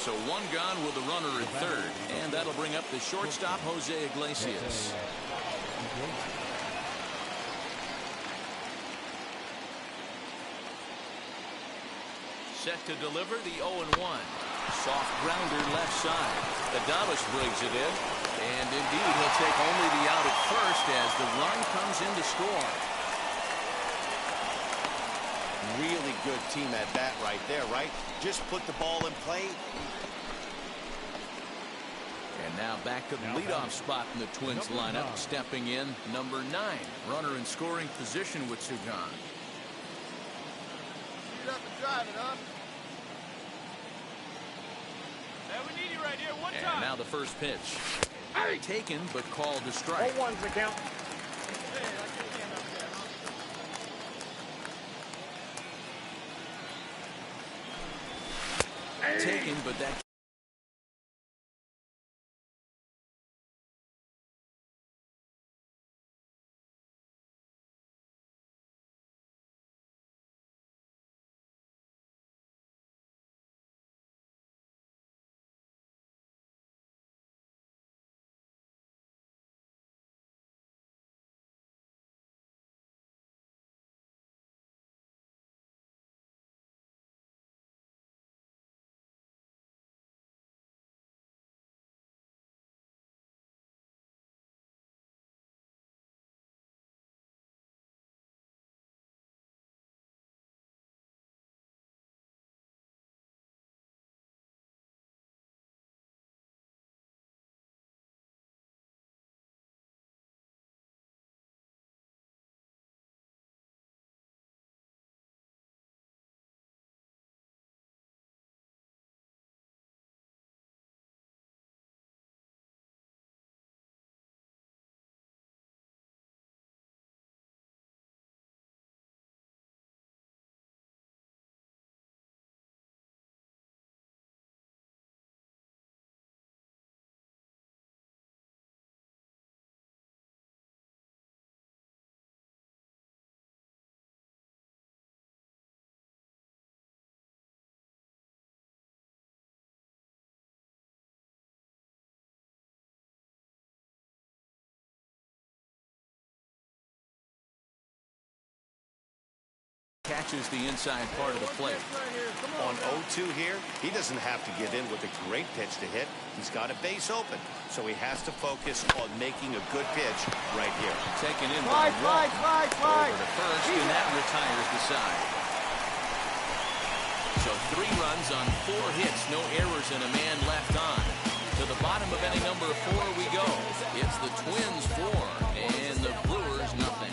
So one gone with a runner at third, and that'll bring up the shortstop, Jose Iglesias. Set to deliver the 0-1. Soft grounder left side. Adames brings it in, and indeed he'll take only the out at first as the run comes in to score. Really good team at bat right there, right? Just put the ball in play. And now back to the leadoff spot in the Twins lineup. Stepping in, number 9. Runner in scoring position with two gone. Get up and drive it, huh? Hey, we need you right here. One And time. now the first pitch. Taken, but called to strike. 0-1's the count. Taken, but that catches the inside part of the plate. On 0-2 here, he doesn't have to give in with a great pitch to hit. He's got a base open, so he has to focus on making a good pitch right here. Taken in by Wong. Over to first, and that retires the side. So 3 runs on 4 hits, no errors, and a man left on. To the bottom of inning number 4 we go. It's the Twins 4 and the Brewers nothing.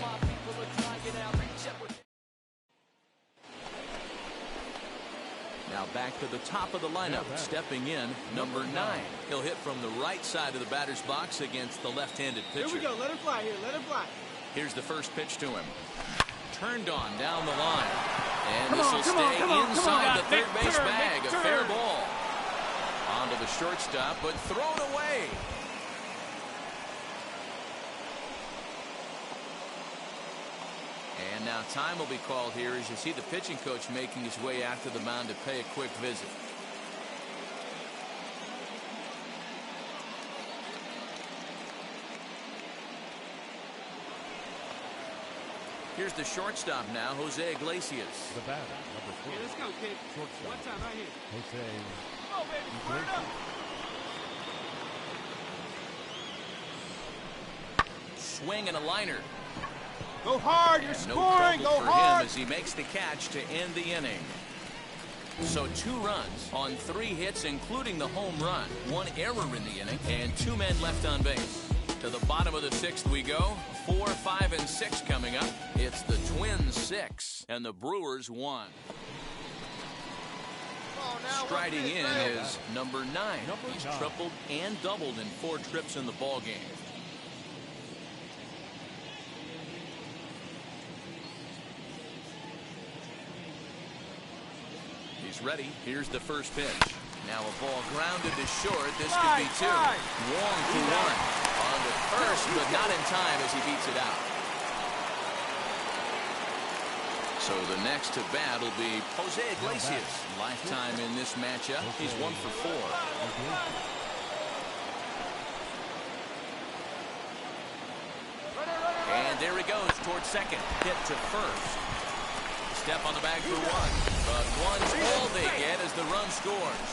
Now back to the top of the lineup, stepping in, number 9. He'll hit from the right side of the batter's box against the left-handed pitcher. Here we go. Let him fly here. Let him fly. Here's the first pitch to him. Turned on down the line. And this will stay inside the third base bag. A fair ball. Onto the shortstop, but thrown away. And now time will be called here as you see the pitching coach making his way out to the mound to pay a quick visit. Here's the shortstop now, Jose Iglesias. The batter, number 4. Hey, let's go, kid. Shortstop. One time right here. Jose. Oh, baby, square it up. Swing and a liner. Go hard, you're scoring, no go for hard. him as he makes the catch to end the inning. So 2 runs on 3 hits, including the home run. 1 error in the inning, and 2 men left on base. To the bottom of the 6th we go. 4, 5, and 6 coming up. It's the Twins 6 and the Brewers 1. Striding in is number 9. He's tripled and doubled in 4 trips in the ball game. He's ready. Here's the first pitch. Now a ball grounded to short. This could be 2. Wong to 1. On to first, but not in time as he beats it out. So the next to bat will be Jose Iglesias. Lifetime in this matchup. He's 1 for 4. And there he goes towards second. Hit to first. Step on the bag for 1. But 1's all they get as the run scores.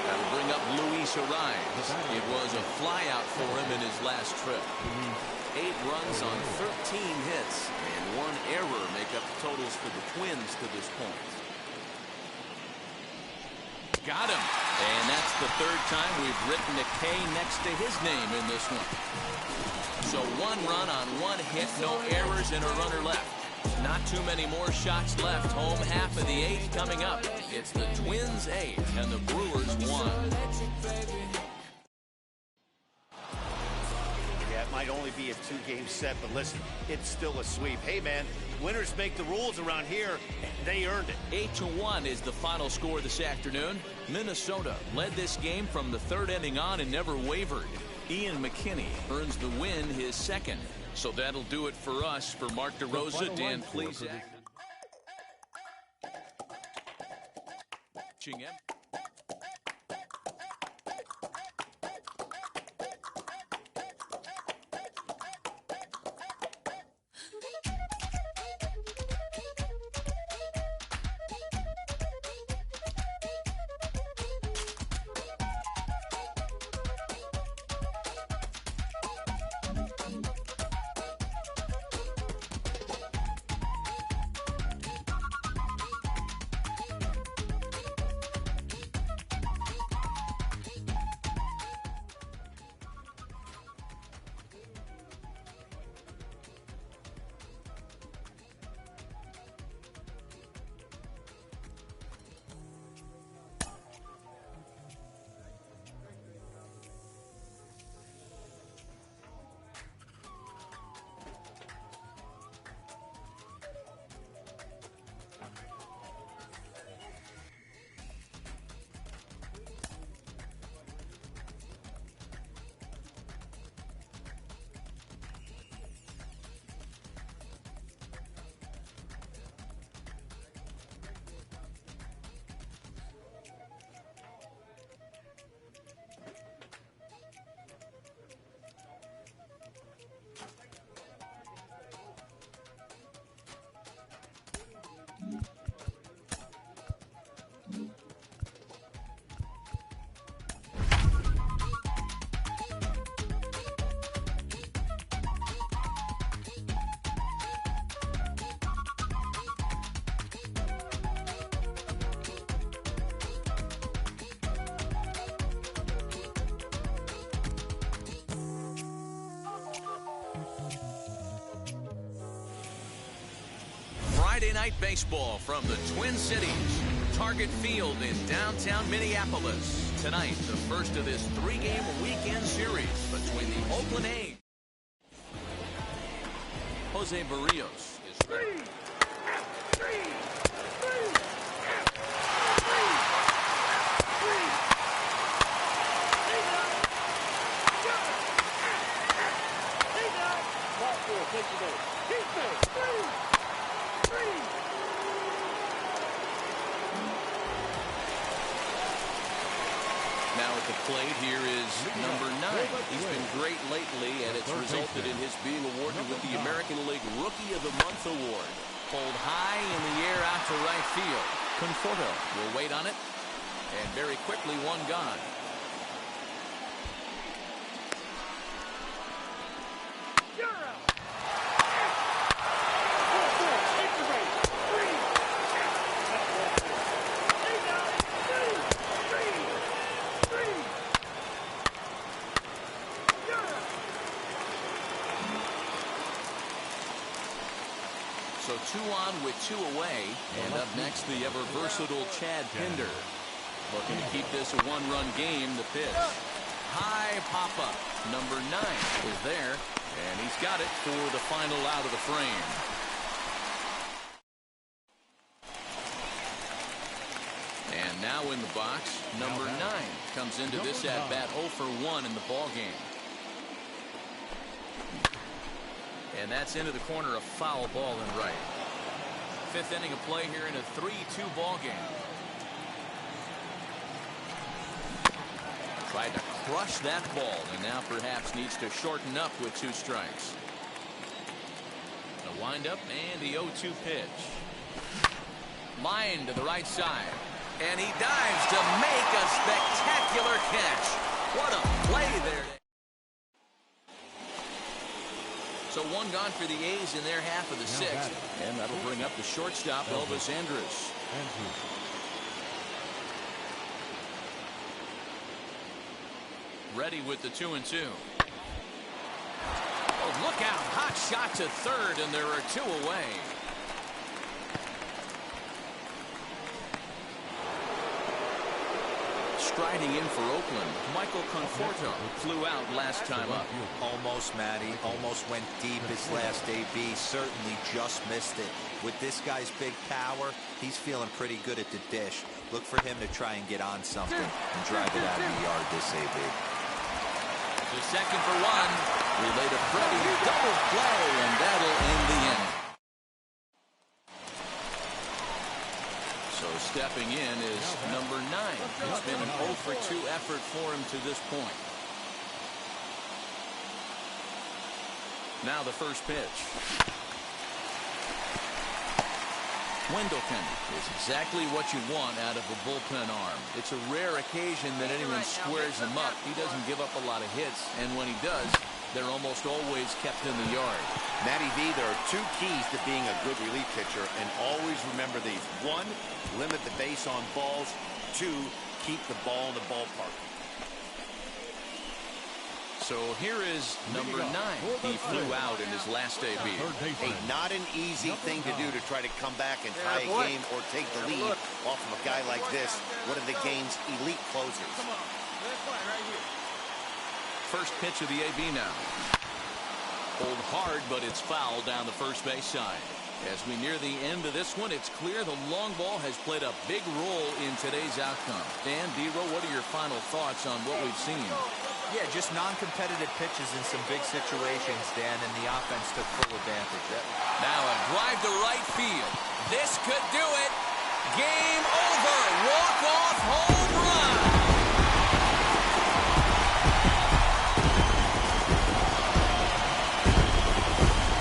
That'll bring up Luis Ariz. It was a flyout for him in his last trip. 8 runs on 13 hits, and 1 error make up the totals for the Twins to this point. Got him. And that's the 3rd time we've written a K next to his name in this one. So 1 run on 1 hit, no errors, and a runner left. Not too many more shots left. Home half of the 8th coming up. It's the Twins 8 and the Brewers 1. Yeah, it might only be a 2-game set, but listen, it's still a sweep. Hey, man, winners make the rules around here, and they earned it. 8-1 is the final score this afternoon. Minnesota led this game from the 3rd inning on and never wavered. Ian McKinney earns the win, his 2nd. So that'll do it for us. For Mark DeRosa, Dan Plesac. Friday Night Baseball from the Twin Cities. Target Field in downtown Minneapolis. Tonight, the first of this 3-game weekend series between the Oakland A's. Jose Barrios is ready. Now at the plate, here is number 9. He's been great lately, and it's resulted in his being awarded with the American League Rookie of the Month award. Pulled high in the air out to right field. Conforto will wait on it, and very quickly one gone. So 2 on with 2 away. And up next, the ever-versatile Chad Pinder. Looking to keep this a 1-run game. The pitch. High pop-up. Number 9 is there. And he's got it for the final out of the frame. And now in the box, number 9 comes into this at-bat 0 for 1 in the ballgame. And that's into the corner, a foul ball and right. 5th inning of play here in a 3-2 ball game. Tried to crush that ball and now perhaps needs to shorten up with 2 strikes. The windup and the 0-2 pitch. Line to the right side. And he dives to make a spectacular catch. What a play there. So 1 gone for the A's in their half of the 6th. And that'll bring up the shortstop, Elvis Andrus. Ready with the 2-2. Oh, look out. Hot shot to third, and there are 2 away. Striding in for Oakland, Michael Conforto flew out last time up. Almost, Matty. Almost went deep his last AB. Certainly just missed it. With this guy's big power, he's feeling pretty good at the dish. Look for him to try and get on something and drive it out of the yard this AB. The second for 1. Relay to Freddie. Double play, and that'll end the inning. So stepping in is number 9. It's been an 0 for 2 effort for him to this point. Now the first pitch. Wendelken is exactly what you want out of a bullpen arm. It's a rare occasion that anyone squares him up. He doesn't give up a lot of hits, and when he does, they're almost always kept in the yard. Matty V, there are 2 keys to being a good relief pitcher, and always remember these. 1, limit the base on balls. 2, keep the ball in the ballpark. So here is number 9. He flew out in his last AB. Hey, not an easy thing to do to try to come back and tie a game or take the lead off of a guy like this, one of the game's elite closers. Come on. Right here. First pitch of the AB now. Pulled hard, but it's foul down the first base side. As we near the end of this one, it's clear the long ball has played a big role in today's outcome. Dan, D-Row, what are your final thoughts on what we've seen? Yeah, just non-competitive pitches in some big situations, Dan, and the offense took full advantage. Now a drive to right field. This could do it. Game over. Walk-off home run.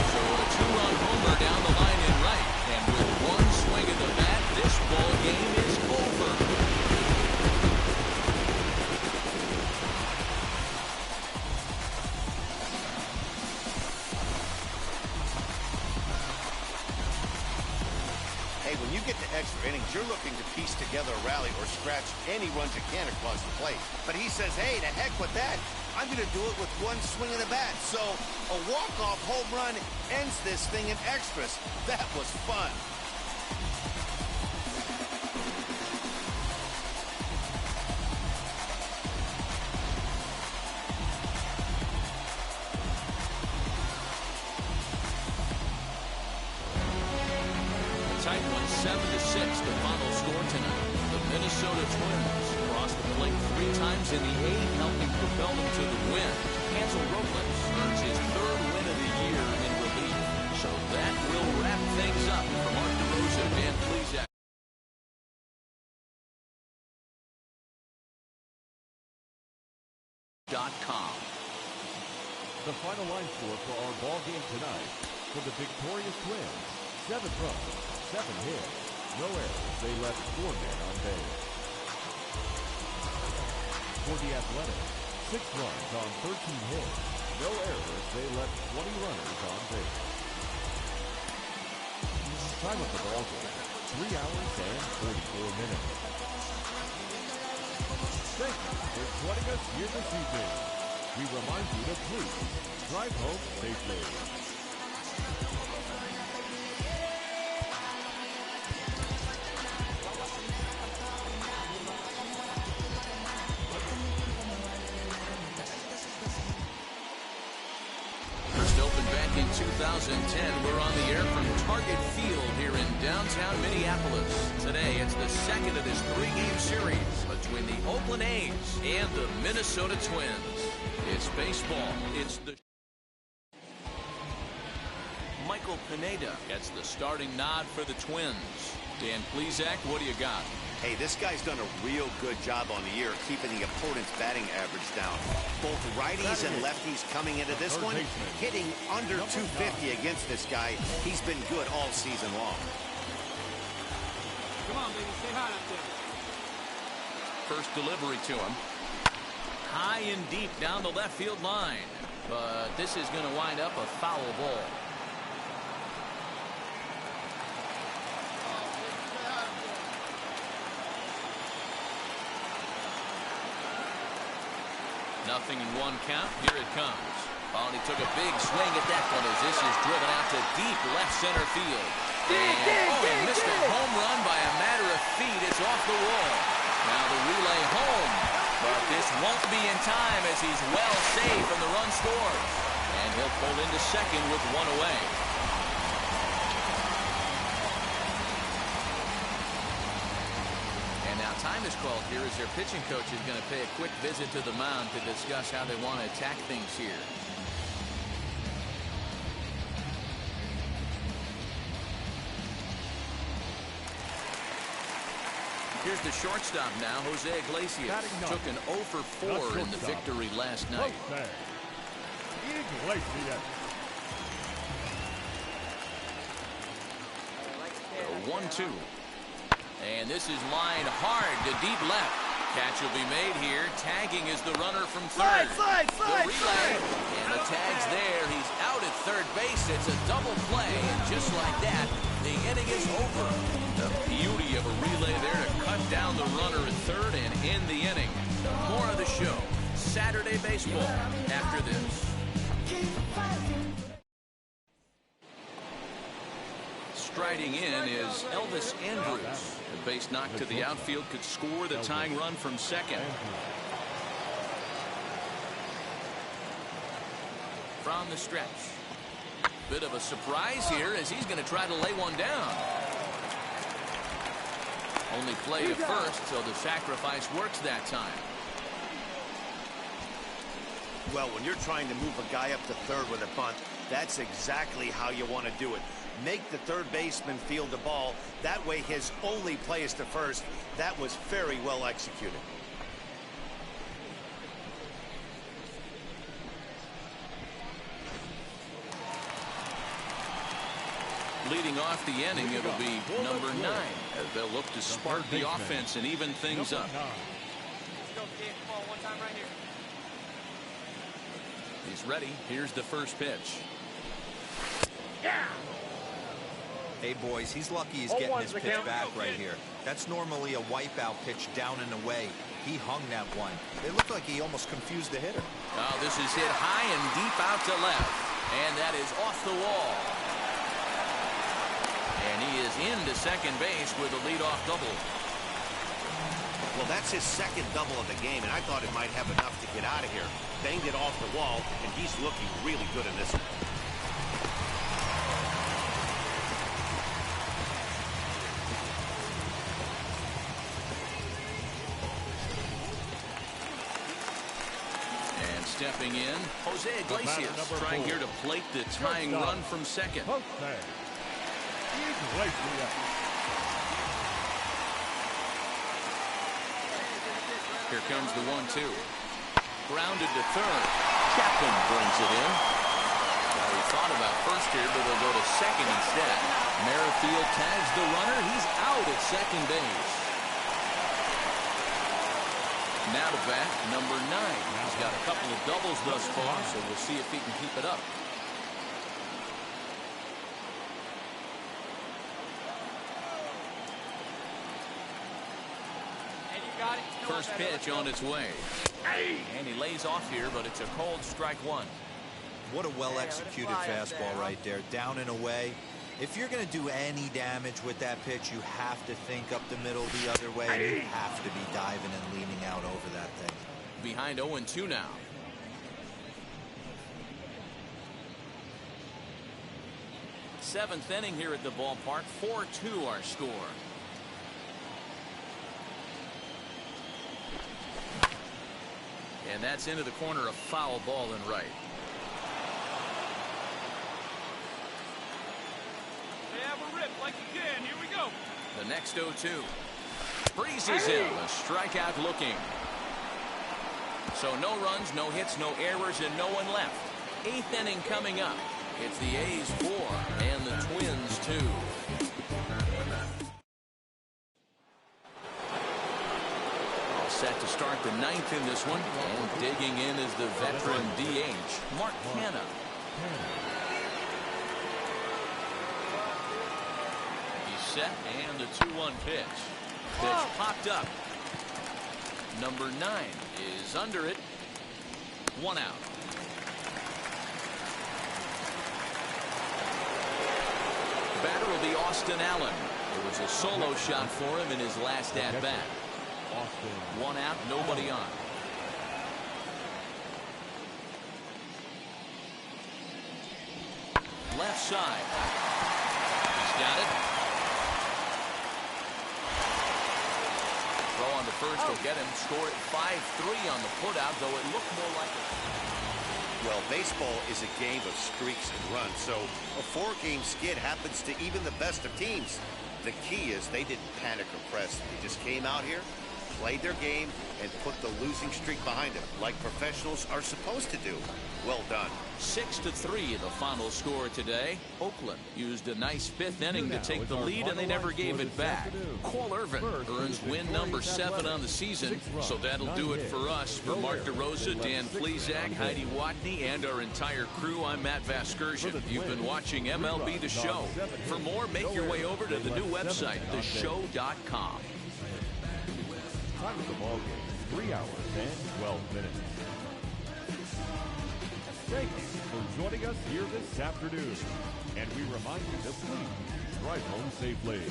So a 2-run homer down the line in right. And with 1 swing of the bat, this ball game is over. When you get to extra innings, you're looking to piece together a rally or scratch any runs you can across the plate. But he says, hey, to heck with that. I'm going to do it with 1 swing of the bat. So a walk-off home run ends this thing in extras. That was fun. Tight one, 7-6, the final score tonight. The Minnesota Twins crossed the plate 3 times in the 8th, helping propel them to the win. Hansel Robles earns his 3rd win of the year in relief. So that will wrap things up for Mark DeRosa and Plesac. The final line score for our ball game tonight: for the victorious Twins, 7 runs, 7 hits, no errors. They left 4 men on base. For the Athletics, 6 runs on 13 hits, no errors. They left 20 runners on base. Time of the ball game: 3 hours and 44 minutes. Thank you for joining us here this evening. We remind you to please drive home safely. First opened back in 2010. We're on the air from Target Field here in downtown Minneapolis. Today, it's the second of this 3-game series between the Oakland A's and the Minnesota Twins. It's baseball. It's the... Michael Pineda gets the starting nod for the Twins. Dan Plesac, what do you got? Hey, this guy's done a real good job on the year keeping the opponent's batting average down. Both righties and lefties coming into this one, hitting under 250 against this guy. He's been good all season long. Come on, baby, stay hot up there. First delivery to him. High and deep down the left field line. But this is going to wind up a foul ball. Nothing in 1 count. Here it comes. Oh, and he took a big swing at that one as this is driven out to deep left center field. He missed a home run by a matter of feet. It's off the wall. Now the relay home. But this won't be in time as he's well safe and the run scores. And he'll pull into second with 1 away. And now time is called here as their pitching coach is going to pay a quick visit to the mound to discuss how they want to attack things here. Here's the shortstop now, Jose Iglesias. Took an 0 for 4 in the victory last night. Iglesias. 1-2. And this is lined hard to deep left. Catch will be made here. Tagging is the runner from third. The relay. And the tag's there. He's out at third base. It's a double play. And just like that, the inning is over. The beauty of a relay there to cut down the runner at third and end the inning. More of the show. Saturday baseball after this. Striding in is Elvis Andrews. A base knock to the outfield could score the tying run from second. From the stretch. Bit of a surprise here as he's going to try to lay one down. Only play to first, so the sacrifice works that time. Well, when you're trying to move a guy up to third with a bunt, that's exactly how you want to do it. Make the third baseman field the ball. That way his only play is to first. That was very well executed. Leading off the inning, it'll be number 9 as they'll look to spark the offense and even things up. He's ready. Here's the first pitch. Yeah. Hey, boys, he's lucky he's getting his pitch back right here. That's normally a wipeout pitch down and away. He hung that one. It looked like he almost confused the hitter. Oh, this is hit high and deep out to left. And that is off the wall. And he is into second base with a leadoff double. Well, that's his second double of the game, and I thought it might have enough to get out of here. Banged it off the wall, and he's looking really good in this one. And stepping in, Jose Iglesias trying here to plate the tying run from second. Here comes the 1-2. Grounded to third. Chapman brings it in. Now he thought about first here, but he'll go to second instead. Merrifield tags the runner. He's out at second base. Now to bat, number 9. He's got a couple of doubles thus far, so we'll see if he can keep it up. First pitch on its way. And he lays off here, but it's a cold strike one. What a well-executed fastball right there. Down and away. If you're going to do any damage with that pitch, you have to think up the middle the other way. And you have to be diving and leaning out over that thing. Behind 0-2 now. Seventh inning here at the ballpark. 4-2 our score. And that's into the corner, a foul ball and right. They have a rip like again. Here we go. The next 0-2. Freezes him. A strikeout looking. So no runs, no hits, no errors, and no one left. Eighth inning coming up. It's the A's 4 and the Twins 2. Set to start the ninth in this one, and digging in is the veteran DH, Mark Hanna. He's set, and the 2-1 pitch. Pitch popped up. Number 9 is under it. 1 out. Batter will be Austin Allen. It was a solo shot for him in his last at-bat. 1 out, nobody on. Left side. He's got it. Throw on the first will get him. Score at 5-3 on the putout, though it looked more like it. Well, baseball is a game of streaks and runs, so a 4-game skid happens to even the best of teams. The key is they didn't panic or press. They just came out here, played their game, and put the losing streak behind them, like professionals are supposed to do. Well done. 6-3 the final score today. Oakland used a nice 5th inning to take the lead, and they never gave it back. Cole Irvin earns win number 7 on the season, so that'll do it for us. For Mark DeRosa, Dan Plesac, Heidi Watney, and our entire crew, I'm Matt Vasgersian. You've been watching MLB The Show. For more, make your way over to the new website, theshow.com. Time of the ball game, 3 hours and 12 minutes. Thank you for joining us here this afternoon. And we remind you to please drive home safely.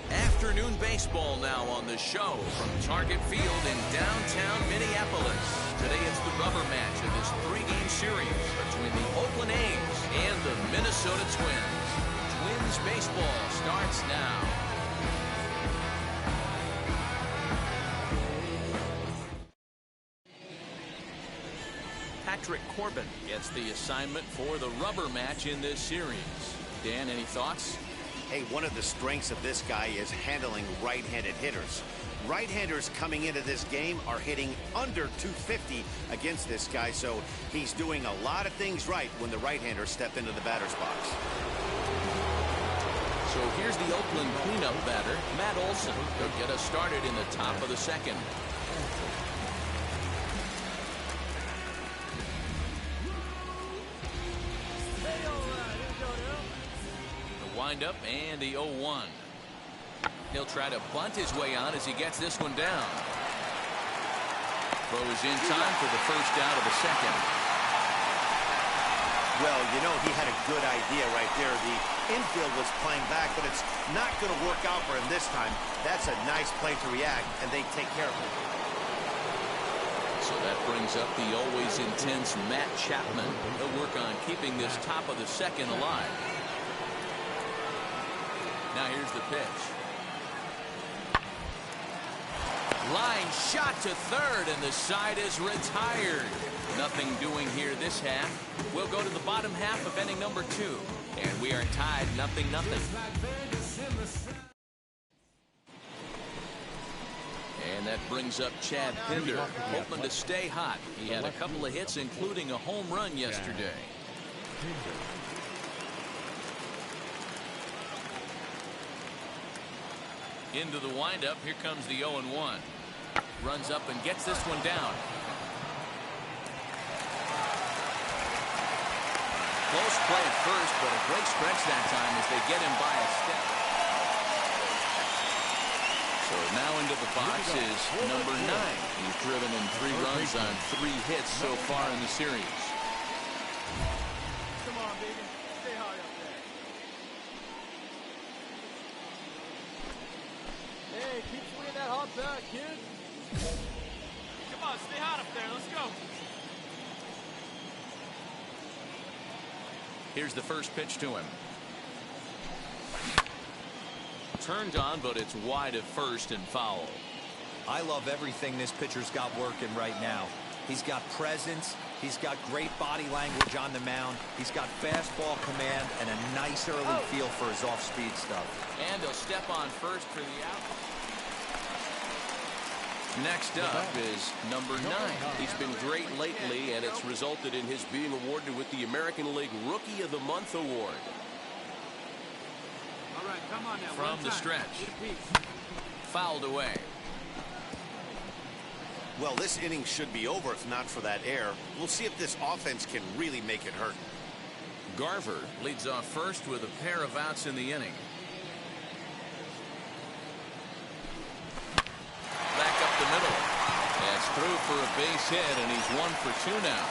Afternoon baseball now on the show from Target Field in downtown Minneapolis. Today it's the rubber match of this 3-game series between the Oakland A's and the Minnesota Twins. Twins baseball starts now. Patrick Corbin gets the assignment for the rubber match in this series. Dan, any thoughts? Hey, one of the strengths of this guy is handling right-handed hitters. Right-handers coming into this game are hitting under 250 against this guy, so he's doing a lot of things right when the right-handers step into the batter's box. So here's the Oakland cleanup batter, Matt Olson. He'll get us started in the top of the second. The windup and the 0-1. He'll try to bunt his way on as he gets this one down. Throw is in time for the first out of the second. Well, you know, he had a good idea right there. The infield was playing back, but it's not going to work out for him this time. That's a nice play to react, and they take care of it. So that brings up the always intense Matt Chapman. He'll work on keeping this top of the second alive. Now here's the pitch. Line shot to third, and the side is retired. Nothing doing here this half. We'll go to the bottom half of inning number 2, and we are tied 0-0. And that brings up Chad Pinder, hoping to stay hot. He had a couple of hits, including a home run yesterday. Into the windup. Here comes the 0-1. Runs up and gets this one down. Close play at first, but a great stretch that time as they get him by a step. So now into the box is number 9. He's driven in 3 runs on 3 hits so far in the series. Come on, baby. Stay high up there. Hey, keep swinging that hot bat, kid. Come on, stay hot up there. Let's go. Here's the first pitch to him. Turned on, but it's wide at first and foul. I love everything this pitcher's got working right now. He's got presence. He's got great body language on the mound. He's got fastball command and a nice early feel for his off-speed stuff. And he'll step on first for the out. Next up is number 9. He's been great lately, and it's resulted in his being awarded with the American League Rookie of the Month award. All right, come on now. From the stretch. Fouled away. Well, this inning should be over if not for that error. We'll see if this offense can really make it hurt. Garver leads off first with a pair of outs in the inning. Back up the middle. That's through for a base hit, and he's 1 for 2 now.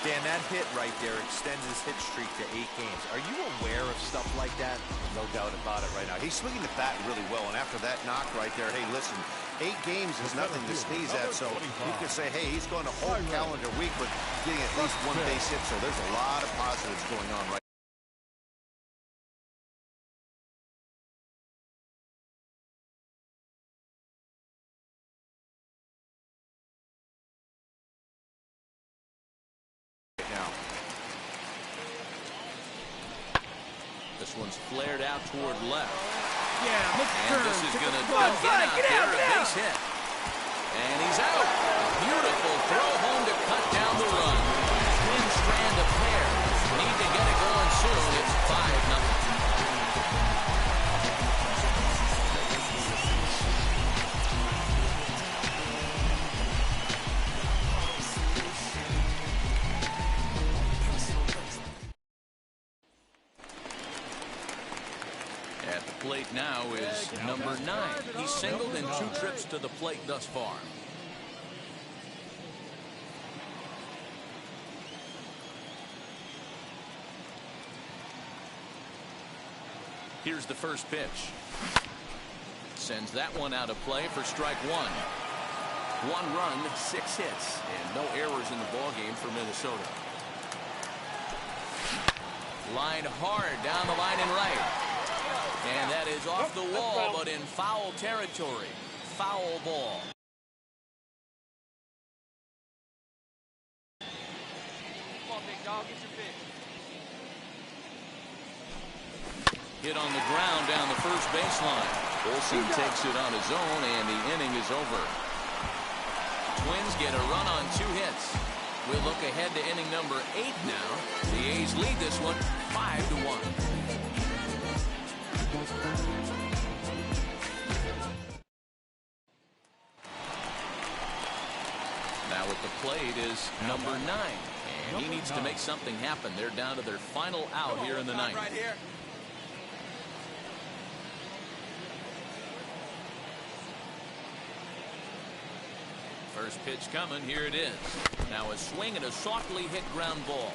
Dan, that hit right there extends his hit streak to 8 games. Are you aware of stuff like that? No doubt about it right now. He's swinging the bat really well, and after that knock right there, hey, listen, 8 games is nothing to sneeze at, so you can say, hey, he's going a whole calendar week with getting at least 1 base hit, so there's a lot of positives going on right now. This one's flared out toward left. Yeah, and this is going to get out there, a base hit. And he's out. Beautiful throw home to cut down the run. Twin strand of pair. Need to get it going soon. It's 5-0. At the plate now is number 9. He's singled in 2 trips to the plate thus far. Here's the first pitch. Sends that one out of play for strike 1. 1 run, 6 hits, and no errors in the ballgame for Minnesota. Line hard down the line and right. And that is off the wall, but in foul territory. Foul ball. Come on, big dog, get your pitch. Hit on the ground down the first baseline. Olsen takes it on his own, and the inning is over. Twins get a run on 2 hits. We'll look ahead to inning number 8 now. The A's lead this one 5-1. Now at the plate is number 9. And he needs to make something happen. They're down to their final out here in the ninth. Right here. First pitch coming. Here it is. Now a swing and a softly hit ground ball.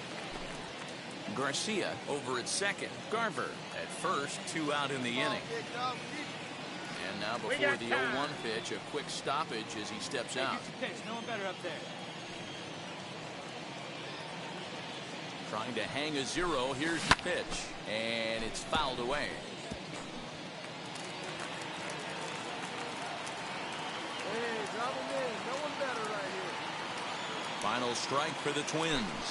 Garcia over at second. Garver at first. 2 out in the inning. And now before the 0-1 pitch, a quick stoppage as he steps out. No one better up there. Trying to hang a 0. Here's the pitch. And it's fouled away. Hey, drop him in. No one better right here. Final strike for the Twins.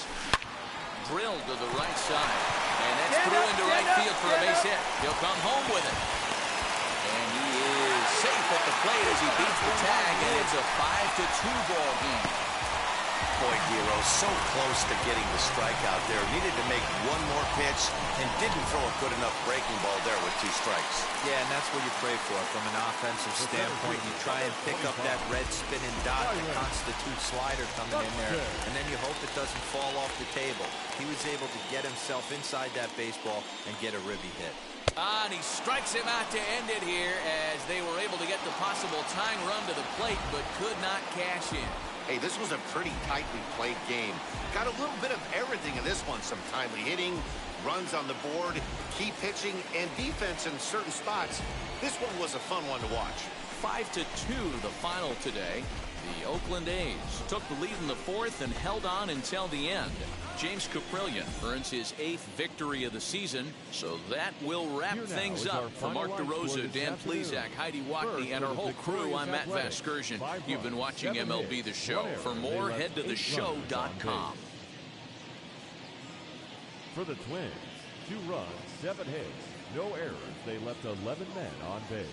Drilled to the right side. And that's through into right field for a base hit. He'll come home with it. And he is safe at the plate as he beats the tag, and it's a 5-2 ball game. Boy, Giro, so close to getting the strikeout there. Needed to make one more pitch and didn't throw a good enough breaking ball there with 2 strikes. Yeah, and that's what you pray for from an offensive standpoint. You try and pick up that red spinning dot that constitutes slider coming in there, and then you hope it doesn't fall off the table. He was able to get himself inside that baseball and get a ribby hit. And he strikes him out to end it here as they were able to get the possible tying run to the plate but could not cash in. Hey, this was a pretty tightly played game. Got a little bit of everything in this one. Some timely hitting, runs on the board, key pitching, and defense in certain spots. This one was a fun one to watch. 5-2 the final today. The Oakland A's took the lead in the 4th and held on until the end. James Caprillion earns his 8th victory of the season, so that will wrap things up. For Mark DeRosa, Dan Plesac, Heidi Wackney, and our whole crew, I'm Matt Vasgersian. You've been watching MLB The Show. For more, head to theshow.com. For the Twins, 2 runs, 7 hits, no errors. They left 11 men on base.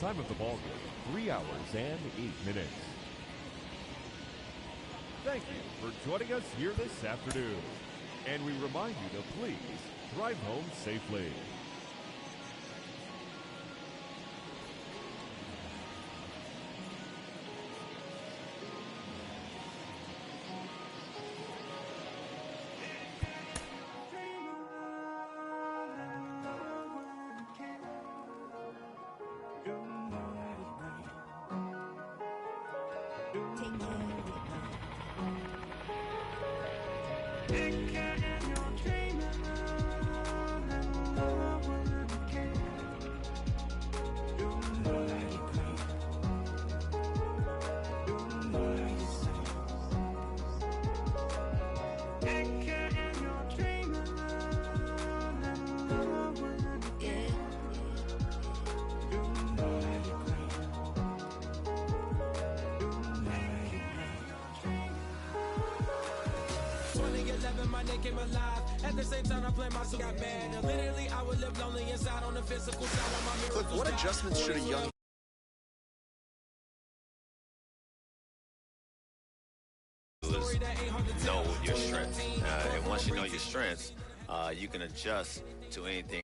Time of the ball game, 3 hours and 8 minutes. Thank you for joining us here this afternoon. And we remind you to please drive home safely. Came alive. At the same time, I play my suit got bad. And literally, I would live lonely inside on the physical side of my mirror. Cliff, what adjustments should a young know your strengths? And once you know your strengths, you can adjust to anything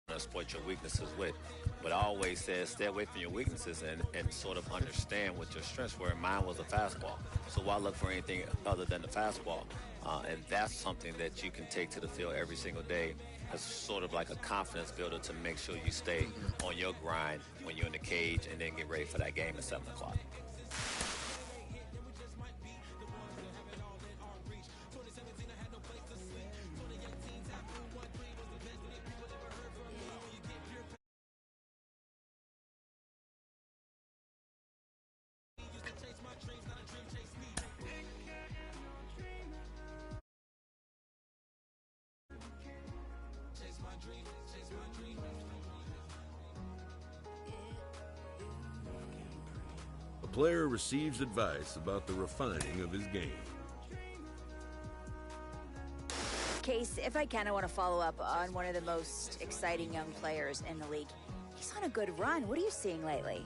to exploit your weaknesses with. But I always said stay away from your weaknesses and sort of understand what your strengths were. Mine was a fastball. So why look for anything other than the fastball? And that's something that you can take to the field every single day as sort of like a confidence builder to make sure you stay on your grind when you're in the cage and then get ready for that game at 7 o'clock. A player receives advice about the refining of his game. Case, if I can, I want to follow up on one of the most exciting young players in the league. He's on a good run. What are you seeing lately?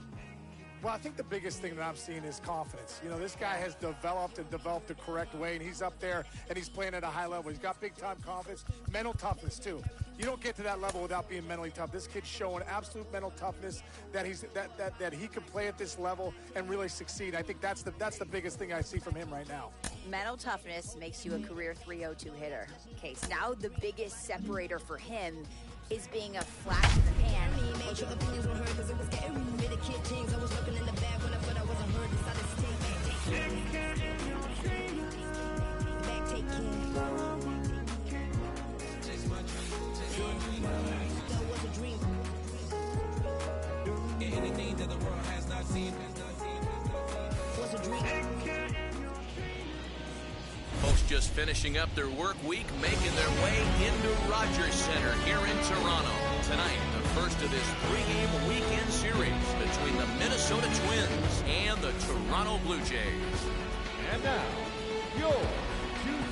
Well, I think the biggest thing that I'm seeing is confidence. You know, this guy has developed the correct way, and he's up there, and he's playing at a high level. He's got big-time confidence, mental toughness, too. You don't get to that level without being mentally tough. This kid's showing absolute mental toughness that he can play at this level and really succeed. I think that's the biggest thing I see from him right now. Mental toughness makes you a career .302 hitter. Case, now the biggest separator for him is being a flash in the pan. Made your opinions were heard because it was scary. Made a kid change. I was looking in the back when I thought I wasn't heard. Decided to take back, take care. That was a dream. Anything that the world has not seen was a dream. Folks just finishing up their work week, making their way into Rogers Center here in Toronto. Tonight, the first of this three-game weekend series between the Minnesota Twins and the Toronto Blue Jays. And now, your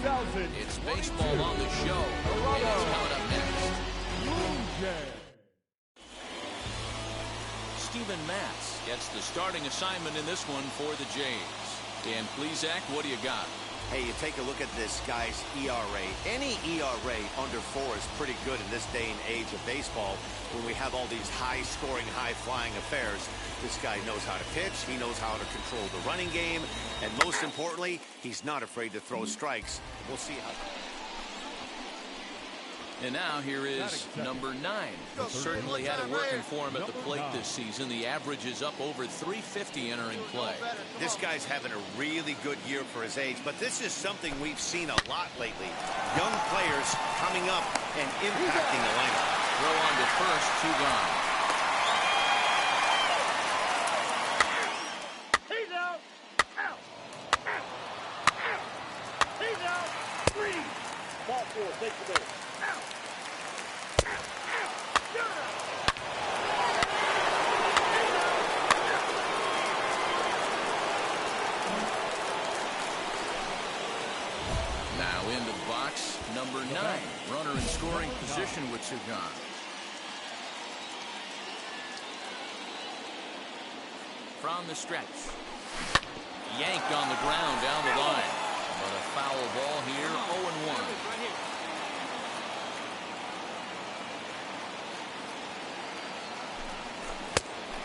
2000. It's baseball on the show. And it's coming up next. Blue Jays. Steven Matz gets the starting assignment in this one for the Jays. Dan Plesac, what do you got? Hey, you take a look at this guy's ERA. Any ERA under 4 is pretty good in this day and age of baseball when we have all these high-scoring, high-flying affairs. This guy knows how to pitch. He knows how to control the running game. And most importantly, he's not afraid to throw strikes. We'll see how... And now here is number 9. Certainly had it working for him at the plate this season. The average is up over 350 entering play. This guy's having a really good year for his age, but this is something we've seen a lot lately. Young players coming up and impacting the lineup. Throw on to first, 2 gone. He's out. Out. Out. Out. He's out. 3. Ball 4. Take the base. Now into the box, number 9. Runner in scoring position with 2 gone. From the stretch. Yanked on the ground down the line. But a foul ball here, 0-1.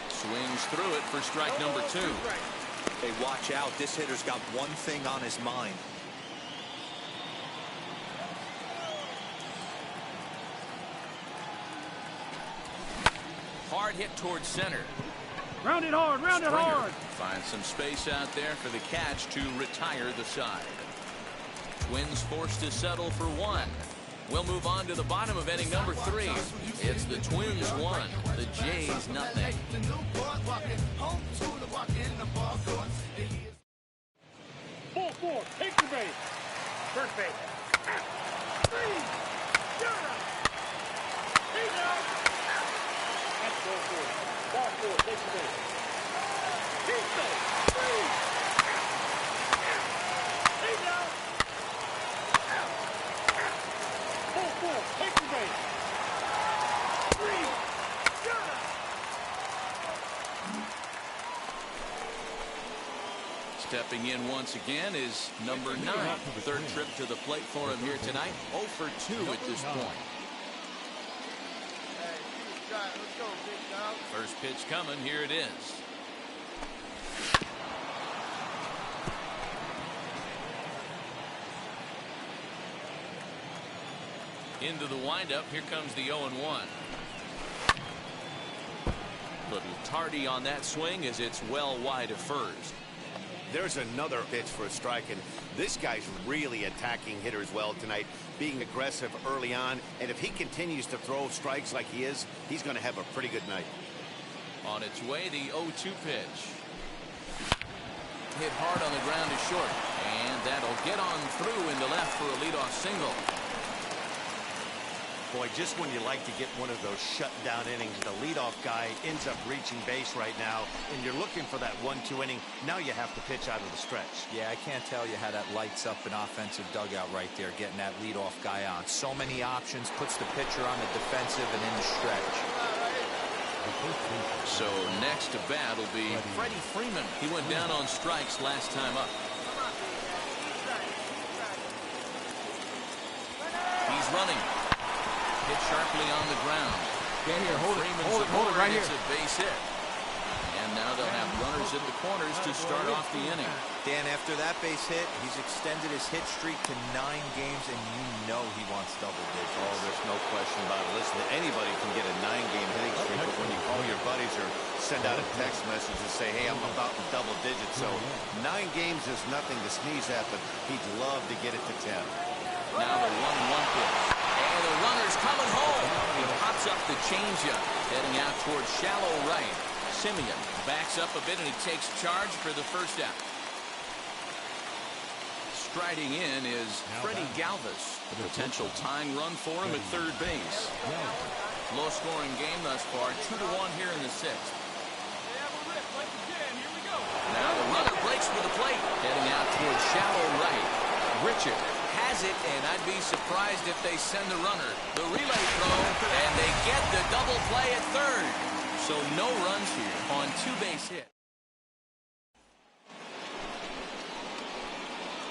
Swings through it for strike number 2. Hey, watch out. This hitter's got one thing on his mind. Hard hit towards center. Round it hard, round it hard. Finds some space out there for the catch to retire the side. Twins forced to settle for 1. We'll move on to the bottom of inning number 3. It's the Twins 1, the Jays nothing. Ball 4. Take the base. First base. 3. He's out. That's ball 4. Ball 4. Take the base. He's safe. 3. He's out. Ball 4. Take the base. 3. Stepping in once again is number 9. Third trip to the plate for him here tonight. 0 for 2 at this point. Let's go, big dog. First pitch coming. Here it is. Into the windup. Here comes the 0-1. Little tardy on that swing as it's well wide of first. There's another pitch for a strike, and this guy's really attacking hitters well tonight, being aggressive early on, and if he continues to throw strikes like he is, he's going to have a pretty good night. On its way, the 0-2 pitch. Hit hard on the ground to short, and that'll get on through into left for a leadoff single. Boy, just when you like to get one of those shutdown innings, the leadoff guy ends up reaching base right now, and you're looking for that 1-2 inning. Now you have to pitch out of the stretch. Yeah, I can't tell you how that lights up an offensive dugout right there, getting that leadoff guy on. So many options, puts the pitcher on the defensive and in the stretch. So next to bat will be Freddie Freeman. He went down on strikes last time up. He's running. Hit sharply on the ground. Get here, hold it right here. It's a base hit. And now they'll have runners in the corners to start off the inning. Dan, after that base hit, he's extended his hit streak to 9 games, and you know he wants double digits. Oh, there's no question about it. Listen, anybody can get a 9-game hitting streak, but when you call your buddies or send out a text message and say, hey, I'm about in double digits, so 9 games is nothing to sneeze at, but he'd love to get it to 10. Now the 1-1 pitch. And the runner's coming home. He pops up the changeup, heading out towards shallow right. Simeon backs up a bit, and he takes charge for the first out. Striding in is Freddie Galvis. A potential tying run for him at third base. Low-scoring game thus far, 2-1 here in the 6th. Now the runner breaks for the plate, heading out towards shallow right. Richard has it, and I'd be surprised if they send the runner. The relay throw, and they get the double play at third. So no runs here on 2-base hit.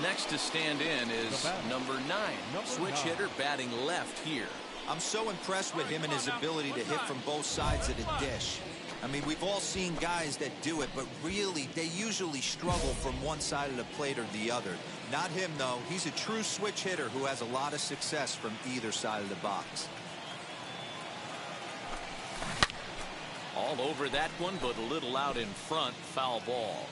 Next to stand in is number 9, switch hitter batting left here. I'm so impressed with him and his ability to hit from both sides of the dish. I mean, we've all seen guys that do it, but really, they usually struggle from one side of the plate or the other. Not him, though. He's a true switch hitter who has a lot of success from either side of the box. All over that one, but a little out in front. Foul ball.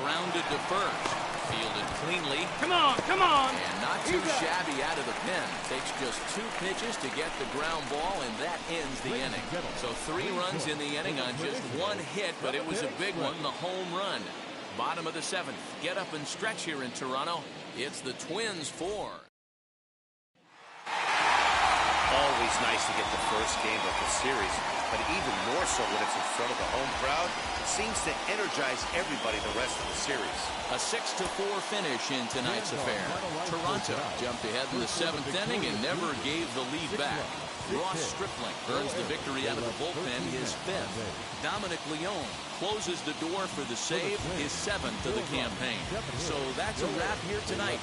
Grounded to first. Fielded cleanly. Come on, come on. And not too shabby out of the pen. Takes just 2 pitches to get the ground ball, and that ends the inning. So 3 runs in the inning on just 1 hit, but it was a big one, the home run. Bottom of the 7th. Get up and stretch here in Toronto. It's the Twins 4. Always nice to get the first game of the series, but even more so when it's in front of the home crowd. It seems to energize everybody the rest of the series. A 6-4 finish in tonight's affair. Toronto jumped ahead in the 7th inning and never gave the lead back. Ross Stripling earns the victory out of the bullpen, his 5th. Dominic Leone closes the door for the save, his 7th of the campaign. So that's a wrap here tonight.